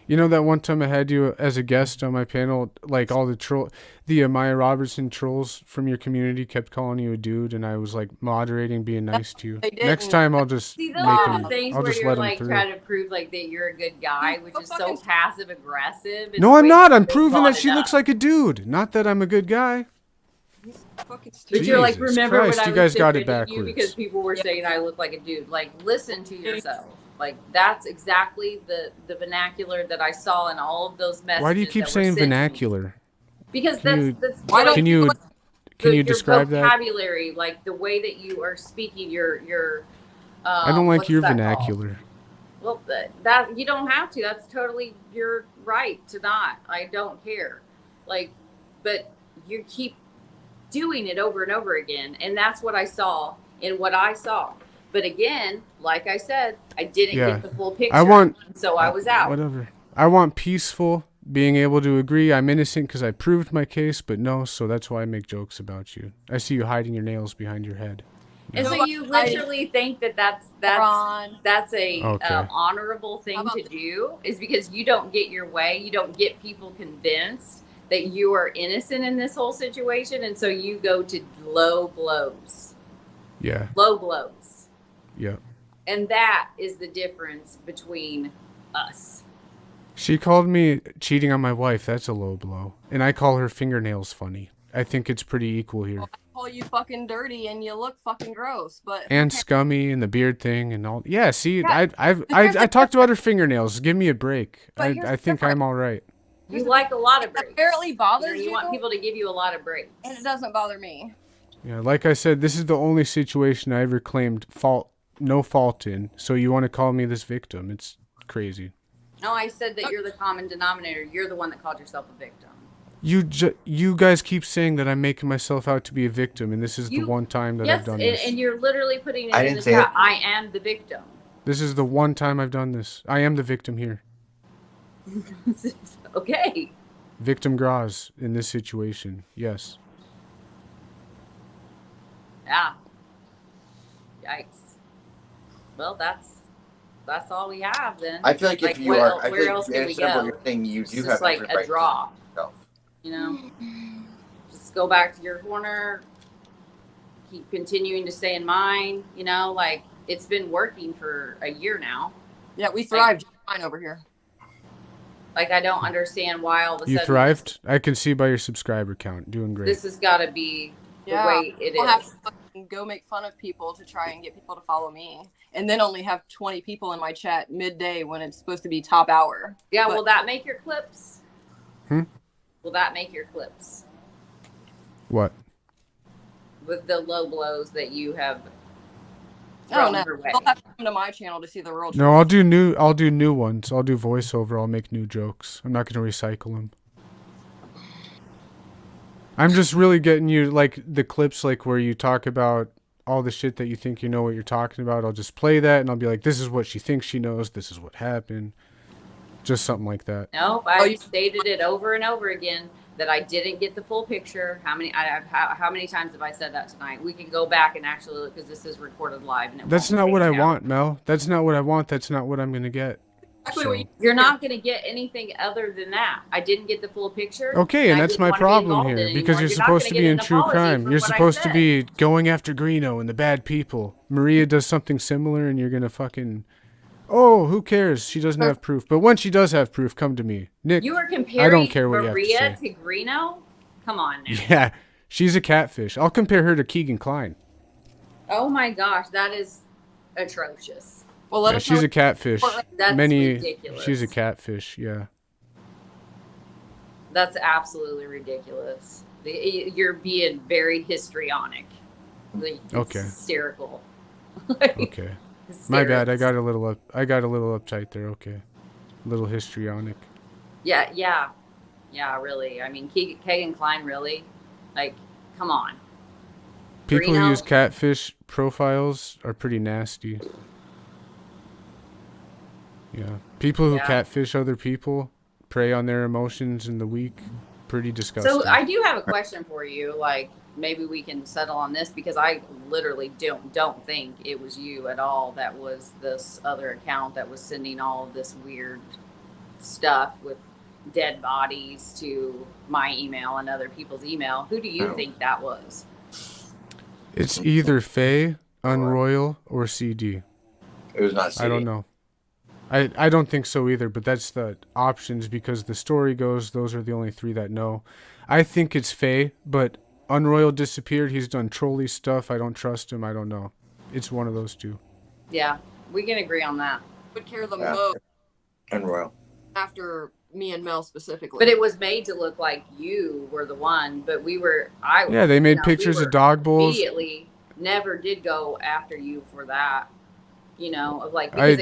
You know that one time I had you as a guest on my panel, like all the Maya Robertson trolls from your community kept calling you a dude, and I was like moderating, being nice to you. They didn't. Next time I'll just See, make those are them. the things I'll where just you're let them like through. trying to prove like that you're a good guy, which is so passive aggressive. No, I'm not. I'm proving that she looks like a dude. Not that I'm a good guy. Fucking But stupid. you're like, Jesus remember Christ, when I you was guys got it defending you backwards. because people were saying I look like a dude. Like, listen to yourself. Like, that's exactly the vernacular that I saw in all of those messages. Why do you keep that were saying sent to me. vernacular? Because Can that's Why don't Can you you like- can you your describe that? vocabulary, like the way that you are speaking, your I don't like what's your that called? vernacular. Well, that you don't have to. That's totally your right to not. I don't care. Like, but you keep doing it over and over again, and that's what I saw in what I saw. But again, like I said, I didn't Yeah. get the full picture. I want so I was out. Whatever. I want peaceful, being able to agree I'm innocent because I proved my case, but no, so that's why I make jokes about you. I see you hiding your nails behind your head. And so you literally think that that's Ron. a Okay. Honorable thing to do is because you don't get your way. You don't get people convinced that you are innocent in this whole situation. And so you go to low blows. Yeah. Low blows. Yeah. And that is the difference between us. She called me cheating on my wife. That's a low blow. And I call her fingernails funny. I think it's pretty equal here. I call you fucking dirty and you look fucking gross, but And scummy and the beard thing and all. Yeah, see, Yeah. I talked about her fingernails. Give me a break. But here's I the think difference. I'm all right. You like a lot of breaks. apparently bothers You you, want people to give you a lot of breaks. and it doesn't bother me. Yeah, like I said, this is the only situation I ever claimed no fault in. So you want to call me this victim? It's crazy. No, I said that you're the common denominator. You're the one that called yourself a victim. You guys keep saying that I'm making myself out to be a victim, and this is the one time that I've done this. And you're literally putting it I in didn't the say chat. that. I am the victim. This is the one time I've done this. I am the victim here. Okay. Victim Graz in this situation. Yes. Yeah. Yikes. Well, that's all we have then. I feel like if you where, are, I where feel else like can we instead of go? what you're saying, you It's do just have like every a right to draw. yourself. You know, just go back to your corner. Keep continuing to stay in mine. You know, like it's been working for a year now. Yeah, we thrived just fine over here. Like I don't understand why all of a sudden You thrived? I can see by your subscriber count. Doing great. This has got to be the way it I'll have is. to fucking go make fun of people to try and get people to follow me, and then only have 20 people in my chat midday when it's supposed to be top hour. Yeah, But- will that make your clips? Will that make your clips What? with the low blows that you have Oh thrown no, her way? you'll have to come to my channel to see the real. No, I'll do new ones. I'll do voiceover. I'll make new jokes. I'm not gonna recycle them. I'm just really getting you like the clips like where you talk about all the shit that you think you know what you're talking about. I'll just play that and I'll be like, this is what she thinks she knows. This is what happened. Just something like that. No, I stated it over and over again that I didn't get the full picture. How many times have I said that tonight? We can go back and actually look because this is recorded live. And That's not what I want, Mel. That's not what I want. That's not what I'm gonna get. Exactly what You're not going to get anything other than that. I didn't get the full picture. Okay, and I that's didn't my wanna be problem involved here in it because anymore. you're You're not supposed gonna to get be in an true apology crime. for You're what I supposed to said. be going after Greeno and the bad people. Maria does something similar and you're gonna fucking, oh, who cares? She doesn't have proof. But when she does have proof, come to me. Nick, You are I comparing don't care what Maria you have to say. to Greeno? Come on now. Yeah, she's a catfish. I'll compare her to Keegan Klein. Oh my gosh, that is atrocious. Well, let Yeah, us she's know. a catfish. That's ridiculous. She's a catfish, yeah. That's absolutely ridiculous. You're being very histrionic. Like, it's Okay. hysterical. Like, Okay. My hysterics. bad. I got a little uptight there. Okay. A little histrionic. Yeah, really. I mean, Keegan Klein, really? Like, come on. People who Greeno? use catfish profiles are pretty nasty. Yeah. People who Yeah. catfish other people, prey on their emotions in the weak, pretty disgusting. So I do have a question for you. Like, maybe we can settle on this because I literally don't think it was you at all. That was this other account that was sending all of this weird stuff with dead bodies to my email and other people's email. Who do you think that was? It's either Faye, Unroyal, or CD. It was not CD. I don't know. I don't think so either, but that's the options because the story goes those are the only three that know. I think it's Faye, but Unroyal disappeared. He's done trolley stuff. I don't trust him. I don't know. It's one of those two. Yeah, we can agree on that. Would care the Yeah. most And Royal. after me and Mel specifically. But it was made to look like you were the one, but Yeah, they made pictures of dog bowls. Immediately never did go after you for that. You know, of like, because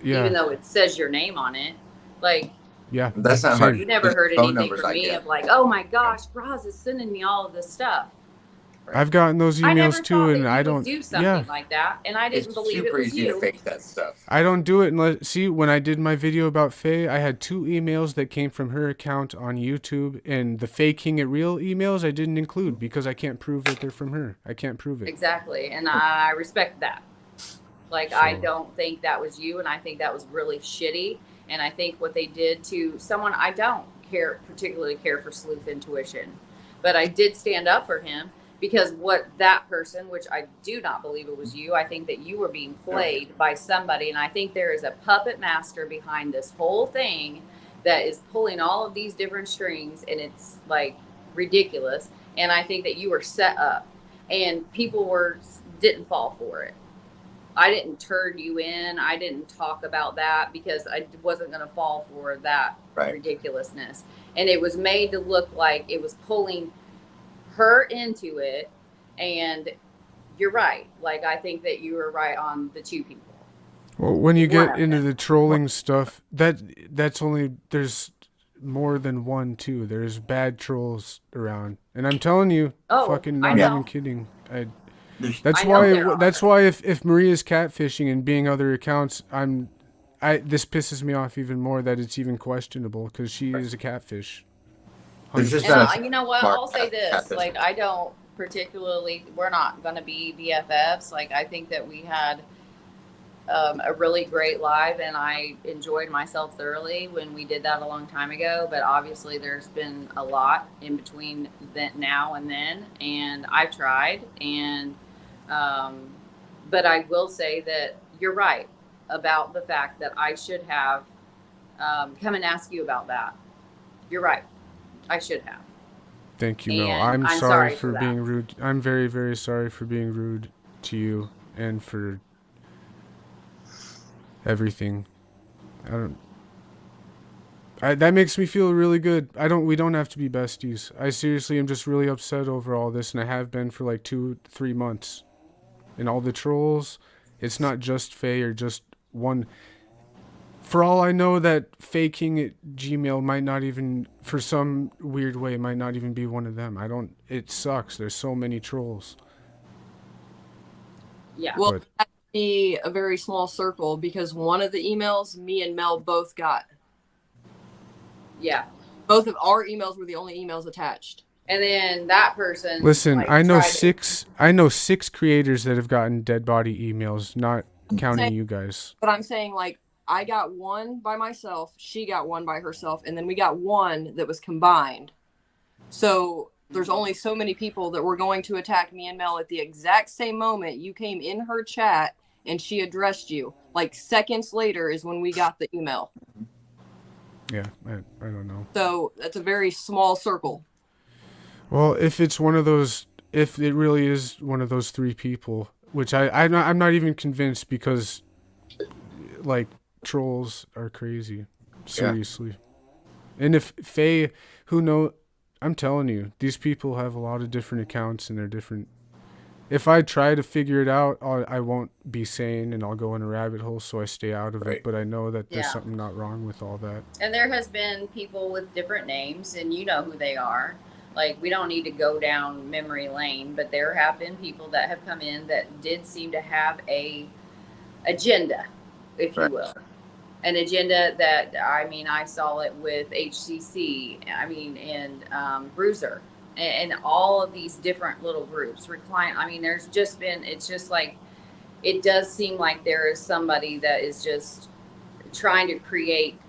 even though it says your name on it, like, Yeah. That's not Same. hard. you never heard Phone anything numbers from I me get. of like, oh my gosh, Roz is sending me all of this stuff. I've gotten those I never emails too, thought and that I you don't. would do something Yeah, like that, and I didn't It's believe it super was easy you. to fake that stuff. I don't do it unless. See, when I did my video about Faye, I had 2 emails that came from her account on YouTube, and the faking it real emails I didn't include because I can't prove that they're from her. I can't prove it. Exactly, and I respect that. Like, I So- don't think that was you, and I think that was really shitty. And I think what they did to someone I don't particularly care for sleuth intuition, but I did stand up for him because what that person, which I do not believe it was you, I think that you were being played by somebody, and I think there is a puppet master behind this whole thing that is pulling all of these different strings, and it's like ridiculous. And I think that you were set up, and people didn't fall for it. I didn't turn you in. I didn't talk about that because I wasn't going to fall for that ridiculousness. And it was made to look like it was pulling her into it. And you're right. Like, I think that you were right on the 2 people. Well, when you get One of into them. the trolling stuff, that's only there's more than one too. There's bad trolls around, and I'm telling you, fucking I not know. even kidding. I know there are. That's why if Maria's catfishing and being other accounts, this pisses me off even more that it's even questionable because she is a catfish. There's just And not you know what? smart I'll say this. catfish. Like, I don't particularly, we're not going to be BFFs. Like, I think that we had a really great live, and I enjoyed myself thoroughly when we did that a long time ago. But obviously, there's been a lot in between now and then, and I've tried. And but I will say that you're right about the fact that I should have come and ask you about that. You're right. I should have. Thank you, Mel. And I'm I'm sorry sorry for for being that. rude. I'm very, very sorry for being rude to you and for everything. That makes me feel really good. We don't have to be besties. I seriously am just really upset over all this, and I have been for like 2-3 months. And all the trolls, it's not just Faye or just one. For all I know, that faking at Gmail might not even, for some weird way, might not even be one of them. It sucks. There's so many trolls. Yeah. Well, But that'd be a very small circle because one of the emails me and Mel both got. Yeah. Both of our emails were the only emails attached. And then that person. listen, like, I know tried to- I know 6 creators that have gotten dead body emails, not counting you guys. But I'm saying, like, I got one by myself, she got one by herself, and then we got one that was combined. So there's only so many people that were going to attack me and Mel at the exact same moment. You came in her chat and she addressed you. Like, seconds later is when we got the email. Yeah, I don't know. So that's a very small circle. Well, if it really is one of those 3 people, which I'm not even convinced, because like trolls are crazy, seriously. Yeah. And if Faye, I'm telling you, these people have a lot of different accounts and they're different. If I try to figure it out, I won't be sane and I'll go in a rabbit hole, so I stay out of it. But I know that there's something not wrong with all that. And there has been people with different names, and you know who they are. Like, we don't need to go down memory lane, but there have been people that have come in that did seem to have a agenda, if you will. An agenda that, I mean, I saw it with HCC, and Bruiser, and all of these different little groups. Recline. I mean, it's just like, it does seem like there is somebody that is just trying to create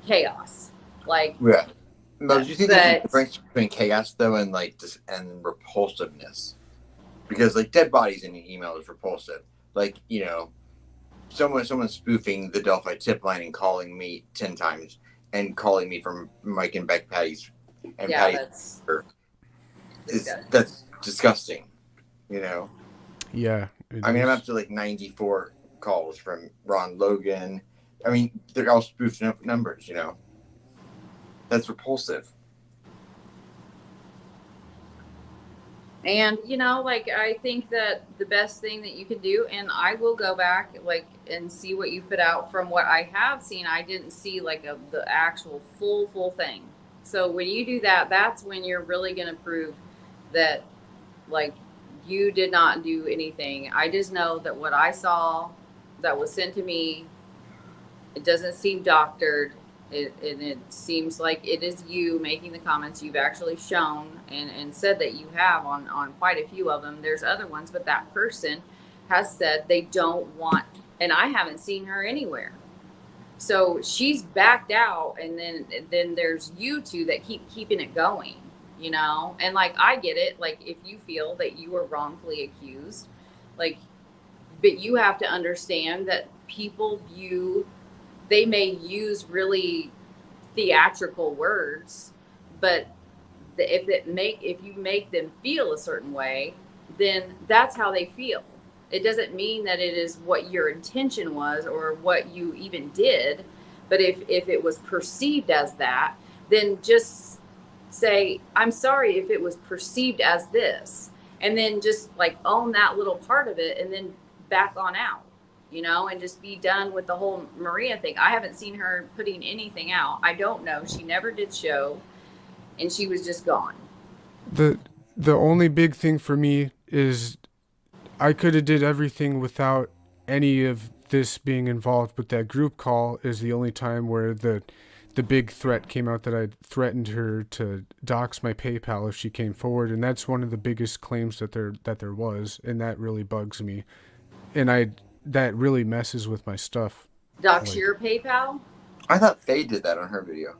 chaos. Like, yeah. But do you think there's a difference between chaos though and and repulsiveness? Because like dead bodies in an email is repulsive. Like, you know, someone spoofing the Delphi tip line and calling me 10 times and calling me from Mike and Beck Patty's and Patty's. That's disgusting. You know. Yeah. I mean, I'm up to like 94 calls from Ron Logan. I mean, they're all spoofed numbers. You know. That's repulsive. And, you know, like, I think that the best thing that you can do, and I will go back, like, and see what you put out. From what I have seen, I didn't see, like, the actual full thing. So when you do that, that's when you're really going to prove that, like, you did not do anything. I just know that what I saw that was sent to me, it doesn't seem doctored. It seems like it is you making the comments you've actually shown and said that you have on quite a few of them. There's other ones, but that person has said they don't want, and I haven't seen her anywhere. So she's backed out, and then there's you two that keep keeping it going, you know? And like, I get it. Like, if you feel that you were wrongfully accused, like, but you have to understand that people they may use really theatrical words, but if you make them feel a certain way, then that's how they feel. It doesn't mean that it is what your intention was or what you even did, but if it was perceived as that, then just say, I'm sorry if it was perceived as this, and then just like own that little part of it and then back on out. You know, and just be done with the whole Maria thing. I haven't seen her putting anything out. I don't know. She never did show, and she was just gone. The only big thing for me is I could have did everything without any of this being involved, but that group call is the only time where the big threat came out that I threatened her to dox my PayPal if she came forward, and that's one of the biggest claims that there was, and that really bugs me. And that really messes with my stuff. Dox your PayPal? I thought Faye did that on her video.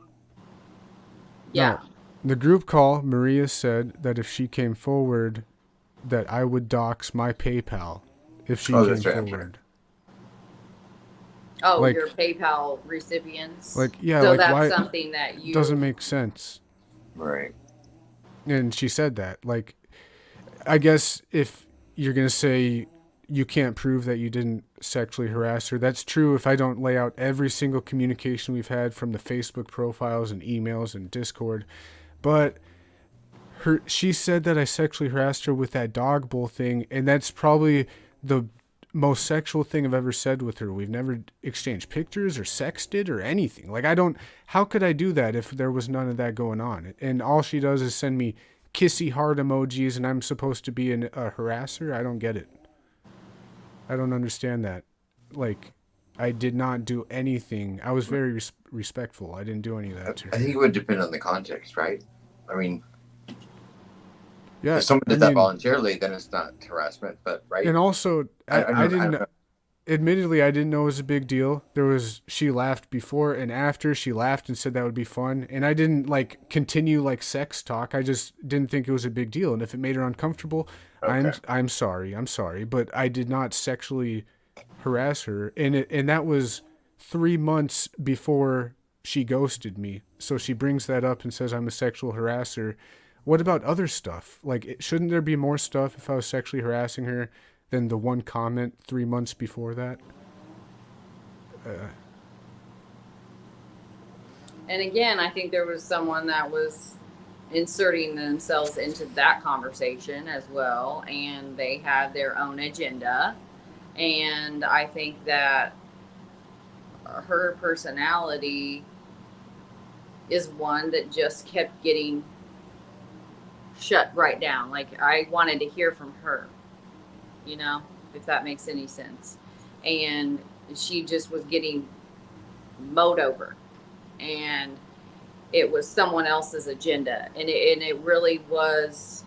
Yeah. No, the group call, Maria said that if she came forward, that I would dox my PayPal if she came forward. Oh, like, your PayPal recipients? Like, yeah. So like, that's why, something that you... doesn't make sense. Right. And she said that. Like, I guess if you're going to say you can't prove that you didn't sexually harass her. That's true if I don't lay out every single communication we've had from the Facebook profiles and emails and Discord. But she said that I sexually harassed her with that dog bowl thing, and that's probably the most sexual thing I've ever said with her. We've never exchanged pictures or sexted or anything. Like, how could I do that if there was none of that going on? And all she does is send me kissy heart emojis, and I'm supposed to be a harasser? I don't get it. I don't understand that. Like, I did not do anything. I was very respectful. I didn't do any of that to her. I think it would depend on the context, right? I mean, yeah, if someone did that voluntarily, then it's not harassment, but right? And also, I didn't. Admittedly, I didn't know it was a big deal. She laughed before and after. She laughed and said that would be fun. And I didn't like continue like sex talk. I just didn't think it was a big deal. And if it made her uncomfortable, okay. I'm sorry. But I did not sexually harass her. And that was 3 months before she ghosted me. So she brings that up and says I'm a sexual harasser. What about other stuff? Like, shouldn't there be more stuff if I was sexually harassing her than the one comment 3 months before that? And again, I think there was someone that was inserting themselves into that conversation as well, and they had their own agenda. And I think that her personality is one that just kept getting shut right down. Like, I wanted to hear from her, you know, if that makes any sense. And she just was getting mowed over, and it was someone else's agenda, and it really was.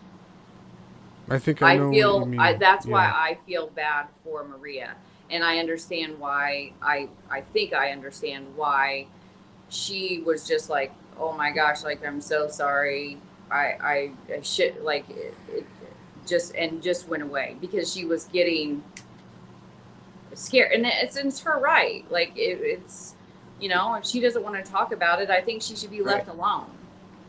I think I know feel what you mean. That's why I feel bad for Maria, and I understand why. I think I understand why she was just like, oh my gosh, like, I'm so sorry. I should, like, it just went away because she was getting scared, and it's her right. Like, it's, you know, if she doesn't want to talk about it, I think she should be left alone.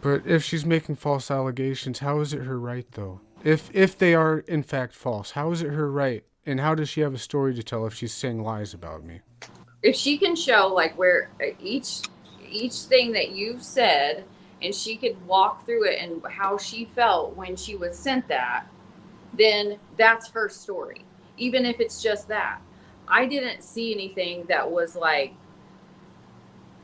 But if she's making false allegations, how is it her right though? If they are in fact false, how is it her right? And how does she have a story to tell if she's saying lies about me? If she can show like where each thing that you've said, and she could walk through it and how she felt when she was sent that, then that's her story. Even if it's just that. I didn't see anything that was like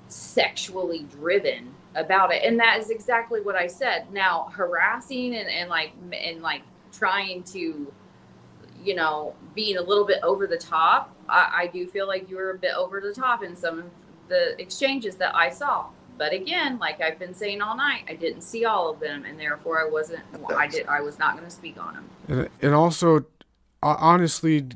sexually driven about it. And that is exactly what I said. Now, harassing and trying to, you know, being a little bit over the top, I do feel like you were a bit over the top in some of the exchanges that I saw. But again, like I've been saying all night, I didn't see all of them, and therefore I was not going to speak on them. And also, honestly,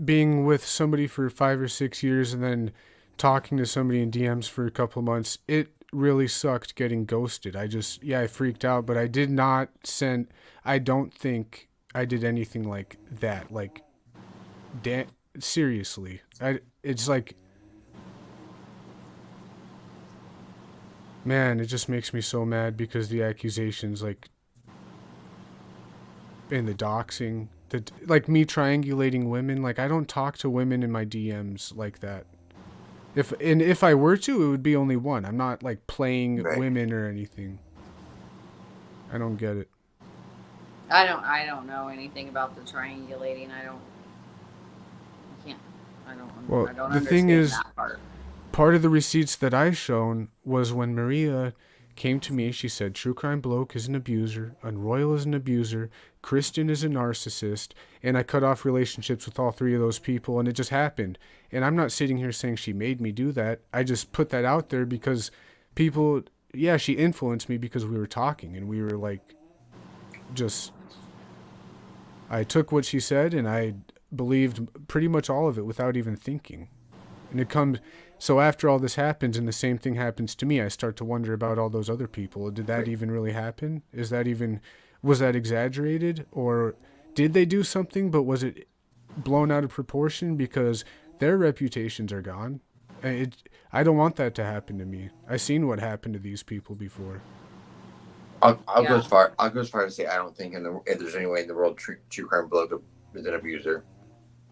being with somebody for 5 or 6 years and then talking to somebody in DMs for a couple of months, it really sucked getting ghosted. I freaked out, but I did not I don't think I did anything like that. Like, seriously, it's like, man, it just makes me so mad because the accusations, like, and the doxing, like me triangulating women. Like, I don't talk to women in my DMs like that. If I were to, it would be only one. I'm not like playing women or anything. I don't get it. I don't know anything about the triangulating. I don't the thing is, that part of the receipts that I shown was when Maria came to me, she said, True Crime Bloke is an abuser, Unroyal is an abuser, Kristen is a narcissist, and I cut off relationships with all three of those people, and it just happened. And I'm not sitting here saying she made me do that. I just put that out there because people, she influenced me because we were talking, and we were like, I took what she said, and I believed pretty much all of it without even thinking. And so after all this happens and the same thing happens to me, I start to wonder about all those other people. Did that even really happen? Was that exaggerated? Or did they do something, but was it blown out of proportion because their reputations are gone? I don't want that to happen to me. I've seen what happened to these people before. I'll go as far to say I don't think if there's any way in the world True Crime Bloke is an abuser.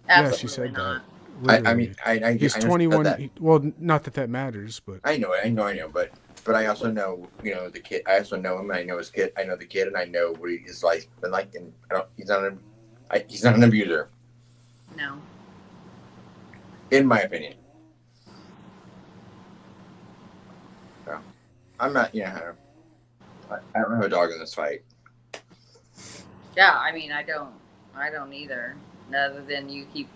Absolutely she said not. that. Literally. He's I understand 21. that. Well, not that that matters, but I know it. I know. But I also know, the kid. I also know him. I know his kid. I know the kid, and I know what he's like. Been like, and he's not an abuser, No. in my opinion. So, I'm not. I don't have a dog in this fight. Yeah, I mean, I don't either. Other than you keep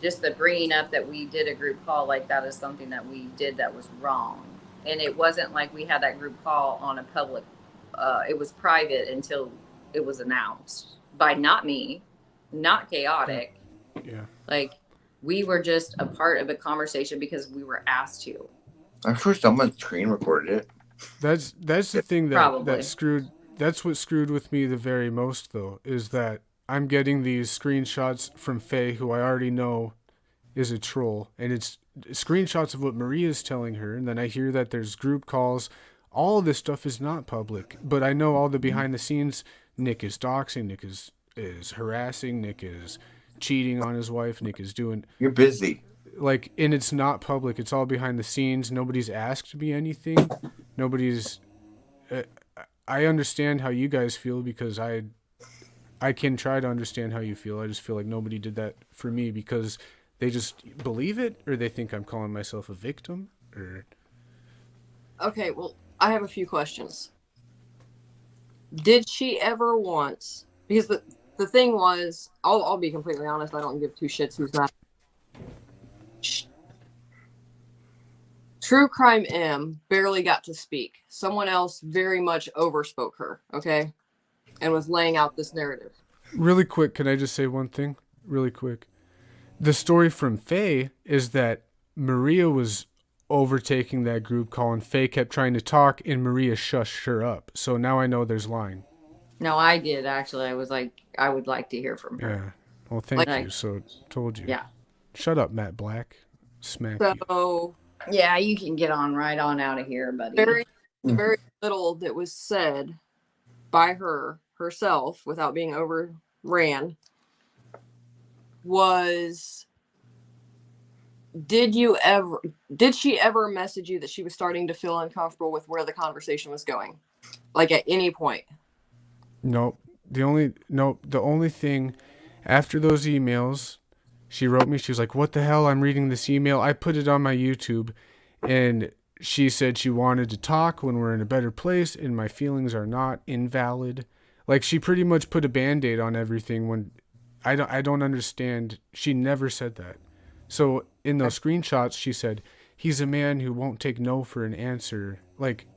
just the bringing up that we did a group call, like that is something that we did that was wrong, and it wasn't like we had that group call on a public. It was private until it was announced by not me, not chaotic. yeah. Like we were just a part of a conversation because we were asked to. I'm sure someone screen recorded it. That's the thing Probably. that screwed. That's what screwed with me the very most, though, is that I'm getting these screenshots from Faye, who I already know is a troll, and it's screenshots of what Maria's telling her, and then I hear that there's group calls. All of this stuff is not public, but I know all the behind the scenes. Nick is doxing, Nick is harassing, Nick is cheating on his wife, Nick is doing You're busy. like, and it's not public. It's all behind the scenes. Nobody's asked me anything. Nobody's. I understand how you guys feel because I can try to understand how you feel. I just feel like nobody did that for me because they just believe it, or they think I'm calling myself a victim, or. Okay, well, I have a few questions. Did she ever once? Because the thing was, I'll be completely honest. I don't give two shits who's not. True Crime M barely got to speak. Someone else very much overspoke her. Okay, and was laying out this narrative. Really quick, can I just say one thing? Really quick. The story from Faye is that Maria was overtaking that group call, and Faye kept trying to talk, and Maria shushed her up. So now I know there's lying. No, I did actually. I was like, I would like to hear from her. Yeah. Well, thank Like- you. So told you. Yeah. Shut up, Matt Black. Smack you. So Yeah, you can get on right on out of here, buddy. very little that was said by her herself without being overran was, did she ever message you that she was starting to feel uncomfortable with where the conversation was going, like at any point? Nope. The only thing after those emails, she wrote me, she was like, "What the hell? I'm reading this email." I put it on my YouTube, and she said she wanted to talk when we're in a better place and my feelings are not invalid. Like, she pretty much put a Band-Aid on everything when I don't understand. She never said that. So in those screenshots, she said, "He's a man who won't take no for an answer." Like,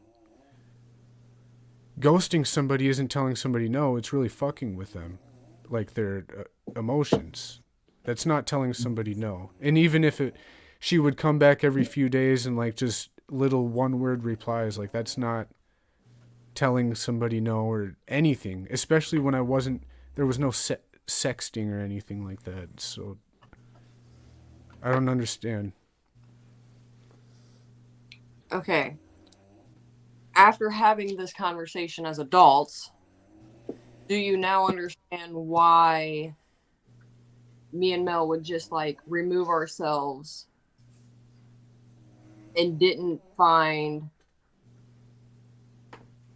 ghosting somebody isn't telling somebody no, it's really fucking with them, like their emotions. That's not telling somebody no. And even if she would come back every few days and like just little one-word replies, like that's not telling somebody no or anything, especially when there was no sexting or anything like that. So I don't understand. Okay. After having this conversation as adults, do you now understand why me and Mel would just like remove ourselves and didn't find,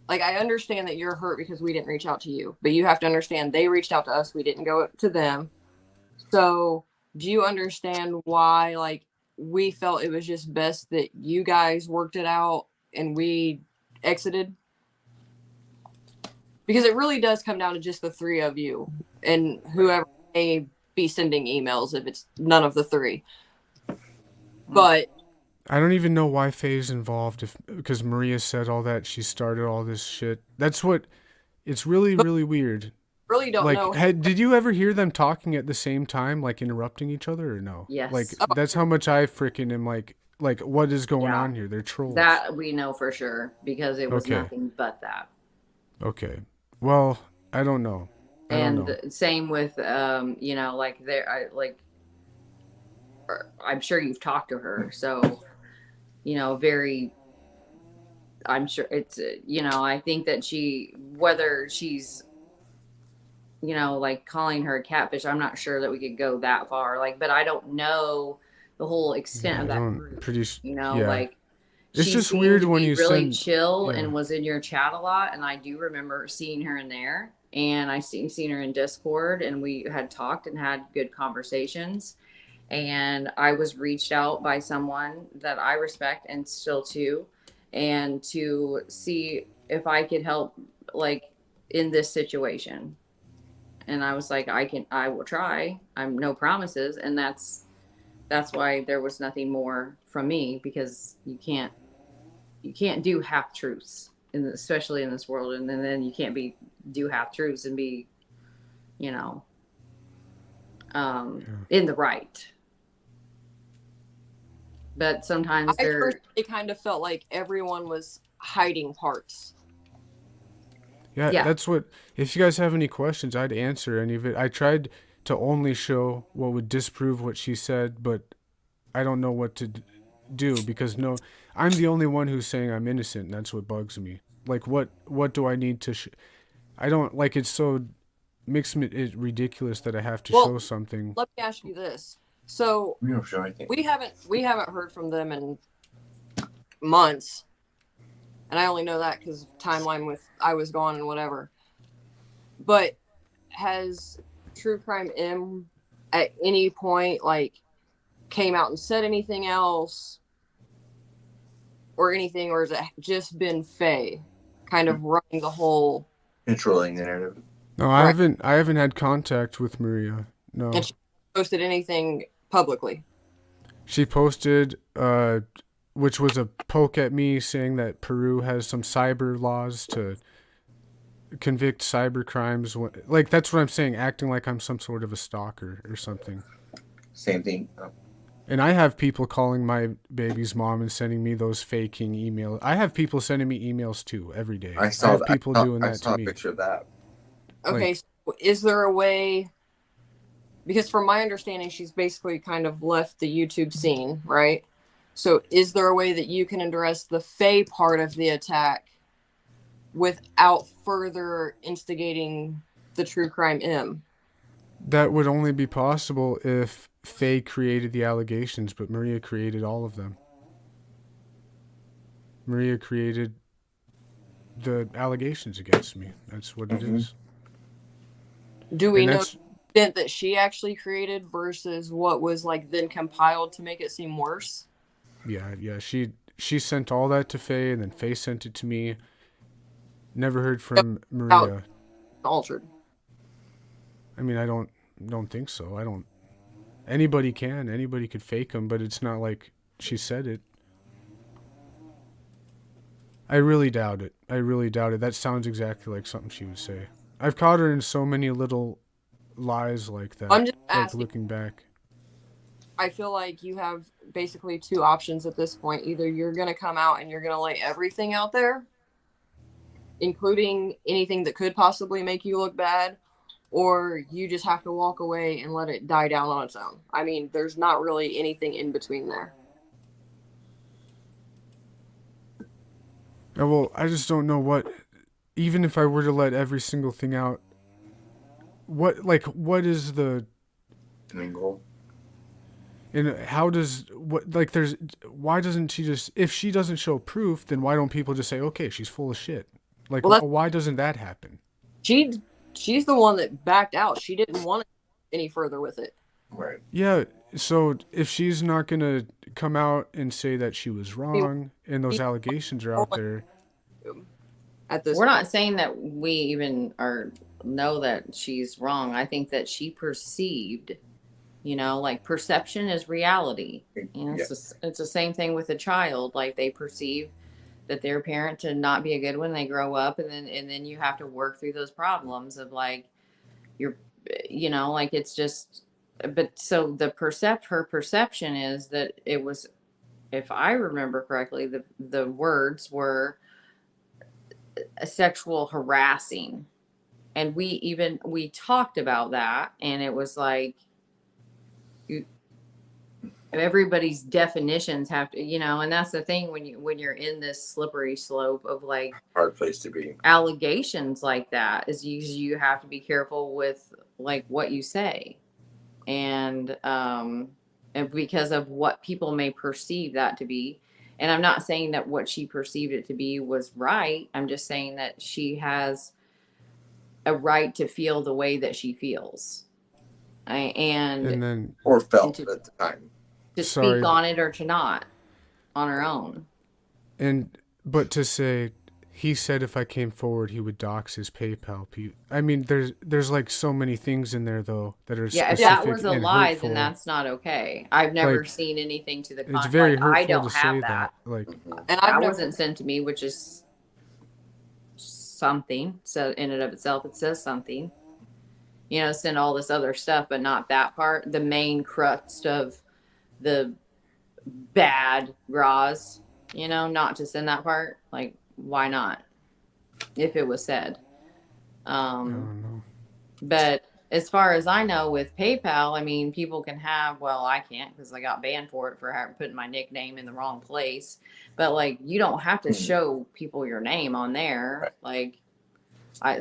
like, I understand that you're hurt because we didn't reach out to you, but you have to understand they reached out to us, we didn't go to them. So do you understand why, like, we felt it was just best that you guys worked it out and we exited? Because it really does come down to just the three of you and whoever may be sending emails if it's none of the three. But I don't even know why Faye's involved, because Maria said all that, she started all this shit. That's what, it's really, really weird. Really don't know. Did you ever hear them talking at the same time, like interrupting each other, or no? Yes. Like, that's how much I freaking am like, what is going on here? They're trolls. That we know for sure because it was Okay. nothing but that. Okay. Well, I don't know. Same with like I'm sure you've talked to her, so very. I'm sure it's I think that whether she's like calling her a catfish, I'm not sure that we could go that far. Like, but I don't know the whole extent Yeah, of I that don't group. pretty. Yeah, Like it's she just seemed weird to when be you really send. chill Yeah, and was in your chat a lot. And I do remember seeing her in there. And I seen her in Discord, and we had talked and had good conversations. And I was reached out by someone that I respect and still to, and to see if I could help, like, in this situation. And I was like, I will try. I'm no promises. And that's why there was nothing more from me, because you can't do half truths, especially in this world. And then you can't do half truths and be, you know, in the right. But sometimes I they're, personally kind of felt like everyone was hiding parts. yeah, yeah. that's what. If you guys have any questions, I'd answer any of it. I tried to only show what would disprove what she said, but I don't know what to do because no, I'm the only one who's saying I'm innocent. And that's what bugs me. Like, what do I need to? I don't like it's so makes it ridiculous that I have to Well, show something. let me ask you this. So We don't show anything. we haven't heard from them in months, and I only know that because of timeline with I was gone and whatever. But has True Crime M at any point like came out and said anything else or anything, or has it just been Faye kind of running the whole Controlling the narrative. No, Right. I haven't had contact with Maria. No, and she posted anything publicly? she posted which was a poke at me saying that Peru has some cyber laws to convict cyber crimes. Like that's what I'm saying, acting like I'm some sort of a stalker or something. Same thing. Oh. And I have people calling my baby's mom and sending me those faking emails. I have people sending me emails too every day. I I saw have that. people doing I that saw to a me. picture of that. Okay, Like- so is there a way? Because from my understanding, she's basically kind of left the YouTube scene, right? So is there a way that you can address the Faye part of the attack without further instigating the True Crime M? That would only be possible if Faye created the allegations, but Maria created all of them. Maria created the allegations against me. That's what it is. Do we And know that's the extent that she actually created versus what was like then compiled to make it seem worse? yeah. She sent all that to Faye, and then Faye sent it to me. Never heard from Maria. Altered. I mean, I don't think so. I don't. Anybody could fake them, but it's not like she said it. I really doubt it. That sounds exactly like something she would say. I've caught her in so many little lies like that. I'm just like asking. looking back. I feel like you have basically two options at this point. Either you're going to come out and you're going to lay everything out there, including anything that could possibly make you look bad, or you just have to walk away and let it die down on its own. I mean, there's not really anything in between there. Well, I just don't know what. Even if I were to let every single thing out, what is the Angle. and how does what like there's why doesn't she just if she doesn't show proof, then why don't people just say okay, she's full of shit? Like why doesn't that happen? She's the one that backed out. She didn't want to any further with it. Right. Yeah, so if she's not going to come out and say that she was wrong and those allegations are out there. At this We're not saying that we even know that she's wrong. I think that she perceived, like perception is reality. It's the same thing with a child. Like they perceive that their parent to not be a good one, they grow up, and then you have to work through those problems of like like it's just. But so her perception is that it was, if I remember correctly, the words were a sexual harassing, and we talked about that, and it was like everybody's definitions have to, and that's the thing when you're in this slippery slope of like Hard place to be. allegations like that is you have to be careful with like what you say. And because of what people may perceive that to be. And I'm not saying that what she perceived it to be was right. I'm just saying that she has a right to feel the way that she feels. And then Or felt to, at the time. to Sorry, speak on it or to not on her own. but to say he said if I came forward he would dox his PayPal. I mean, there's like so many things in there though that are Yeah, if specific that was a and lie, hurtful. then that's not okay. I've never Like, seen anything to the it's very like hurtful I don't to have say that. Like, And That wasn't sent to me, which is something. So in and of itself, it says something. Send all this other stuff, but not that part. The main crux of the bad gras, not to send that part. Like, why not? If it was said. I don't know. But as far as I know, with PayPal, I mean, people can have, well, I can't because I got banned for it for putting my nickname in the wrong place. But like, you don't have to show people your name on there. Like,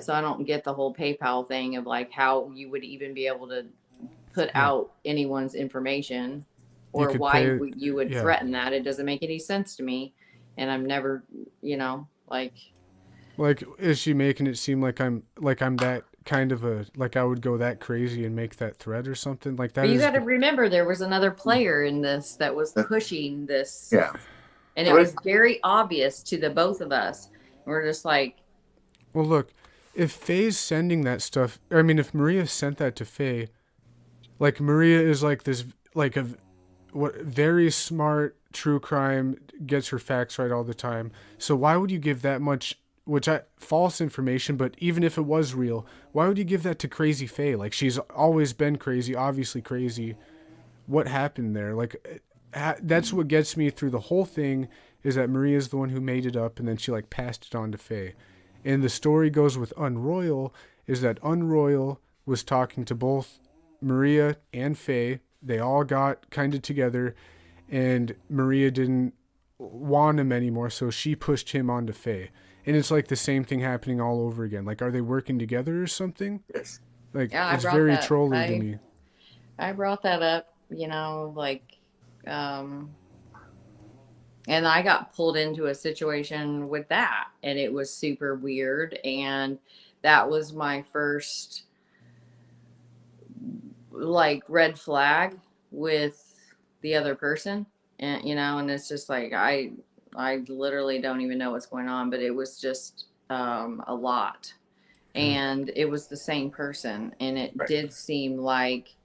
so I don't get the whole PayPal thing of like how you would even be able to put out anyone's information or why you would threaten that. It doesn't make any sense to me. And I'm never, like, is she making it seem like I'm that kind of like I would go that crazy and make that threat or something like that? But you got to remember there was another player in this that was pushing this. Yeah. And it was very obvious to the both of us. We're just like, well, look, if Faye's sending that stuff, I mean, if Maria sent that to Faye, like Maria is like this, like very smart true crime, gets her facts right all the time. So why would you give that much, false information, but even if it was real, why would you give that to crazy Faye? Like, she's always been crazy, obviously crazy. What happened there? Like, that's what gets me through the whole thing, is that Maria's the one who made it up and then she like passed it on to Faye. And the story goes with Unroyal is that Unroyal was talking to both Maria and Faye. They all got kind of together, and Maria didn't want him anymore, so she pushed him onto Faye. And it's like the same thing happening all over again. Like, are they working together or something? Yes. Like, yeah, it's very trolly to me. I brought that up, and I got pulled into a situation with that, and it was super weird. And that was my first like red flag with the other person. And and it's just like I literally don't even know what's going on, but it was just a lot. And it was the same person, and it did seem like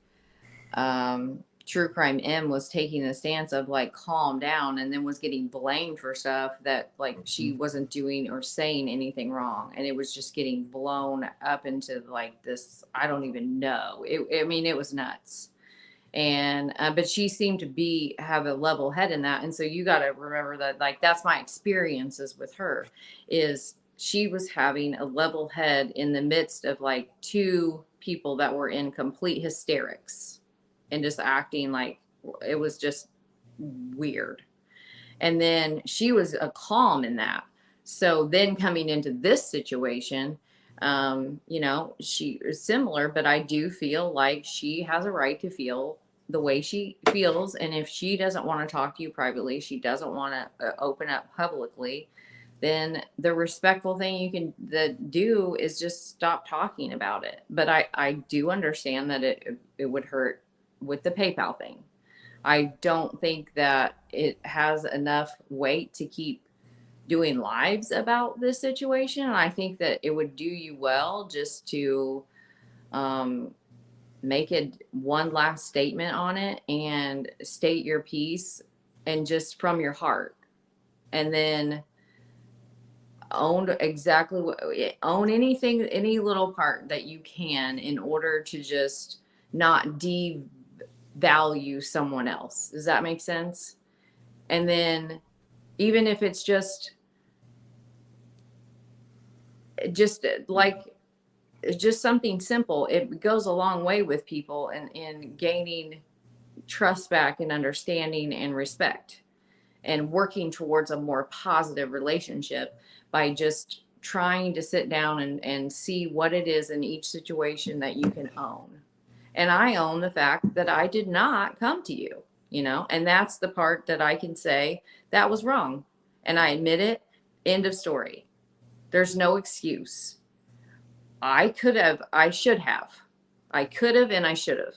True Crime M was taking the stance of like calm down, and then was getting blamed for stuff that like she wasn't doing or saying anything wrong, and it was just getting blown up into like this, I don't even know. It was nuts. And but she seemed to have a level head in that. And so you got to remember that, like, that's my experiences with her, is she was having a level head in the midst of like two people that were in complete hysterics and just acting like it was just weird. And then she was a calm in that. So then coming into this situation, she is similar, but I do feel like she has a right to feel the way she feels. And if she doesn't want to talk to you privately, she doesn't want to open up publicly, then the respectful thing you can do is just stop talking about it. But I do understand that it would hurt with the PayPal thing. I don't think that it has enough weight to keep doing lives about this situation. And I think that it would do you well just to make it one last statement on it and state your piece, and just from your heart. And then own anything, any little part that you can, in order to just not devalue someone else. Does that make sense? And then even if it's just something simple, it goes a long way with people and in gaining trust back and understanding and respect, and working towards a more positive relationship by just trying to sit down and see what it is in each situation that you can own. And I own the fact that I did not come to you, and that's the part that I can say that was wrong. And I admit it. End of story. There's no excuse. I could have, I should have. I could have and I should have.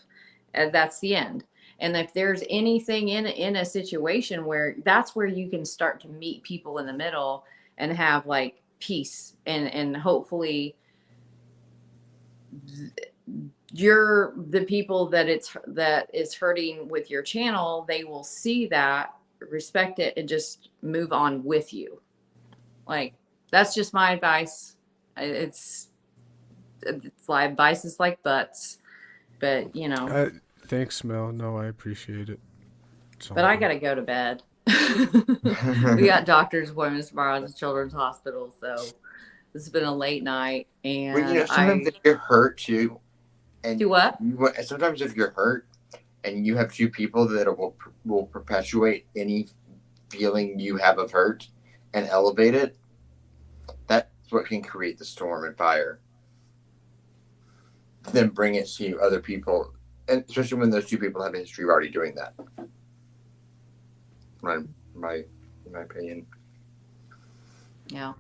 And that's the end. And if there's anything in a situation where that's where you can start to meet people in the middle and have like peace, and hopefully you're the people that is hurting with your channel, they will see that, respect it, and just move on with you. Like, that's just my advice. It's like advice is like butts, but Thanks, Mel. No, I appreciate it. But I gotta go to bed. We got doctor's appointments tomorrow at the Children's Hospital, so this has been a late night. And well, sometimes if you're hurt too, and do what? Sometimes if you're hurt and you have two people that will perpetuate any feeling you have of hurt and elevate it, that's what can create the storm and fire. Then bring it to other people, and especially when those two people have a history of already doing that. In my opinion. Yeah.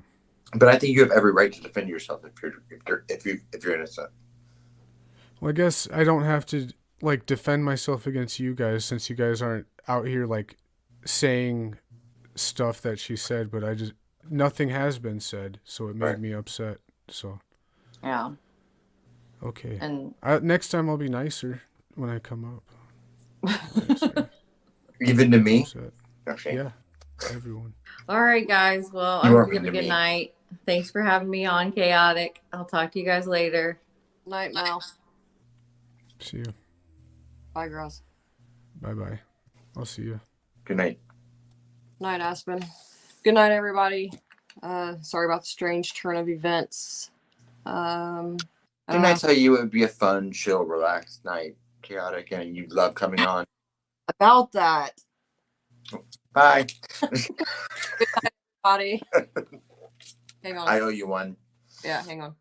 But I think you have every right to defend yourself if you're innocent. Well, I guess I don't have to like defend myself against you guys, since you guys aren't out here like saying stuff that she said, but nothing has been said, so it made me upset. So yeah. Okay. And next time I'll be nicer when I come up. Even to me? Okay. Yeah, everyone. All right, guys. Well, I hope you have a good night. Thanks for having me on Chaotic. I'll talk to you guys later. Night, Mel. See you. Bye, girls. Bye-bye. I'll see you. Good night. Night, Aspen. Good night, everybody. Sorry about the strange turn of events. Didn't I tell you it would be a fun, chill, relaxed night, Chaotic, and you'd love coming on? About that. Bye. Good night, everybody. Hang on. I owe you one. Yeah, hang on.